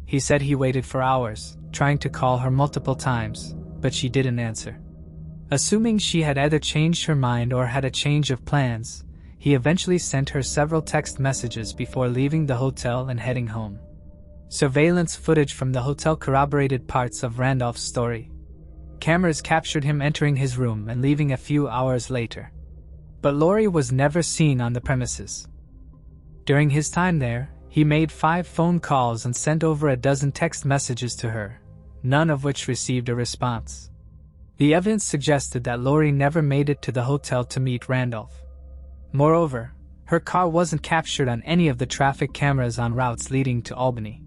He said he waited for hours, trying to call her multiple times, but she didn't answer. Assuming she had either changed her mind or had a change of plans, he eventually sent her several text messages before leaving the hotel and heading home. Surveillance footage from the hotel corroborated parts of Randolph's story. Cameras captured him entering his room and leaving a few hours later. But Lorie was never seen on the premises. During his time there, he made 5 phone calls and sent over a dozen text messages to her, none of which received a response. The evidence suggested that Lorie never made it to the hotel to meet Randolph. Moreover, her car wasn't captured on any of the traffic cameras on routes leading to Albany.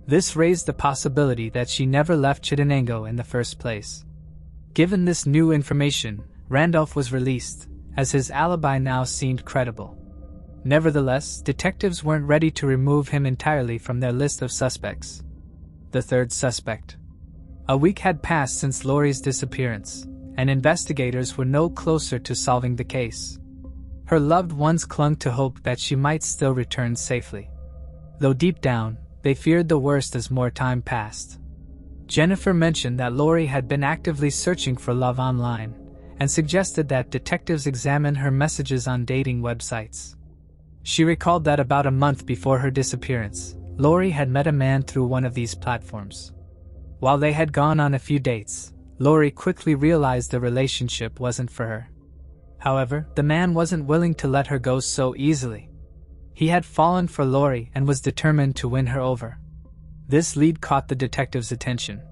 This raised the possibility that she never left Chittenango in the first place. Given this new information, Randolph was released, as his alibi now seemed credible. Nevertheless, detectives weren't ready to remove him entirely from their list of suspects. The third suspect. A week had passed since Lorie's disappearance, and investigators were no closer to solving the case. Her loved ones clung to hope that she might still return safely. Though deep down, they feared the worst as more time passed. Jennifer mentioned that Lorie had been actively searching for love online, and suggested that detectives examine her messages on dating websites. She recalled that about a month before her disappearance, Lorie had met a man through one of these platforms. While they had gone on a few dates, Lorie quickly realized the relationship wasn't for her. However, the man wasn't willing to let her go so easily. He had fallen for Lorie and was determined to win her over. This lead caught the detectives' attention.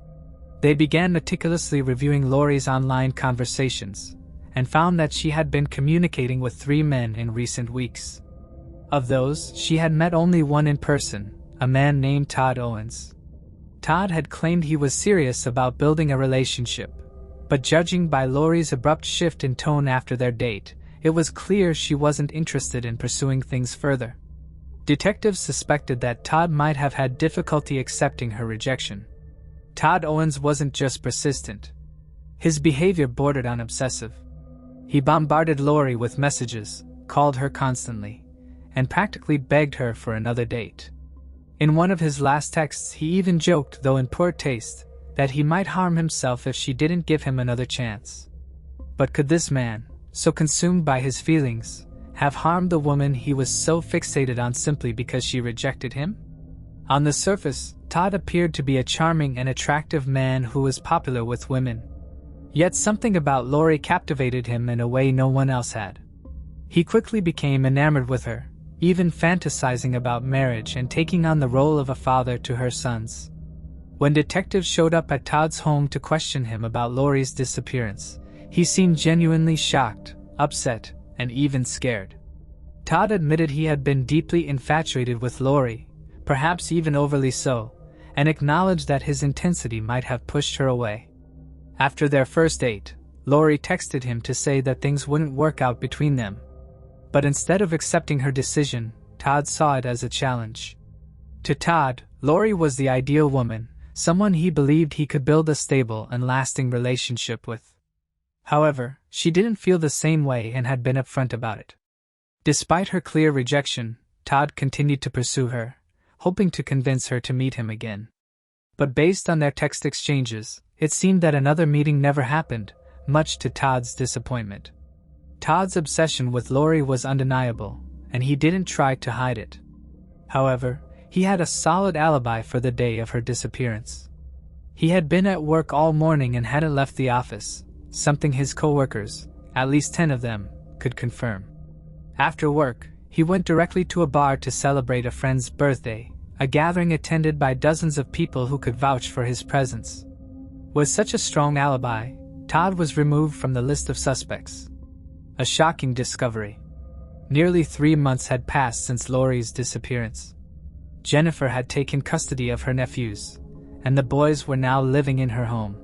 They began meticulously reviewing Lorie's online conversations, and found that she had been communicating with 3 men in recent weeks. Of those, she had met only one in person, a man named Todd Owens. Todd had claimed he was serious about building a relationship, but judging by Lorie's abrupt shift in tone after their date, it was clear she wasn't interested in pursuing things further. Detectives suspected that Todd might have had difficulty accepting her rejection. Todd Owens wasn't just persistent. His behavior bordered on obsessive. He bombarded Lorie with messages, called her constantly, and practically begged her for another date. In one of his last texts, he even joked, though in poor taste, that he might harm himself if she didn't give him another chance. But could this man, so consumed by his feelings, have harmed the woman he was so fixated on simply because she rejected him? On the surface, Todd appeared to be a charming and attractive man who was popular with women. Yet something about Lorie captivated him in a way no one else had. He quickly became enamored with her, even fantasizing about marriage and taking on the role of a father to her sons. When detectives showed up at Todd's home to question him about Lorie's disappearance, he seemed genuinely shocked, upset, and even scared. Todd admitted he had been deeply infatuated with Lorie, perhaps even overly so, and acknowledged that his intensity might have pushed her away. After their first date, Lorie texted him to say that things wouldn't work out between them. But instead of accepting her decision, Todd saw it as a challenge. To Todd, Lorie was the ideal woman, someone he believed he could build a stable and lasting relationship with. However, she didn't feel the same way and had been upfront about it. Despite her clear rejection, Todd continued to pursue her, hoping to convince her to meet him again. But based on their text exchanges, it seemed that another meeting never happened, much to Todd's disappointment. Todd's obsession with Lorie was undeniable, and he didn't try to hide it. However, he had a solid alibi for the day of her disappearance. He had been at work all morning and hadn't left the office, something his coworkers, at least 10 of them, could confirm. After work, he went directly to a bar to celebrate a friend's birthday, a gathering attended by dozens of people who could vouch for his presence. With such a strong alibi, Todd was removed from the list of suspects. A shocking discovery. Nearly 3 months had passed since Lorie's disappearance. Jennifer had taken custody of her nephews, and the boys were now living in her home.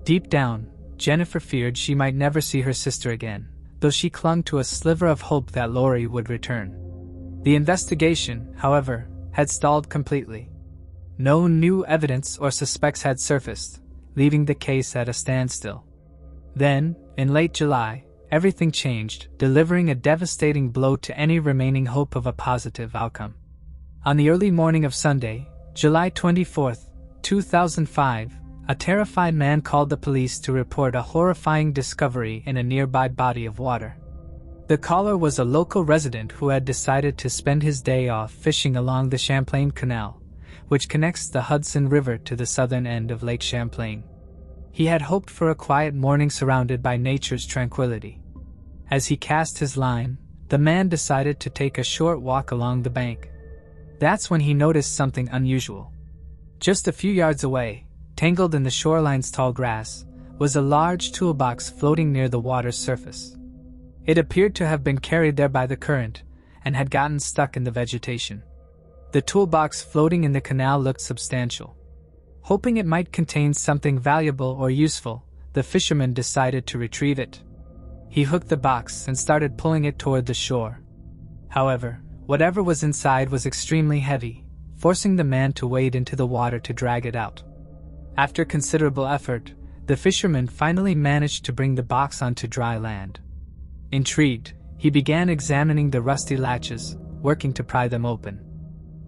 Deep down, Jennifer feared she might never see her sister again, though she clung to a sliver of hope that Lorie would return. The investigation, however, had stalled completely. No new evidence or suspects had surfaced, leaving the case at a standstill. Then, in late July, everything changed, delivering a devastating blow to any remaining hope of a positive outcome. On the early morning of Sunday, July 24, 2005, a terrified man called the police to report a horrifying discovery in a nearby body of water. The caller was a local resident who had decided to spend his day off fishing along the Champlain Canal, which connects the Hudson River to the southern end of Lake Champlain. He had hoped for a quiet morning surrounded by nature's tranquility. As he cast his line, the man decided to take a short walk along the bank. That's when he noticed something unusual. Just a few yards away, tangled in the shoreline's tall grass, was a large toolbox floating near the water's surface. It appeared to have been carried there by the current, and had gotten stuck in the vegetation. The toolbox floating in the canal looked substantial. Hoping it might contain something valuable or useful, the fisherman decided to retrieve it. He hooked the box and started pulling it toward the shore. However, whatever was inside was extremely heavy, forcing the man to wade into the water to drag it out. After considerable effort, the fisherman finally managed to bring the box onto dry land. Intrigued, he began examining the rusty latches, working to pry them open.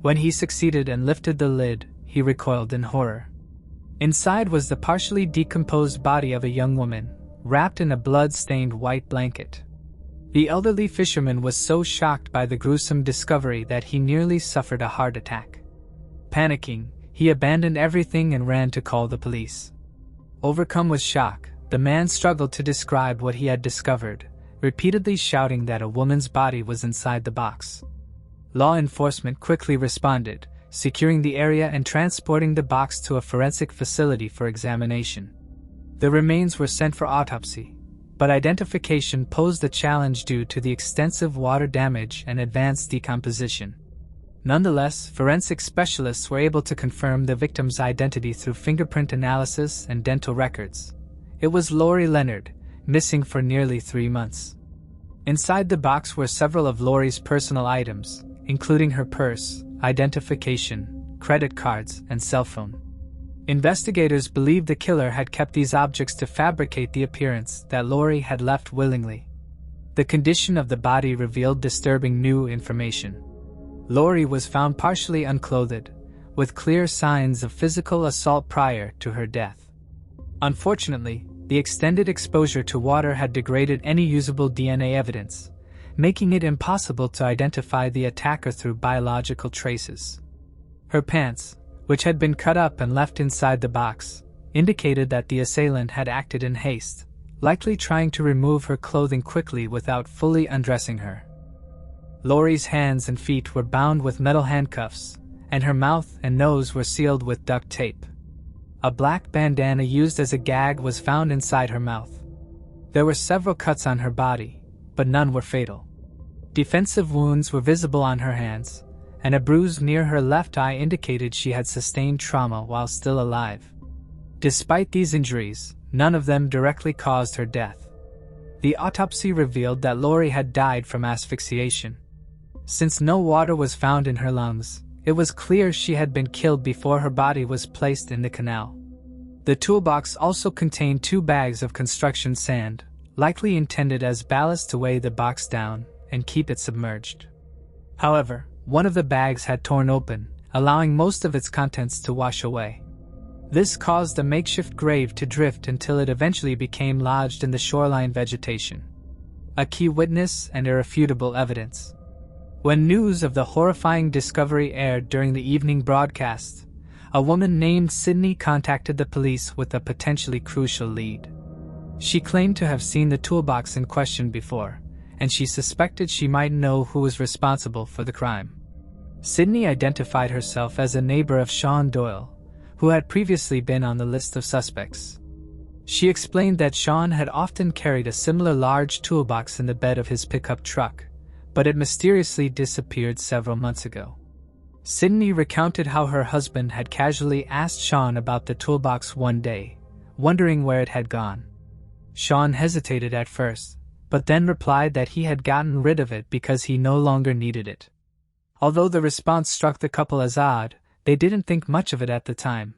When he succeeded and lifted the lid, he recoiled in horror. Inside was the partially decomposed body of a young woman, wrapped in a blood-stained white blanket. The elderly fisherman was so shocked by the gruesome discovery that he nearly suffered a heart attack. Panicking, he abandoned everything and ran to call the police. Overcome with shock, the man struggled to describe what he had discovered, repeatedly shouting that a woman's body was inside the box. Law enforcement quickly responded, securing the area and transporting the box to a forensic facility for examination. The remains were sent for autopsy, but identification posed a challenge due to the extensive water damage and advanced decomposition. Nonetheless, forensic specialists were able to confirm the victim's identity through fingerprint analysis and dental records. It was Lorie Leonard, missing for nearly 3 months. Inside the box were several of Lorie's personal items, including her purse, identification, credit cards, and cell phone. Investigators believed the killer had kept these objects to fabricate the appearance that Lorie had left willingly. The condition of the body revealed disturbing new information. Lorie was found partially unclothed, with clear signs of physical assault prior to her death. Unfortunately, the extended exposure to water had degraded any usable DNA evidence, making it impossible to identify the attacker through biological traces. Her pants, which had been cut up and left inside the box, indicated that the assailant had acted in haste, likely trying to remove her clothing quickly without fully undressing her. Lorie's hands and feet were bound with metal handcuffs, and her mouth and nose were sealed with duct tape. A black bandana used as a gag was found inside her mouth. There were several cuts on her body, but none were fatal. Defensive wounds were visible on her hands, and a bruise near her left eye indicated she had sustained trauma while still alive. Despite these injuries, none of them directly caused her death. The autopsy revealed that Lorie had died from asphyxiation. Since no water was found in her lungs, it was clear she had been killed before her body was placed in the canal. The toolbox also contained 2 bags of construction sand, likely intended as ballast to weigh the box down and keep it submerged. However, one of the bags had torn open, allowing most of its contents to wash away. This caused a makeshift grave to drift until it eventually became lodged in the shoreline vegetation. A key witness and irrefutable evidence. When news of the horrifying discovery aired during the evening broadcast, a woman named Sydney contacted the police with a potentially crucial lead. She claimed to have seen the toolbox in question before, and she suspected she might know who was responsible for the crime. Sydney identified herself as a neighbor of Sean Doyle, who had previously been on the list of suspects. She explained that Sean had often carried a similar large toolbox in the bed of his pickup truck, but it mysteriously disappeared several months ago. Sydney recounted how her husband had casually asked Sean about the toolbox one day, wondering where it had gone. Sean hesitated at first, but then replied that he had gotten rid of it because he no longer needed it. Although the response struck the couple as odd, they didn't think much of it at the time.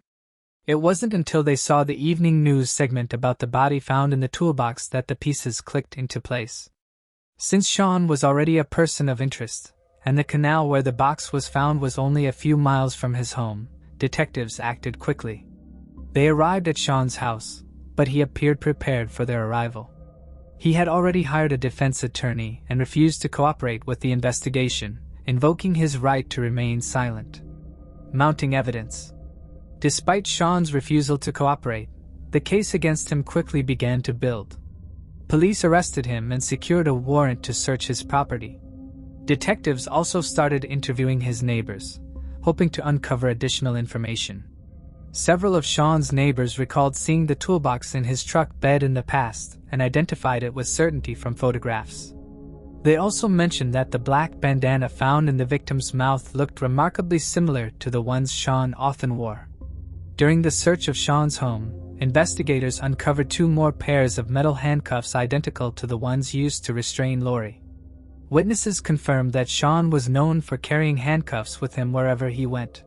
It wasn't until they saw the evening news segment about the body found in the toolbox that the pieces clicked into place. Since Sean was already a person of interest, and the canal where the box was found was only a few miles from his home, detectives acted quickly. They arrived at Sean's house, but he appeared prepared for their arrival. He had already hired a defense attorney and refused to cooperate with the investigation, invoking his right to remain silent. Mounting evidence. Despite Sean's refusal to cooperate, the case against him quickly began to build. Police arrested him and secured a warrant to search his property. Detectives also started interviewing his neighbors, hoping to uncover additional information. Several of Sean's neighbors recalled seeing the toolbox in his truck bed in the past and identified it with certainty from photographs. They also mentioned that the black bandana found in the victim's mouth looked remarkably similar to the ones Sean often wore. During the search of Sean's home, investigators uncovered 2 more pairs of metal handcuffs identical to the ones used to restrain Lorie. Witnesses confirmed that Sean was known for carrying handcuffs with him wherever he went.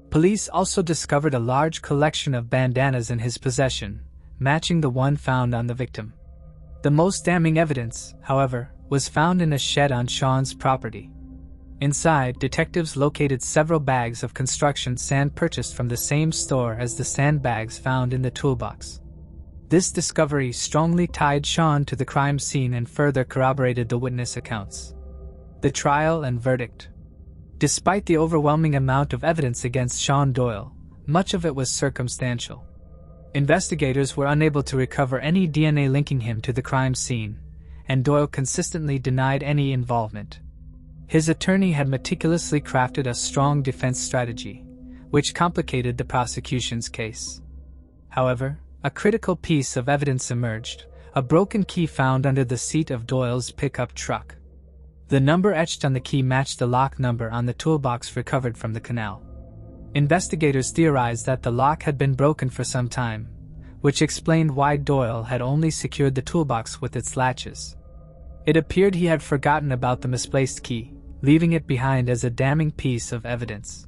Police also discovered a large collection of bandanas in his possession, matching the one found on the victim. The most damning evidence, however, was found in a shed on Sean's property. Inside, detectives located several bags of construction sand purchased from the same store as the sandbags found in the toolbox. This discovery strongly tied Sean to the crime scene and further corroborated the witness accounts. The trial and verdict. Despite the overwhelming amount of evidence against Sean Doyle, much of it was circumstantial. Investigators were unable to recover any DNA linking him to the crime scene, and Doyle consistently denied any involvement. His attorney had meticulously crafted a strong defense strategy, which complicated the prosecution's case. However, a critical piece of evidence emerged, a broken key found under the seat of Doyle's pickup truck. The number etched on the key matched the lock number on the toolbox recovered from the canal. Investigators theorized that the lock had been broken for some time, which explained why Doyle had only secured the toolbox with its latches. It appeared he had forgotten about the misplaced key, leaving it behind as a damning piece of evidence.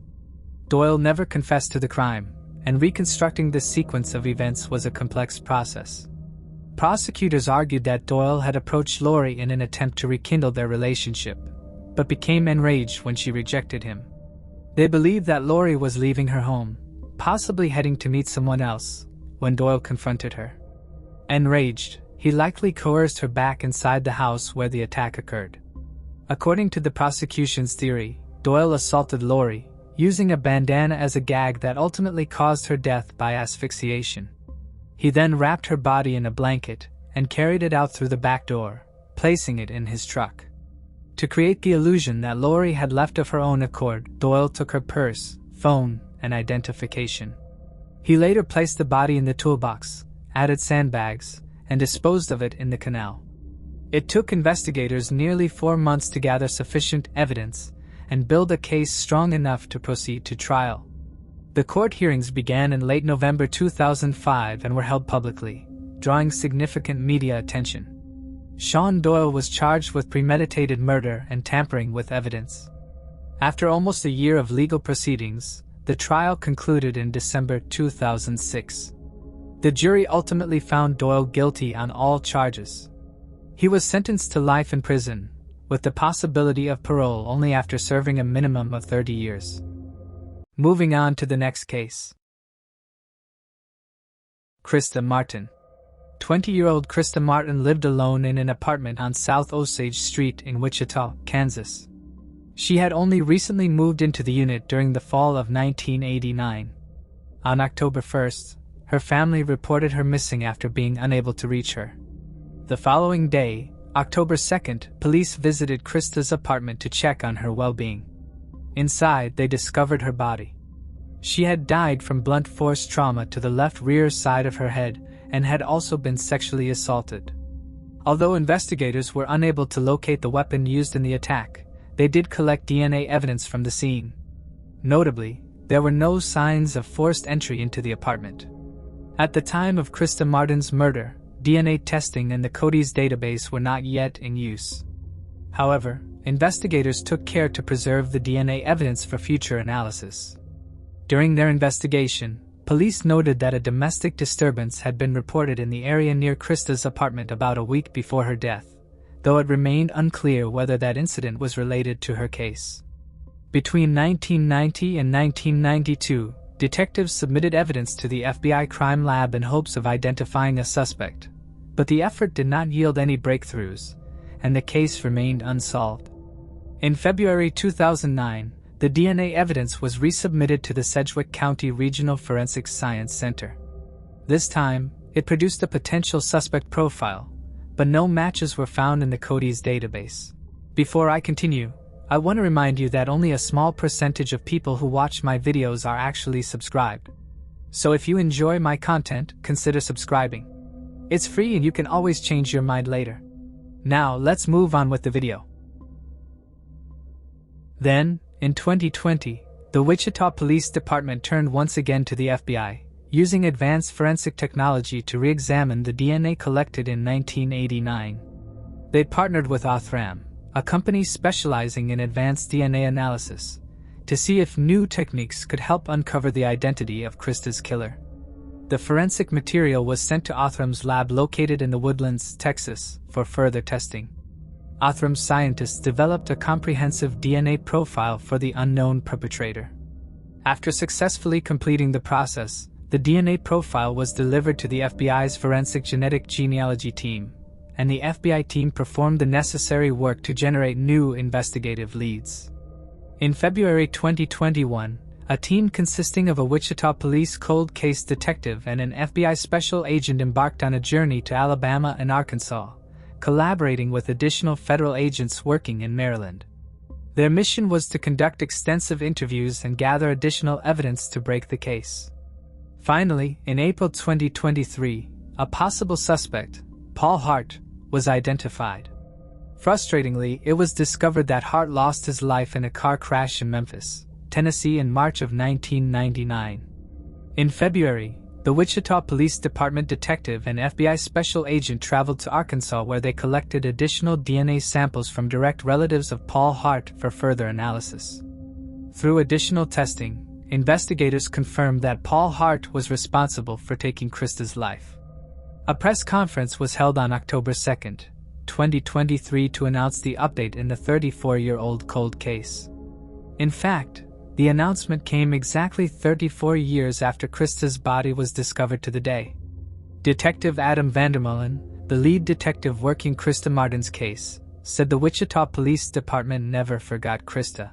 Doyle never confessed to the crime, and reconstructing this sequence of events was a complex process. Prosecutors argued that Doyle had approached Lorie in an attempt to rekindle their relationship, but became enraged when she rejected him. They believed that Lorie was leaving her home, possibly heading to meet someone else, when Doyle confronted her. Enraged, he likely coerced her back inside the house where the attack occurred. According to the prosecution's theory, Doyle assaulted Lorie, using a bandana as a gag that ultimately caused her death by asphyxiation. He then wrapped her body in a blanket and carried it out through the back door, placing it in his truck. To create the illusion that Lorie had left of her own accord, Doyle took her purse, phone, and identification. He later placed the body in the toolbox, added sandbags, and disposed of it in the canal. It took investigators nearly 4 months to gather sufficient evidence and build a case strong enough to proceed to trial. The court hearings began in late November 2005 and were held publicly, drawing significant media attention. Sean Doyle was charged with premeditated murder and tampering with evidence. After almost a year of legal proceedings, the trial concluded in December 2006. The jury ultimately found Doyle guilty on all charges. He was sentenced to life in prison, with the possibility of parole only after serving a minimum of 30 years. Moving on to the next case. Christa Martin. 20-year-old Christa Martin lived alone in an apartment on South Osage Street in Wichita, Kansas. She had only recently moved into the unit during the fall of 1989. On October 1st, her family reported her missing after being unable to reach her. The following day, October 2nd, police visited Christa's apartment to check on her well-being. Inside, they discovered her body. She had died from blunt force trauma to the left rear side of her head and had also been sexually assaulted. Although investigators were unable to locate the weapon used in the attack, they did collect DNA evidence from the scene. Notably, there were no signs of forced entry into the apartment. At the time of Christa Martin's murder, DNA testing in the Cody's database were not yet in use. However, investigators took care to preserve the DNA evidence for future analysis. During their investigation, police noted that a domestic disturbance had been reported in the area near Christa's apartment about a week before her death, though it remained unclear whether that incident was related to her case. Between 1990 and 1992, detectives submitted evidence to the FBI crime lab in hopes of identifying a suspect, but the effort did not yield any breakthroughs, and the case remained unsolved. In February 2009, the DNA evidence was resubmitted to the Sedgwick County Regional Forensic Science Center. This time, it produced a potential suspect profile, but no matches were found in the Cody's database. Before I continue, I want to remind you that only a small percentage of people who watch my videos are actually subscribed. So if you enjoy my content, consider subscribing. It's free and you can always change your mind later. Now, let's move on with the video. Then, in 2020, the Wichita Police Department turned once again to the FBI, using advanced forensic technology to re-examine the DNA collected in 1989. They partnered with Othram, a company specializing in advanced DNA analysis, to see if new techniques could help uncover the identity of Christa's killer. The forensic material was sent to Othram's lab located in the Woodlands, Texas, for further testing. Othram's scientists developed a comprehensive DNA profile for the unknown perpetrator. After successfully completing the process, the DNA profile was delivered to the FBI's forensic genetic genealogy team, and the FBI team performed the necessary work to generate new investigative leads. In February 2021, a team consisting of a Wichita police cold case detective and an FBI special agent embarked on a journey to Alabama and Arkansas, collaborating with additional federal agents working in Maryland. Their mission was to conduct extensive interviews and gather additional evidence to break the case. Finally, in April 2023, a possible suspect, Paul Hart, was identified. Frustratingly, it was discovered that Hart lost his life in a car crash in Memphis, Tennessee in March of 1999. In February, the Wichita Police Department detective and FBI special agent traveled to Arkansas where they collected additional DNA samples from direct relatives of Paul Hart for further analysis. Through additional testing, investigators confirmed that Paul Hart was responsible for taking Christa's life. A press conference was held on October 2, 2023 to announce the update in the 34-year-old cold case. In fact, the announcement came exactly 34 years after Christa's body was discovered to the day. Detective Adam Vandermeulen, the lead detective working Christa Martin's case, said the Wichita Police Department never forgot Christa.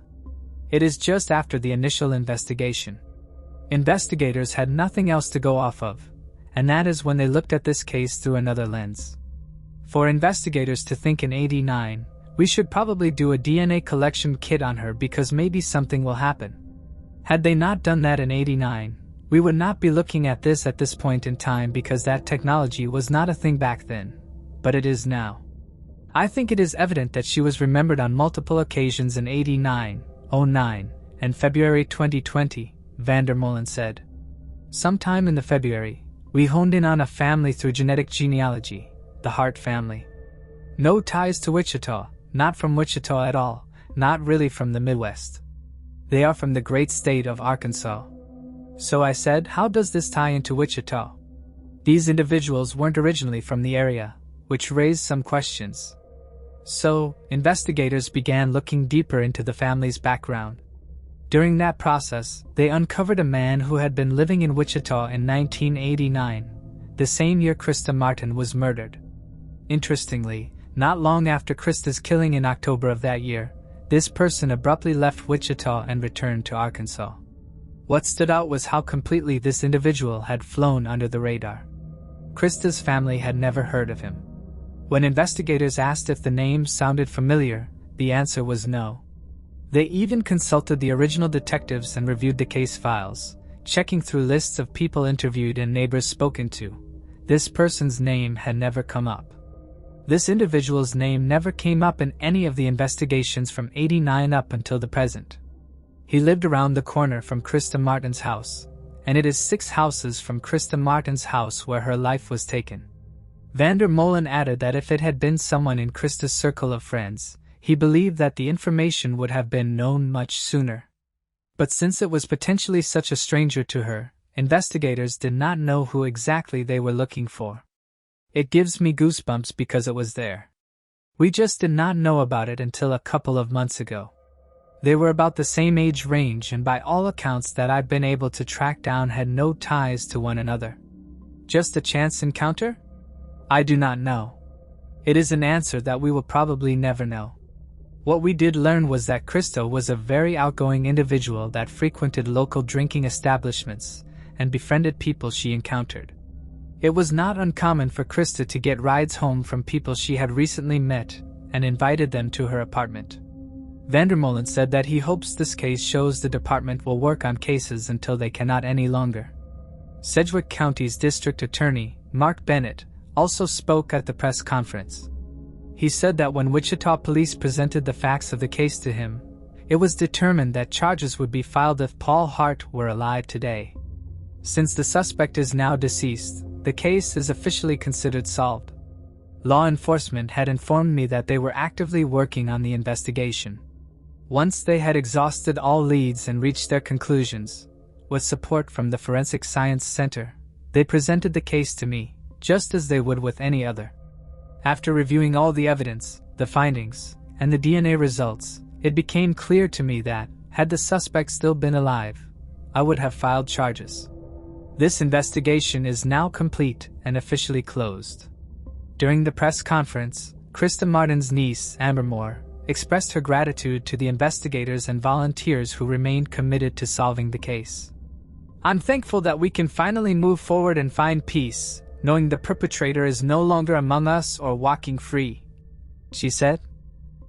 It is just after the initial investigation. Investigators had nothing else to go off of, and that is when they looked at this case through another lens. For investigators to think in '89, we should probably do a DNA collection kit on her because maybe something will happen. Had they not done that in '89, we would not be looking at this point in time because that technology was not a thing back then, but it is now. I think it is evident that she was remembered on multiple occasions in '89, '09, and February 2020, Vandermeulen said. Sometime in the February, we honed in on a family through genetic genealogy, the Hart family. No ties to Wichita, not from Wichita at all, not really from the Midwest. They are from the great state of Arkansas. So I said, how does this tie into Wichita? These individuals weren't originally from the area, which raised some questions. So, investigators began looking deeper into the family's background. During that process, they uncovered a man who had been living in Wichita in 1989, the same year Christa Martin was murdered. Interestingly, not long after Christa's killing in October of that year, this person abruptly left Wichita and returned to Arkansas. What stood out was how completely this individual had flown under the radar. Christa's family had never heard of him. When investigators asked if the name sounded familiar, the answer was no. They even consulted the original detectives and reviewed the case files, checking through lists of people interviewed and neighbors spoken to. This person's name had never come up. This individual's name never came up in any of the investigations from '89 up until the present. He lived around the corner from Christa Martin's house, and it is 6 houses from Christa Martin's house where her life was taken. Vander Molen added that if it had been someone in Christa's circle of friends, he believed that the information would have been known much sooner. But since it was potentially such a stranger to her, investigators did not know who exactly they were looking for. It gives me goosebumps because it was there. We just did not know about it until a couple of months ago. They were about the same age range and by all accounts that I've been able to track down had no ties to one another. Just a chance encounter? I do not know. It is an answer that we will probably never know. What we did learn was that Christa was a very outgoing individual that frequented local drinking establishments and befriended people she encountered. It was not uncommon for Christa to get rides home from people she had recently met and invited them to her apartment. Vandermolen said that he hopes this case shows the department will work on cases until they cannot any longer. Sedgwick County's District Attorney, Mark Bennett, also spoke at the press conference. He said that when Wichita police presented the facts of the case to him, it was determined that charges would be filed if Paul Hart were alive today. Since the suspect is now deceased, the case is officially considered solved. Law enforcement had informed me that they were actively working on the investigation. Once they had exhausted all leads and reached their conclusions, with support from the Forensic Science Center, they presented the case to me, just as they would with any other. After reviewing all the evidence, the findings, and the DNA results, it became clear to me that, had the suspect still been alive, I would have filed charges. This investigation is now complete and officially closed. During the press conference, Christa Martin's niece, Amber Moore, expressed her gratitude to the investigators and volunteers who remained committed to solving the case. "I'm thankful that we can finally move forward and find peace, knowing the perpetrator is no longer among us or walking free," she said.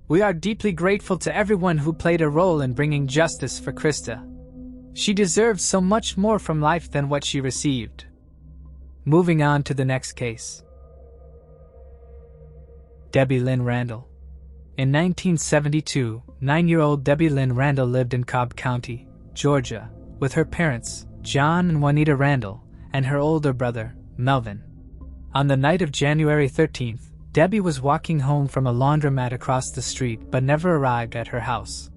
"We are deeply grateful to everyone who played a role in bringing justice for Christa. She deserves so much more from life than what she received." Moving on to the next case. Debbie Lynn Randall. In 1972, 9-year-old Debbie Lynn Randall lived in Cobb County, Georgia, with her parents, John and Juanita Randall, and her older brother, Melvin. On the night of January 13th, Debbie was walking home from a laundromat across the street but never arrived at her house.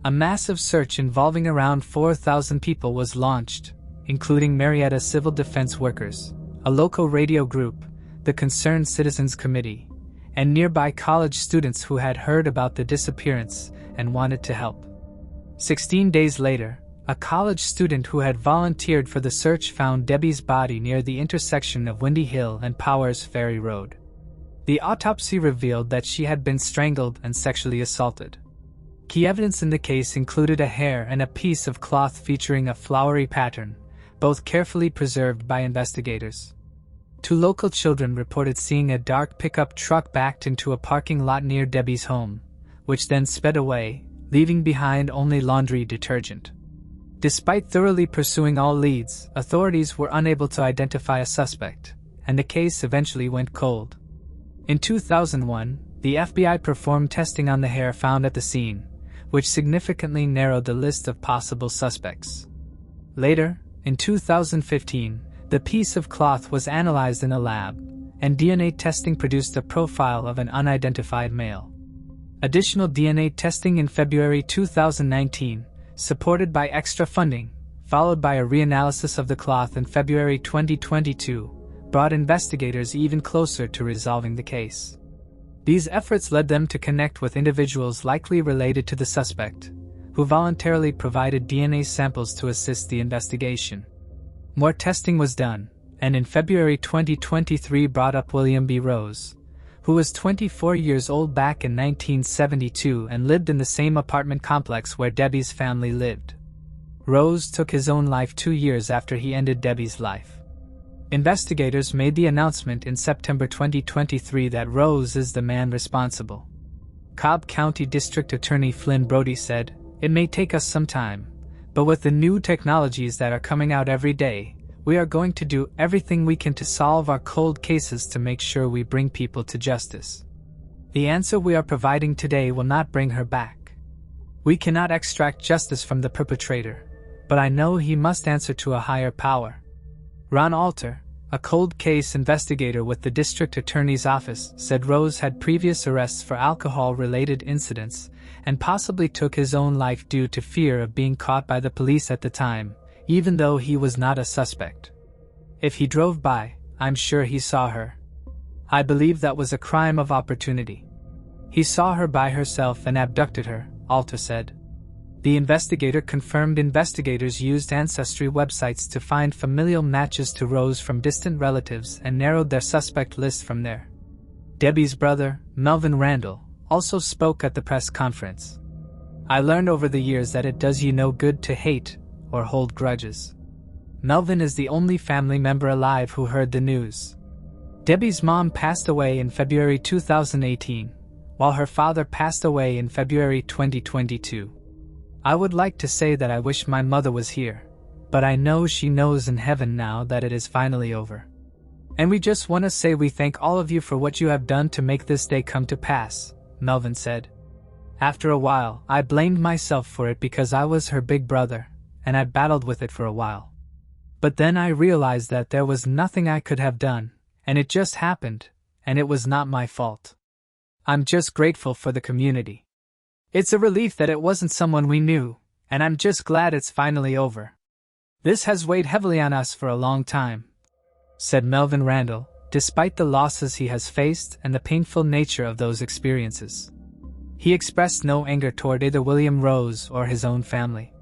A massive search involving around 4,000 people was launched, including Marietta civil defense workers, a local radio group, the Concerned Citizens Committee, and nearby college students who had heard about the disappearance and wanted to help. 16 days later, a college student who had volunteered for the search found Debbie's body near the intersection of Windy Hill and Powers Ferry Road. The autopsy revealed that she had been strangled and sexually assaulted. Key evidence in the case included a hair and a piece of cloth featuring a flowery pattern, both carefully preserved by investigators. 2 local children reported seeing a dark pickup truck backed into a parking lot near Debbie's home, which then sped away, leaving behind only laundry detergent. Despite thoroughly pursuing all leads, authorities were unable to identify a suspect, and the case eventually went cold. In 2001, the FBI performed testing on the hair found at the scene, which significantly narrowed the list of possible suspects. Later, in 2015, the piece of cloth was analyzed in a lab, and DNA testing produced a profile of an unidentified male. Additional DNA testing in February 2019, supported by extra funding, followed by a reanalysis of the cloth in February 2022, brought investigators even closer to resolving the case. These efforts led them to connect with individuals likely related to the suspect, who voluntarily provided DNA samples to assist the investigation. More testing was done, and in February 2023 brought up William B. Rose, who was 24 years old back in 1972 and lived in the same apartment complex where Debbie's family lived. Rose took his own life 2 years after he ended Debbie's life. Investigators made the announcement in September 2023 that Rose is the man responsible. Cobb County District Attorney Flynn Brody said, "It may take us some time, but with the new technologies that are coming out every day, we are going to do everything we can to solve our cold cases to make sure we bring people to justice. The answer we are providing today will not bring her back. We cannot extract justice from the perpetrator, but I know he must answer to a higher power." Ron Alter, a cold case investigator with the district attorney's office, said Rose had previous arrests for alcohol-related incidents and possibly took his own life due to fear of being caught by the police at the time, even though he was not a suspect. "If he drove by, I'm sure he saw her. I believe that was a crime of opportunity. He saw her by herself and abducted her," Alter said. The investigator confirmed investigators used ancestry websites to find familial matches to Rose from distant relatives and narrowed their suspect list from there. Debbie's brother, Melvin Randall, also spoke at the press conference. "I learned over the years that it does you no good to hate or hold grudges." Melvin is the only family member alive who heard the news. Debbie's mom passed away in February 2018, while her father passed away in February 2022. "I would like to say that I wish my mother was here, but I know she knows in heaven now that it is finally over. And we just want to say we thank all of you for what you have done to make this day come to pass," Melvin said. "After a while, I blamed myself for it because I was her big brother, and I battled with it for a while. But then I realized that there was nothing I could have done, and it just happened, and it was not my fault. I'm just grateful for the community. It's a relief that it wasn't someone we knew, and I'm just glad it's finally over. This has weighed heavily on us for a long time," said Melvin Randall, despite the losses he has faced and the painful nature of those experiences. He expressed no anger toward either William Rose or his own family.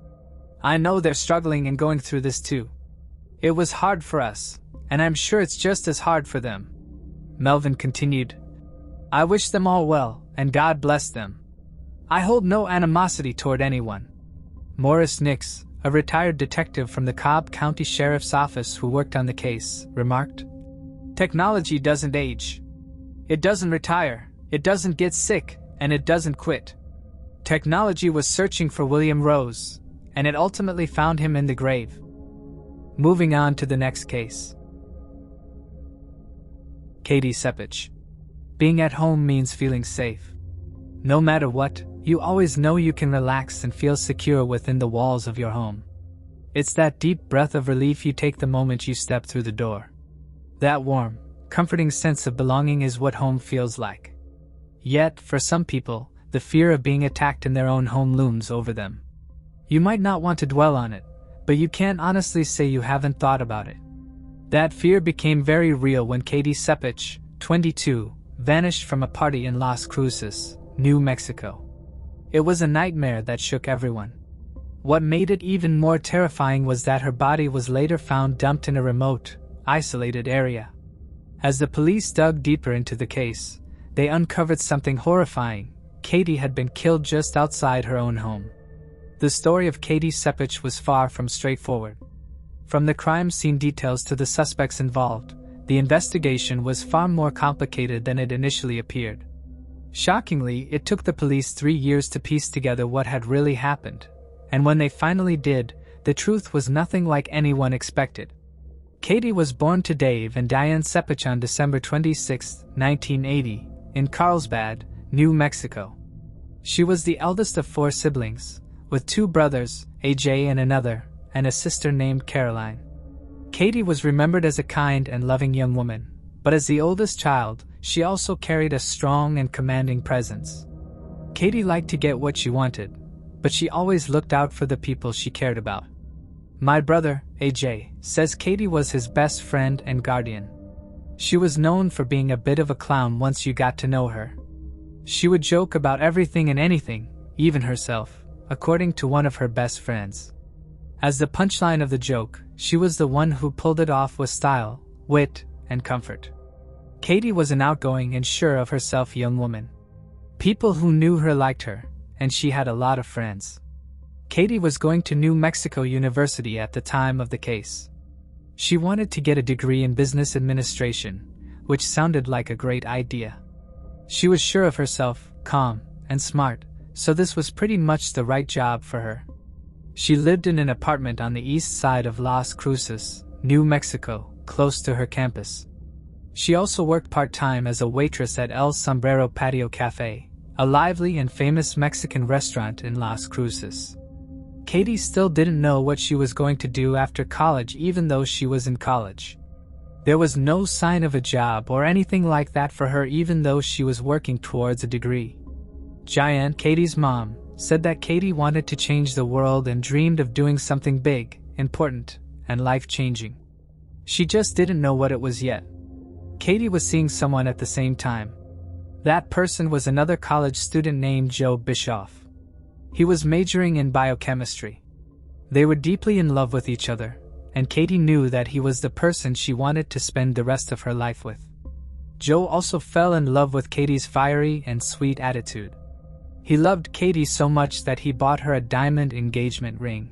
"I know they're struggling and going through this too. It was hard for us, and I'm sure it's just as hard for them," Melvin continued. "I wish them all well, and God bless them. I hold no animosity toward anyone." Morris Nix, a retired detective from the Cobb County Sheriff's Office who worked on the case, remarked, "Technology doesn't age. It doesn't retire, it doesn't get sick, and it doesn't quit. Technology was searching for William Rose, and it ultimately found him in the grave." Moving on to the next case. Katie Sepich. Being at home means feeling safe. No matter what, you always know you can relax and feel secure within the walls of your home. It's that deep breath of relief you take the moment you step through the door. That warm, comforting sense of belonging is what home feels like. Yet, for some people, the fear of being attacked in their own home looms over them. You might not want to dwell on it, but you can't honestly say you haven't thought about it. That fear became very real when Katie Sepich, 22, vanished from a party in Las Cruces, New Mexico. It was a nightmare that shook everyone. What made it even more terrifying was that her body was later found dumped in a remote, isolated area. As the police dug deeper into the case, they uncovered something horrifying. Katie had been killed just outside her own home. The story of Katie Sepich was far from straightforward. From the crime scene details to the suspects involved, the investigation was far more complicated than it initially appeared. Shockingly, it took the police 3 years to piece together what had really happened, and when they finally did, the truth was nothing like anyone expected. Katie was born to Dave and Diane Sepich on December 26, 1980, in Carlsbad, New Mexico. She was the eldest of 4 siblings, with 2 brothers, AJ and another, and a sister named Caroline. Katie was remembered as a kind and loving young woman, but as the oldest child, she also carried a strong and commanding presence. Katie liked to get what she wanted, but she always looked out for the people she cared about. My brother, AJ, says Katie was his best friend and guardian. She was known for being a bit of a clown once you got to know her. She would joke about everything and anything, even herself, according to one of her best friends. As the punchline of the joke, she was the one who pulled it off with style, wit, and comfort. Katie was an outgoing and sure of herself young woman. People who knew her liked her, and she had a lot of friends. Katie was going to New Mexico University at the time of the case. She wanted to get a degree in business administration, which sounded like a great idea. She was sure of herself, calm, and smart, so this was pretty much the right job for her. She lived in an apartment on the east side of Las Cruces, New Mexico, close to her campus. She also worked part-time as a waitress at El Sombrero Patio Cafe, a lively and famous Mexican restaurant in Las Cruces. Katie still didn't know what she was going to do after college even though she was in college. There was no sign of a job or anything like that for her even though she was working towards a degree. Giant, Katie's mom, said that Katie wanted to change the world and dreamed of doing something big, important, and life-changing. She just didn't know what it was yet. Katie was seeing someone at the same time. That person was another college student named Joe Bischoff. He was majoring in biochemistry. They were deeply in love with each other, and Katie knew that he was the person she wanted to spend the rest of her life with. Joe also fell in love with Katie's fiery and sweet attitude. He loved Katie so much that he bought her a diamond engagement ring.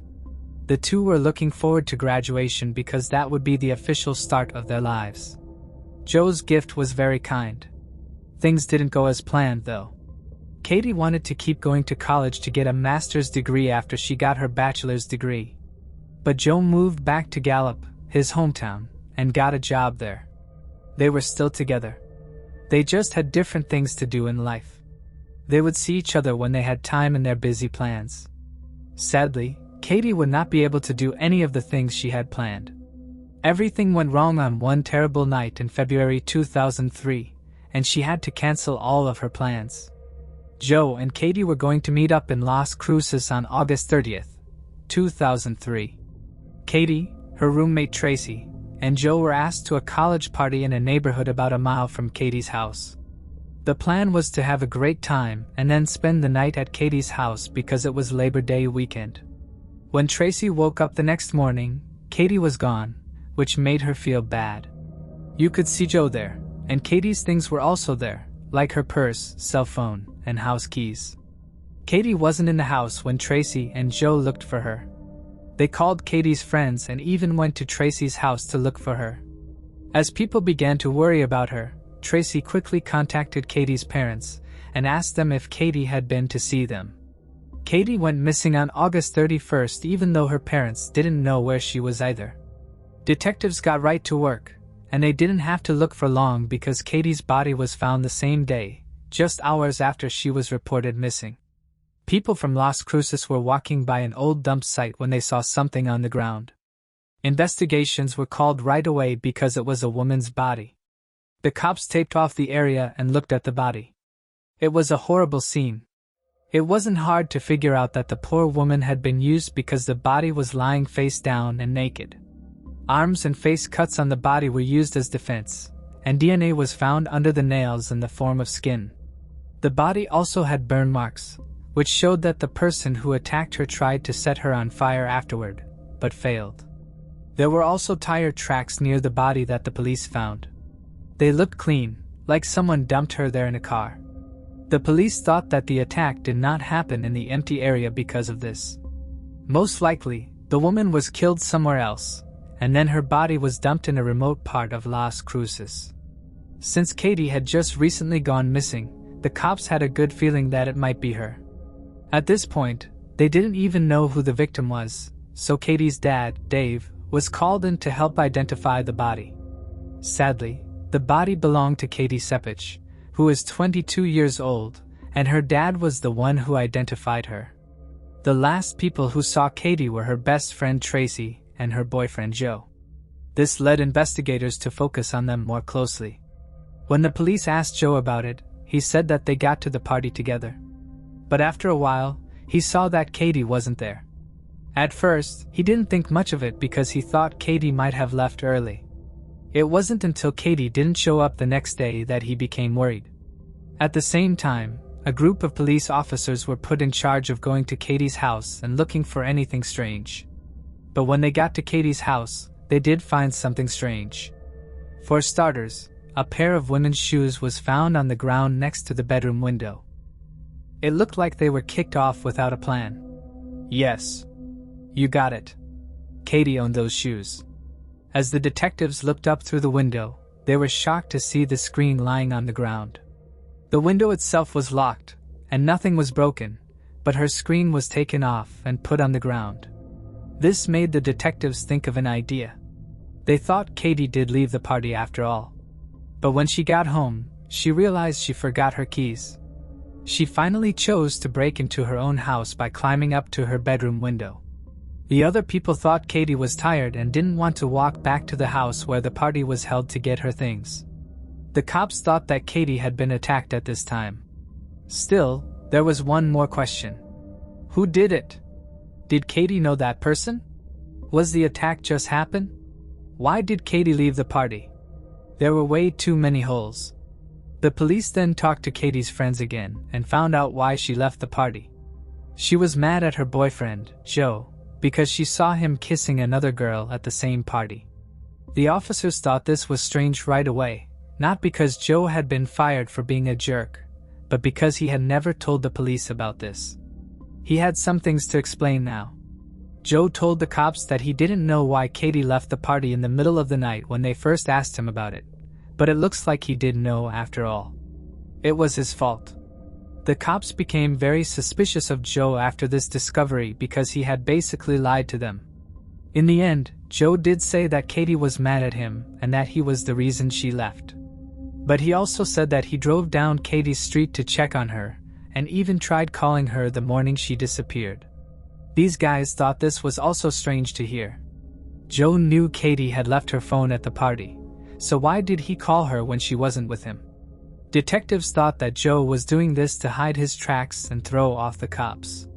The two were looking forward to graduation because that would be the official start of their lives. Joe's gift was very kind. Things didn't go as planned, though. Katie wanted to keep going to college to get a master's degree after she got her bachelor's degree. But Joe moved back to Gallup, his hometown, and got a job there. They were still together. They just had different things to do in life. They would see each other when they had time in their busy plans. Sadly, Katie would not be able to do any of the things she had planned. Everything went wrong on one terrible night in February 2003, and she had to cancel all of her plans. Joe and Katie were going to meet up in Las Cruces on August 30th, 2003. Katie, her roommate Tracy, and Joe were asked to a college party in a neighborhood about a mile from Katie's house. The plan was to have a great time and then spend the night at Katie's house because it was Labor Day weekend. When Tracy woke up the next morning, Katie was gone, which made her feel bad. You could see Joe there, and Katie's things were also there, like her purse, cell phone, and house keys. Katie wasn't in the house when Tracy and Joe looked for her. They called Katie's friends and even went to Tracy's house to look for her. As people began to worry about her, Tracy quickly contacted Katie's parents and asked them if Katie had been to see them. Katie went missing on August 31st even though her parents didn't know where she was either. Detectives got right to work, and they didn't have to look for long because Katie's body was found the same day, just hours after she was reported missing. People from Las Cruces were walking by an old dump site when they saw something on the ground. Investigations were called right away because it was a woman's body. The cops taped off the area and looked at the body. It was a horrible scene. It wasn't hard to figure out that the poor woman had been used because the body was lying face down and naked. Arms and face cuts on the body were used as defense, and DNA was found under the nails in the form of skin. The body also had burn marks, which showed that the person who attacked her tried to set her on fire afterward, but failed. There were also tire tracks near the body that the police found. They looked clean, like someone dumped her there in a car. The police thought that the attack did not happen in the empty area because of this. Most likely, the woman was killed somewhere else, and then her body was dumped in a remote part of Las Cruces. Since Katie had just recently gone missing, the cops had a good feeling that it might be her. At this point, they didn't even know who the victim was, so Katie's dad, Dave, was called in to help identify the body. Sadly, the body belonged to Katie Sepich, who is 22 years old, and her dad was the one who identified her. The last people who saw Katie were her best friend Tracy and her boyfriend Joe. This led investigators to focus on them more closely. When the police asked Joe about it, he said that they got to the party together. But after a while, he saw that Katie wasn't there. At first, he didn't think much of it because he thought Katie might have left early. It wasn't until Katie didn't show up the next day that he became worried. At the same time, a group of police officers were put in charge of going to Katie's house and looking for anything strange. But when they got to Katie's house, they did find something strange. For starters, a pair of women's shoes was found on the ground next to the bedroom window. It looked like they were kicked off without a plan. Yes. You got it. Katie owned those shoes. As the detectives looked up through the window, they were shocked to see the screen lying on the ground. The window itself was locked, and nothing was broken, but her screen was taken off and put on the ground. This made the detectives think of an idea. They thought Katie did leave the party after all. But when she got home, she realized she forgot her keys. She finally chose to break into her own house by climbing up to her bedroom window. The other people thought Katie was tired and didn't want to walk back to the house where the party was held to get her things. The cops thought that Katie had been attacked at this time. Still, there was one more question. Who did it? Did Katie know that person? Was the attack just happen? Why did Katie leave the party? There were way too many holes. The police then talked to Katie's friends again and found out why she left the party. She was mad at her boyfriend, Joe, because she saw him kissing another girl at the same party. The officers thought this was strange right away, not because Joe had been fired for being a jerk, but because he had never told the police about this. He had some things to explain now. Joe told the cops that he didn't know why Katie left the party in the middle of the night when they first asked him about it, but it looks like he did know after all. It was his fault. The cops became very suspicious of Joe after this discovery because he had basically lied to them. In the end, Joe did say that Katie was mad at him and that he was the reason she left. But he also said that he drove down Katie's street to check on her, and even tried calling her the morning she disappeared. These guys thought this was also strange to hear. Joe knew Katie had left her phone at the party, so why did he call her when she wasn't with him? Detectives thought that Joe was doing this to hide his tracks and throw off the cops.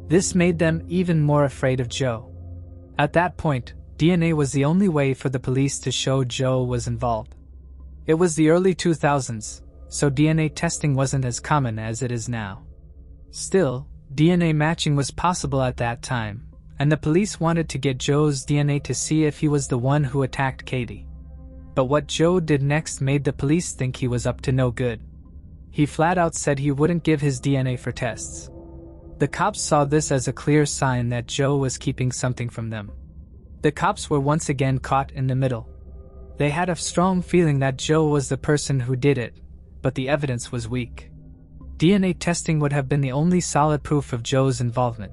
This made them even more afraid of Joe. At that point, DNA was the only way for the police to show Joe was involved. It was the early 2000s, so DNA testing wasn't as common as it is now. Still, DNA matching was possible at that time, and the police wanted to get Joe's DNA to see if he was the one who attacked Katie. But what Joe did next made the police think he was up to no good. He flat out said he wouldn't give his DNA for tests. The cops saw this as a clear sign that Joe was keeping something from them. The cops were once again caught in the middle. They had a strong feeling that Joe was the person who did it, but the evidence was weak. DNA testing would have been the only solid proof of Joe's involvement,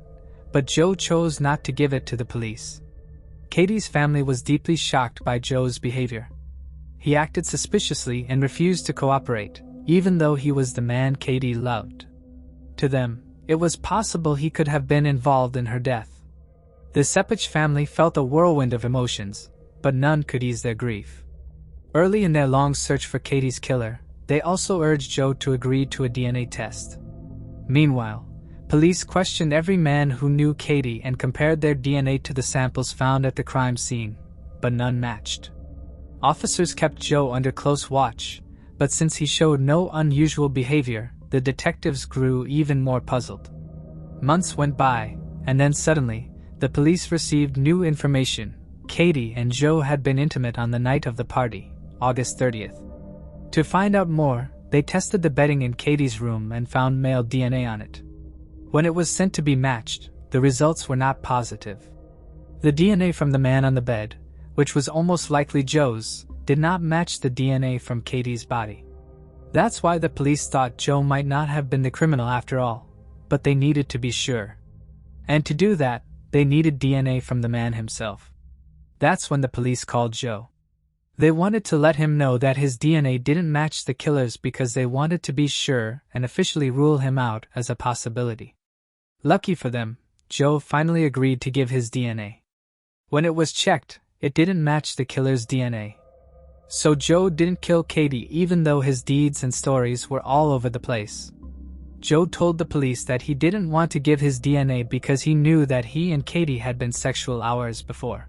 but Joe chose not to give it to the police. Katie's family was deeply shocked by Joe's behavior. He acted suspiciously and refused to cooperate, even though he was the man Katie loved. To them, it was possible he could have been involved in her death. The Sepich family felt a whirlwind of emotions, but none could ease their grief. Early in their long search for Katie's killer, they also urged Joe to agree to a DNA test. Meanwhile, police questioned every man who knew Katie and compared their DNA to the samples found at the crime scene, but none matched. Officers kept Joe under close watch, but since he showed no unusual behavior, the detectives grew even more puzzled. Months went by, and then suddenly, the police received new information. Katie and Joe had been intimate on the night of the party, August 30th. To find out more, they tested the bedding in Katie's room and found male DNA on it. When it was sent to be matched, the results were not positive. The DNA from the man on the bed, which was almost likely Joe's, did not match the DNA from Katie's body. That's why the police thought Joe might not have been the criminal after all, but they needed to be sure. And to do that, they needed DNA from the man himself. That's when the police called Joe. They wanted to let him know that his DNA didn't match the killer's because they wanted to be sure and officially rule him out as a possibility. Lucky for them, Joe finally agreed to give his DNA. When it was checked, it didn't match the killer's DNA. So Joe didn't kill Katie even though his deeds and stories were all over the place. Joe told the police that he didn't want to give his DNA because he knew that he and Katie had been sexual hours before.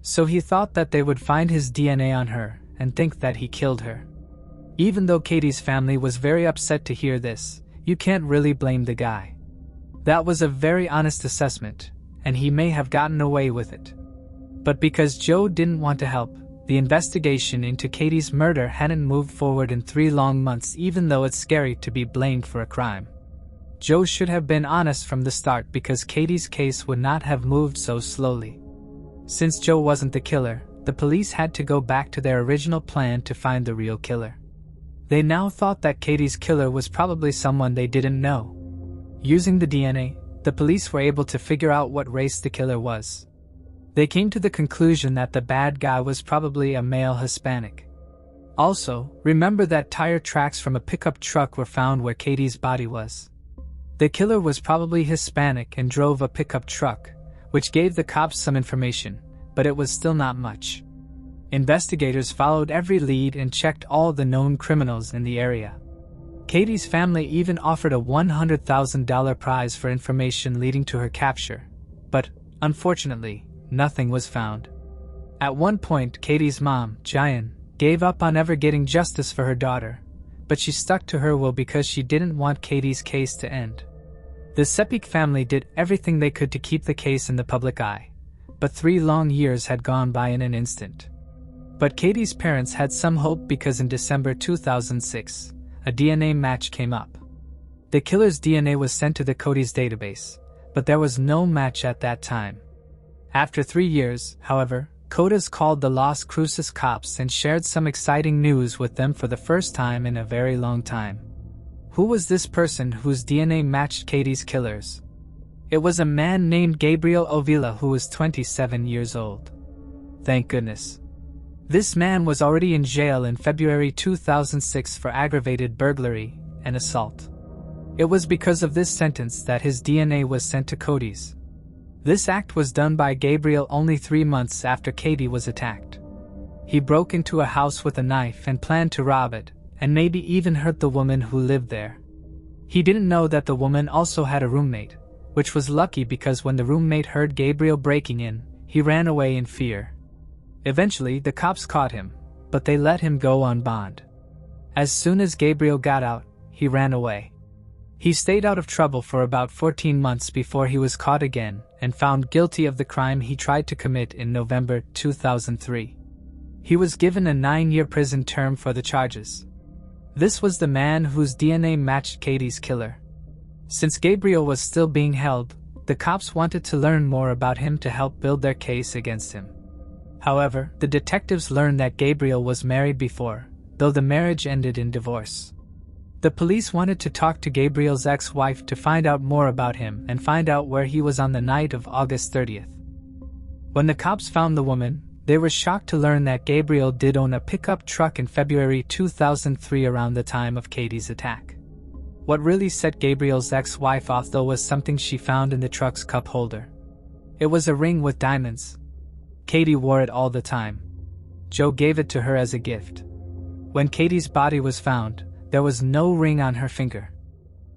So he thought that they would find his DNA on her and think that he killed her. Even though Katie's family was very upset to hear this, you can't really blame the guy. That was a very honest assessment, and he may have gotten away with it. But because Joe didn't want to help, the investigation into Katie's murder hadn't moved forward in 3 long months even though it's scary to be blamed for a crime. Joe should have been honest from the start because Katie's case would not have moved so slowly. Since Joe wasn't the killer, the police had to go back to their original plan to find the real killer. They now thought that Katie's killer was probably someone they didn't know. Using the DNA, the police were able to figure out what race the killer was. They came to the conclusion that the bad guy was probably a male Hispanic. Also, remember that tire tracks from a pickup truck were found where Katie's body was. The killer was probably Hispanic and drove a pickup truck, which gave the cops some information, but it was still not much. Investigators followed every lead and checked all the known criminals in the area. Katie's family even offered a $100,000 prize for information leading to her capture, but, unfortunately, nothing was found. At one point, Katie's mom, Jian, gave up on ever getting justice for her daughter, but she stuck to her will because she didn't want Katie's case to end. The Sepik family did everything they could to keep the case in the public eye, but 3 long years had gone by in an instant. But Katie's parents had some hope because in December 2006, a DNA match came up. The killer's DNA was sent to the Cody's database, but there was no match at that time. After 3 years, however, Codas called the Las Cruces cops and shared some exciting news with them for the first time in a very long time. Who was this person whose DNA matched Katie's killers? It was a man named Gabriel Ovila who was 27 years old. Thank goodness. This man was already in jail in February 2006 for aggravated burglary and assault. It was because of this sentence that his DNA was sent to Cody's. This act was done by Gabriel only 3 months after Katie was attacked. He broke into a house with a knife and planned to rob it, and maybe even hurt the woman who lived there. He didn't know that the woman also had a roommate, which was lucky because when the roommate heard Gabriel breaking in, he ran away in fear. Eventually, the cops caught him, but they let him go on bond. As soon as Gabriel got out, he ran away. He stayed out of trouble for about 14 months before he was caught again and found guilty of the crime he tried to commit in November 2003. He was given a 9-year prison term for the charges. This was the man whose DNA matched Katie's killer. Since Gabriel was still being held, the cops wanted to learn more about him to help build their case against him. However, the detectives learned that Gabriel was married before, though the marriage ended in divorce. The police wanted to talk to Gabriel's ex-wife to find out more about him and find out where he was on the night of August 30th. When the cops found the woman, they were shocked to learn that Gabriel did own a pickup truck in February 2003 around the time of Katie's attack. What really set Gabriel's ex-wife off though was something she found in the truck's cup holder. It was a ring with diamonds. Katie wore it all the time. Joe gave it to her as a gift. When Katie's body was found, there was no ring on her finger.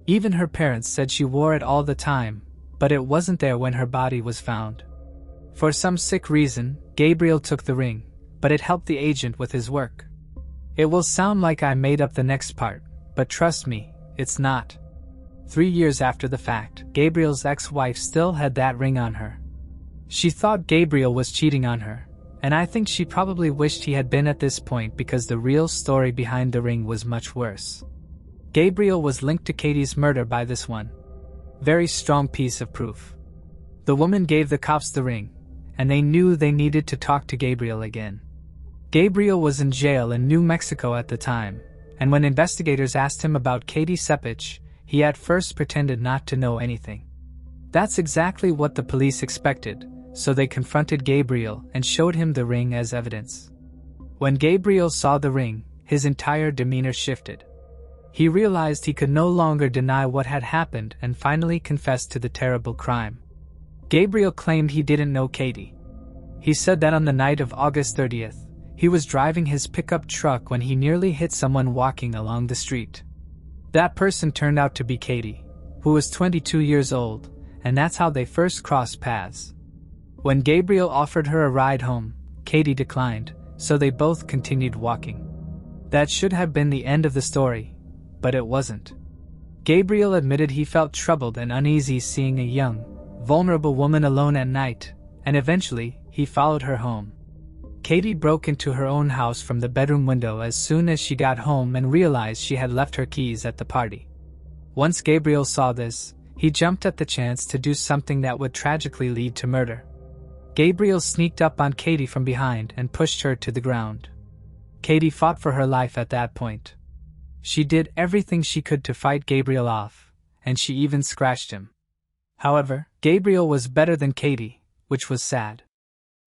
Even her parents said she wore it all the time, but it wasn't there when her body was found. For some sick reason, Gabriel took the ring, but it helped the agent with his work. It will sound like I made up the next part, but trust me, it's not. 3 years after the fact, Gabriel's ex-wife still had that ring on her. She thought Gabriel was cheating on her, and I think she probably wished he had been at this point because the real story behind the ring was much worse. Gabriel was linked to Katie's murder by this one very strong piece of proof. The woman gave the cops the ring, and they knew they needed to talk to Gabriel again. Gabriel was in jail in New Mexico at the time, and when investigators asked him about Katie Sepich, he at first pretended not to know anything. That's exactly what the police expected, so they confronted Gabriel and showed him the ring as evidence. When Gabriel saw the ring, his entire demeanor shifted. He realized he could no longer deny what had happened and finally confessed to the terrible crime. Gabriel claimed he didn't know Katie. He said that on the night of August 30th, he was driving his pickup truck when he nearly hit someone walking along the street. That person turned out to be Katie, who was 22 years old, and that's how they first crossed paths. When Gabriel offered her a ride home, Katie declined, so they both continued walking. That should have been the end of the story, but it wasn't. Gabriel admitted he felt troubled and uneasy seeing a young, vulnerable woman alone at night, and eventually, he followed her home. Katie broke into her own house from the bedroom window as soon as she got home and realized she had left her keys at the party. Once Gabriel saw this, he jumped at the chance to do something that would tragically lead to murder. Gabriel sneaked up on Katie from behind and pushed her to the ground. Katie fought for her life at that point. She did everything she could to fight Gabriel off, and she even scratched him. However, Gabriel was better than Katie, which was sad.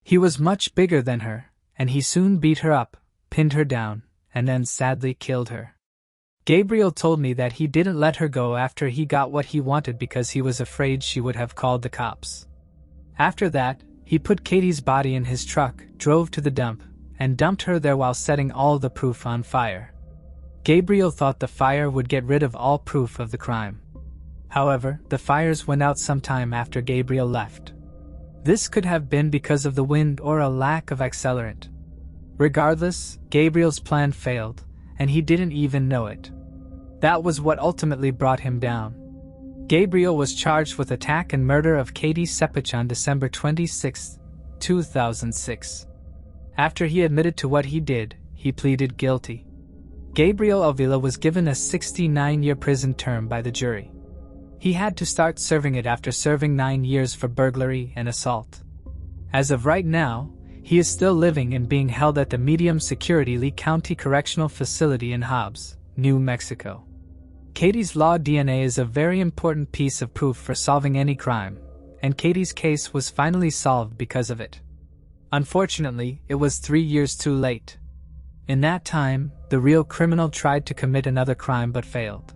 He was much bigger than her, and he soon beat her up, pinned her down, and then sadly killed her. Gabriel told me that he didn't let her go after he got what he wanted because he was afraid she would have called the cops. After that, he put Katie's body in his truck, drove to the dump, and dumped her there while setting all the proof on fire. Gabriel thought the fire would get rid of all proof of the crime. However, the fires went out sometime after Gabriel left. This could have been because of the wind or a lack of accelerant. Regardless, Gabriel's plan failed, and he didn't even know it. That was what ultimately brought him down. Gabriel was charged with attack and murder of Katie Sepich on December 26, 2006. After he admitted to what he did, he pleaded guilty. Gabriel Avila was given a 69-year prison term by the jury. He had to start serving it after serving 9 years for burglary and assault. As of right now, he is still living and being held at the medium-security Lee County Correctional Facility in Hobbs, New Mexico. Katie's law DNA is a very important piece of proof for solving any crime, and Katie's case was finally solved because of it. Unfortunately, it was 3 years too late. In that time, the real criminal tried to commit another crime but failed.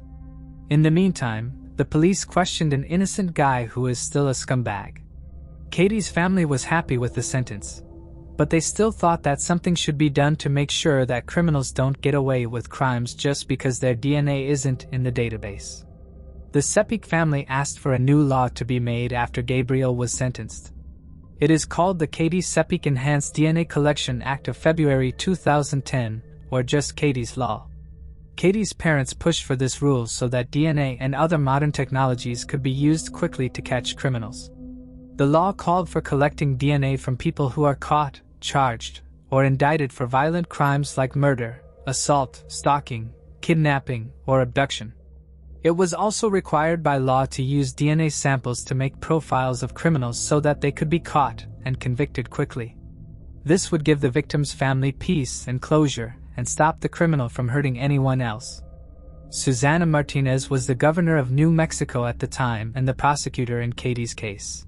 In the meantime, the police questioned an innocent guy who is still a scumbag. Katie's family was happy with the sentence, but they still thought that something should be done to make sure that criminals don't get away with crimes just because their DNA isn't in the database. The Sepich family asked for a new law to be made after Gabriel was sentenced. It is called the Katie Sepich Enhanced DNA Collection Act of February 2010, or just Katie's Law. Katie's parents pushed for this rule so that DNA and other modern technologies could be used quickly to catch criminals. The law called for collecting DNA from people who are caught, charged, or indicted for violent crimes like murder, assault, stalking, kidnapping, or abduction. It was also required by law to use DNA samples to make profiles of criminals so that they could be caught and convicted quickly. This would give the victim's family peace and closure and stop the criminal from hurting anyone else. Susana Martinez was the governor of New Mexico at the time and the prosecutor in Katie's case.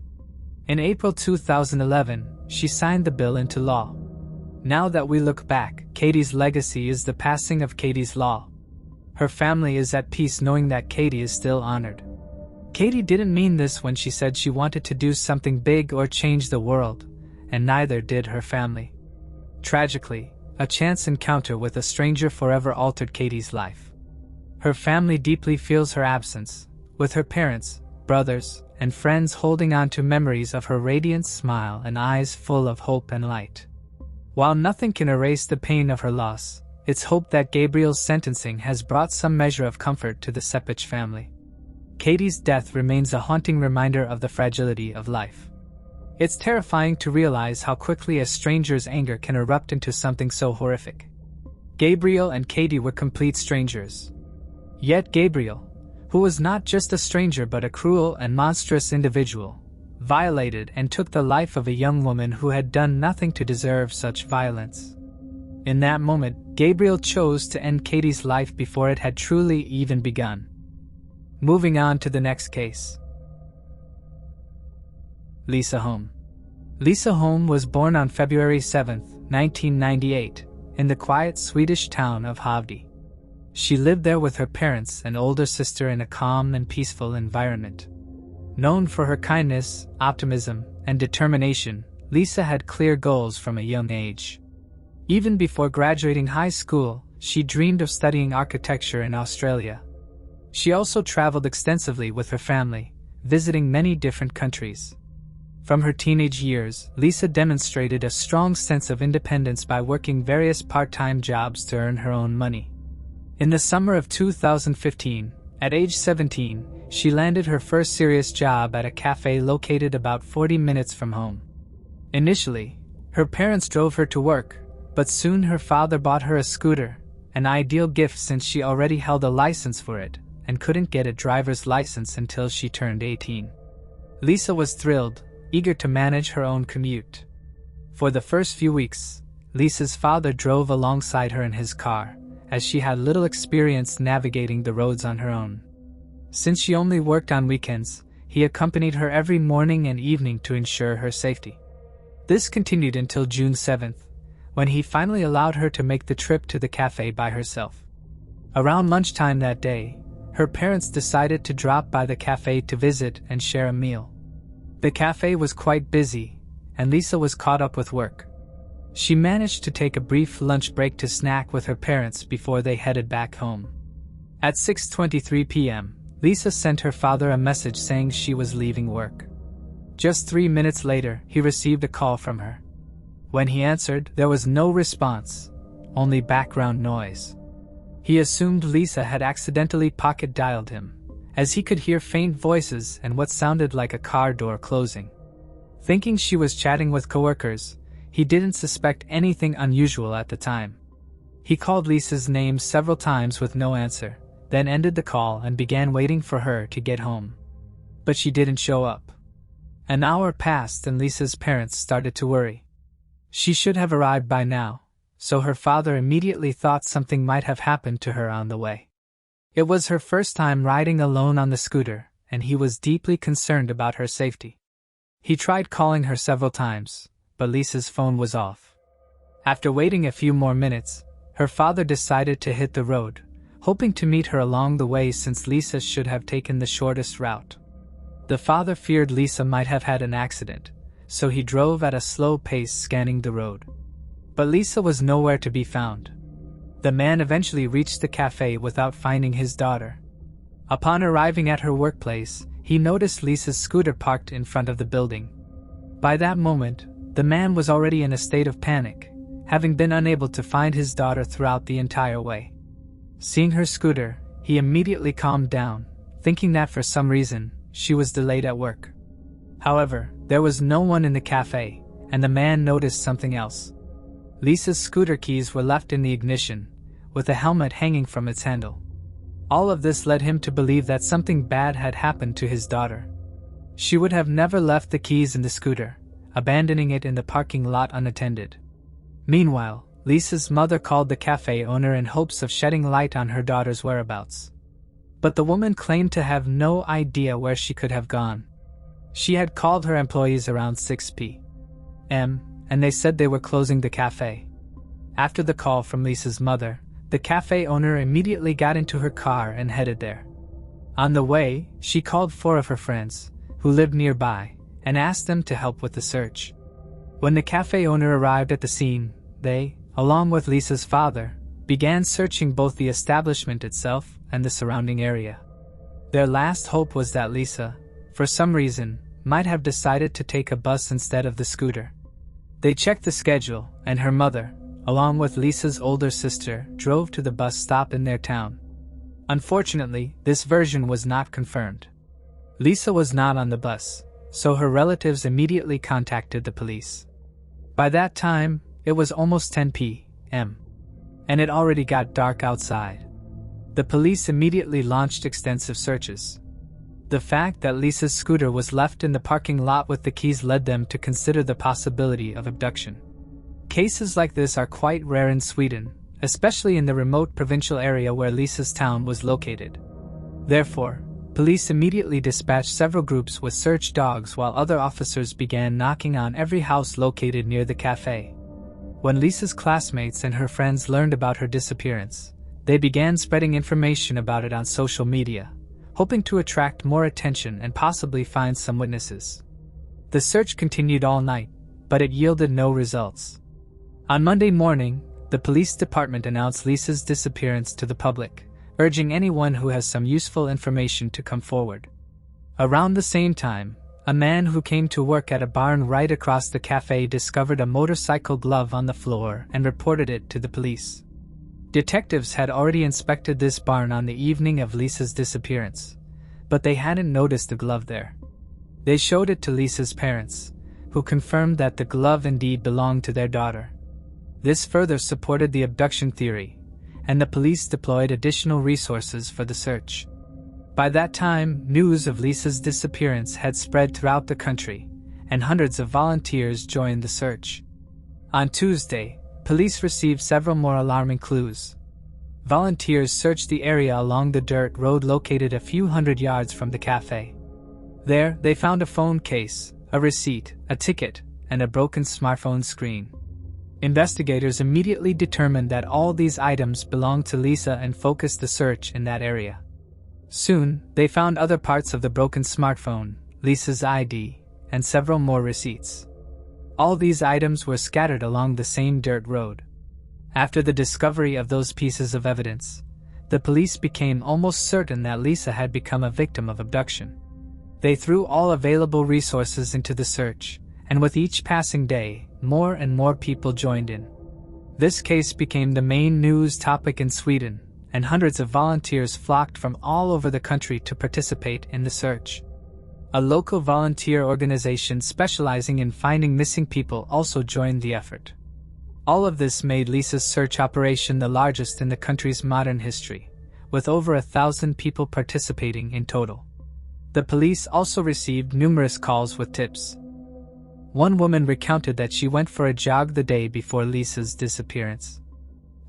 In April 2011, she signed the bill into law. Now that we look back, Katie's legacy is the passing of Katie's Law. Her family is at peace knowing that Katie is still honored. Katie didn't mean this when she said she wanted to do something big or change the world, and neither did her family. Tragically, a chance encounter with a stranger forever altered Katie's life. Her family deeply feels her absence, with her parents, brothers, and friends holding on to memories of her radiant smile and eyes full of hope and light. While nothing can erase the pain of her loss, it's hoped that Gabriel's sentencing has brought some measure of comfort to the Sepich family. Katie's death remains a haunting reminder of the fragility of life. It's terrifying to realize how quickly a stranger's anger can erupt into something so horrific. Gabriel and Katie were complete strangers. Yet Gabriel, who was not just a stranger but a cruel and monstrous individual, violated and took the life of a young woman who had done nothing to deserve such violence. In that moment, Gabriel chose to end Katie's life before it had truly even begun. Moving on to the next case. Lisa Holm. Lisa Holm was born on February 7, 1998, in the quiet Swedish town of Havdi. She lived there with her parents and older sister in a calm and peaceful environment. Known for her kindness, optimism, and determination, Lisa had clear goals from a young age. Even before graduating high school, she dreamed of studying architecture in Australia. She also traveled extensively with her family, visiting many different countries. From her teenage years, Lisa demonstrated a strong sense of independence by working various part-time jobs to earn her own money. In the summer of 2015, at age 17, she landed her first serious job at a cafe located about 40 minutes from home. Initially, her parents drove her to work, but soon her father bought her a scooter, an ideal gift since she already held a license for it and couldn't get a driver's license until she turned 18. Lisa was thrilled, eager to manage her own commute. For the first few weeks, Lisa's father drove alongside her in his car, as she had little experience navigating the roads on her own. Since she only worked on weekends, he accompanied her every morning and evening to ensure her safety. This continued until June 7th, when he finally allowed her to make the trip to the cafe by herself. Around lunchtime that day, her parents decided to drop by the cafe to visit and share a meal. The cafe was quite busy, and Lisa was caught up with work. She managed to take a brief lunch break to snack with her parents before they headed back home. At 6:23 p.m., Lisa sent her father a message saying she was leaving work. Just 3 minutes later, he received a call from her. When he answered, there was no response, only background noise. He assumed Lisa had accidentally pocket-dialed him, as he could hear faint voices and what sounded like a car door closing. Thinking she was chatting with coworkers, he didn't suspect anything unusual at the time. He called Lisa's name several times with no answer, then ended the call and began waiting for her to get home. But she didn't show up. An hour passed and Lisa's parents started to worry. She should have arrived by now, so her father immediately thought something might have happened to her on the way. It was her first time riding alone on the scooter, and he was deeply concerned about her safety. He tried calling her several times, but Lisa's phone was off. After waiting a few more minutes, her father decided to hit the road, hoping to meet her along the way since Lisa should have taken the shortest route. The father feared Lisa might have had an accident, so he drove at a slow pace scanning the road. But Lisa was nowhere to be found. The man eventually reached the cafe without finding his daughter. Upon arriving at her workplace, he noticed Lisa's scooter parked in front of the building. By that moment, the man was already in a state of panic, having been unable to find his daughter throughout the entire way. Seeing her scooter, he immediately calmed down, thinking that for some reason, she was delayed at work. However, there was no one in the cafe, and the man noticed something else. Lisa's scooter keys were left in the ignition, with a helmet hanging from its handle. All of this led him to believe that something bad had happened to his daughter. She would have never left the keys in the scooter, abandoning it in the parking lot unattended. Meanwhile, Lisa's mother called the cafe owner in hopes of shedding light on her daughter's whereabouts. But the woman claimed to have no idea where she could have gone. She had called her employees around 6 p.m., and they said they were closing the cafe. After the call from Lisa's mother, the cafe owner immediately got into her car and headed there. On the way, she called 4 of her friends, who lived nearby, and asked them to help with the search. When the cafe owner arrived at the scene, they, along with Lisa's father, began searching both the establishment itself and the surrounding area. Their last hope was that Lisa, for some reason, might have decided to take a bus instead of the scooter. They checked the schedule, and her mother, along with Lisa's older sister, drove to the bus stop in their town. Unfortunately, this version was not confirmed. Lisa was not on the bus, so her relatives immediately contacted the police. By that time, it was almost 10 p.m., and it already got dark outside. The police immediately launched extensive searches. The fact that Lisa's scooter was left in the parking lot with the keys led them to consider the possibility of abduction. Cases like this are quite rare in Sweden, especially in the remote provincial area where Lisa's town was located. Therefore, police immediately dispatched several groups with search dogs while other officers began knocking on every house located near the cafe. When Lisa's classmates and her friends learned about her disappearance, they began spreading information about it on social media, hoping to attract more attention and possibly find some witnesses. The search continued all night, but it yielded no results. On Monday morning, the police department announced Lisa's disappearance to the public, urging anyone who has some useful information to come forward. Around the same time, a man who came to work at a barn right across the cafe discovered a motorcycle glove on the floor and reported it to the police. Detectives had already inspected this barn on the evening of Lisa's disappearance, but they hadn't noticed the glove there. They showed it to Lisa's parents, who confirmed that the glove indeed belonged to their daughter. This further supported the abduction theory, and the police deployed additional resources for the search. By that time, news of Lisa's disappearance had spread throughout the country, and hundreds of volunteers joined the search. On Tuesday, police received several more alarming clues. Volunteers searched the area along the dirt road located a few hundred yards from the cafe. There, they found a phone case, a receipt, a ticket, and a broken smartphone screen. Investigators immediately determined that all these items belonged to Lisa and focused the search in that area. Soon, they found other parts of the broken smartphone, Lisa's ID, and several more receipts. All these items were scattered along the same dirt road. After the discovery of those pieces of evidence, the police became almost certain that Lisa had become a victim of abduction. They threw all available resources into the search, and with each passing day, more and more people joined in. This case became the main news topic in Sweden, and hundreds of volunteers flocked from all over the country to participate in the search. A local volunteer organization specializing in finding missing people also joined the effort. All of this made Lisa's search operation the largest in the country's modern history, with over 1,000 people participating in total. The police also received numerous calls with tips. One woman recounted that she went for a jog the day before Lisa's disappearance.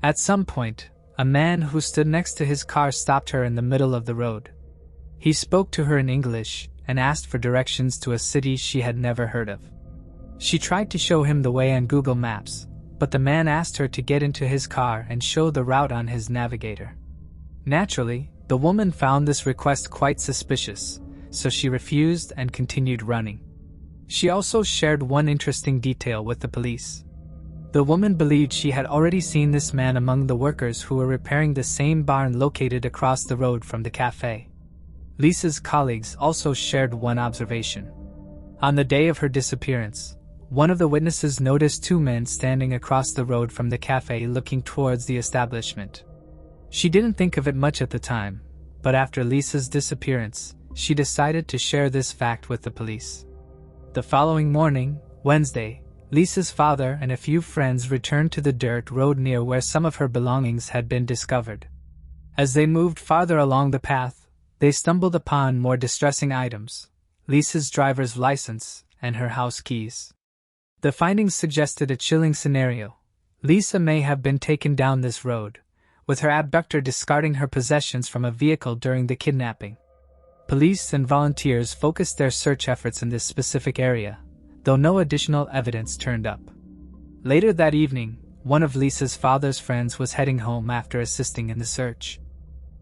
At some point, a man who stood next to his car stopped her in the middle of the road. He spoke to her in English and asked for directions to a city she had never heard of. She tried to show him the way on Google Maps, but the man asked her to get into his car and show the route on his navigator. Naturally, the woman found this request quite suspicious, so she refused and continued running. She also shared one interesting detail with the police. The woman believed she had already seen this man among the workers who were repairing the same barn located across the road from the cafe. Lisa's colleagues also shared one observation. On the day of her disappearance, one of the witnesses noticed two men standing across the road from the cafe looking towards the establishment. She didn't think of it much at the time, but after Lisa's disappearance, she decided to share this fact with the police. The following morning, Wednesday, Lisa's father and a few friends returned to the dirt road near where some of her belongings had been discovered. As they moved farther along the path, they stumbled upon more distressing items: Lisa's driver's license and her house keys. The findings suggested a chilling scenario. Lisa may have been taken down this road, with her abductor discarding her possessions from a vehicle during the kidnapping. Police and volunteers focused their search efforts in this specific area, though no additional evidence turned up. Later that evening, one of Lisa's father's friends was heading home after assisting in the search.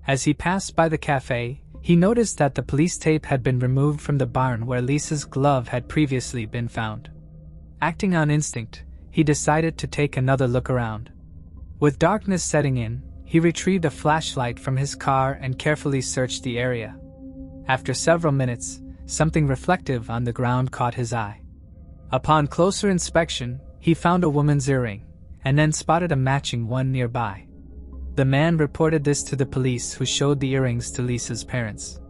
As he passed by the cafe, he noticed that the police tape had been removed from the barn where Lisa's glove had previously been found. Acting on instinct, he decided to take another look around. With darkness setting in, he retrieved a flashlight from his car and carefully searched the area. After several minutes, something reflective on the ground caught his eye. Upon closer inspection, he found a woman's earring, and then spotted a matching one nearby. The man reported this to the police, who showed the earrings to Lisa's parents.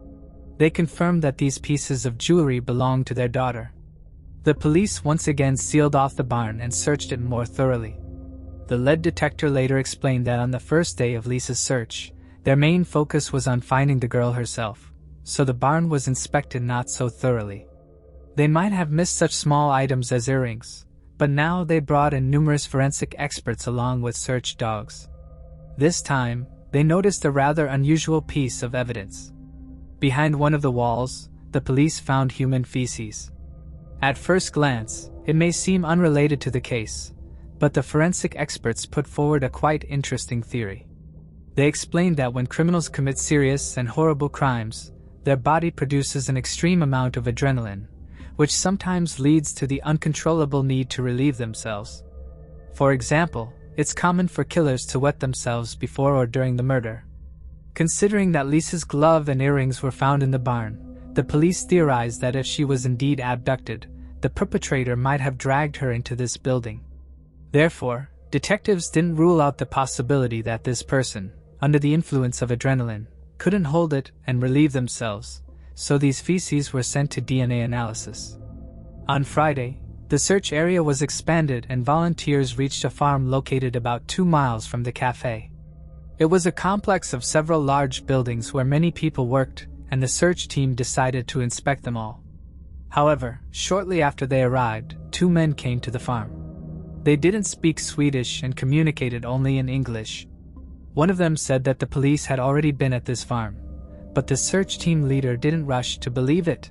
They confirmed that these pieces of jewelry belonged to their daughter. The police once again sealed off the barn and searched it more thoroughly. The lead detector later explained that on the first day of Lisa's search, their main focus was on finding the girl herself, so the barn was inspected not so thoroughly. They might have missed such small items as earrings, but now they brought in numerous forensic experts along with search dogs. This time, they noticed a rather unusual piece of evidence. Behind one of the walls, the police found human feces. At first glance, it may seem unrelated to the case, but the forensic experts put forward a quite interesting theory. They explained that when criminals commit serious and horrible crimes, their body produces an extreme amount of adrenaline, which sometimes leads to the uncontrollable need to relieve themselves. For example, it's common for killers to wet themselves before or during the murder. Considering that Lisa's glove and earrings were found in the barn, the police theorized that if she was indeed abducted, the perpetrator might have dragged her into this building. Therefore, detectives didn't rule out the possibility that this person, under the influence of adrenaline, couldn't hold it and relieve themselves, so these feces were sent to DNA analysis. On Friday, the search area was expanded and volunteers reached a farm located about 2 miles from the cafe. It was a complex of several large buildings where many people worked, and the search team decided to inspect them all. However, shortly after they arrived, two men came to the farm. They didn't speak Swedish and communicated only in English. One of them said that the police had already been at this farm, but the search team leader didn't rush to believe it.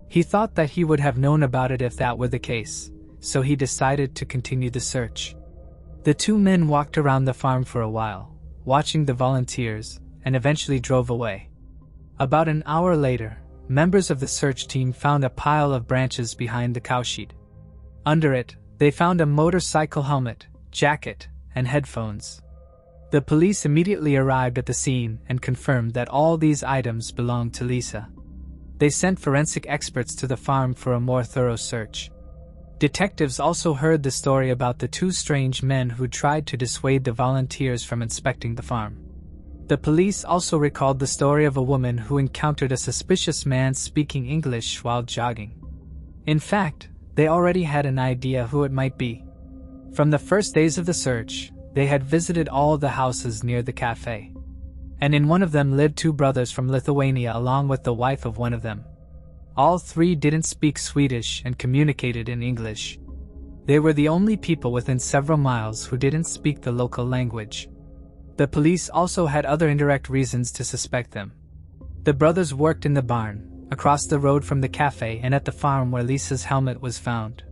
He thought that he would have known about it if that were the case, so he decided to continue the search. The two men walked around the farm for a while, watching the volunteers, and eventually drove away. About an hour later, members of the search team found a pile of branches behind the cowshed. Under it, they found a motorcycle helmet, jacket, and headphones. The police immediately arrived at the scene and confirmed that all these items belonged to Lisa. They sent forensic experts to the farm for a more thorough search. Detectives also heard the story about the two strange men who tried to dissuade the volunteers from inspecting the farm. The police also recalled the story of a woman who encountered a suspicious man speaking English while jogging. In fact, they already had an idea who it might be. From the first days of the search, they had visited all the houses near the cafe. And in one of them lived two brothers from Lithuania along with the wife of one of them. All three didn't speak Swedish and communicated in English. They were the only people within several miles who didn't speak the local language. The police also had other indirect reasons to suspect them. The brothers worked in the barn, across the road from the cafe and at the farm where Lisa's helmet was found.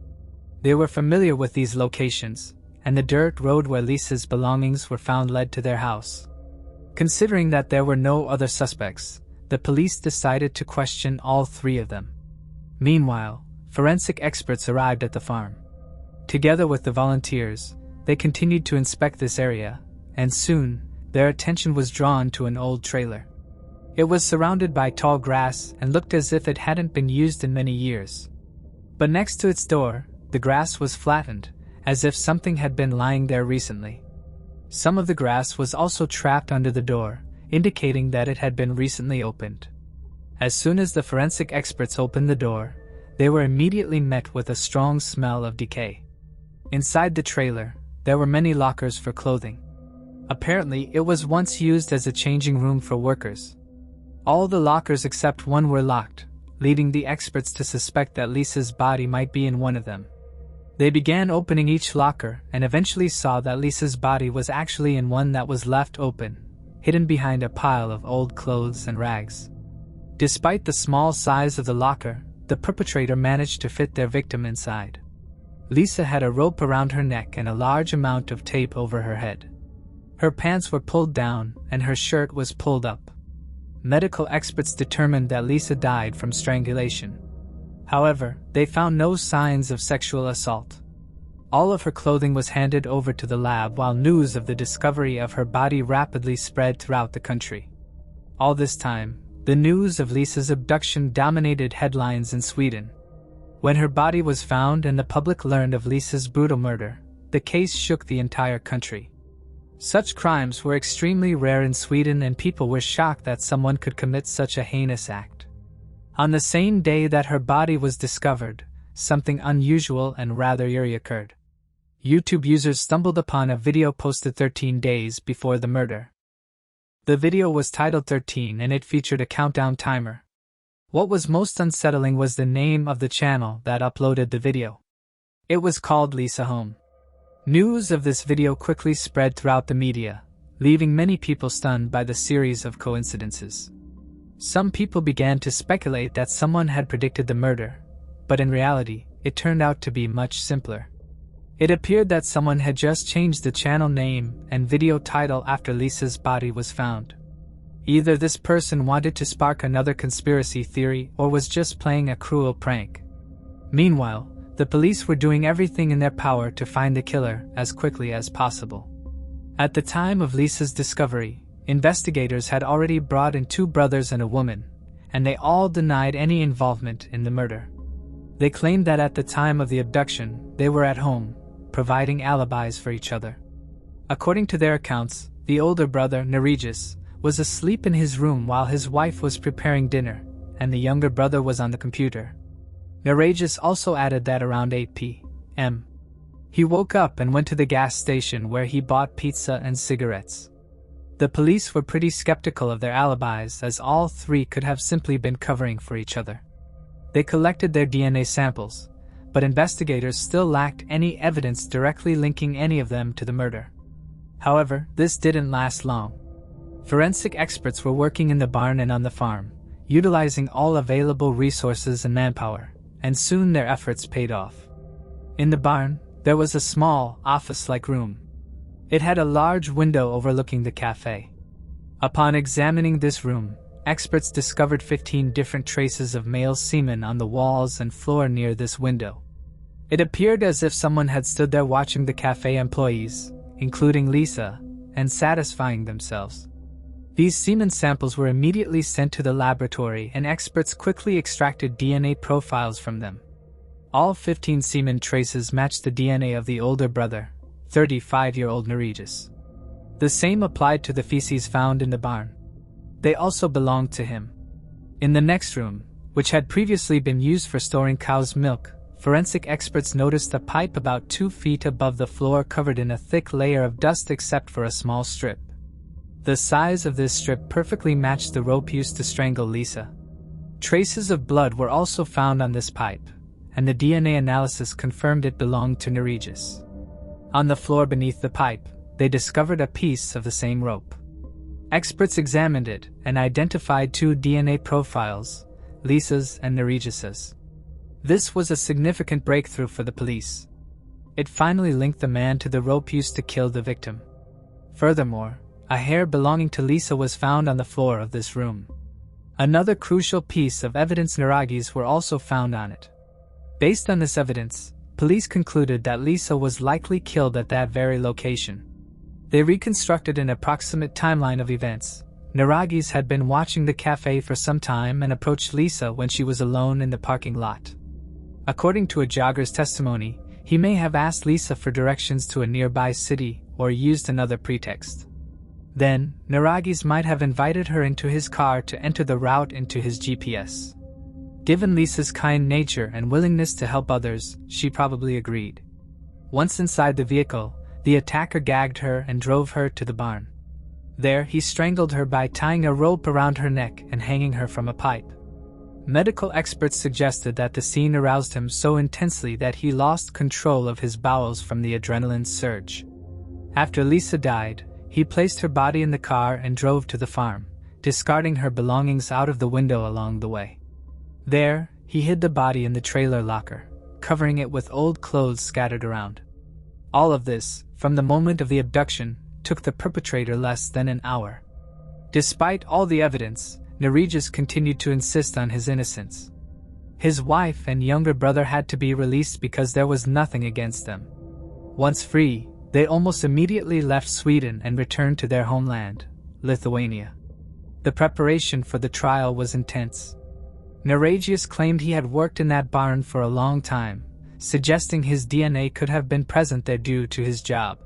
They were familiar with these locations, and the dirt road where Lisa's belongings were found led to their house. Considering that there were no other suspects, the police decided to question all three of them. Meanwhile, forensic experts arrived at the farm. Together with the volunteers, they continued to inspect this area, and soon, their attention was drawn to an old trailer. It was surrounded by tall grass and looked as if it hadn't been used in many years. But next to its door, the grass was flattened, as if something had been lying there recently. Some of the grass was also trapped under the door, indicating that it had been recently opened. As soon as the forensic experts opened the door, they were immediately met with a strong smell of decay. Inside the trailer, there were many lockers for clothing. Apparently, it was once used as a changing room for workers. All the lockers except one were locked, leading the experts to suspect that Lisa's body might be in one of them. They began opening each locker and eventually saw that Lisa's body was actually in one that was left open, hidden behind a pile of old clothes and rags. Despite the small size of the locker, the perpetrator managed to fit their victim inside. Lisa had a rope around her neck and a large amount of tape over her head. Her pants were pulled down and her shirt was pulled up. Medical experts determined that Lisa died from strangulation. However, they found no signs of sexual assault. All of her clothing was handed over to the lab while news of the discovery of her body rapidly spread throughout the country. All this time, the news of Lisa's abduction dominated headlines in Sweden. When her body was found and the public learned of Lisa's brutal murder, the case shook the entire country. Such crimes were extremely rare in Sweden and people were shocked that someone could commit such a heinous act. On the same day that her body was discovered, something unusual and rather eerie occurred. YouTube users stumbled upon a video posted 13 days before the murder. The video was titled 13 and it featured a countdown timer. What was most unsettling was the name of the channel that uploaded the video. It was called Lisa Home. News of this video quickly spread throughout the media, leaving many people stunned by the series of coincidences. Some people began to speculate that someone had predicted the murder, but in reality, it turned out to be much simpler. It appeared that someone had just changed the channel name and video title after Lisa's body was found. Either this person wanted to spark another conspiracy theory or was just playing a cruel prank. Meanwhile, the police were doing everything in their power to find the killer as quickly as possible. At the time of Lisa's discovery, investigators had already brought in two brothers and a woman, and they all denied any involvement in the murder. They claimed that at the time of the abduction, they were at home, providing alibis for each other. According to their accounts, the older brother, Ramirez, was asleep in his room while his wife was preparing dinner, and the younger brother was on the computer. Ramirez also added that around 8 p.m., he woke up and went to the gas station where he bought pizza and cigarettes. The police were pretty skeptical of their alibis as all three could have simply been covering for each other. They collected their DNA samples, but investigators still lacked any evidence directly linking any of them to the murder. However, this didn't last long. Forensic experts were working in the barn and on the farm, utilizing all available resources and manpower, and soon their efforts paid off. In the barn, there was a small, office-like room. It had a large window overlooking the cafe. Upon examining this room, experts discovered 15 different traces of male semen on the walls and floor near this window. It appeared as if someone had stood there watching the cafe employees, including Lisa, and satisfying themselves. These semen samples were immediately sent to the laboratory and experts quickly extracted DNA profiles from them. All 15 semen traces matched the DNA of the older brother, 35-year-old Ramirez. The same applied to the feces found in the barn. They also belonged to him. In the next room, which had previously been used for storing cow's milk, forensic experts noticed a pipe about 2 feet above the floor covered in a thick layer of dust except for a small strip. The size of this strip perfectly matched the rope used to strangle Lisa. Traces of blood were also found on this pipe, and the DNA analysis confirmed it belonged to Ramirez. On the floor beneath the pipe, they discovered a piece of the same rope. Experts examined it and identified 2 DNA profiles, Lisa's and Ramirez's. This was a significant breakthrough for the police. It finally linked the man to the rope used to kill the victim. Furthermore, a hair belonging to Lisa was found on the floor of this room. Another crucial piece of evidence, Naragi's, were also found on it. Based on this evidence, police concluded that Lisa was likely killed at that very location. They reconstructed an approximate timeline of events. Naragi's had been watching the cafe for some time and approached Lisa when she was alone in the parking lot. According to a jogger's testimony, he may have asked Lisa for directions to a nearby city or used another pretext. Then, Naragi's might have invited her into his car to enter the route into his GPS. Given Lisa's kind nature and willingness to help others, she probably agreed. Once inside the vehicle, the attacker gagged her and drove her to the barn. There, he strangled her by tying a rope around her neck and hanging her from a pipe. Medical experts suggested that the scene aroused him so intensely that he lost control of his bowels from the adrenaline surge. After Lisa died, he placed her body in the car and drove to the farm, discarding her belongings out of the window along the way. There, he hid the body in the trailer locker, covering it with old clothes scattered around. All of this, from the moment of the abduction, took the perpetrator less than an hour. Despite all the evidence, Ramirez continued to insist on his innocence. His wife and younger brother had to be released because there was nothing against them. Once free, they almost immediately left Sweden and returned to their homeland, Lithuania. The preparation for the trial was intense. Ramirez claimed he had worked in that barn for a long time, suggesting his DNA could have been present there due to his job.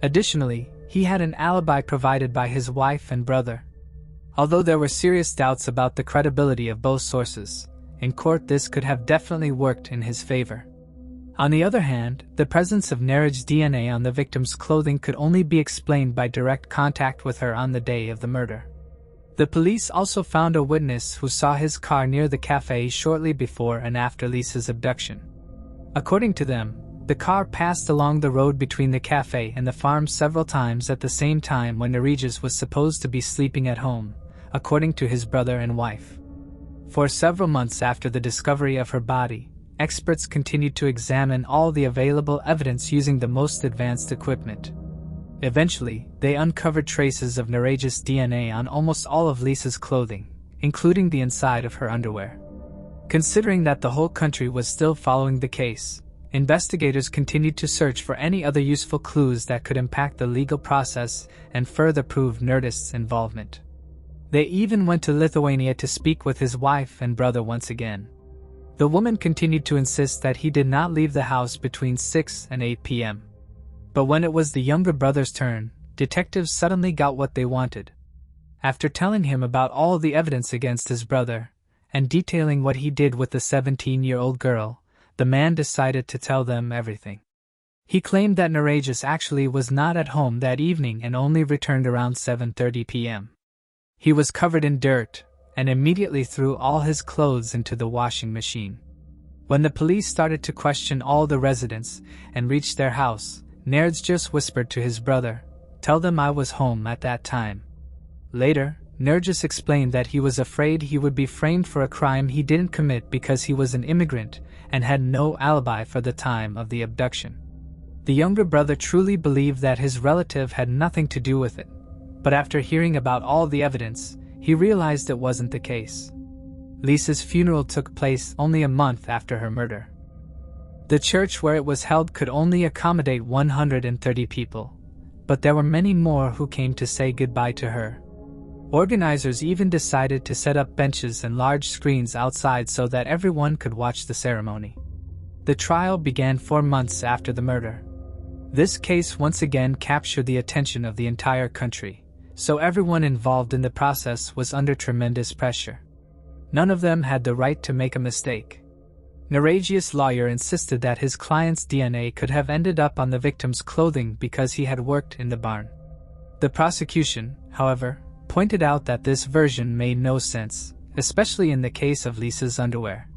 Additionally, he had an alibi provided by his wife and brother. Although there were serious doubts about the credibility of both sources, in court this could have definitely worked in his favor. On the other hand, the presence of Naragi's DNA on the victim's clothing could only be explained by direct contact with her on the day of the murder. The police also found a witness who saw his car near the cafe shortly before and after Lisa's abduction. According to them, the car passed along the road between the cafe and the farm several times at the same time when Ramirez was supposed to be sleeping at home, according to his brother and wife. For several months after the discovery of her body, experts continued to examine all the available evidence using the most advanced equipment. Eventually, they uncovered traces of Ramirez's DNA on almost all of Lisa's clothing, including the inside of her underwear. Considering that the whole country was still following the case, investigators continued to search for any other useful clues that could impact the legal process and further prove Nerdist's involvement. They even went to Lithuania to speak with his wife and brother once again. The woman continued to insist that he did not leave the house between 6 and 8 p.m. But when it was the younger brother's turn, detectives suddenly got what they wanted. After telling him about all the evidence against his brother, and detailing what he did with the 17-year-old girl, the man decided to tell them everything. He claimed that Ramirez actually was not at home that evening and only returned around 7:30 p.m. He was covered in dirt, and immediately threw all his clothes into the washing machine. When the police started to question all the residents and reached their house, Nerds just whispered to his brother, "Tell them I was home at that time." Later, Nergis explained that he was afraid he would be framed for a crime he didn't commit because he was an immigrant and had no alibi for the time of the abduction. The younger brother truly believed that his relative had nothing to do with it, but after hearing about all the evidence, he realized it wasn't the case. Lisa's funeral took place only a month after her murder. The church where it was held could only accommodate 130 people, but there were many more who came to say goodbye to her. Organizers even decided to set up benches and large screens outside so that everyone could watch the ceremony. The trial began 4 months after the murder. This case once again captured the attention of the entire country, so everyone involved in the process was under tremendous pressure. None of them had the right to make a mistake. Naragi's lawyer insisted that his client's DNA could have ended up on the victim's clothing because he had worked in the barn. The prosecution, however, pointed out that this version made no sense, especially in the case of Lisa's underwear.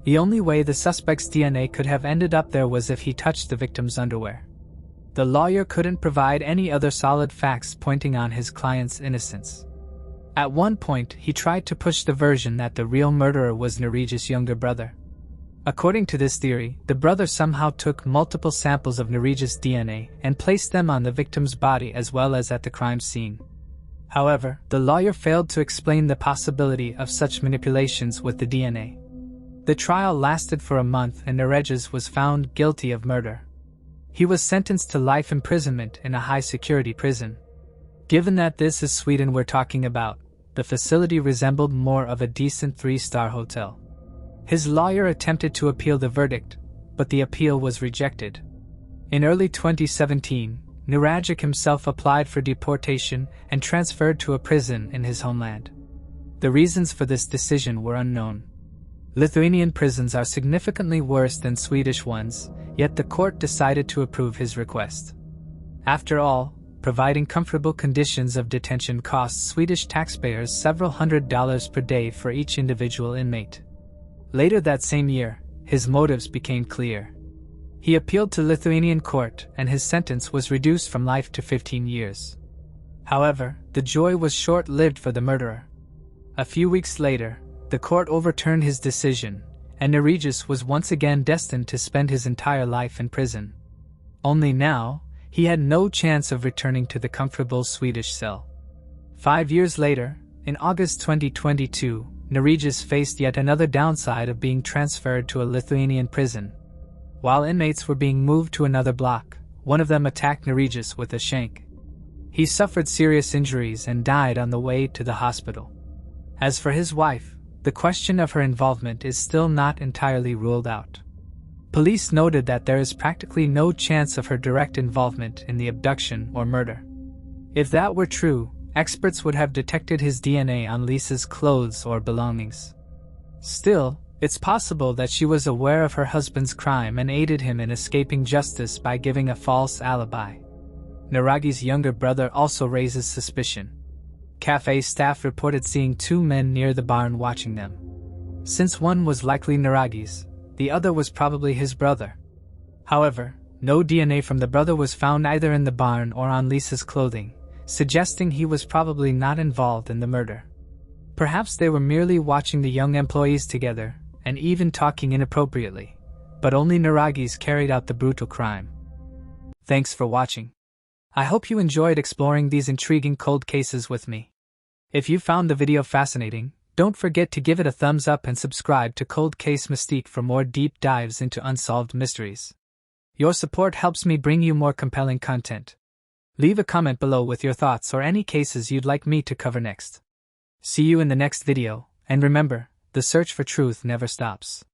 The only way the suspect's DNA could have ended up there was if he touched the victim's underwear. The lawyer couldn't provide any other solid facts pointing on his client's innocence. At one point, he tried to push the version that the real murderer was Naragi's younger brother. According to this theory, the brother somehow took multiple samples of Naragi's DNA and placed them on the victim's body as well as at the crime scene. However, the lawyer failed to explain the possibility of such manipulations with the DNA. The trial lasted for a month and Naragi's was found guilty of murder. He was sentenced to life imprisonment in a high-security prison. Given that this is Sweden we're talking about, the facility resembled more of a decent 3-star hotel. His lawyer attempted to appeal the verdict, but the appeal was rejected. In early 2017, Naragic himself applied for deportation and transferred to a prison in his homeland. The reasons for this decision were unknown. Lithuanian prisons are significantly worse than Swedish ones, yet the court decided to approve his request. After all, providing comfortable conditions of detention costs Swedish taxpayers several $100s per day for each individual inmate. Later that same year, his motives became clear. He appealed to Lithuanian court and his sentence was reduced from life to 15 years. However, the joy was short-lived for the murderer. A few weeks later, the court overturned his decision, and Naragi's was once again destined to spend his entire life in prison. Only now, he had no chance of returning to the comfortable Swedish cell. 5 years later, in August 2022, Naragi's faced yet another downside of being transferred to a Lithuanian prison. While inmates were being moved to another block, one of them attacked Naragi's with a shank. He suffered serious injuries and died on the way to the hospital. As for his wife, the question of her involvement is still not entirely ruled out. Police noted that there is practically no chance of her direct involvement in the abduction or murder. If that were true, experts would have detected his DNA on Lisa's clothes or belongings. Still, it's possible that she was aware of her husband's crime and aided him in escaping justice by giving a false alibi. Naragi's younger brother also raises suspicion. Cafe staff reported seeing 2 men near the barn watching them. Since one was likely Naragi's, the other was probably his brother. However, no DNA from the brother was found either in the barn or on Lisa's clothing, suggesting he was probably not involved in the murder. Perhaps they were merely watching the young employees together, and even talking inappropriately, but only Naragi's carried out the brutal crime. Thanks for watching. I hope you enjoyed exploring these intriguing cold cases with me. If you found the video fascinating, don't forget to give it a thumbs up and subscribe to Cold Case Mystique for more deep dives into unsolved mysteries. Your support helps me bring you more compelling content. Leave a comment below with your thoughts or any cases you'd like me to cover next. See you in the next video, and remember, the search for truth never stops.